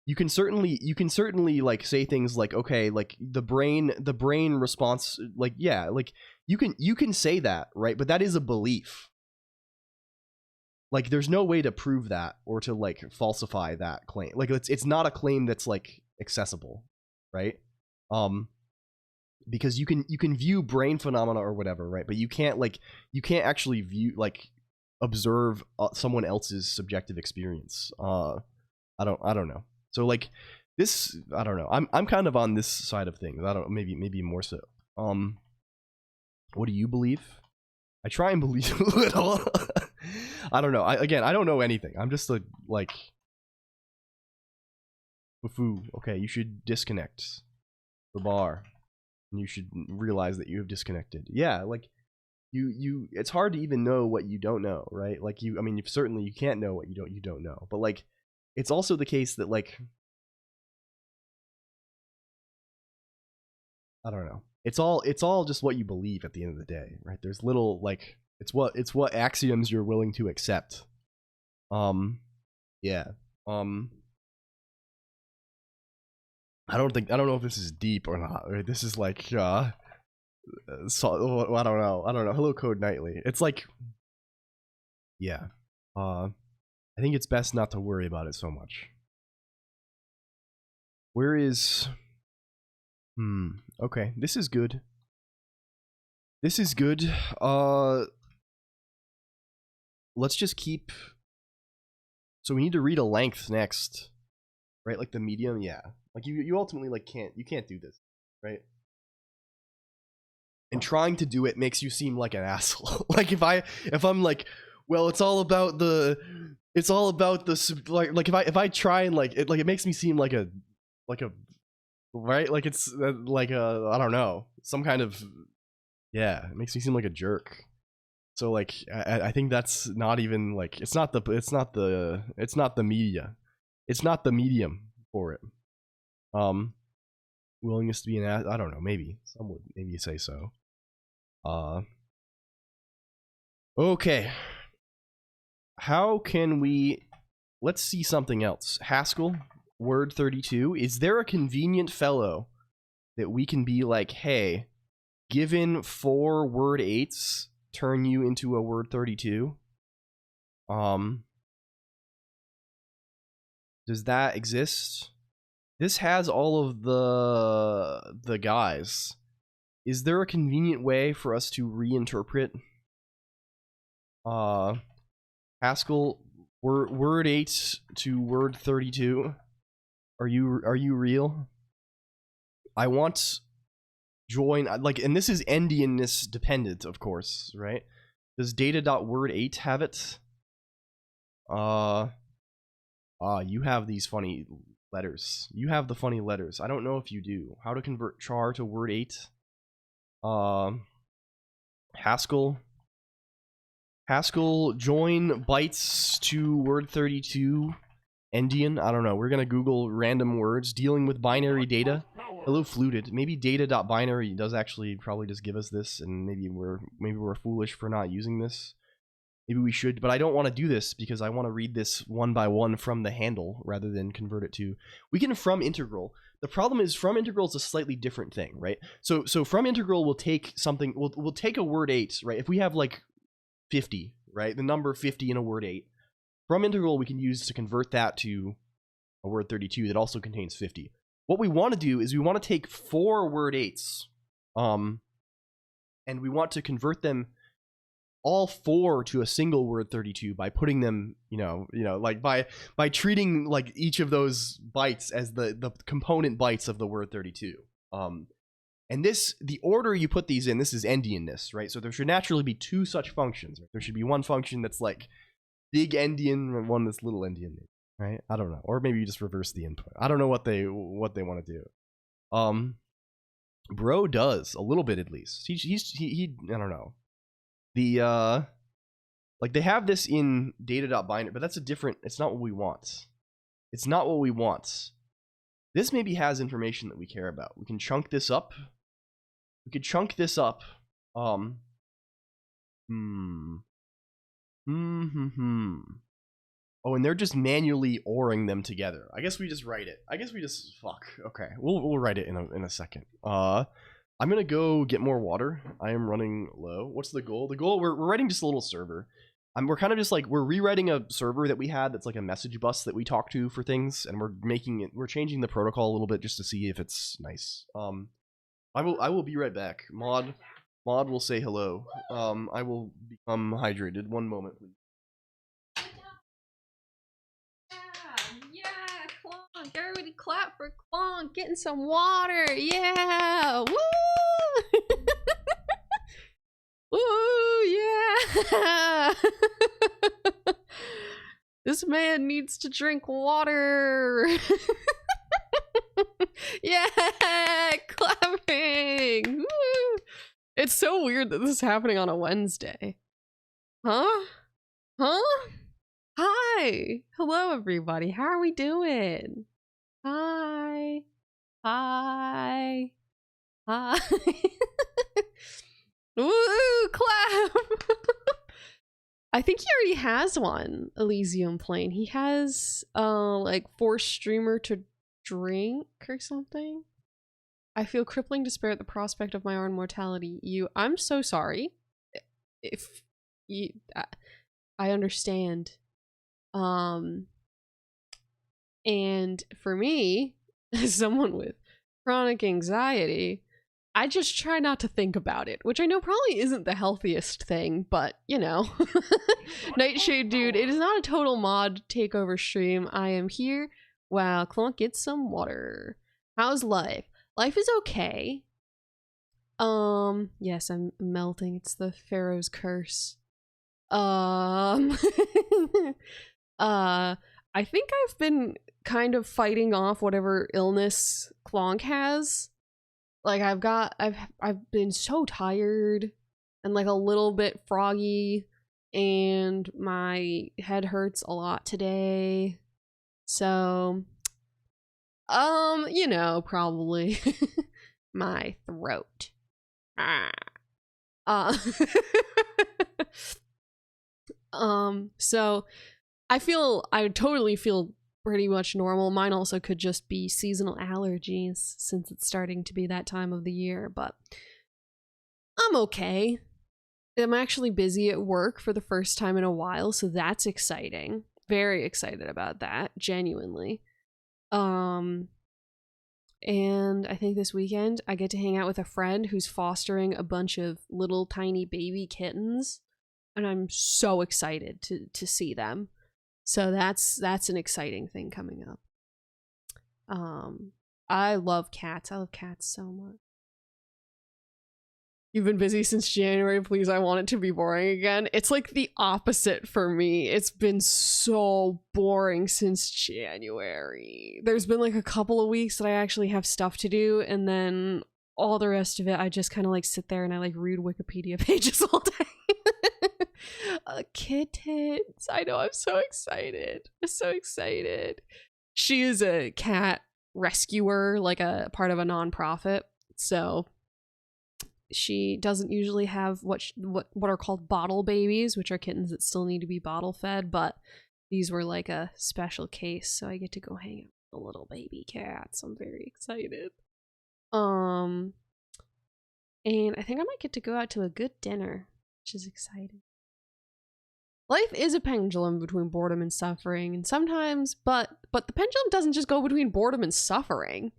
you can certainly like say things like, okay, like the brain response, like, yeah, like you can say that, right? But that is a belief. Like, there's no way to prove that or to like falsify that claim. Like, it's not a claim that's like accessible, right? Because you can view brain phenomena or whatever, right? But you can't actually view, like, observe someone else's subjective experience. I don't know. So like, this, I don't know. I'm kind of on this side of things. I don't, maybe more so. What do you believe? I try and believe a little. I don't know. I don't know anything. I'm just like Foo. Okay, you should disconnect the bar. And you should realize that you have disconnected. Yeah, like, you it's hard to even know what you don't know, right? Like, I mean, certainly you can't know what you don't know. But like, it's also the case that, like, I don't know. It's all just what you believe at the end of the day, right? There's little, like, it's what axioms you're willing to accept. Yeah. I don't know if this is deep or not. Right? This is like, so, I don't know. Hello, Code Nightly. It's like, yeah. I think it's best not to worry about it so much. Where is? Okay, this is good. This is good. Let's just keep. So we need to read a length next, right? Like the medium, yeah. Like you ultimately like can't do this, right? And trying to do it makes you seem like an asshole. Like if I'm like, well, it's all about the like if I try and like it makes me seem like a right, like it's like a, I don't know, some kind of, yeah, it makes me seem like a jerk. So like I think that's not even like, it's not the media, it's not the medium for it. Willingness to be an ass, I don't know, maybe some would maybe say so. Okay, how can we, let's see something else. Haskell, word 32, is there a convenient fellow that we can be like, hey, given 4 word 8s, turn you into a word 32? Does that exist? This has all of the guys. Is there a convenient way for us to reinterpret Haskell word 8 to word 32? Are you real? I want join, like, and this is endianness dependent, of course, right? Does data.word8 have it? You have these funny letters. You have the funny letters. I don't know if you do. How to convert char to word 8? Haskell join bytes to word 32 endian. I don't know. We're gonna Google random words dealing with binary data. Hello, fluted. Maybe data.binary does actually probably just give us this, and maybe we're foolish for not using this. Maybe we should, but I don't want to do this because I want to read this one by one from the handle rather than convert it to. We can from integral. The problem is from integral is a slightly different thing, right? So from integral will take something. We'll take a word 8, right? If we have like 50, right? The number 50 in a word 8. From integral we can use to convert that to a word 32 that also contains 50. What we want to do is we want to take 4 word 8s, and we want to convert them all 4 to a single word 32 by putting them, like by treating like each of those bytes as the component bytes of the word 32. And this, the order you put these in, this is endianness, right? So there should naturally be 2 such functions. There should be one function that's like big endian and one that's little endian, right? I don't know. Or maybe you just reverse the input. I don't know what they want to do. Bro does a little bit at least. He I don't know. The like they have this in data.binary, but that's a different, it's not what we want. It's not what we want. This maybe has information that we care about. We can chunk this up. We could chunk this up. Oh, and they're just manually oring them together. I guess we just write it. Fuck. Okay, we'll write it in a second. I'm gonna go get more water. I am running low. What's the goal? The goal, we're writing just a little server. We're kind of just like, we're rewriting a server that we had that's like a message bus that we talk to for things, and we're changing the protocol a little bit just to see if it's nice. I will be right back. Mod will say hello. I will become hydrated. One moment, please. Yeah, Colonq. Everybody clap for Colonq getting some water. Yeah, woo! Woo, yeah! This man needs to drink water. Yeah, clapping. Woo. It's so weird that this is happening on a Wednesday. Huh? Hi. Hello, everybody. How are we doing? Hi. Woo, clap. I think he already has one, Elysium Plane. He has like force streamer to drink or something. I feel crippling despair at the prospect of my own mortality. I'm so sorry. If you I understand. And for me, as someone with chronic anxiety, I just try not to think about it, which I know probably isn't the healthiest thing, but you know. Nightshade dude, it is not a total mod takeover stream. I am here while Colonq gets some water. How's life? Life is okay. Yes, I'm melting. It's the Pharaoh's curse. I think I've been kind of fighting off whatever illness Colonq has. Like I've been so tired and like a little bit froggy, and my head hurts a lot today. So you know, probably my throat. So I totally feel pretty much normal. Mine also could just be seasonal allergies since it's starting to be that time of the year, but I'm okay. I'm actually busy at work for the first time in a while, so that's exciting. Very excited about that, genuinely. And I think this weekend I get to hang out with a friend who's fostering a bunch of little tiny baby kittens, and I'm so excited to see them. So that's an exciting thing coming up. I love cats. I love cats so much. You've been busy since January, please. I want it to be boring again. It's like the opposite for me. It's been so boring since January. There's been like a couple of weeks that I actually have stuff to do, and then all the rest of it, I just kind of like sit there and I like read Wikipedia pages all day. Kittens. I know, I'm so excited. I'm so excited. She is a cat rescuer, like a part of a nonprofit. So she doesn't usually have what are called bottle babies, which are kittens that still need to be bottle fed, but these were like a special case, so I get to go hang out with the little baby cats. I'm very excited. And I think I might get to go out to a good dinner, which is exciting. Life is a pendulum between boredom and suffering, and sometimes, but the pendulum doesn't just go between boredom and suffering.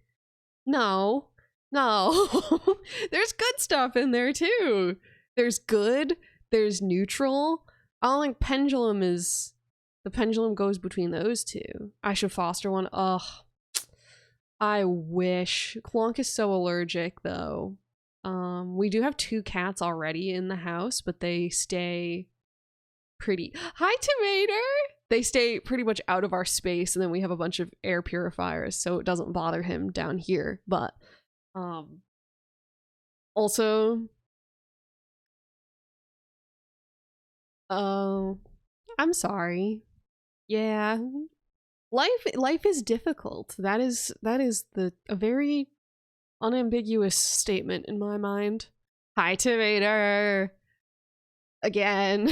No. There's good stuff in there too. There's good, there's neutral. I don't think the pendulum goes between those two. I should foster one. Ugh. I wish. Colonq is so allergic though. We do have 2 cats already in the house, but they stay pretty. Hi, Tomato! They stay pretty much out of our space, and then we have a bunch of air purifiers, so it doesn't bother him down here. But also, I'm sorry. Yeah, life is difficult. That is a very unambiguous statement in my mind. Hi, Tomato. Again.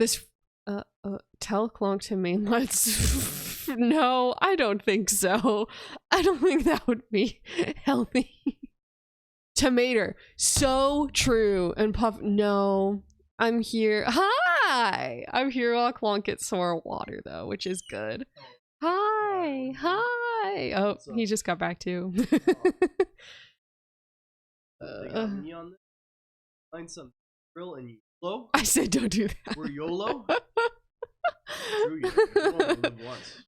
This tell Colonq to mainlet. No, I don't think so. I don't think that would be healthy. Tomato, so true. And Puff, no, I'm here. Hi, I'm here while Colonq gets some more water though, which is good. Hi. Oh, he just got back too. Find some grill and YOLO. I said don't do that. We're YOLO. True, you only live once.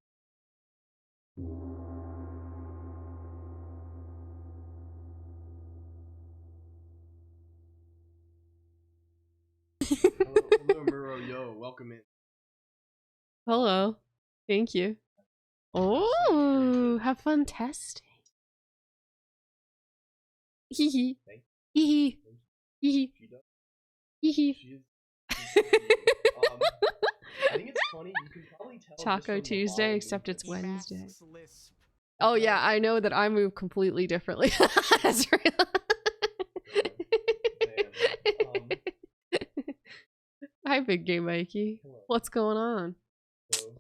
Hello, Muro, yo, welcome in. Hello. Thank you. Oh, have fun testing. Hee hee. Hee hee. Hee hee. I think it's funny. You can probably tell. Taco Tuesday, except it's Wednesday. Oh yeah, I know that I move completely differently. That's real. Hi, Big Game Mikey. Hello. What's going on? Hello.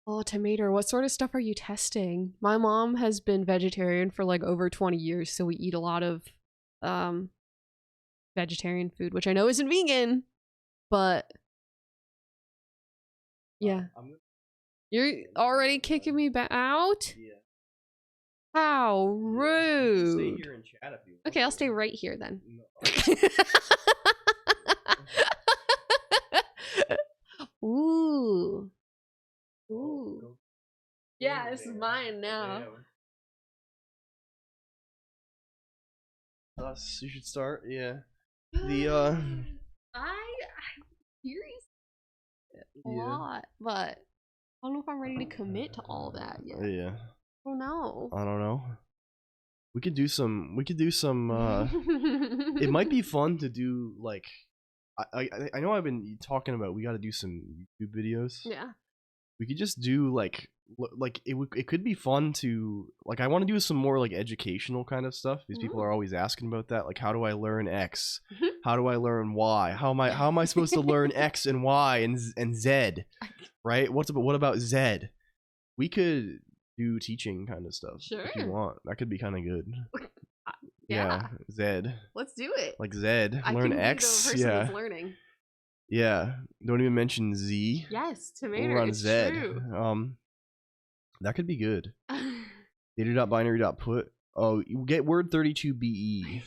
Oh, Tomato, what sort of stuff are you testing? My mom has been vegetarian for like over 20 years, so we eat a lot of vegetarian food, which I know isn't vegan, but yeah. You're already kicking me out? Yeah. How rude. Stay here and chat if you want. Okay, I'll stay right here then. No. Ooh. Ooh. Yeah, this is mine now. Thus, you should start. Yeah. I'm curious a Yeah. lot, but I don't know if I'm ready to commit to all that yet. Yeah. Oh no. I don't know. We could do some. It might be fun to do like. I know I've been talking about we got to do some YouTube videos. Yeah. We could just do like it could be fun to like I want to do some more like educational kind of stuff. These people are always asking about that, like how do I learn X? How do I learn Y? How am I supposed to learn X and Y and Z? Right? What about Z? We could do teaching kind of stuff if you want. That could be kind of good. Yeah, Z. Let's do it. Like Z, I learn can X. be the person that's learning. Yeah, don't even mention Z. Yes, tomato. We'll run it's Z. True. That could be good. Data.binary.put. Oh, you get word 32BE.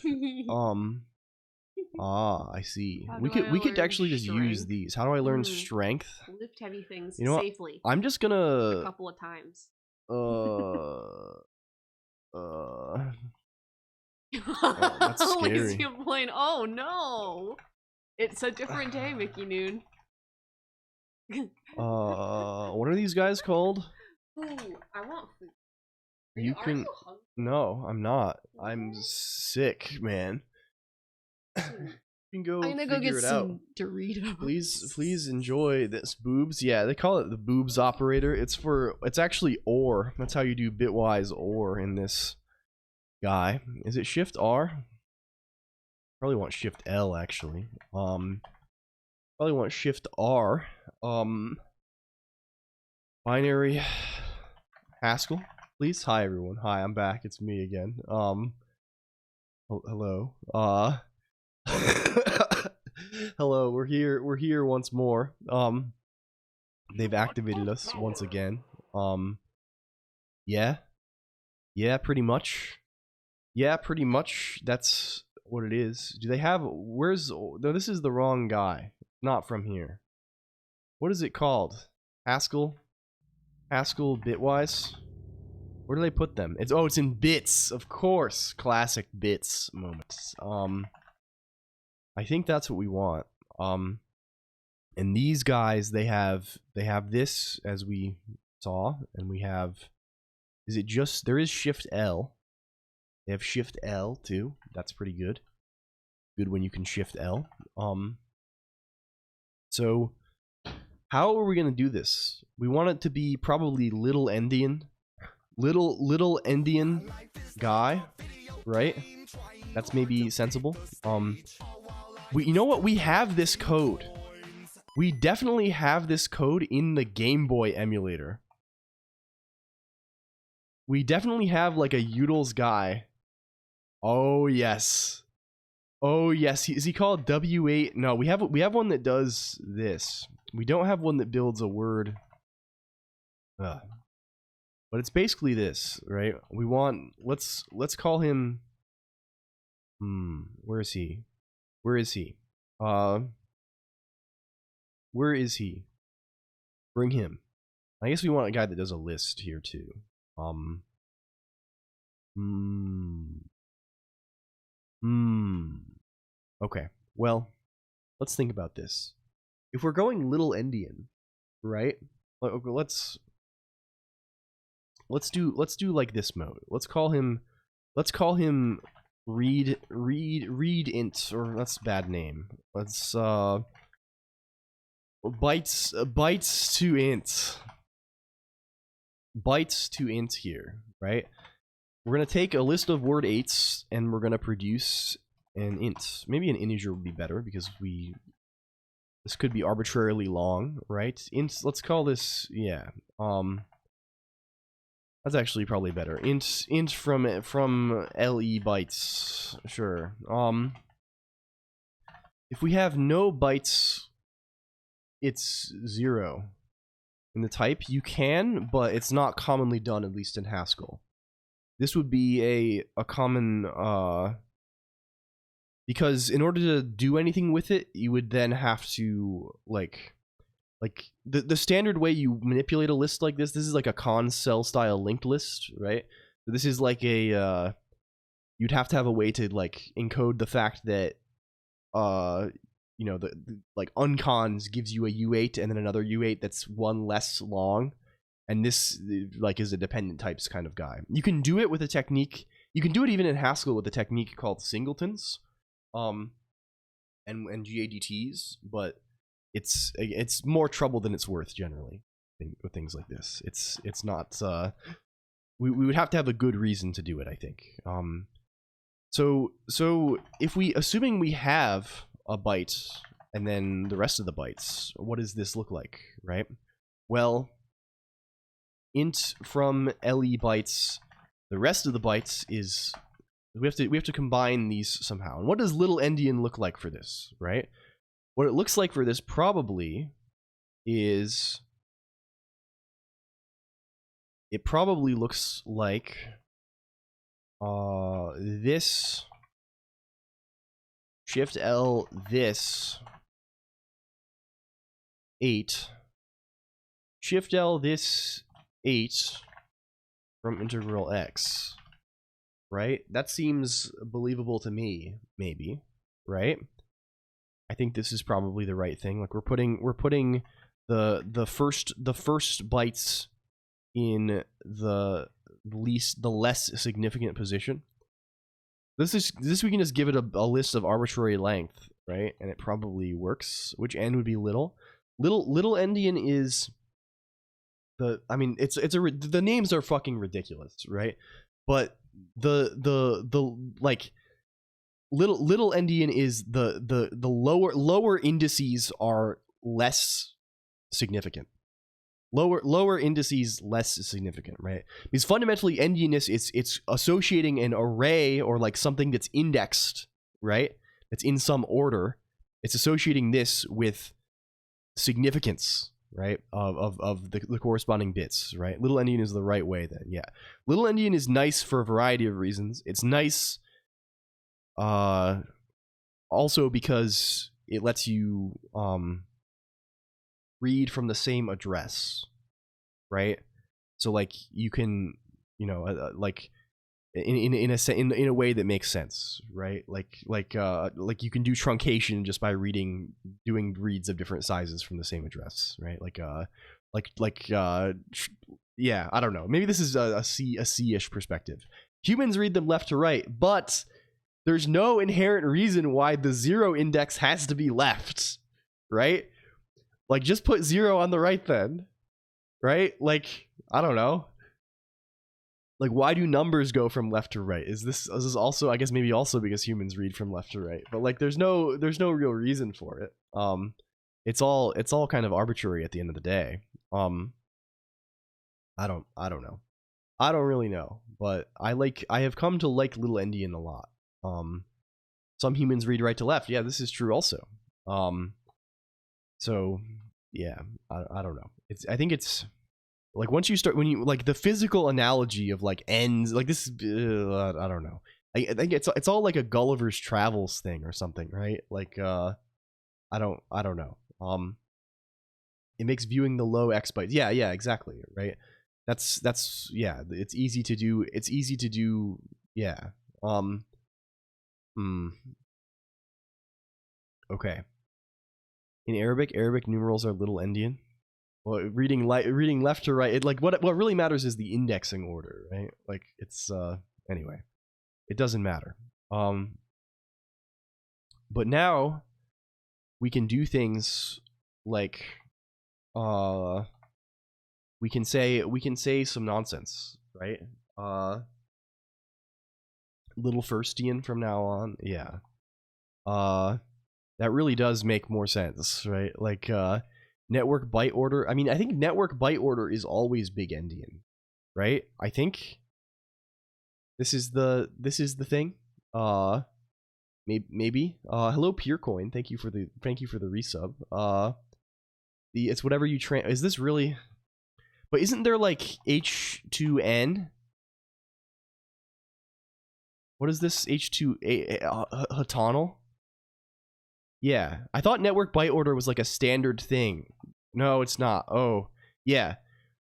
I see. We could actually just use these. How do I learn strength? Lift heavy things What? safely. I'm just gonna a couple of times. Oh, that's scary. Elysium Plane. Oh no! It's a different day, Mickey Noon. What are these guys called? Ooh, I want food. You can. No, I'm not. I'm sick, man. You can go. I'm gonna go get some Doritos. Please enjoy this boobs. Yeah, they call it the boobs operator. It's actually OR. That's how you do bitwise OR in this guy. Is it Shift R? Probably want Shift L actually. Probably want Shift R. Binary Haskell, please. Hi everyone. Hi, I'm back. It's me again. Hello. Hello. We're here once more. They've activated us once again. Yeah, pretty much. Yeah, pretty much. That's what it is. Do they have? No, this is the wrong guy. Not from here. What is it called? Haskell bitwise. Where do they put them? It's in bits, of course. Classic bits moments. I think that's what we want. And these guys, they have this as we saw, and we have. Is it just there is Shift L? They have Shift L too. That's pretty good. Good when you can Shift L. So how are we gonna do this? We want it to be probably little endian guy, right? That's maybe sensible. You know what? We have this code. We definitely have this code in the Game Boy emulator. We definitely have like a Udall's guy. Oh yes. Oh yes. Is he called W8? No, we have one that does this. We don't have one that builds a word. But it's basically this, right? We want let's call him. Where is he? Where is he? Where is he? Bring him. I guess we want a guy that does a list here too. Okay. Well, let's think about this. If we're going little endian, right? Let's do like this mode. Let's call him read int, or that's a bad name. Let's bytes to int. Bytes to int here, right? We're gonna take a list of word 8s and we're gonna produce an int. Maybe an integer would be better because this could be arbitrarily long, right? Int. Let's call this that's actually probably better. Int from LE bytes. Sure. If we have no bytes, it's 0. In the type, you can, but it's not commonly done, at least in Haskell. This would be a common, because in order to do anything with it, you would then have to, like, like the standard way you manipulate a list like this is like a con cell style linked list, right? So this is like a you'd have to have a way to like encode the fact that you know, the like uncons gives you a U8 and then another U8 that's one less long, and this like is a dependent types kind of guy. You can do it with a technique. You can do it even in Haskell with a technique called singletons, and GADTs, but it's more trouble than it's worth generally with things like this. It's not we would have to have a good reason to do it, I think. So if we, assuming we have a byte and then the rest of the bytes, what does this look like, right? Well, int from LE bytes, the rest of the bytes is we have to combine these somehow. And what does little endian look like for this, right? What it looks like for this probably is, it probably looks like this shift L this 8, shift L this 8 from integral x, right? That seems believable to me, maybe, right? I think this is probably the right thing. Like we're putting the first bytes in the less significant position. This we can just give it a list of arbitrary length, right? And it probably works. Which n would be little. Little endian is I mean the names are fucking ridiculous, right? But the like little endian is the lower indices are less significant. Lower indices less significant, right? Because fundamentally endianness it's associating an array or like something that's indexed, right? That's in some order. It's associating this with significance, right? Of the corresponding bits, right? Little endian is the right way then, yeah. Little endian is nice for a variety of reasons. It's nice also because it lets you read from the same address, right? So like you can, you know, like in a way that makes sense, right? Like you can do truncation just by doing reads of different sizes from the same address, right? Yeah, I don't know. Maybe this is a C-ish perspective. Humans read them left to right, but there's no inherent reason why the 0 index has to be left, right? Like, just put 0 on the right then, right? Like, I don't know. Like, why do numbers go from left to right? Is this also, I guess maybe also because humans read from left to right, but like, there's no real reason for it. It's all kind of arbitrary at the end of the day. I don't know. I don't really know, but I have come to like little endian a lot. Some humans read right to left. Yeah, this is true also. So yeah, I don't know. I think it's like once you start, when you like the physical analogy of like ends, like this, I don't know. I think it's all like a Gulliver's Travels thing or something, right? Like I don't know. It makes viewing the low x bytes. Yeah, exactly, right? That's yeah. It's easy to do. Yeah. Okay. In Arabic numerals are little endian. Well, reading left to right, what really matters is the indexing order, right? Like it's anyway, it doesn't matter. But now we can do things like we can say some nonsense, right? Little firstian from now on, yeah. That really does make more sense, right? Like network byte order. I mean, I think network byte order is always big endian, right? I think this is the thing. Maybe. Hello Purecoin. Thank you for the resub. It's whatever you is this really? But isn't there like H2N? What is this H2 Hatonal? Yeah, I thought network byte order was like a standard thing, No, it's not. Oh, yeah.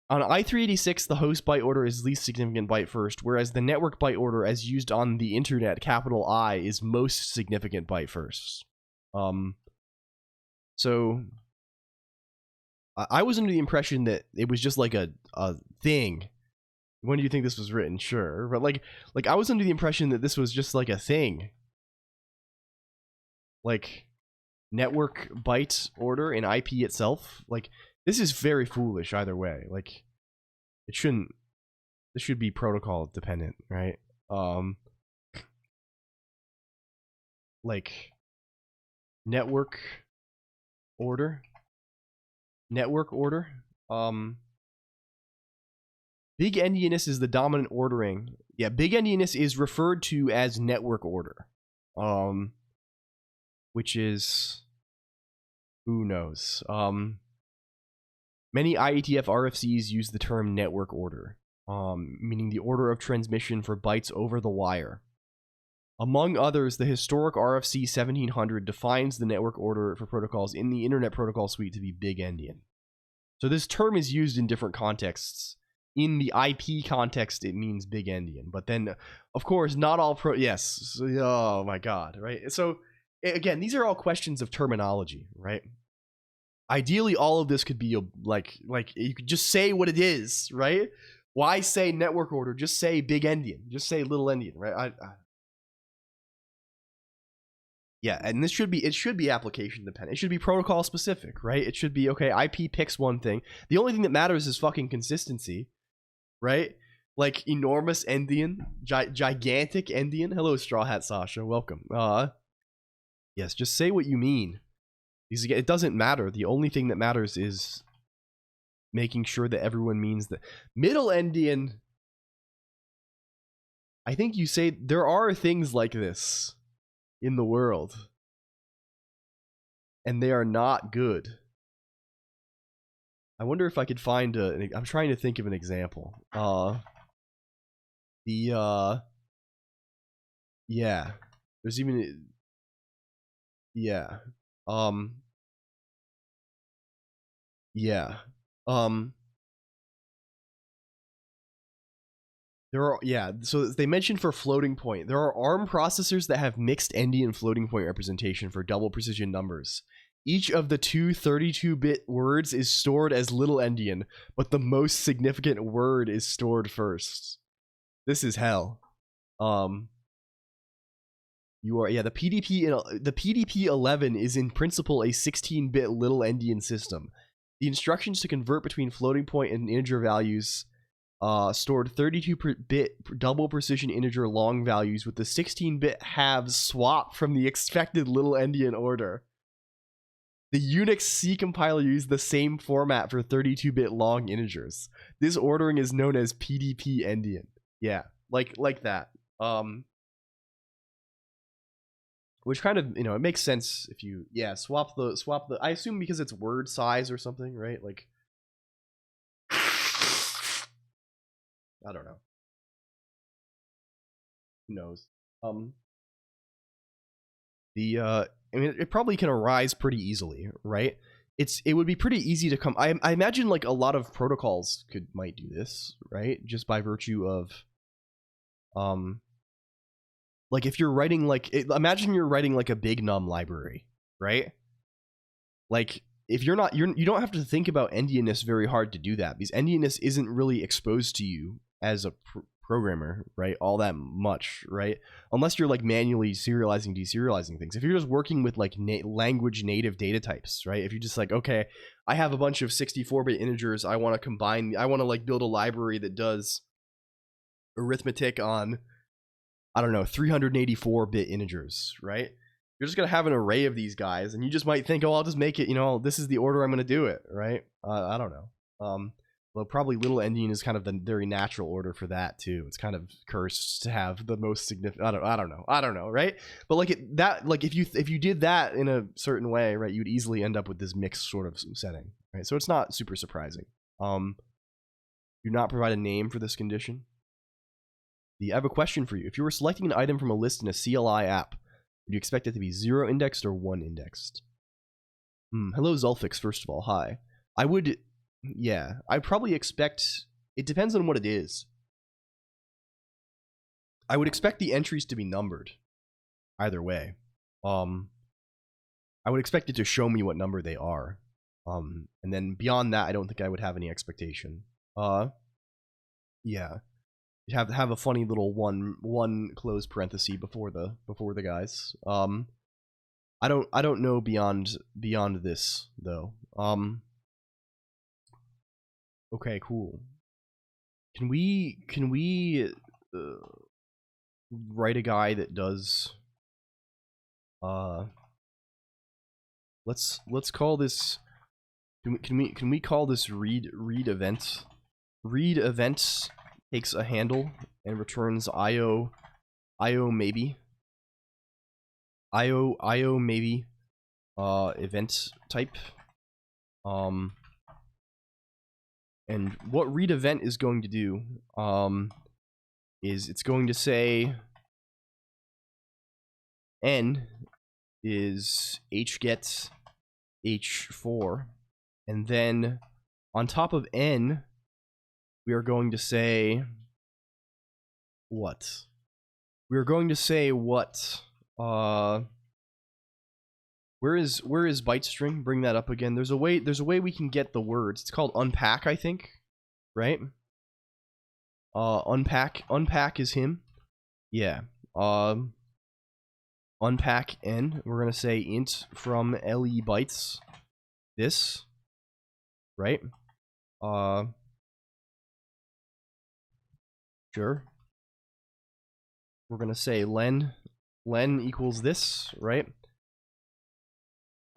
On I386, the host byte order is least significant byte first, whereas the network byte order, as used on the internet, capital I, is most significant byte first. So I was under the impression that it was just like a thing. When do you think this was written? Sure, but like I was under the impression that this was just like a thing, like network byte order in IP itself. Like, this is very foolish either way. Like, it shouldn't. This should be protocol dependent, right? Like network order. Big endianness is the dominant ordering. Yeah, big endianness is referred to as network order. Which is, who knows? Many IETF RFCs use the term network order, meaning the order of transmission for bytes over the wire. Among others, the historic RFC 1700 defines the network order for protocols in the Internet Protocol Suite to be big endian. So this term is used in different contexts. In the IP context, it means big endian, but then, of course, not all yes. Oh my god, right? So again, these are all questions of terminology, right? Ideally, all of this could be like you could just say what it is, right? Why say network order? Just say big endian. Just say little endian, right? Yeah, and it should be application dependent. It should be protocol specific, right? It should be, okay, IP picks one thing. The only thing that matters is fucking consistency, right? Like enormous endian, gigantic endian. Hello, Straw Hat Sasha, welcome. Yes, just say what you mean. Because again, it doesn't matter. The only thing that matters is making sure that everyone means that. Middle endian, I think you say there are things like this in the world, and they are not good. I wonder if I could find I'm trying to think of an example. Yeah, there's even, yeah, yeah, there are, yeah, so they mentioned for floating point, there are ARM processors that have mixed endian floating point representation for double precision numbers. Each of the two 32-bit words is stored as little endian, but the most significant word is stored first. This is hell. You are, yeah, the PDP-11 is in principle a 16-bit little endian system. The instructions to convert between floating point and integer values stored 32-bit double precision integer long values with the 16-bit halves swapped from the expected little endian order. The Unix C compiler used the same format for 32-bit long integers. This ordering is known as PDP endian. Yeah, like that. Which kind of, it makes sense if you, yeah, swap the, I assume because it's word size or something, right? Like, I don't know. Who knows? I mean, it probably can arise pretty easily, right? It would be pretty easy to come. I imagine like a lot of protocols might do this, right? Just by virtue of, like if you're writing imagine you're writing like a big num library, right? Like if you don't have to think about endianness very hard to do that, because endianness isn't really exposed to you as a programmer, right, all that much, right? Unless you're like manually serializing, deserializing things. If you're just working with like language native data types, right? If you're just like, okay, I have a bunch of 64-bit integers, I want to like build a library that does arithmetic on, I don't know, 384-bit integers, right? You're just going to have an array of these guys, and you just might think, oh, I'll just make it, this is the order I'm going to do it, right? I don't know. Well, probably little endian is kind of the very natural order for that too. It's kind of cursed to have the most significant. I don't know, right? But like if you did that in a certain way, right, you'd easily end up with this mixed sort of setting, right? So it's not super surprising. Do not provide a name for this condition. I have a question for you. If you were selecting an item from a list in a CLI app, would you expect it to be 0 indexed or 1 indexed? Hello, Zulfix. First of all, hi. I would, yeah, I'd probably expect, it depends on what it is. I would expect the entries to be numbered either way. I would expect it to show me what number they are. And then beyond that, I don't think I would have any expectation. Yeah. You have a funny little one close parenthesis before the guys. I don't know beyond this though. Okay, cool. Can we write a guy that does let's call this, can we call this read event? Read event takes a handle and returns IO maybe event type. And what read event is going to do is it's going to say n is hget h4, and then on top of n we are going to say what? We're going to say what? Where is byte string? Bring that up again. There's a way we can get the words. It's called unpack, I think, right? Unpack is him. Yeah. Unpack n. We're gonna say int from le bytes. This, right? Sure. We're gonna say len equals this, right?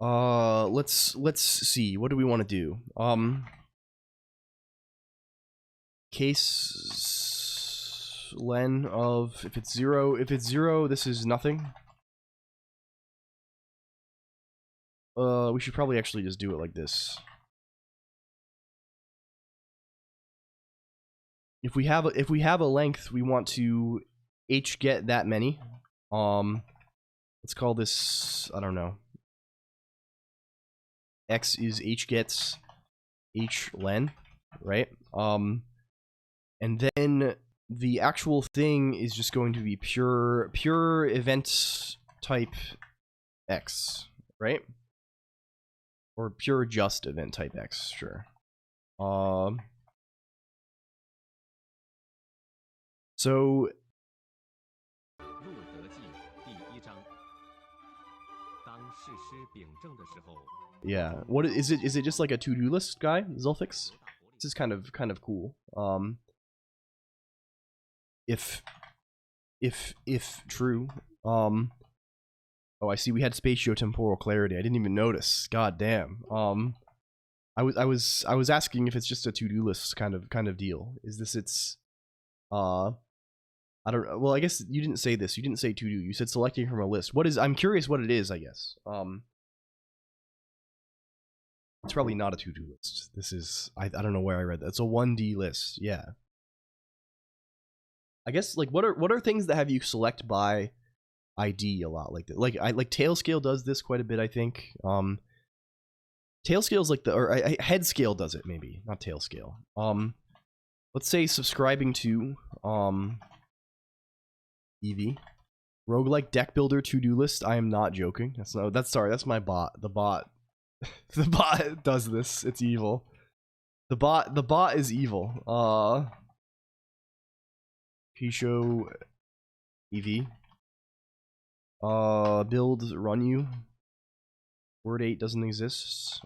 Let's see. What do we want to do? Case len of, if it's zero, this is nothing. We should probably actually just do it like this. If we have a length, we want to get that many. Let's call this, I don't know. X is gets len, right? And then the actual thing is just going to be pure event type X, right? Or pure just event type X, sure. So yeah, what is it? Is it just like a to-do list guy, Zulfix? This is kind of cool. If true. Oh, I see. We had spatiotemporal clarity. I didn't even notice. God damn. I was asking if it's just a to-do list kind of deal. Is this its? I don't know. Well, I guess you didn't say this. You didn't say to-do. You said selecting from a list. What is? I'm curious what it is. I guess. It's probably not a to-do list. This is, I don't know where I read that. It's a 1D list. Yeah. I guess, like, what are things that have you select by ID a lot like that? Like Tailscale does this quite a bit, I think. Tailscale's like Headscale does it, maybe, not Tailscale. Let's say subscribing to EV roguelike deck builder to-do list. I am not joking. That's my bot. The bot the bot does this. It's evil. The bot is evil. Pisho EV. Build run you. Word 8 doesn't exist.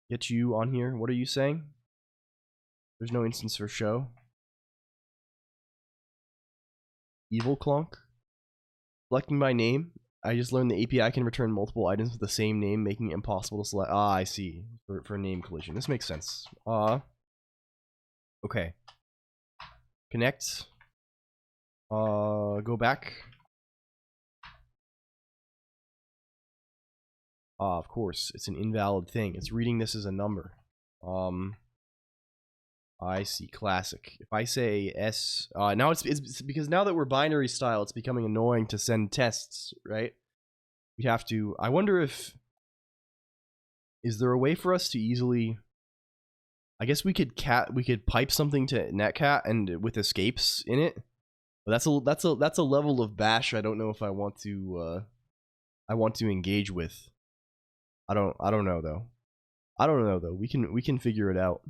Get you on here. What are you saying? There's no instance for show. Evil Clonk. Selecting by name. I just learned the API can return multiple items with the same name, making it impossible to select. Ah, I see. For name collision. This makes sense. Okay. Connect. Go back. Of course, it's an invalid thing. It's reading this as a number. I see. Classic. If I say S, now it's because now that we're binary style, it's becoming annoying to send tests, right? We have to. I wonder if is there a way for us to easily. I guess we could pipe something to netcat and with escapes in it. But that's a level of bash I don't know if I want to engage with. I don't know though. We can figure it out.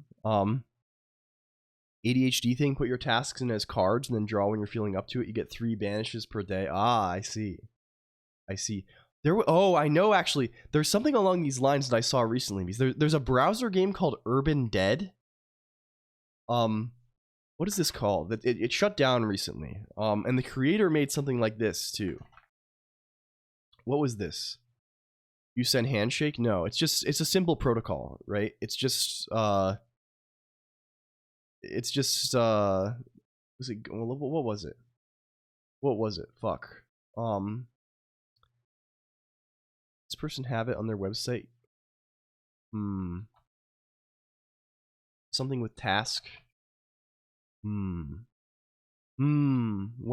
ADHD thing, put your tasks in as cards and then draw when you're feeling up to it. You get 3 banishes per day. Ah, I see. I know actually. There's something along these lines that I saw recently. Because there's a browser game called Urban Dead. What is this called? It shut down recently. And the creator made something like this too. What was this? You send handshake? No, it's a simple protocol, right? It's just what was it? What was it? Fuck. This person have it on their website? Something with task. What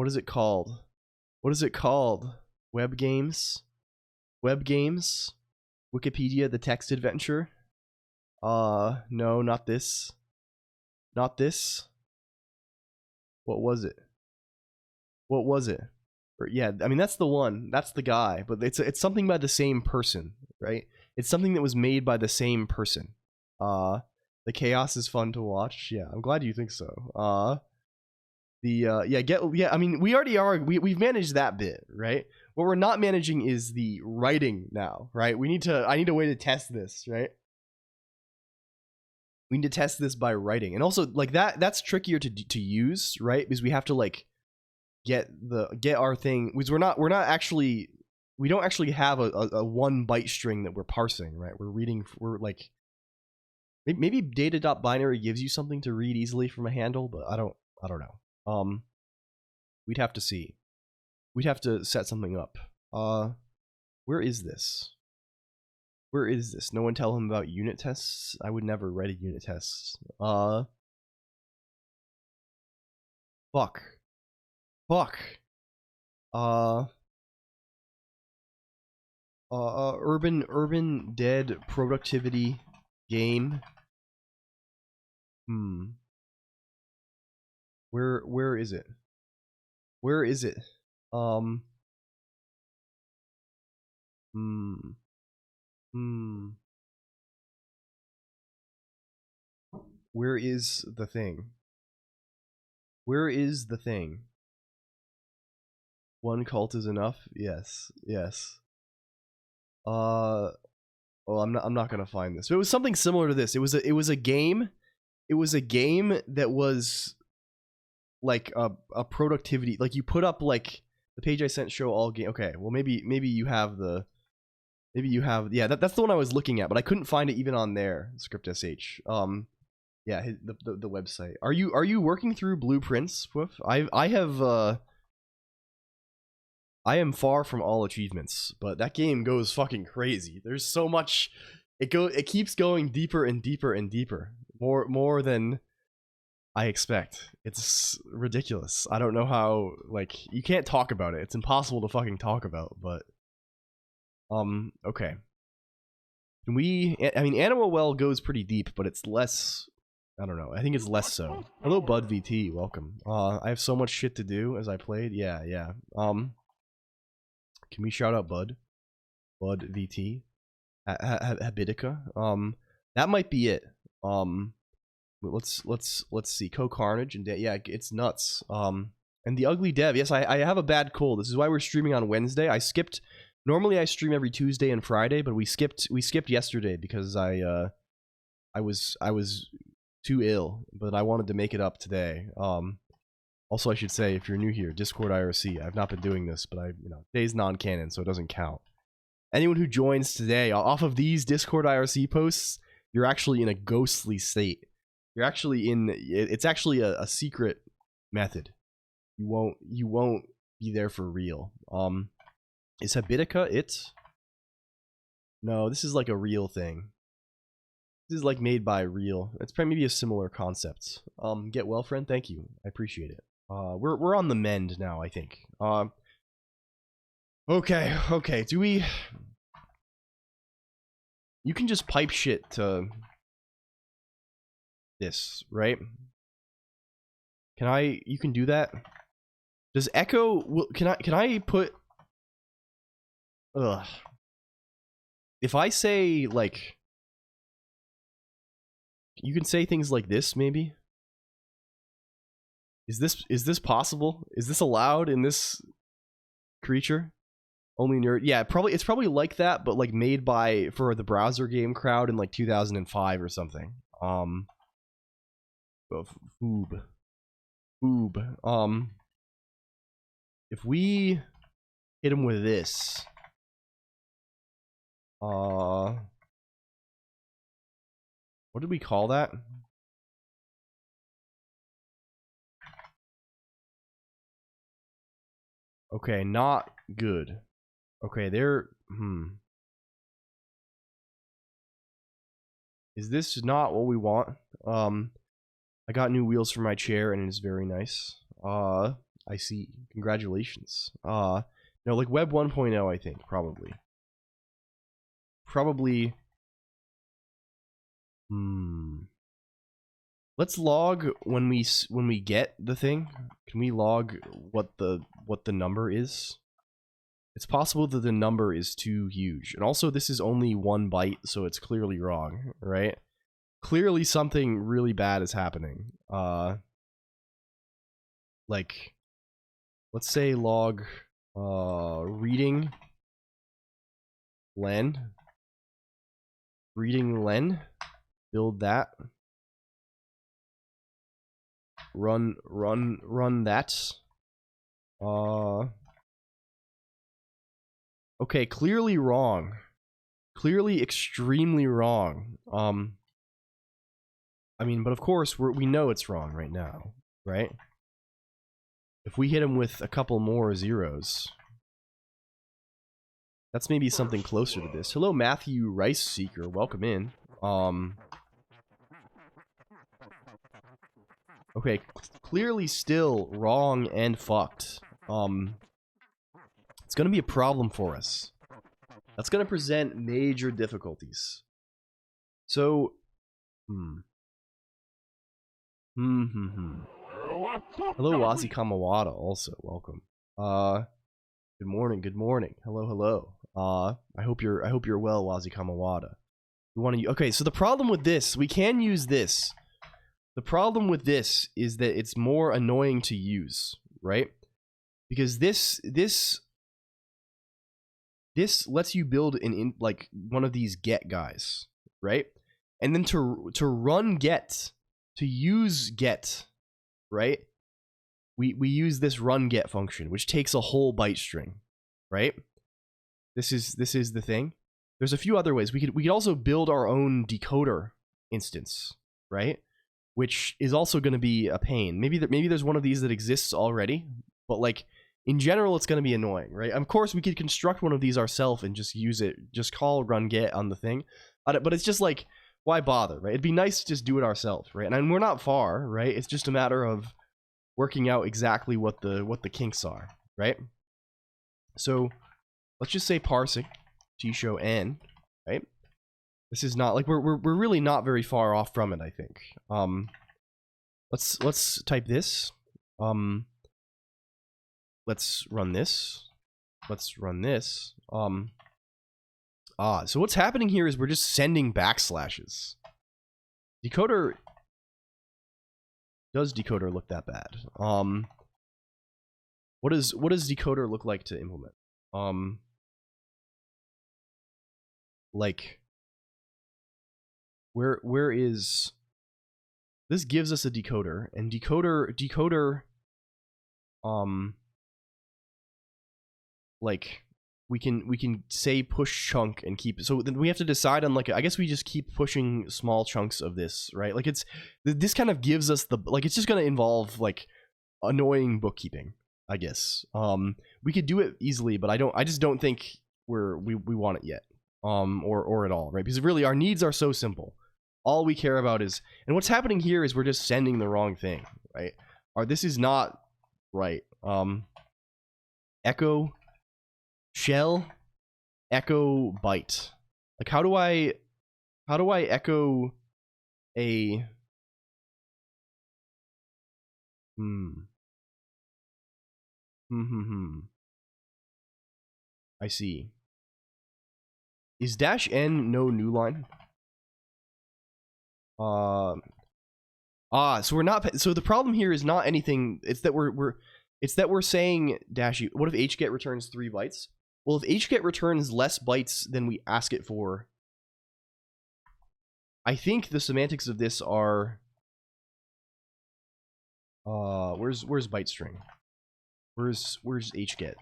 is it called? Web games? Wikipedia, the text adventure? No, not this. What was it? Yeah, I mean that's the one. That's the guy. But it's something by the same person, right? It's something that was made by the same person. The chaos is fun to watch. Yeah, I'm glad you think so. I mean, we already are. We've managed that bit, right? What we're not managing is the writing now, right? I need a way to test this, right? We need to test this by writing, and also like that's trickier to use, right? Because we have to like get our thing, because we don't actually have a 1 byte string that we're parsing, right? We're like maybe data.binary gives you something to read easily from a handle, but I don't know. We'd have to see. We'd have to set something up. Where is this? No one tell him about unit tests? I would never write a unit test. Fuck. Urban Dead productivity game. Where is it? Where is the thing? Where is the thing? 1 cult is enough? Yes. Well, I'm not gonna find this. But it was something similar to this. It was a game. It was a game that was like a productivity. Like you put up like the page I sent show all game. Okay, well maybe you have yeah, that's the one I was looking at, but I couldn't find it even on there. Script.sh. Yeah, the website. Are you working through blueprints, Woof? I am far from all achievements, but that game goes fucking crazy. There's so much. It keeps going deeper and deeper and deeper. More than I expect. It's ridiculous. I don't know how, like, you can't talk about it. It's impossible to fucking talk about, but okay. I mean, Animal Well goes pretty deep, but it's less, I don't know. I think it's less so. Hello, Bud VT. Welcome. I have so much shit to do as I played. Yeah. Can we shout out Bud? Bud VT? Habitica? That might be it. Let's see. Carnage and yeah, it's nuts. And the Ugly Dev. Yes, I have a bad cold. This is why we're streaming on Wednesday. Normally I stream every Tuesday and Friday, but we skipped yesterday because I was too ill, but I wanted to make it up today. Also, I should say, if you're new here, Discord IRC. I've not been doing this, but today's non-canon, so it doesn't count. Anyone who joins today off of these Discord IRC posts, you're actually in a ghostly state. You're actually it's actually a secret method. You won't be there for real. Is Habitica it? No, this is like a real thing. This is like made by real. It's probably maybe a similar concept. Get well, friend. Thank you. I appreciate it. We're on the mend now, I think. Okay. Do we? You can just pipe shit to this, right? Can I? You can do that. Does echo? Can I put? Ugh. If I say like. You can say things like this, maybe? Is this possible? Is this allowed in this creature? Only nerd. Yeah, it's probably like that, but like made for the browser game crowd in like 2005 or something. Foob. If we hit him with this, what did we call that? Okay, not good. Okay, Is this not what we want? I got new wheels for my chair and it's very nice. I see. Congratulations. No, like Web 1.0, I think, probably. Let's log when we get the thing. Can we log what the number is? It's possible that the number is too huge. And also this is only 1 byte, so it's clearly wrong, right? Clearly something really bad is happening. Like let's say log reading len. Build that. Run that. Okay, clearly wrong. Clearly extremely wrong. I mean, but of course we know it's wrong right now, right? If we hit him with a couple more zeros, that's maybe something closer to this. Hello, Matthew Rice Seeker. Welcome in. Okay, clearly still wrong and fucked. It's gonna be a problem for us. That's gonna present major difficulties. So, Hello, Wazi Kamawada. Also, welcome. Good morning. Hello. I hope you're well, Wazi Kamawada. We want to. Okay, so the problem with this, we can use this. The problem with this is that it's more annoying to use, right? Because this lets you build like one of these get guys, right? And then to run get, to use get, right? We use this run get function, which takes a whole byte string, right? This is the thing. There's a few other ways. We could also build our own decoder instance, right? Which is also going to be a pain. Maybe there's one of these that exists already, but like in general, it's going to be annoying, right? Of course, we could construct one of these ourselves and just use it, just call run get on the thing, but it's just like, why bother, right? It'd be nice to just do it ourselves, right? And we're not far, right? It's just a matter of working out exactly what the kinks are, right? So let's just say parsing t-show n, right? This is not like we're really not very far off from it, I think. Let's type this. Let's run this. So what's happening here is we're just sending backslashes. Decoder. Does decoder look that bad? What does decoder look like to implement? Like where is this? Gives us a decoder, and decoder like we can say push chunk and keep it. So then we have to decide on like, I guess we just keep pushing small chunks of this, right? Like this kind of gives us the, like, it's just going to involve like annoying bookkeeping, I guess. We could do it easily, but I just don't think we want it yet. Or at all, right? Because really our needs are so simple. All we care about is, and what's happening here is we're just sending the wrong thing, right? Or this is not right. Echo shell echo byte. Like how do I echo a I see. Is -n no new line? So we're not. So the problem here is not anything. It's that we're saying -u. What if hget returns 3 bytes? Well, if hget returns less bytes than we ask it for, I think the semantics of this are. Where's byte string? Where's hget?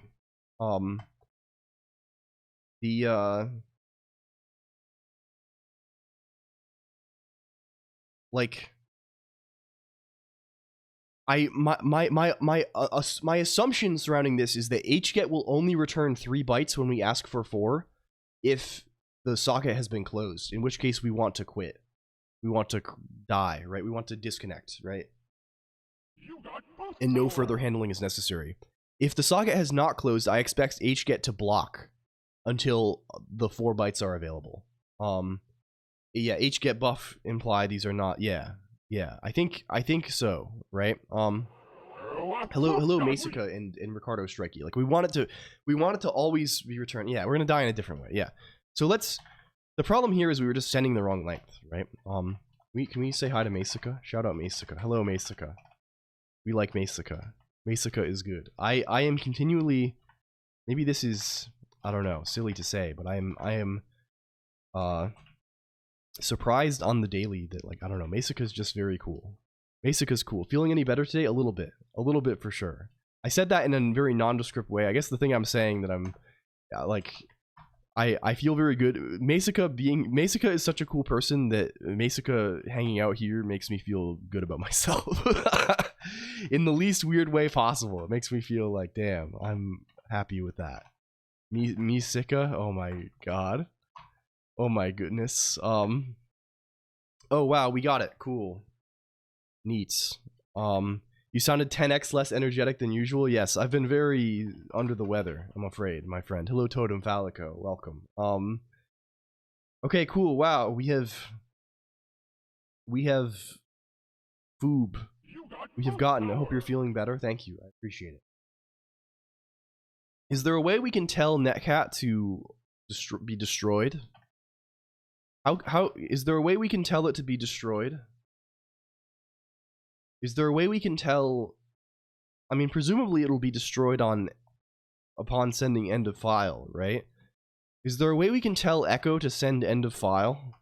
Like my assumption surrounding this is that hget will only return 3 bytes when we ask for 4 if the socket has been closed, in which case we want to quit. We want to die, right? We want to disconnect, right? And no further handling is necessary. If the socket has not closed, I expect hget to block until the 4 bytes are available. Yeah, hget buff imply these are not. Yeah, I think so, right? Hello Masica and Ricardo Strikey. Like we want it to always be returned. Yeah, we're gonna die in a different way. Yeah. So the problem here is we were just sending the wrong length, right? Can we say hi to Masica? Shout out Masica. Hello Masica. We like Masica. Masica is good. I am continually, maybe this is, I don't know, silly to say, but I am surprised on the daily that, like, I don't know, Masica's just very cool. Masica's cool. Feeling any better today? A little bit for sure. I said that in a very nondescript way. I guess the thing I'm saying that I'm like, I feel very good. Masica is such a cool person that Masica hanging out here makes me feel good about myself in the least weird way possible. It makes me feel like, damn, I'm happy with that. Masica, oh my god. Oh my goodness. Oh wow, we got it. Cool. Neat. You sounded 10x less energetic than usual. Yes, I've been very under the weather, I'm afraid, my friend. Hello Totem Phallico, welcome. Okay, cool. Wow, we have Foob. We have gotten. I hope you're feeling better. Thank you. I appreciate it. Is there a way we can tell Netcat to be destroyed? How is there a way we can tell it to be destroyed? Is there a way we can tell? I mean, presumably it'll be destroyed upon sending end of file, right? Is there a way we can tell Echo to send end of file?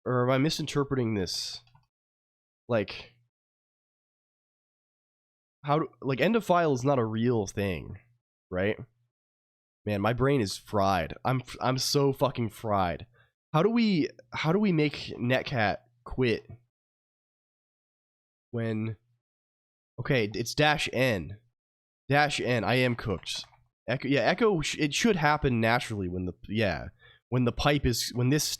Or am I misinterpreting this? Like, like end of file is not a real thing, right? Man, my brain is fried. I'm so fucking fried. How do we make Netcat quit when? Okay, it's -n. -n. I am cooked. Echo, yeah, Echo. It should happen naturally when the pipe is, when this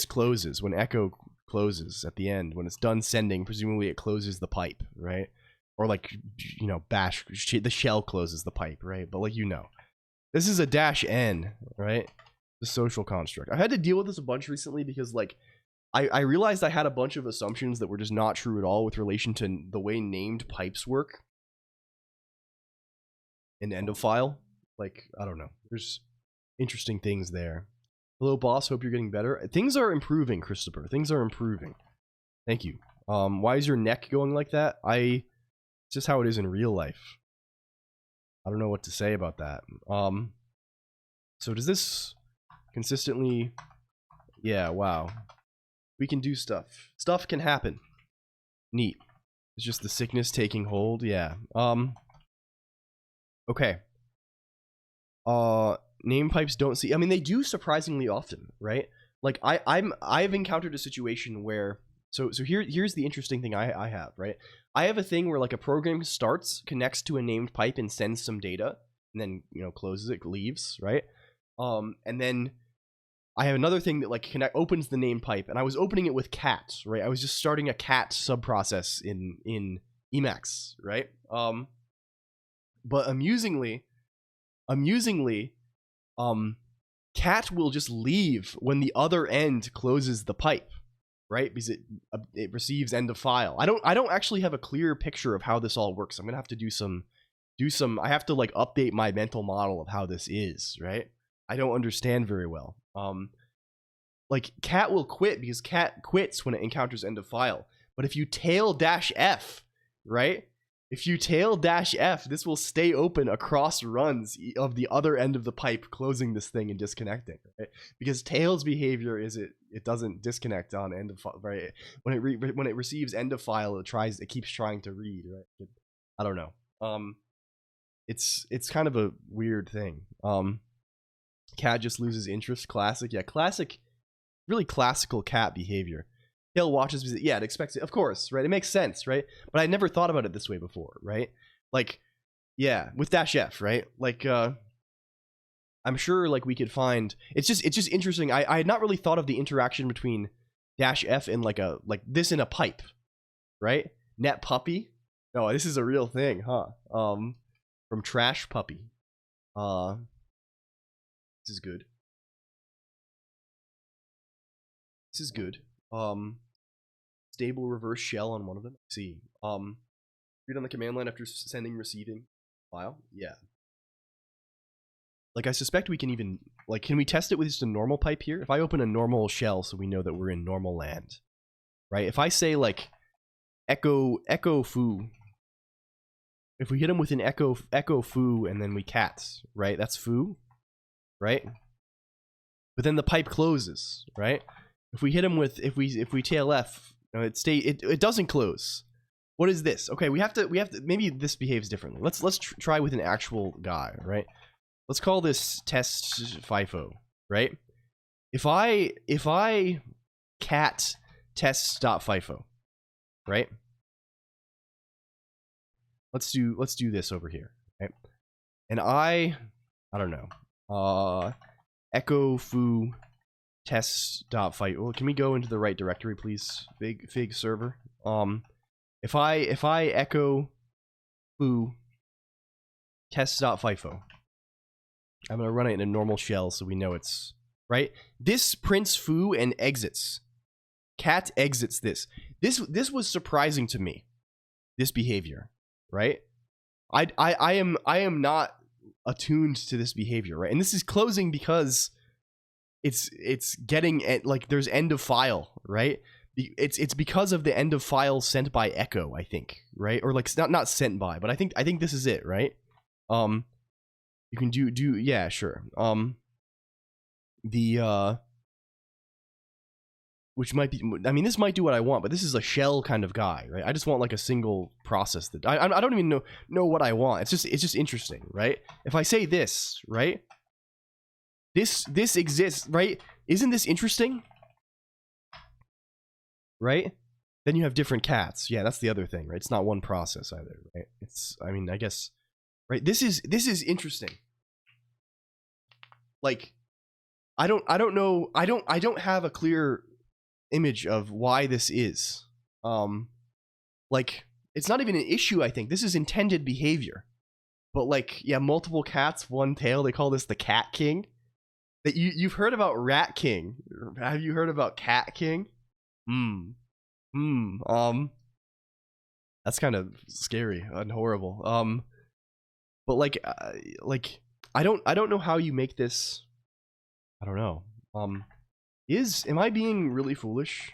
closes, when Echo closes at the end, when it's done sending. Presumably it closes the pipe, right? Or like, you know, the shell closes the pipe, right? But like, you know. This is a -n, right? The social construct. I had to deal with this a bunch recently because, like, I realized I had a bunch of assumptions that were just not true at all with relation to the way named pipes work in end of file. Like, I don't know. There's interesting things there. Hello, boss. Hope you're getting better. Things are improving, Christopher. Things are improving. Thank you. Why is your neck going like that? It's just how it is in real life. I don't know what to say about that. So does this consistently? Yeah, wow. We can do stuff. Stuff can happen. Neat. It's just the sickness taking hold. Yeah. Okay. Name pipes don't see. I mean, they do surprisingly often, right? Like I've encountered a situation where here's the interesting thing I have, right? I have a thing where, like, a program starts, connects to a named pipe and sends some data, and then, you know, closes it, leaves, right? And then I have another thing that like opens the name pipe, and I was opening it with cat, right? I was just starting a cat subprocess in Emacs, right? But amusingly, cat will just leave when the other end closes the pipe, right? Because it receives end of file. I don't actually have a clear picture of how this all works. I'm gonna have to do some. I have to like update my mental model of how this is, right? I don't understand very well. Like cat will quit because cat quits when it encounters end of file. But if you tail -F, right? If you tail -F, this will stay open across runs of the other end of the pipe, closing this thing and disconnecting, right? Because tail's behavior is it doesn't disconnect on end of file, right? When it receives end of file, it keeps trying to read, right? I don't know. It's kind of a weird thing. Cat just loses interest. Classic, yeah, classic, really classical cat behavior. Tail watches, yeah, it expects it, of course, right? It makes sense, right? But I never thought about it this way before, right? Like, yeah, with -F, right? Like, I'm sure like we could find. It's just interesting. I had not really thought of the interaction between -F and like this in a pipe, right? Net puppy. No, this is a real thing, huh? From Trash Puppy. This is good. This is good. Stable reverse shell on one of them. Let's see. Read on the command line after sending, receiving file. Yeah. Like I suspect we can even like, can we test it with just a normal pipe here? If I open a normal shell, so we know that we're in normal land, right? If I say like echo foo. If we hit him with an echo foo and then we cats, right? That's foo, right? But then the pipe closes, right? If we hit him with if we tail F, it doesn't close. What is this? Okay, we have to maybe this behaves differently. Let's try with an actual guy, right? Let's call this test FIFO, right? If I cat test.FIFO, right? Let's do this over here, right? And I don't know. Echo foo test.fight. Well, can we go into the right directory, please? Fig server. If I echo foo test.FIFO, I'm gonna run it in a normal shell so we know it's right. This prints foo and exits. Cat exits this. This was surprising to me. This behavior, right? I am not attuned to this behavior, right? And this is closing because it's getting at like there's end of file, right? It's because of the end of file sent by echo, I think, right? Or like not sent by, but I think this is it, right? You can do yeah, sure. Which might be, I mean, this might do what I want, but this is a shell kind of guy, right? I just want like a single process that I don't even know what I want. It's just interesting, right? If I say this, right? This exists, right? Isn't this interesting? Right? Then you have different cats. Yeah, that's the other thing, right? It's not one process either, right? It's, I mean, I guess, right? This is interesting. Like, I don't know. I don't have a clear image of why this is. Like, it's not even an issue, I think. This is intended behavior. But like, yeah, multiple cats, one tail. They call this the Cat King. That you've heard about Rat King. Have you heard about Cat King? That's kind of scary and horrible. But like I don't know how you make this. I don't know. Am I being really foolish?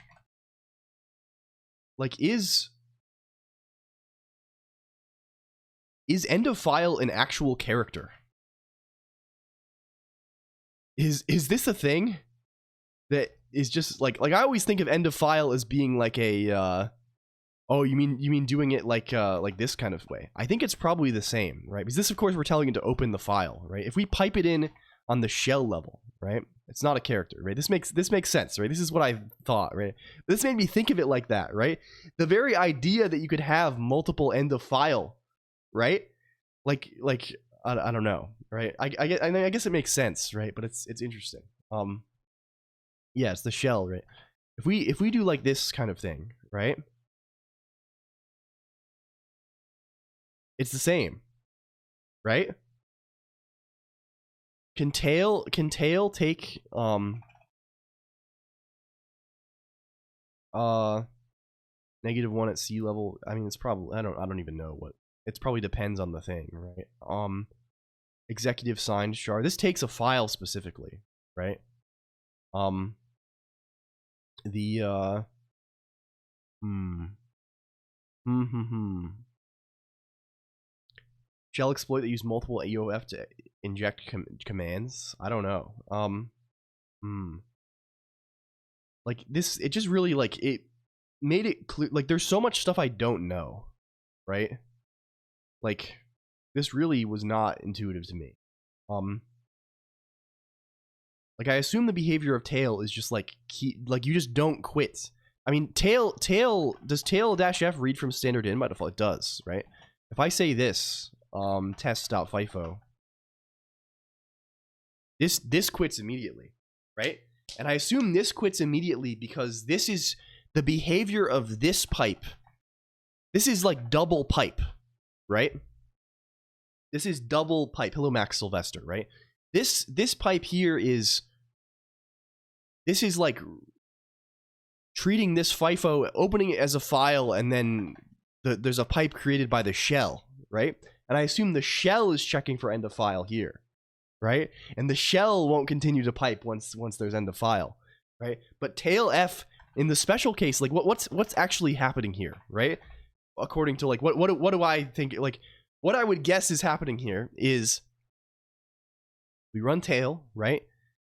Like, is end of file an actual character? Is this a thing that is just like I always think of end of file as being like a oh, you mean doing it like this kind of way? I think it's probably the same, right? Because this, of course, we're telling it to open the file, right? If we pipe it in on the shell level, right? It's not a character, right? This makes sense, right? This is what I thought, right? This made me think of it like that, right? The very idea that you could have multiple end of file, right? Like I don't know, right? I guess it makes sense, right? But it's interesting. Yeah, it's the shell, right? If we do like this kind of thing, right? It's the same, right? Can tail take -1 at sea level? I mean, it's probably I don't even know what. It probably depends on the thing, right? Executive signed shard. This takes a file specifically, right? Shell exploit that use multiple AOF to inject commands. I don't know. Like this, it just really like it made it clear. Like there's so much stuff I don't know, right? Like this really was not intuitive to me. Like I assume the behavior of tail is just like like you just don't quit. I mean, tail does tail -f read from standard in by default? It does, right? If I say this, test.fifo, this quits immediately, right? And I assume this quits immediately because this is the behavior of this pipe. This is like double pipe, right? This is double pipe. Hello, Max Sylvester, right? This pipe here is like treating this FIFO, opening it as a file, and then there's a pipe created by the shell, right? And I assume the shell is checking for end of file here, right? And the shell won't continue to pipe once there's end of file, right? But tail F in the special case, like what's actually happening here, right? According to like what do I think, like what I would guess is happening here is we run tail, right?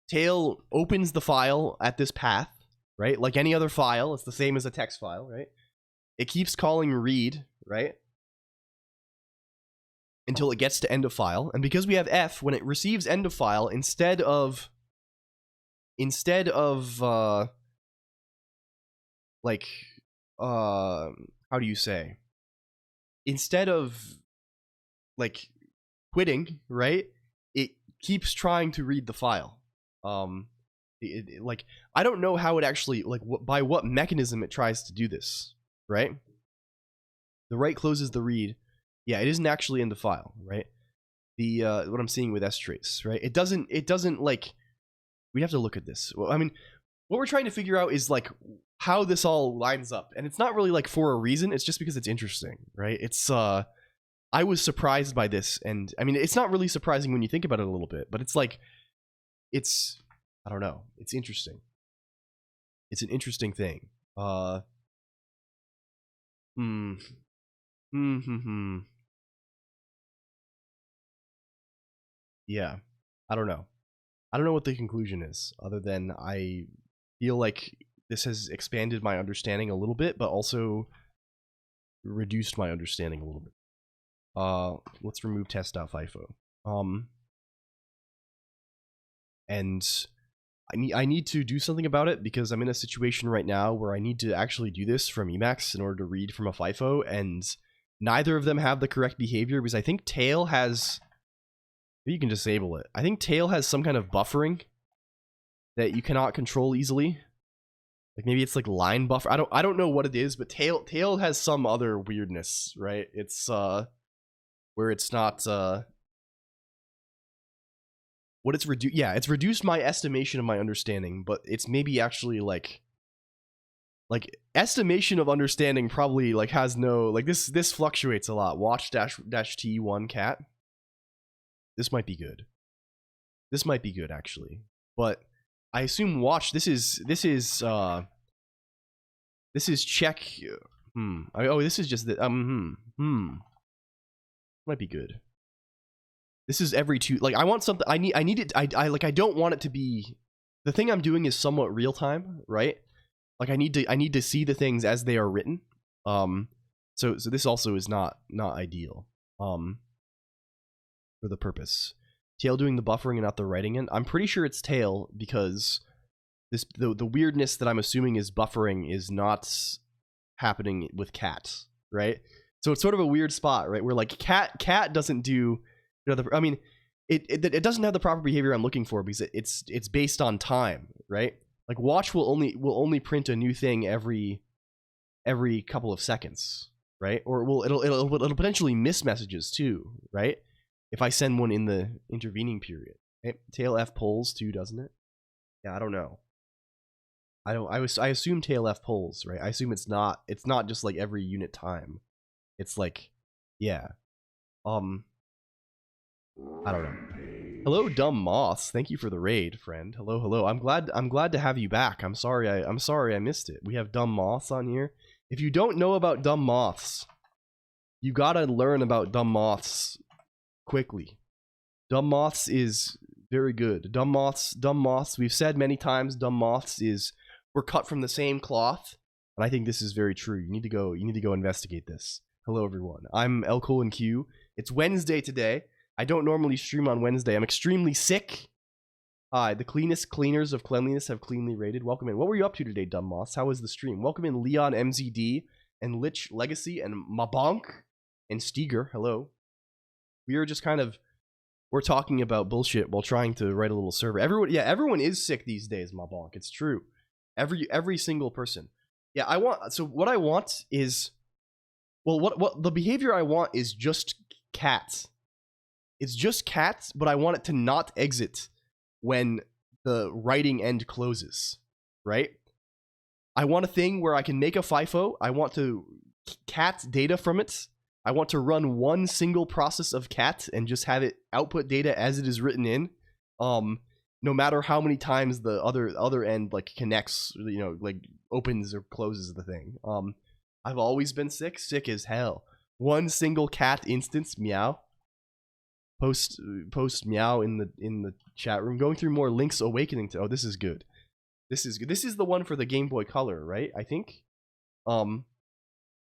Tail opens the file at this path, right? Like any other file, it's the same as a text file, right? It keeps calling read, right? Until it gets to end of file. And because we have F, when it receives end of file, instead of like how do you say? Instead of like quitting, right? It keeps trying to read the file. Like I don't know how it actually, like by what mechanism it tries to do this, right? The write closes the read. Yeah, it isn't actually in the file, right? The what I'm seeing with strace, right? It doesn't like, we have to look at this. Well, I mean, what we're trying to figure out is like how this all lines up, and it's not really like for a reason. It's just because it's interesting, right? It's I was surprised by this, and I mean, it's not really surprising when you think about it a little bit, but it's like, it's, I don't know, it's interesting. It's an interesting thing. Yeah, I don't know. I don't know what the conclusion is, other than I feel like this has expanded my understanding a little bit, but also reduced my understanding a little bit. Let's remove test.fifo. And I need to do something about it because I'm in a situation right now where I need to actually do this from Emacs in order to read from a FIFO, and neither of them have the correct behavior because I think tail has, maybe you can disable it. I think tail has some kind of buffering that you cannot control easily. Like maybe it's like line buffer. I don't know what it is, but tail has some other weirdness, right? It's where it's not what it's reduced. Yeah, it's reduced my estimation of my understanding, but it's maybe actually like estimation of understanding probably like has no, like this fluctuates a lot. Watch -t1 cat. This might be good. This might be good actually, but I assume watch. This is check. Oh, this is just the might be good. This is every two. Like I want something. I need it. I like. I don't want it to be. The thing I'm doing is somewhat real time, right? Like I need to see the things as they are written. So this also is not ideal. For the purpose. Tail doing the buffering and not the writing in. I'm pretty sure it's tail because the weirdness that I'm assuming is buffering is not happening with cat, right? So it's sort of a weird spot, right? Where like cat doesn't do, you know, I mean, it doesn't have the proper behavior I'm looking for because it's based on time, right? Like watch will only print a new thing every couple of seconds, right? Or it'll potentially miss messages too, right? If I send one in the intervening period. Right? Tail F polls too, doesn't it? Yeah, I don't know. I assume tail F polls, right? I assume it's not just like every unit time. It's like, yeah. I don't know. Hello, Dumb Moths. Thank you for the raid, friend. Hello, hello. I'm glad to have you back. I'm sorry I missed it. We have Dumb Moths on here. If you don't know about Dumb Moths, you gotta learn about Dumb Moths quickly. Dumb Moths is very good. Dumb Moths, we've said many times, Dumb Moths we're cut from the same cloth, and I think this is very true. You need to go investigate this. Hello everyone. I'm LCOLONQ. It's Wednesday today. I don't normally stream on Wednesday. I'm extremely sick. Hi, the cleanest cleaners of cleanliness have cleanly raided. Welcome in. What were you up to today, Dumb Moths? How was the stream? Welcome in Leon MZD and Lich Legacy and Mabonk and Steger. Hello. We are just we're talking about bullshit while trying to write a little server. Everyone is sick these days, Mabonk. It's true. Every single person. Yeah, what I want is, well, what the behavior I want is just cats. It's just cats, but I want it to not exit when the writing end closes, right? I want a thing where I can make a FIFO. I want to cat data from it. I want to run one single process of cat and just have it output data as it is written in. No matter how many times the other end like connects, like opens or closes the thing. I've always been sick as hell. One single cat instance, meow. Post meow in the chat room. Going through more Link's Awakening. Oh, this is good. This is good. This is the one for the Game Boy Color, right? I think.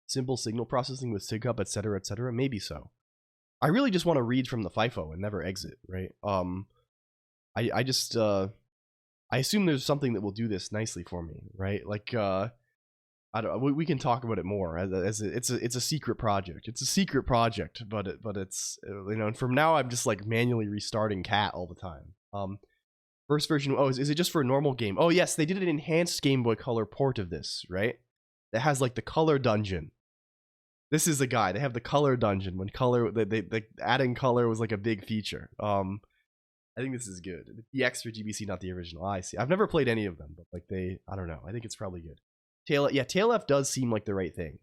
Simple signal processing with SIGHUB, etc., etc. Maybe so. I really just want to read from the FIFO and never exit, right? I just I assume there's something that will do this nicely for me, right? Like I don't. We can talk about it more as it's a secret project. It's a secret project, but it's and from now I'm just like manually restarting cat all the time. First version. Oh, is it just for a normal game? Oh yes, they did an enhanced Game Boy Color port of this, right? That has like the color dungeon. This is the guy. They have the color dungeon when color. They adding color was like a big feature. I think this is good. The extra GBC, not the original. I see. I've never played any of them, but like I don't know. I think it's probably good. Tail F does seem like the right thing,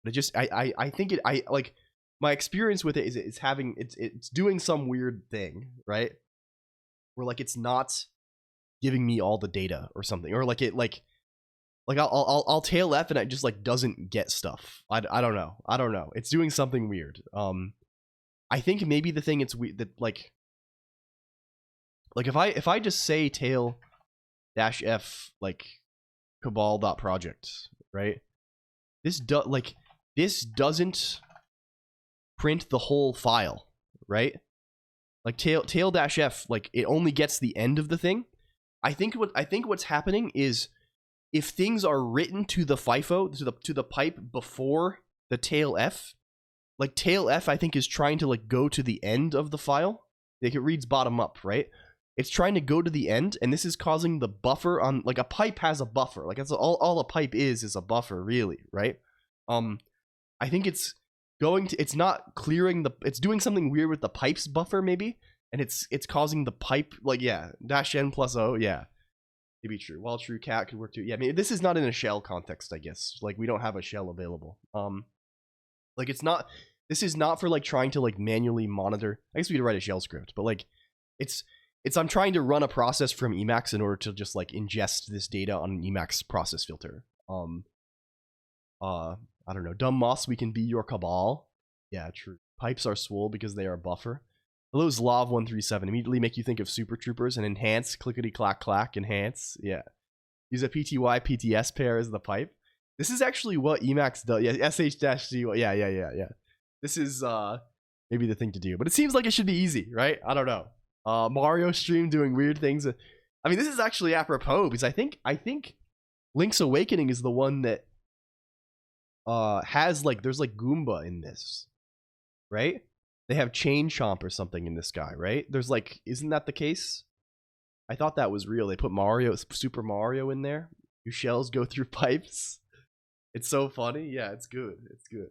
but it just I think like my experience with it is it's doing some weird thing, right? Where like it's not giving me all the data or something, or like I'll tail F and it just like doesn't get stuff. I don't know. It's doing something weird. I think maybe the thing it's weird that like if I just say tail -F like cabal.project, right? This doesn't print the whole file, right? Like tail-F, like it only gets the end of the thing. I think what's happening is if things are written to the FIFO, to the pipe before the tail F, like tail F I think is trying to like go to the end of the file. Like it reads bottom up, right? It's trying to go to the end, and this is causing the buffer on, like a pipe has a buffer. Like that's all a pipe is a buffer, really, right? I think it's not clearing it's doing something weird with the pipe's buffer, maybe, and it's causing the pipe, like, yeah, -N plus O, yeah. Maybe true. While true, cat could work too. Yeah, I mean, this is not in a shell context, I guess. Like, we don't have a shell available. Like, this is not for, like, trying to, like, manually monitor. I guess we could write a shell script, but, like, I'm trying to run a process from Emacs in order to just like ingest this data on an Emacs process filter. I don't know. Dumb Moss, we can be your cabal. Yeah, true. Pipes are swole because they are buffer. Hello, Zlov137. Immediately make you think of Super Troopers and enhance, clickety clack clack, enhance. Yeah. Use a PTY PTS pair as the pipe. This is actually what Emacs does. Yeah, sh-c. Yeah. This is maybe the thing to do, but it seems like it should be easy, right? I don't know. Mario stream doing weird things. I mean, this is actually apropos because I think Link's Awakening is the one that has like there's like Goomba in this, right? They have Chain Chomp or something in this guy, right? There's like, isn't that the case? I thought that was real. They put Super Mario in there. Your shells go through pipes. It's so funny. Yeah, it's good. It's good.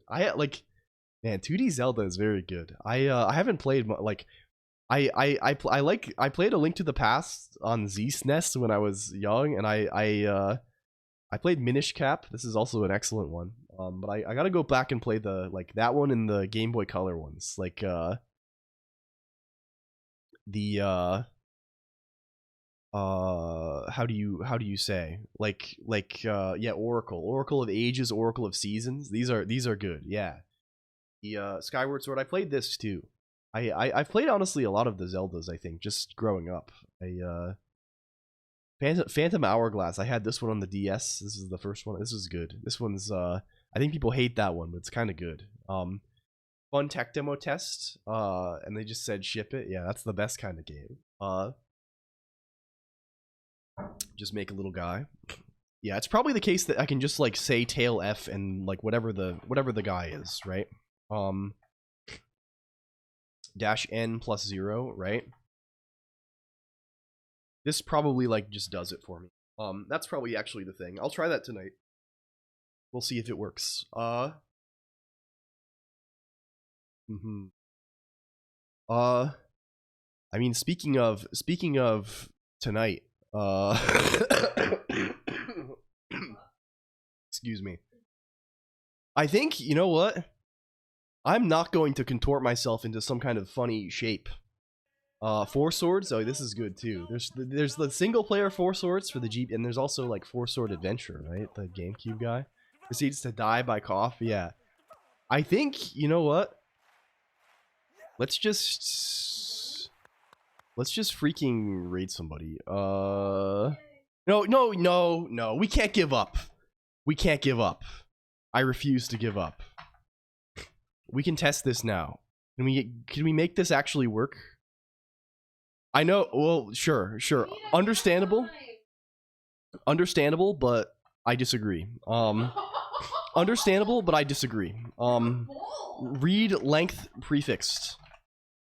Man, 2D Zelda is very good. I haven't played like I played A Link to the Past on Z-SNES when I was young, and I played Minish Cap. This is also an excellent one. But I gotta go back and play that one and the Game Boy Color ones. How do you say Oracle of Ages, Oracle of Seasons. These are good. Yeah. The Skyward Sword, I played this too. I've played honestly a lot of the Zeldas, I think, just growing up. Phantom Hourglass, I had this one on the DS. This is the first one. This is good. This one's I think people hate that one, but it's kind of good. Fun tech demo test, and they just said ship it. Yeah, that's the best kind of game. Just make a little guy. Yeah, it's probably the case that I can just like say tail F and like whatever the guy is, right? Dash N plus 0, right? This probably like just does it for me. That's probably actually the thing. I'll try that tonight. We'll see if it works. I mean, speaking of tonight, excuse me. I think, you know what? I'm not going to contort myself into some kind of funny shape. Four Swords, oh, this is good too. There's the single player Four Swords for the Jeep, and there's also like Four Sword Adventure, right? The GameCube guy proceeds to die by cough. Yeah, I think, you know what? Let's just freaking raid somebody. No, we can't give up. We can't give up. I refuse to give up. We can test this now. Can we make this actually work? I know, well, sure. Understandable, but I disagree. Understandable, but I disagree. Read length prefixed.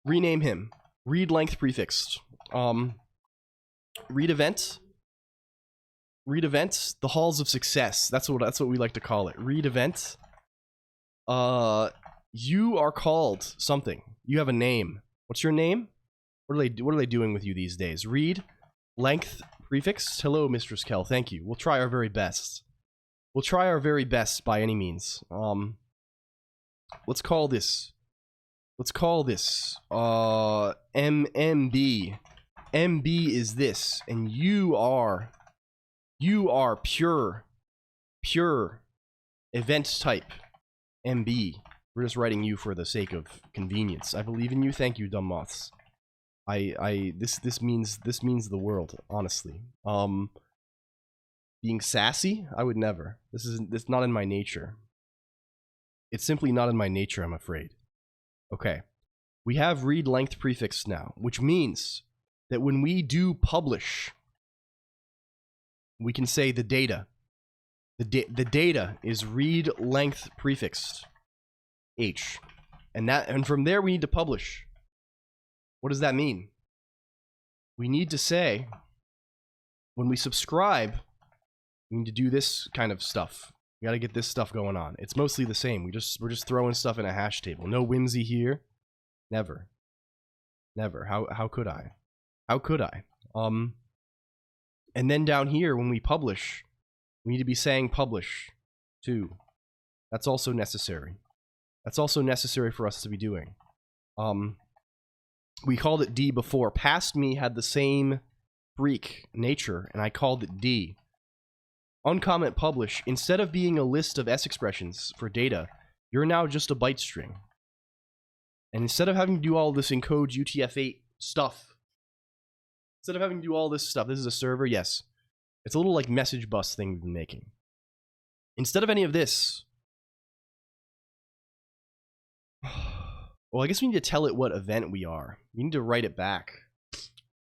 Rename him. Read length prefixed. Read event. Read event. The halls of success. That's what we like to call it. Read event. You are called something. You have a name. What's your name? What are they doing with you these days? Read length prefix. Hello, Mistress Kell. Thank you. We'll try our very best. We'll try our very best by any means. Let's call this MMB. MB is this, and you are pure event type. MB. We're just writing you for the sake of convenience. I believe in you. Thank you, dumb moths. This means the world, honestly. Being sassy, I would never. This not in my nature. It's simply not in my nature, I'm afraid. Okay. We have read length prefix now, which means that when we do publish, we can say the data. The data is read length prefixed H. And from there we need to publish. What does that mean? We need to say, when we subscribe, we need to do this kind of stuff. We gotta get this stuff going on. It's mostly the same. We're just throwing stuff in a hash table. No whimsy here. Never. Never. How could I? How could I? And then down here, when we publish, we need to be saying publish too. That's also necessary. That's also necessary for us to be doing. We called it D before. Past me had the same freak nature, and I called it D. Uncomment publish, instead of being a list of S expressions for data, you're now just a byte string. And instead of having to do all this encode UTF-8 stuff, instead of having to do all this stuff, this is a server, yes. It's a little like message bus thing we've been making. Instead of any of this, well, I guess we need to tell it what event we are. We need to write it back.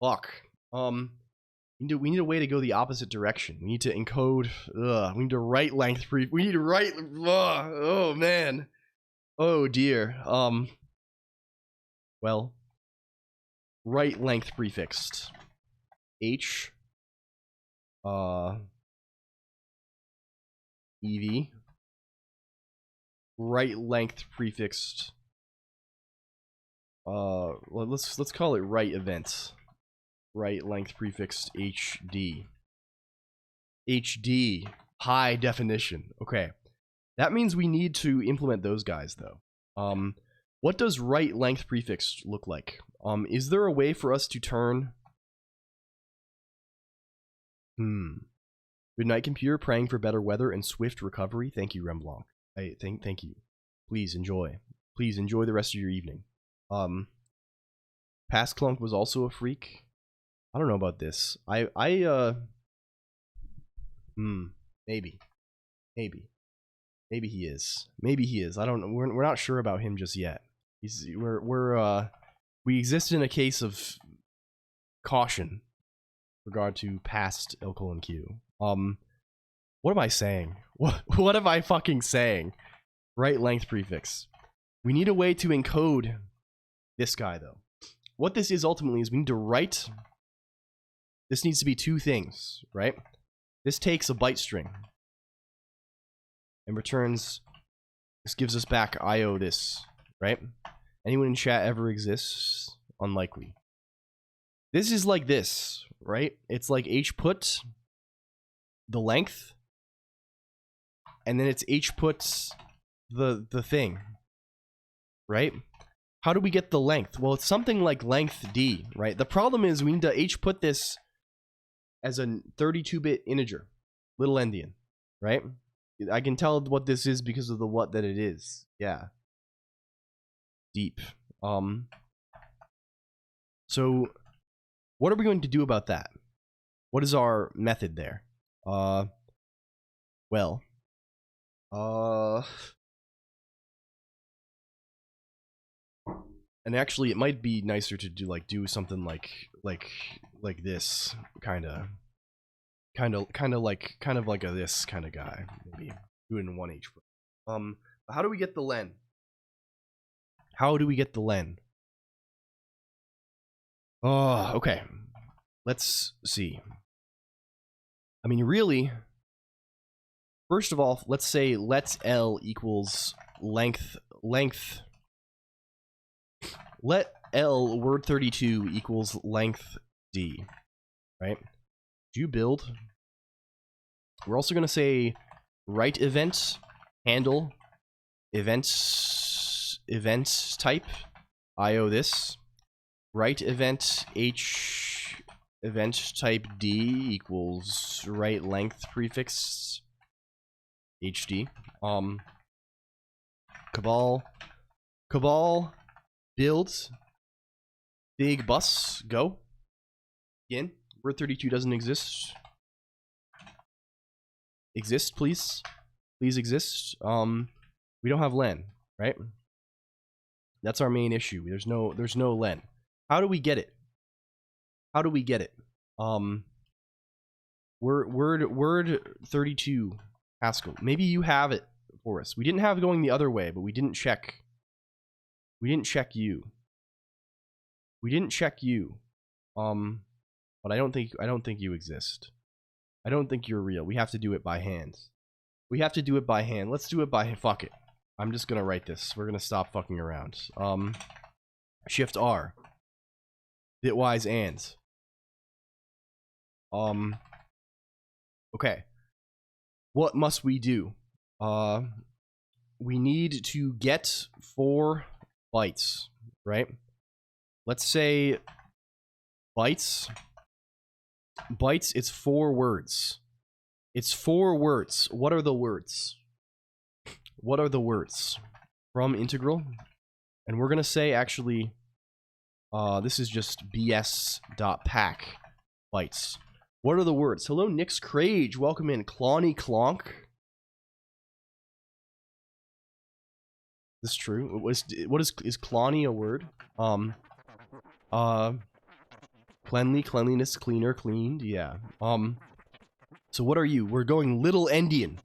Fuck. We need a way to go the opposite direction. We need to encode. We need to write length brief. We need to write. Oh man. Oh dear. Well, write length prefixed H EV right length prefixed well, let's call it right event. Right length prefixed HD. HD high definition. Okay. That means we need to implement those guys though. What does right length prefixed look like? Is there a way for us to turn Good night, computer. Praying for better weather and swift recovery. Thank you, Remblanc. Thank you. Please enjoy. Please enjoy the rest of your evening. Past Colonq was also a freak. I don't know about this. Maybe he is. Maybe he is. I don't know. We're not sure about him just yet. We exist in a case of caution regard to past LCOLONQ. What am I saying? What am I fucking saying? Right length prefix. We need a way to encode this guy though. What this is ultimately is we need to write. This needs to be two things, right? This takes a byte string and returns. This gives us back IO this, right? Anyone in chat ever exists? Unlikely. This is like this, right? It's like hput the length, and then it's hput the thing, right? How do we get the length? Well, it's something like length d, right? The problem is we need to hput this as a 32-bit integer, little endian, right? I can tell what this is because of the what that it is. Yeah. Deep. So what are we going to do about that? What is our method there? Well, and actually it might be nicer to do something like this kind of like a this kind of guy, maybe do it in 1H. How do we get the len? How do we get the len? Oh, okay. Let's see. I mean, really, first of all, let's say let's L equals length. Let L word 32 equals length D, right? Do you build? We're also gonna say write event handle events type IO this write event H event type D equals write length prefix HD. Cabal build big bus go again. Word 32 doesn't exist. Exist, please exist. We don't have len, right? That's our main issue. There's no len. How do we get it? Word 32 Haskell. Maybe you have it for us. We didn't have it going the other way, but we didn't check. We didn't check you. But I don't think you exist. I don't think you're real. We have to do it by hand. Let's do it by hand. Fuck it. I'm just gonna write this. We're gonna stop fucking around. Shift R. Bitwise and. Okay. What must we do? We need to get 4 bytes, right? Let's say bytes. Bytes, it's 4 words. It's 4 words. What are the words? From integral. And we're gonna say actually this is just bs.pack bytes. What are the words? Hello, Nix Crage. Welcome in. LCOLONQ. This is true. Is clonny a word? Cleanly, cleanliness, cleaner, cleaned. Yeah. So what are you? We're going little endian.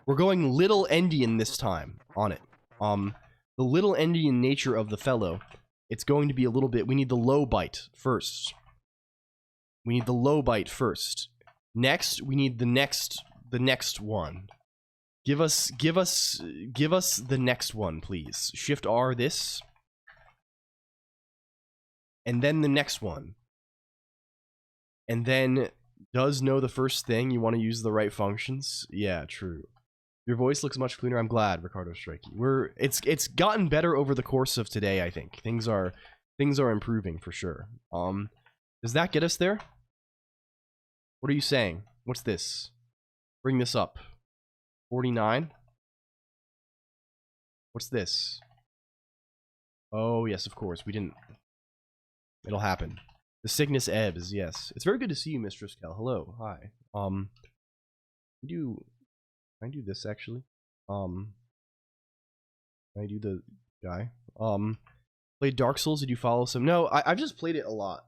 We're going little endian this time on it. The little endian nature of the fellow. It's going to be a little bit. We need the low byte first. We need the low bite first. Next, we need the next one. Give us the next one, please. Shift R this. And then the next one. And then does know the first thing. You want to use the right functions. Yeah, true. Your voice looks much cleaner. I'm glad, Ricardo Strikey. It's gotten better over the course of today, I think. Things are improving for sure. Does that get us there? What are you saying? What's this? Bring this up. 49. What's this? Oh, yes, of course. We didn't. It'll happen. The sickness ebbs, yes. It's very good to see you, Mistress Kel. Hello. Hi. Can I do this actually? Can I do the guy? Played Dark Souls, did you follow some? No, I've just played it a lot.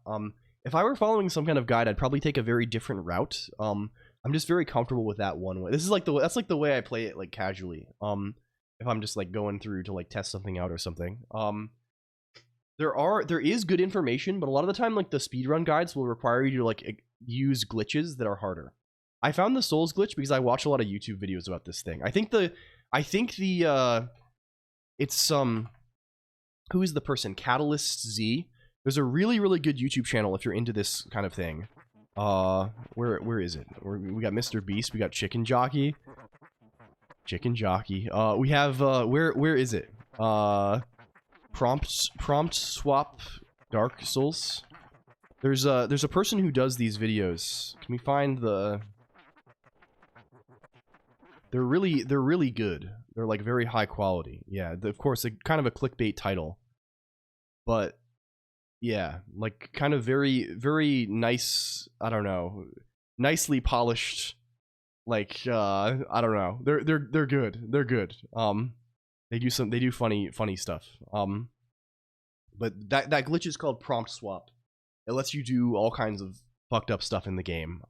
If I were following some kind of guide, I'd probably take a very different route. I'm just very comfortable with that one way. This is like that's like the way I play it, like casually. If I'm just like going through to like test something out or something. There is good information, but a lot of the time, like the speedrun guides will require you to like use glitches that are harder. I found the Souls glitch because I watch a lot of YouTube videos about this thing. It's who is the person? Catalyst Z. There's a really, really good YouTube channel if you're into this kind of thing. Where is it? We got Mr. Beast. We got Chicken Jockey. Chicken Jockey. We have where is it? Prompt swap Dark Souls. There's a person who does these videos. Can we find the? They're really good. They're like very high quality. Yeah, of course, kind of a clickbait title, but yeah, like kind of very, very nice. I don't know, nicely polished. Like I don't know. They're good. They're good. They do funny stuff. But that glitch is called prompt swap. It lets you do all kinds of fucked up stuff in the game.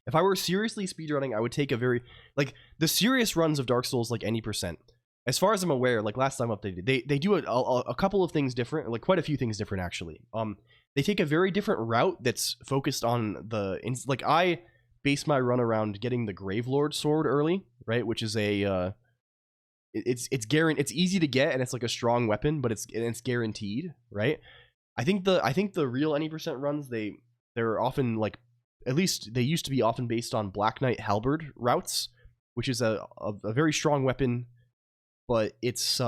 If I were seriously speedrunning, I would take a very like the serious runs of Dark Souls like any %. As far as I'm aware, like last time updated, they do a couple of things different, like quite a few things different actually. They take a very different route that's focused on like I base my run around getting the Gravelord sword early, right? Which is a it's easy to get and it's like a strong weapon, but it's guaranteed, right? I think the real any % runs they're often like, at least they used to be often based on Black Knight Halberd routes, which is a very strong weapon, but it's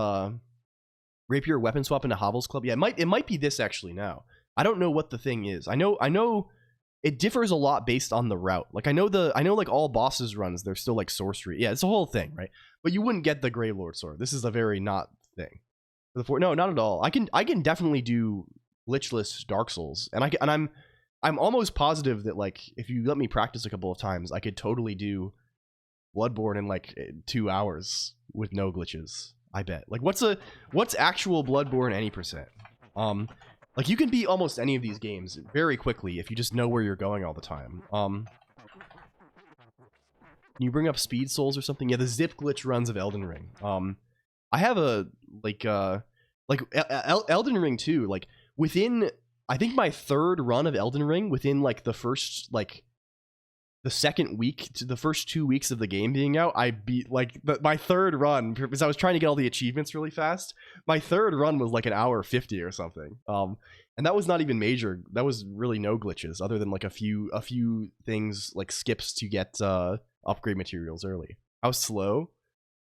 rapier weapon swap into Havel's Club. Yeah, it might be this actually now. I don't know what the thing is. I know it differs a lot based on the route. Like I know like all bosses runs, they're still like sorcery. Yeah, it's a whole thing, right? But you wouldn't get the Gravelord sword. This is a very not thing. No, not at all. I can definitely do glitchless Dark Souls, and I'm almost positive that like if you let me practice a couple of times, I could totally do Bloodborne in like 2 hours with no glitches. I bet. Like what's actual Bloodborne any %? Like you can beat almost any of these games very quickly if you just know where you're going all the time. Can you bring up Speed Souls or something? Yeah, the zip glitch runs of Elden Ring. I have a Elden Ring too. Like within, I think my third run of Elden Ring, within like the first like the second week to the first 2 weeks of the game being out, I beat like my third run because I was trying to get all the achievements really fast. My third run was like 1:50 or something. And that was not even major. That was really no glitches other than like a few things like skips to get upgrade materials early. How slow?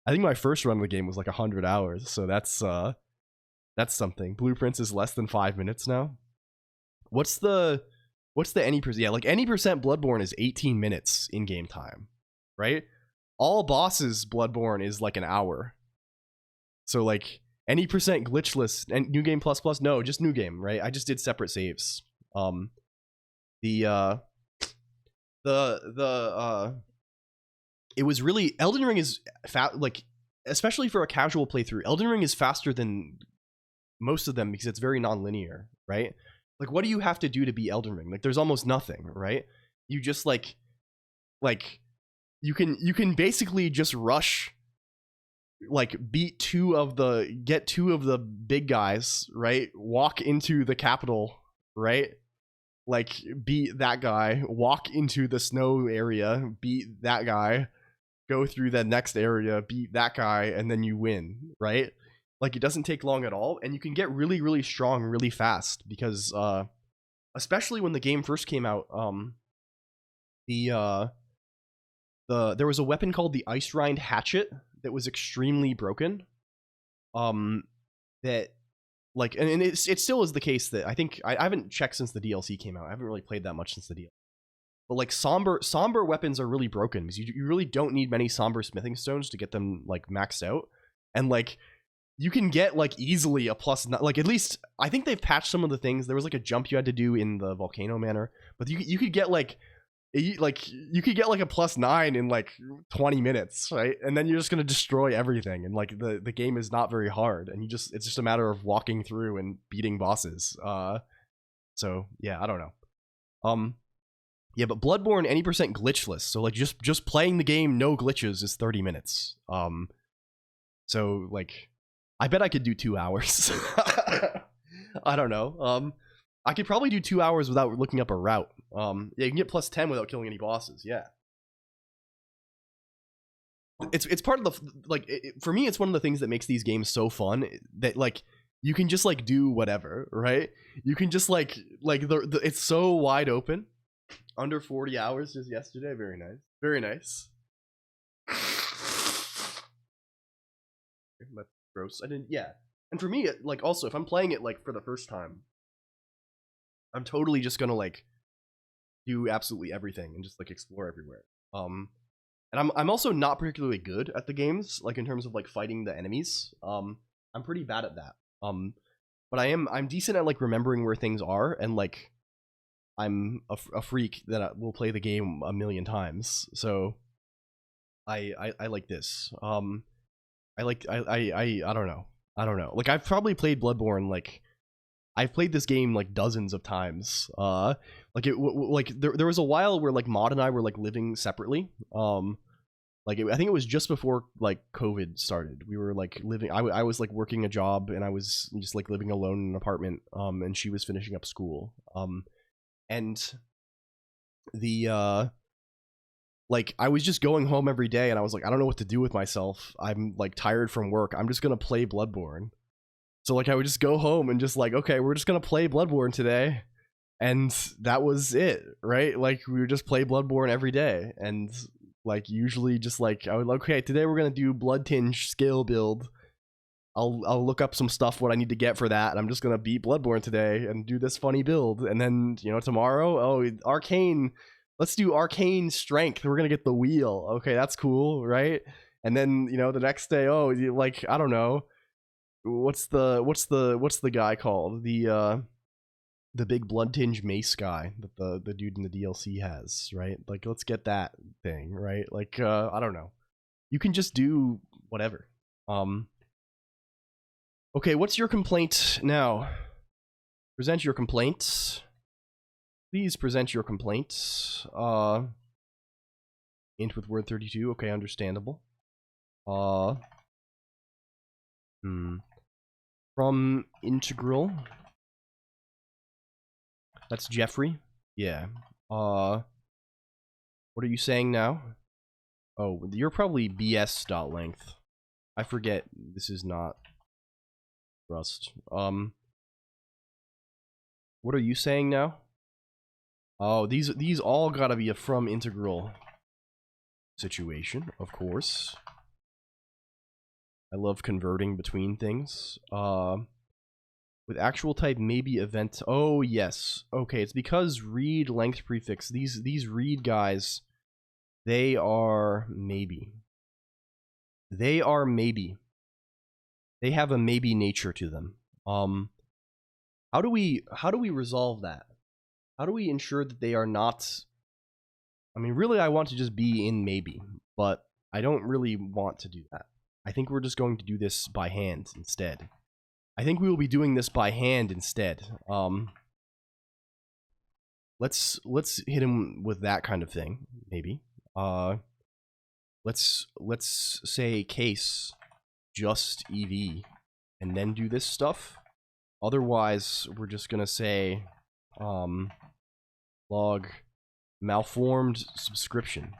I think my first run of the game was like 100 hours. So that's something. Blueprints is less than 5 minutes now. What's the any %? Yeah, like any % Bloodborne is 18 minutes in game time, right? All bosses Bloodborne is like an hour. So like any % glitchless and new game plus, no, just new game, right? I just did separate saves. It was really Elden Ring is like especially for a casual playthrough. Elden Ring is faster than most of them because it's very non-linear, right? Like, what do you have to do to beat Elden Ring? Like, there's almost nothing, right? You just like you can basically just rush, like get 2 of the big guys, right? Walk into the capital, right? like beat that guy, walk into the snow area, beat that guy, go through the next area, beat that guy, and then you win, right? Like it doesn't take long at all, and you can get really, really strong really fast because especially when the game first came out, there was a weapon called the Ice Rind Hatchet that was extremely broken. That like, and it still is the case that I think I haven't checked since the DLC came out. I haven't really played that much since the DLC. But like somber weapons are really broken because you really don't need many somber smithing stones to get them like maxed out, and like you can get like easily a +9. Like at least I think they've patched some of the things. There was like a jump you had to do in the volcano manor, but you could get like you could get like a +9 in like 20 minutes, right? And then you're just gonna destroy everything, and like the game is not very hard, and it's just a matter of walking through and beating bosses. So yeah, I don't know. Yeah, but Bloodborne any percent glitchless, so like just playing the game no glitches is 30 minutes. So like I bet I could do 2 hours. I don't know. I could probably do 2 hours without looking up a route. Yeah, you can get +10 without killing any bosses. Yeah, it's part of the like. For me, it's one of the things that makes these games so fun. That like you can just like do whatever, right? You can just like it's so wide open. Under 40 hours just yesterday. Very nice. Very nice. That's gross. I didn't. Yeah. And for me, like also if I'm playing it like for the first time, I'm totally just gonna like do absolutely everything and just like explore everywhere. And I'm also not particularly good at the games, like in terms of like fighting the enemies. I'm pretty bad at that. But I'm decent at like remembering where things are, and like I'm a freak that will play the game a million times. So I like this. I don't know. I don't know. Like I've probably played Bloodborne like I've played this game like dozens of times. Like there was a while where like Maud and I were like living separately. I think it was just before like COVID started. We were like living. I was like working a job, and I was just like living alone in an apartment. And she was finishing up school. And the like I was just going home every day, and I was like, I don't know what to do with myself. I'm like tired from work. I'm just gonna play Bloodborne. So like I would just go home and just like, okay, we're just gonna play Bloodborne today, and that was it, right? Like we would just play Bloodborne every day, and like usually just like I would like, okay, today we're gonna do Blood Tinge skill build. I'll look up some stuff what I need to get for that, and I'm just gonna beat Bloodborne today and do this funny build, and then tomorrow, oh, Arcane, let's do Arcane Strength. We're gonna get the wheel. Okay, that's cool, right? And then the next day, oh, like I don't know, what's the guy called, the big Blood Tinge mace guy that the dude in the DLC has, right? Like let's get that thing, right? Like I don't know, you can just do whatever. Okay, what's your complaint now? Present your complaint. Please present your complaint. Int with word 32. Okay, understandable. From integral. That's Jeffrey. Yeah. What are you saying now? Oh, you're probably bs.length. I forget. This is not Rust. What are you saying now? Oh, these all gotta be a from integral situation, of course. I love converting between things. With actual type, maybe event. Oh yes. Okay, it's because read length prefix. These read guys, they are maybe. They are maybe. They have a maybe nature to them. How do we resolve that? How do we ensure that they are not? I mean, really, I want to just be in maybe, but I don't really want to do that. I think we're just going to do this by hand instead. I think we will be doing this by hand instead. Let's hit him with that kind of thing, maybe. Let's say case just EV and then do this stuff. Otherwise, we're just gonna say log malformed subscription.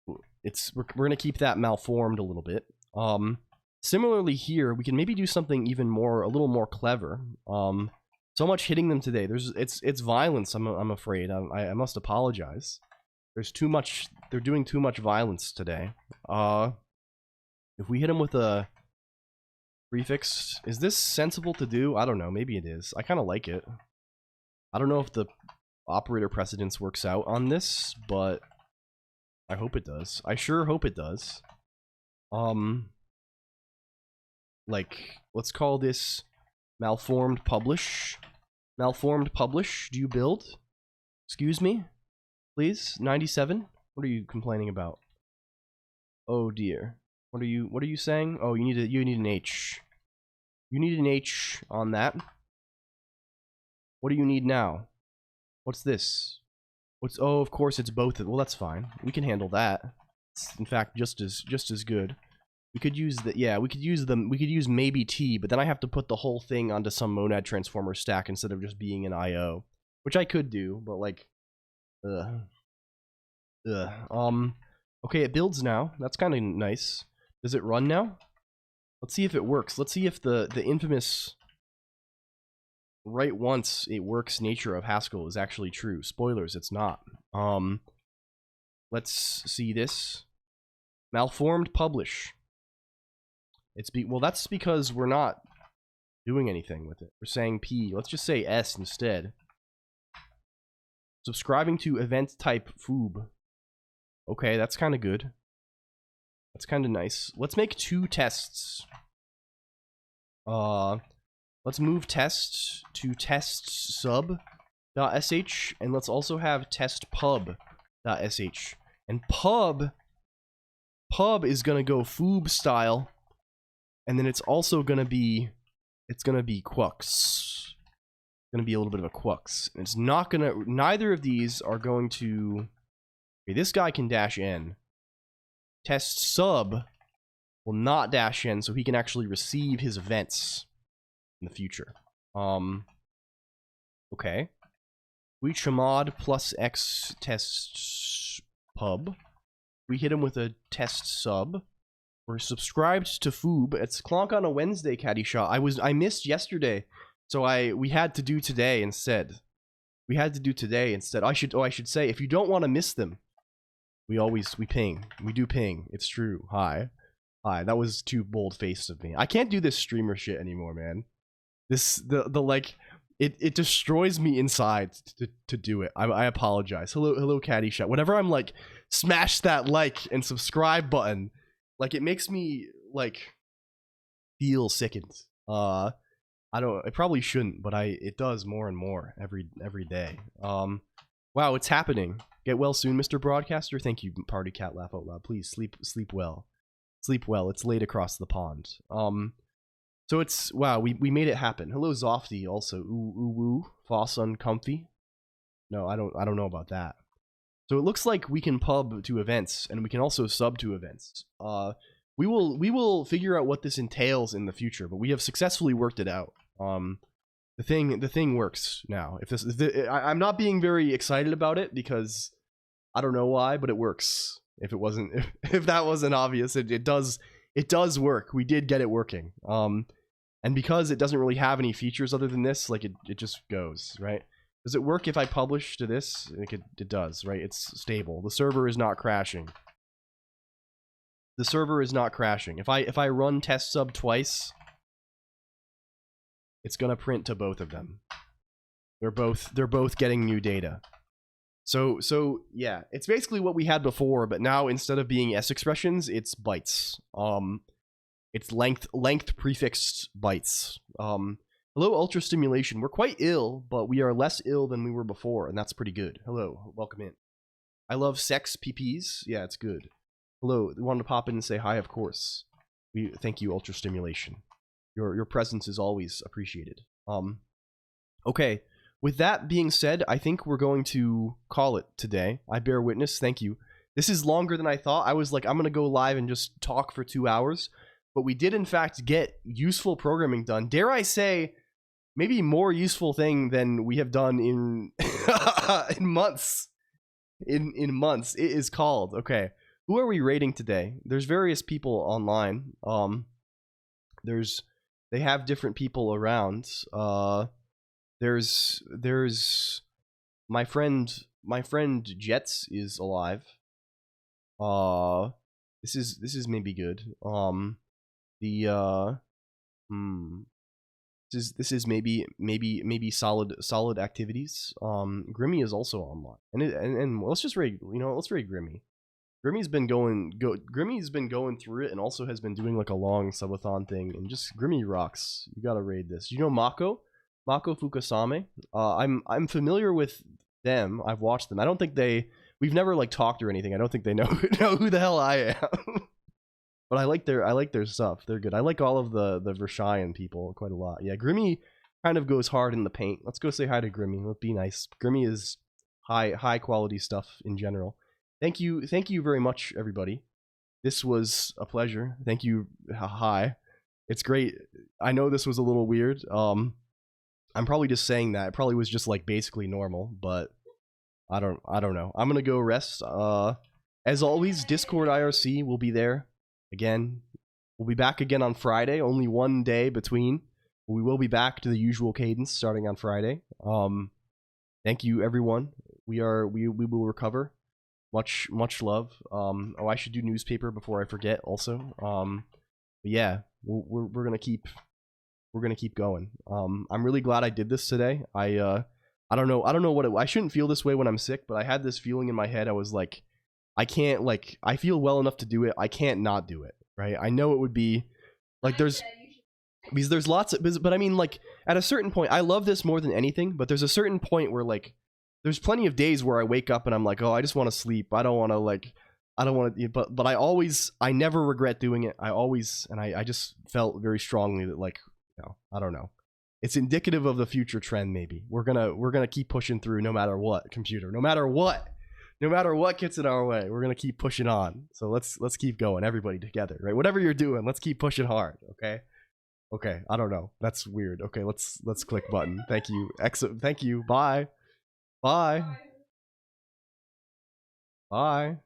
We're gonna keep that malformed a little bit. Similarly here, we can maybe do something even more, a little more clever. So much hitting them today. It's violence. I'm afraid. I must apologize. There's too much. They're doing too much violence today. If we hit them with a prefix, is this sensible to do? I don't know. Maybe it is. I kind of like it. I don't know if the operator precedence works out on this, but I hope it does. I sure hope it does. Like, let's call this malformed publish. Malformed publish. Do you build? Excuse me? Please? 97? What are you complaining about? Oh dear. What are you saying? Oh, you need an H. You need an H on that. What do you need now? What's this? Oh, of course it's both. Well, that's fine. We can handle that. It's, in fact, just as good. We could use the, yeah, we could use maybe T, but then I have to put the whole thing onto some monad transformer stack instead of just being an IO, which I could do, but like, okay, it builds now. That's kind of nice. Does it run now? Let's see if it works. Let's see if the infamous write once it works nature of Haskell is actually true. Spoilers, it's not. Let's see this. Malformed publish. Well, that's because we're not doing anything with it. We're saying P. Let's just say S instead. Subscribing to event type foob. Okay, that's kind of good. That's kind of nice. Let's make 2 tests. Let's move test to test sub.sh, and let's also have test pub.sh. And pub is gonna go foob style. And then it's also gonna be, quux. It's gonna be a little bit of a quux. And it's not gonna, neither of these are going to, okay, this guy can dash n. Test sub will not dash n, so he can actually receive his events in the future. Okay. We chmod plus x test pub. We hit him with a test sub. We're subscribed to Foob. It's Colonq on a Wednesday, Caddy Shot. I missed yesterday, so we had to do today instead. I should say, if you don't want to miss them, we ping. We do ping. It's true. Hi. That was too bold-faced of me. I can't do this streamer shit anymore, man. It destroys me inside to do it. I apologize. Hello, Caddy Shot. Whenever I'm like, smash that like and subscribe button. Like, it makes me, like, feel sickened. I probably shouldn't, but it does more and more every day. Wow, it's happening. Get well soon, Mr. Broadcaster. Thank you, Party Cat Laugh Out Loud. Please, sleep well. Sleep well. It's late across the pond. So it's, wow, we made it happen. Hello, Zofty, also. Ooh, woo. Foss uncomfy. No, I don't know about that. So it looks like we can pub to events, and we can also sub to events. We will figure out what this entails in the future, but we have successfully worked it out. The thing works now. I'm not being very excited about it because I don't know why, but it works. If that wasn't obvious, it does work. We did get it working. And because it doesn't really have any features other than this, like it just goes, right? Does it work if I publish to this? It does, right? It's stable. The server is not crashing. If I run test sub twice, it's gonna print to both of them. They're both getting new data. So yeah, it's basically what we had before, but now instead of being S expressions, it's bytes. It's length prefixed bytes. Hello, Ultra Stimulation. We're quite ill, but we are less ill than we were before, and that's pretty good. Hello, welcome in. I love sex PPs. Yeah, it's good. Hello, you wanted to pop in and say hi, of course. Thank you, Ultra Stimulation. Your presence is always appreciated. Okay, with that being said, I think we're going to call it today. I bear witness, thank you. This is longer than I thought. I was like, I'm gonna go live and just talk for 2 hours, but we did in fact get useful programming done. Dare I say, maybe more useful thing than we have done in in months. In months. It is called. Okay. Who are we rating today? There's various people online. They have different people around. There's my friend Jets is alive. This is maybe good. This is maybe solid activities. Grimmy is also online, and let's just rate. Let's rate Grimmy. Grimmy's been going through it, and also has been doing like a long subathon thing, and just Grimmy rocks. You gotta raid this. You know Mako Fukasame. I'm familiar with them. I've watched them. I don't think we've never like talked or anything. I don't think they know who the hell I am. But I like their stuff. They're good. I like all of the Vershayan people quite a lot. Yeah, Grimmy kind of goes hard in the paint. Let's go say hi to Grimmy. Let's be nice. Grimmy is high quality stuff in general. Thank you very much, everybody. This was a pleasure. Thank you. Hi. It's great. I know this was a little weird. I'm probably just saying that. It probably was just like basically normal, but I don't know. I'm gonna go rest. As always, Discord IRC will be there. Again, we'll be back again on Friday. Only one day between. We will be back to the usual cadence starting on Friday. Thank you, everyone. We will recover. Much love. I should do newspaper before I forget. Also, but yeah, we're gonna keep going. I'm really glad I did this today. I don't know what I shouldn't feel this way when I'm sick, but I had this feeling in my head. I was like, I can't, like, I feel well enough to do it. I can't not do it, right? I know it would be, like, because there's lots of, but I mean, like, at a certain point, I love this more than anything, but there's a certain point where, like, there's plenty of days where I wake up and I'm like, oh, I just want to sleep. I don't want to, but I never regret doing it. I just felt very strongly that, like, I don't know. It's indicative of the future trend, maybe. We're gonna keep pushing through no matter what, computer. No matter what gets in our way, we're gonna keep pushing on. So let's keep going, everybody together, right? Whatever you're doing, let's keep pushing hard, okay? Okay, I don't know. That's weird. Okay, let's click button. Thank you. Thank you. Bye. Bye. Bye.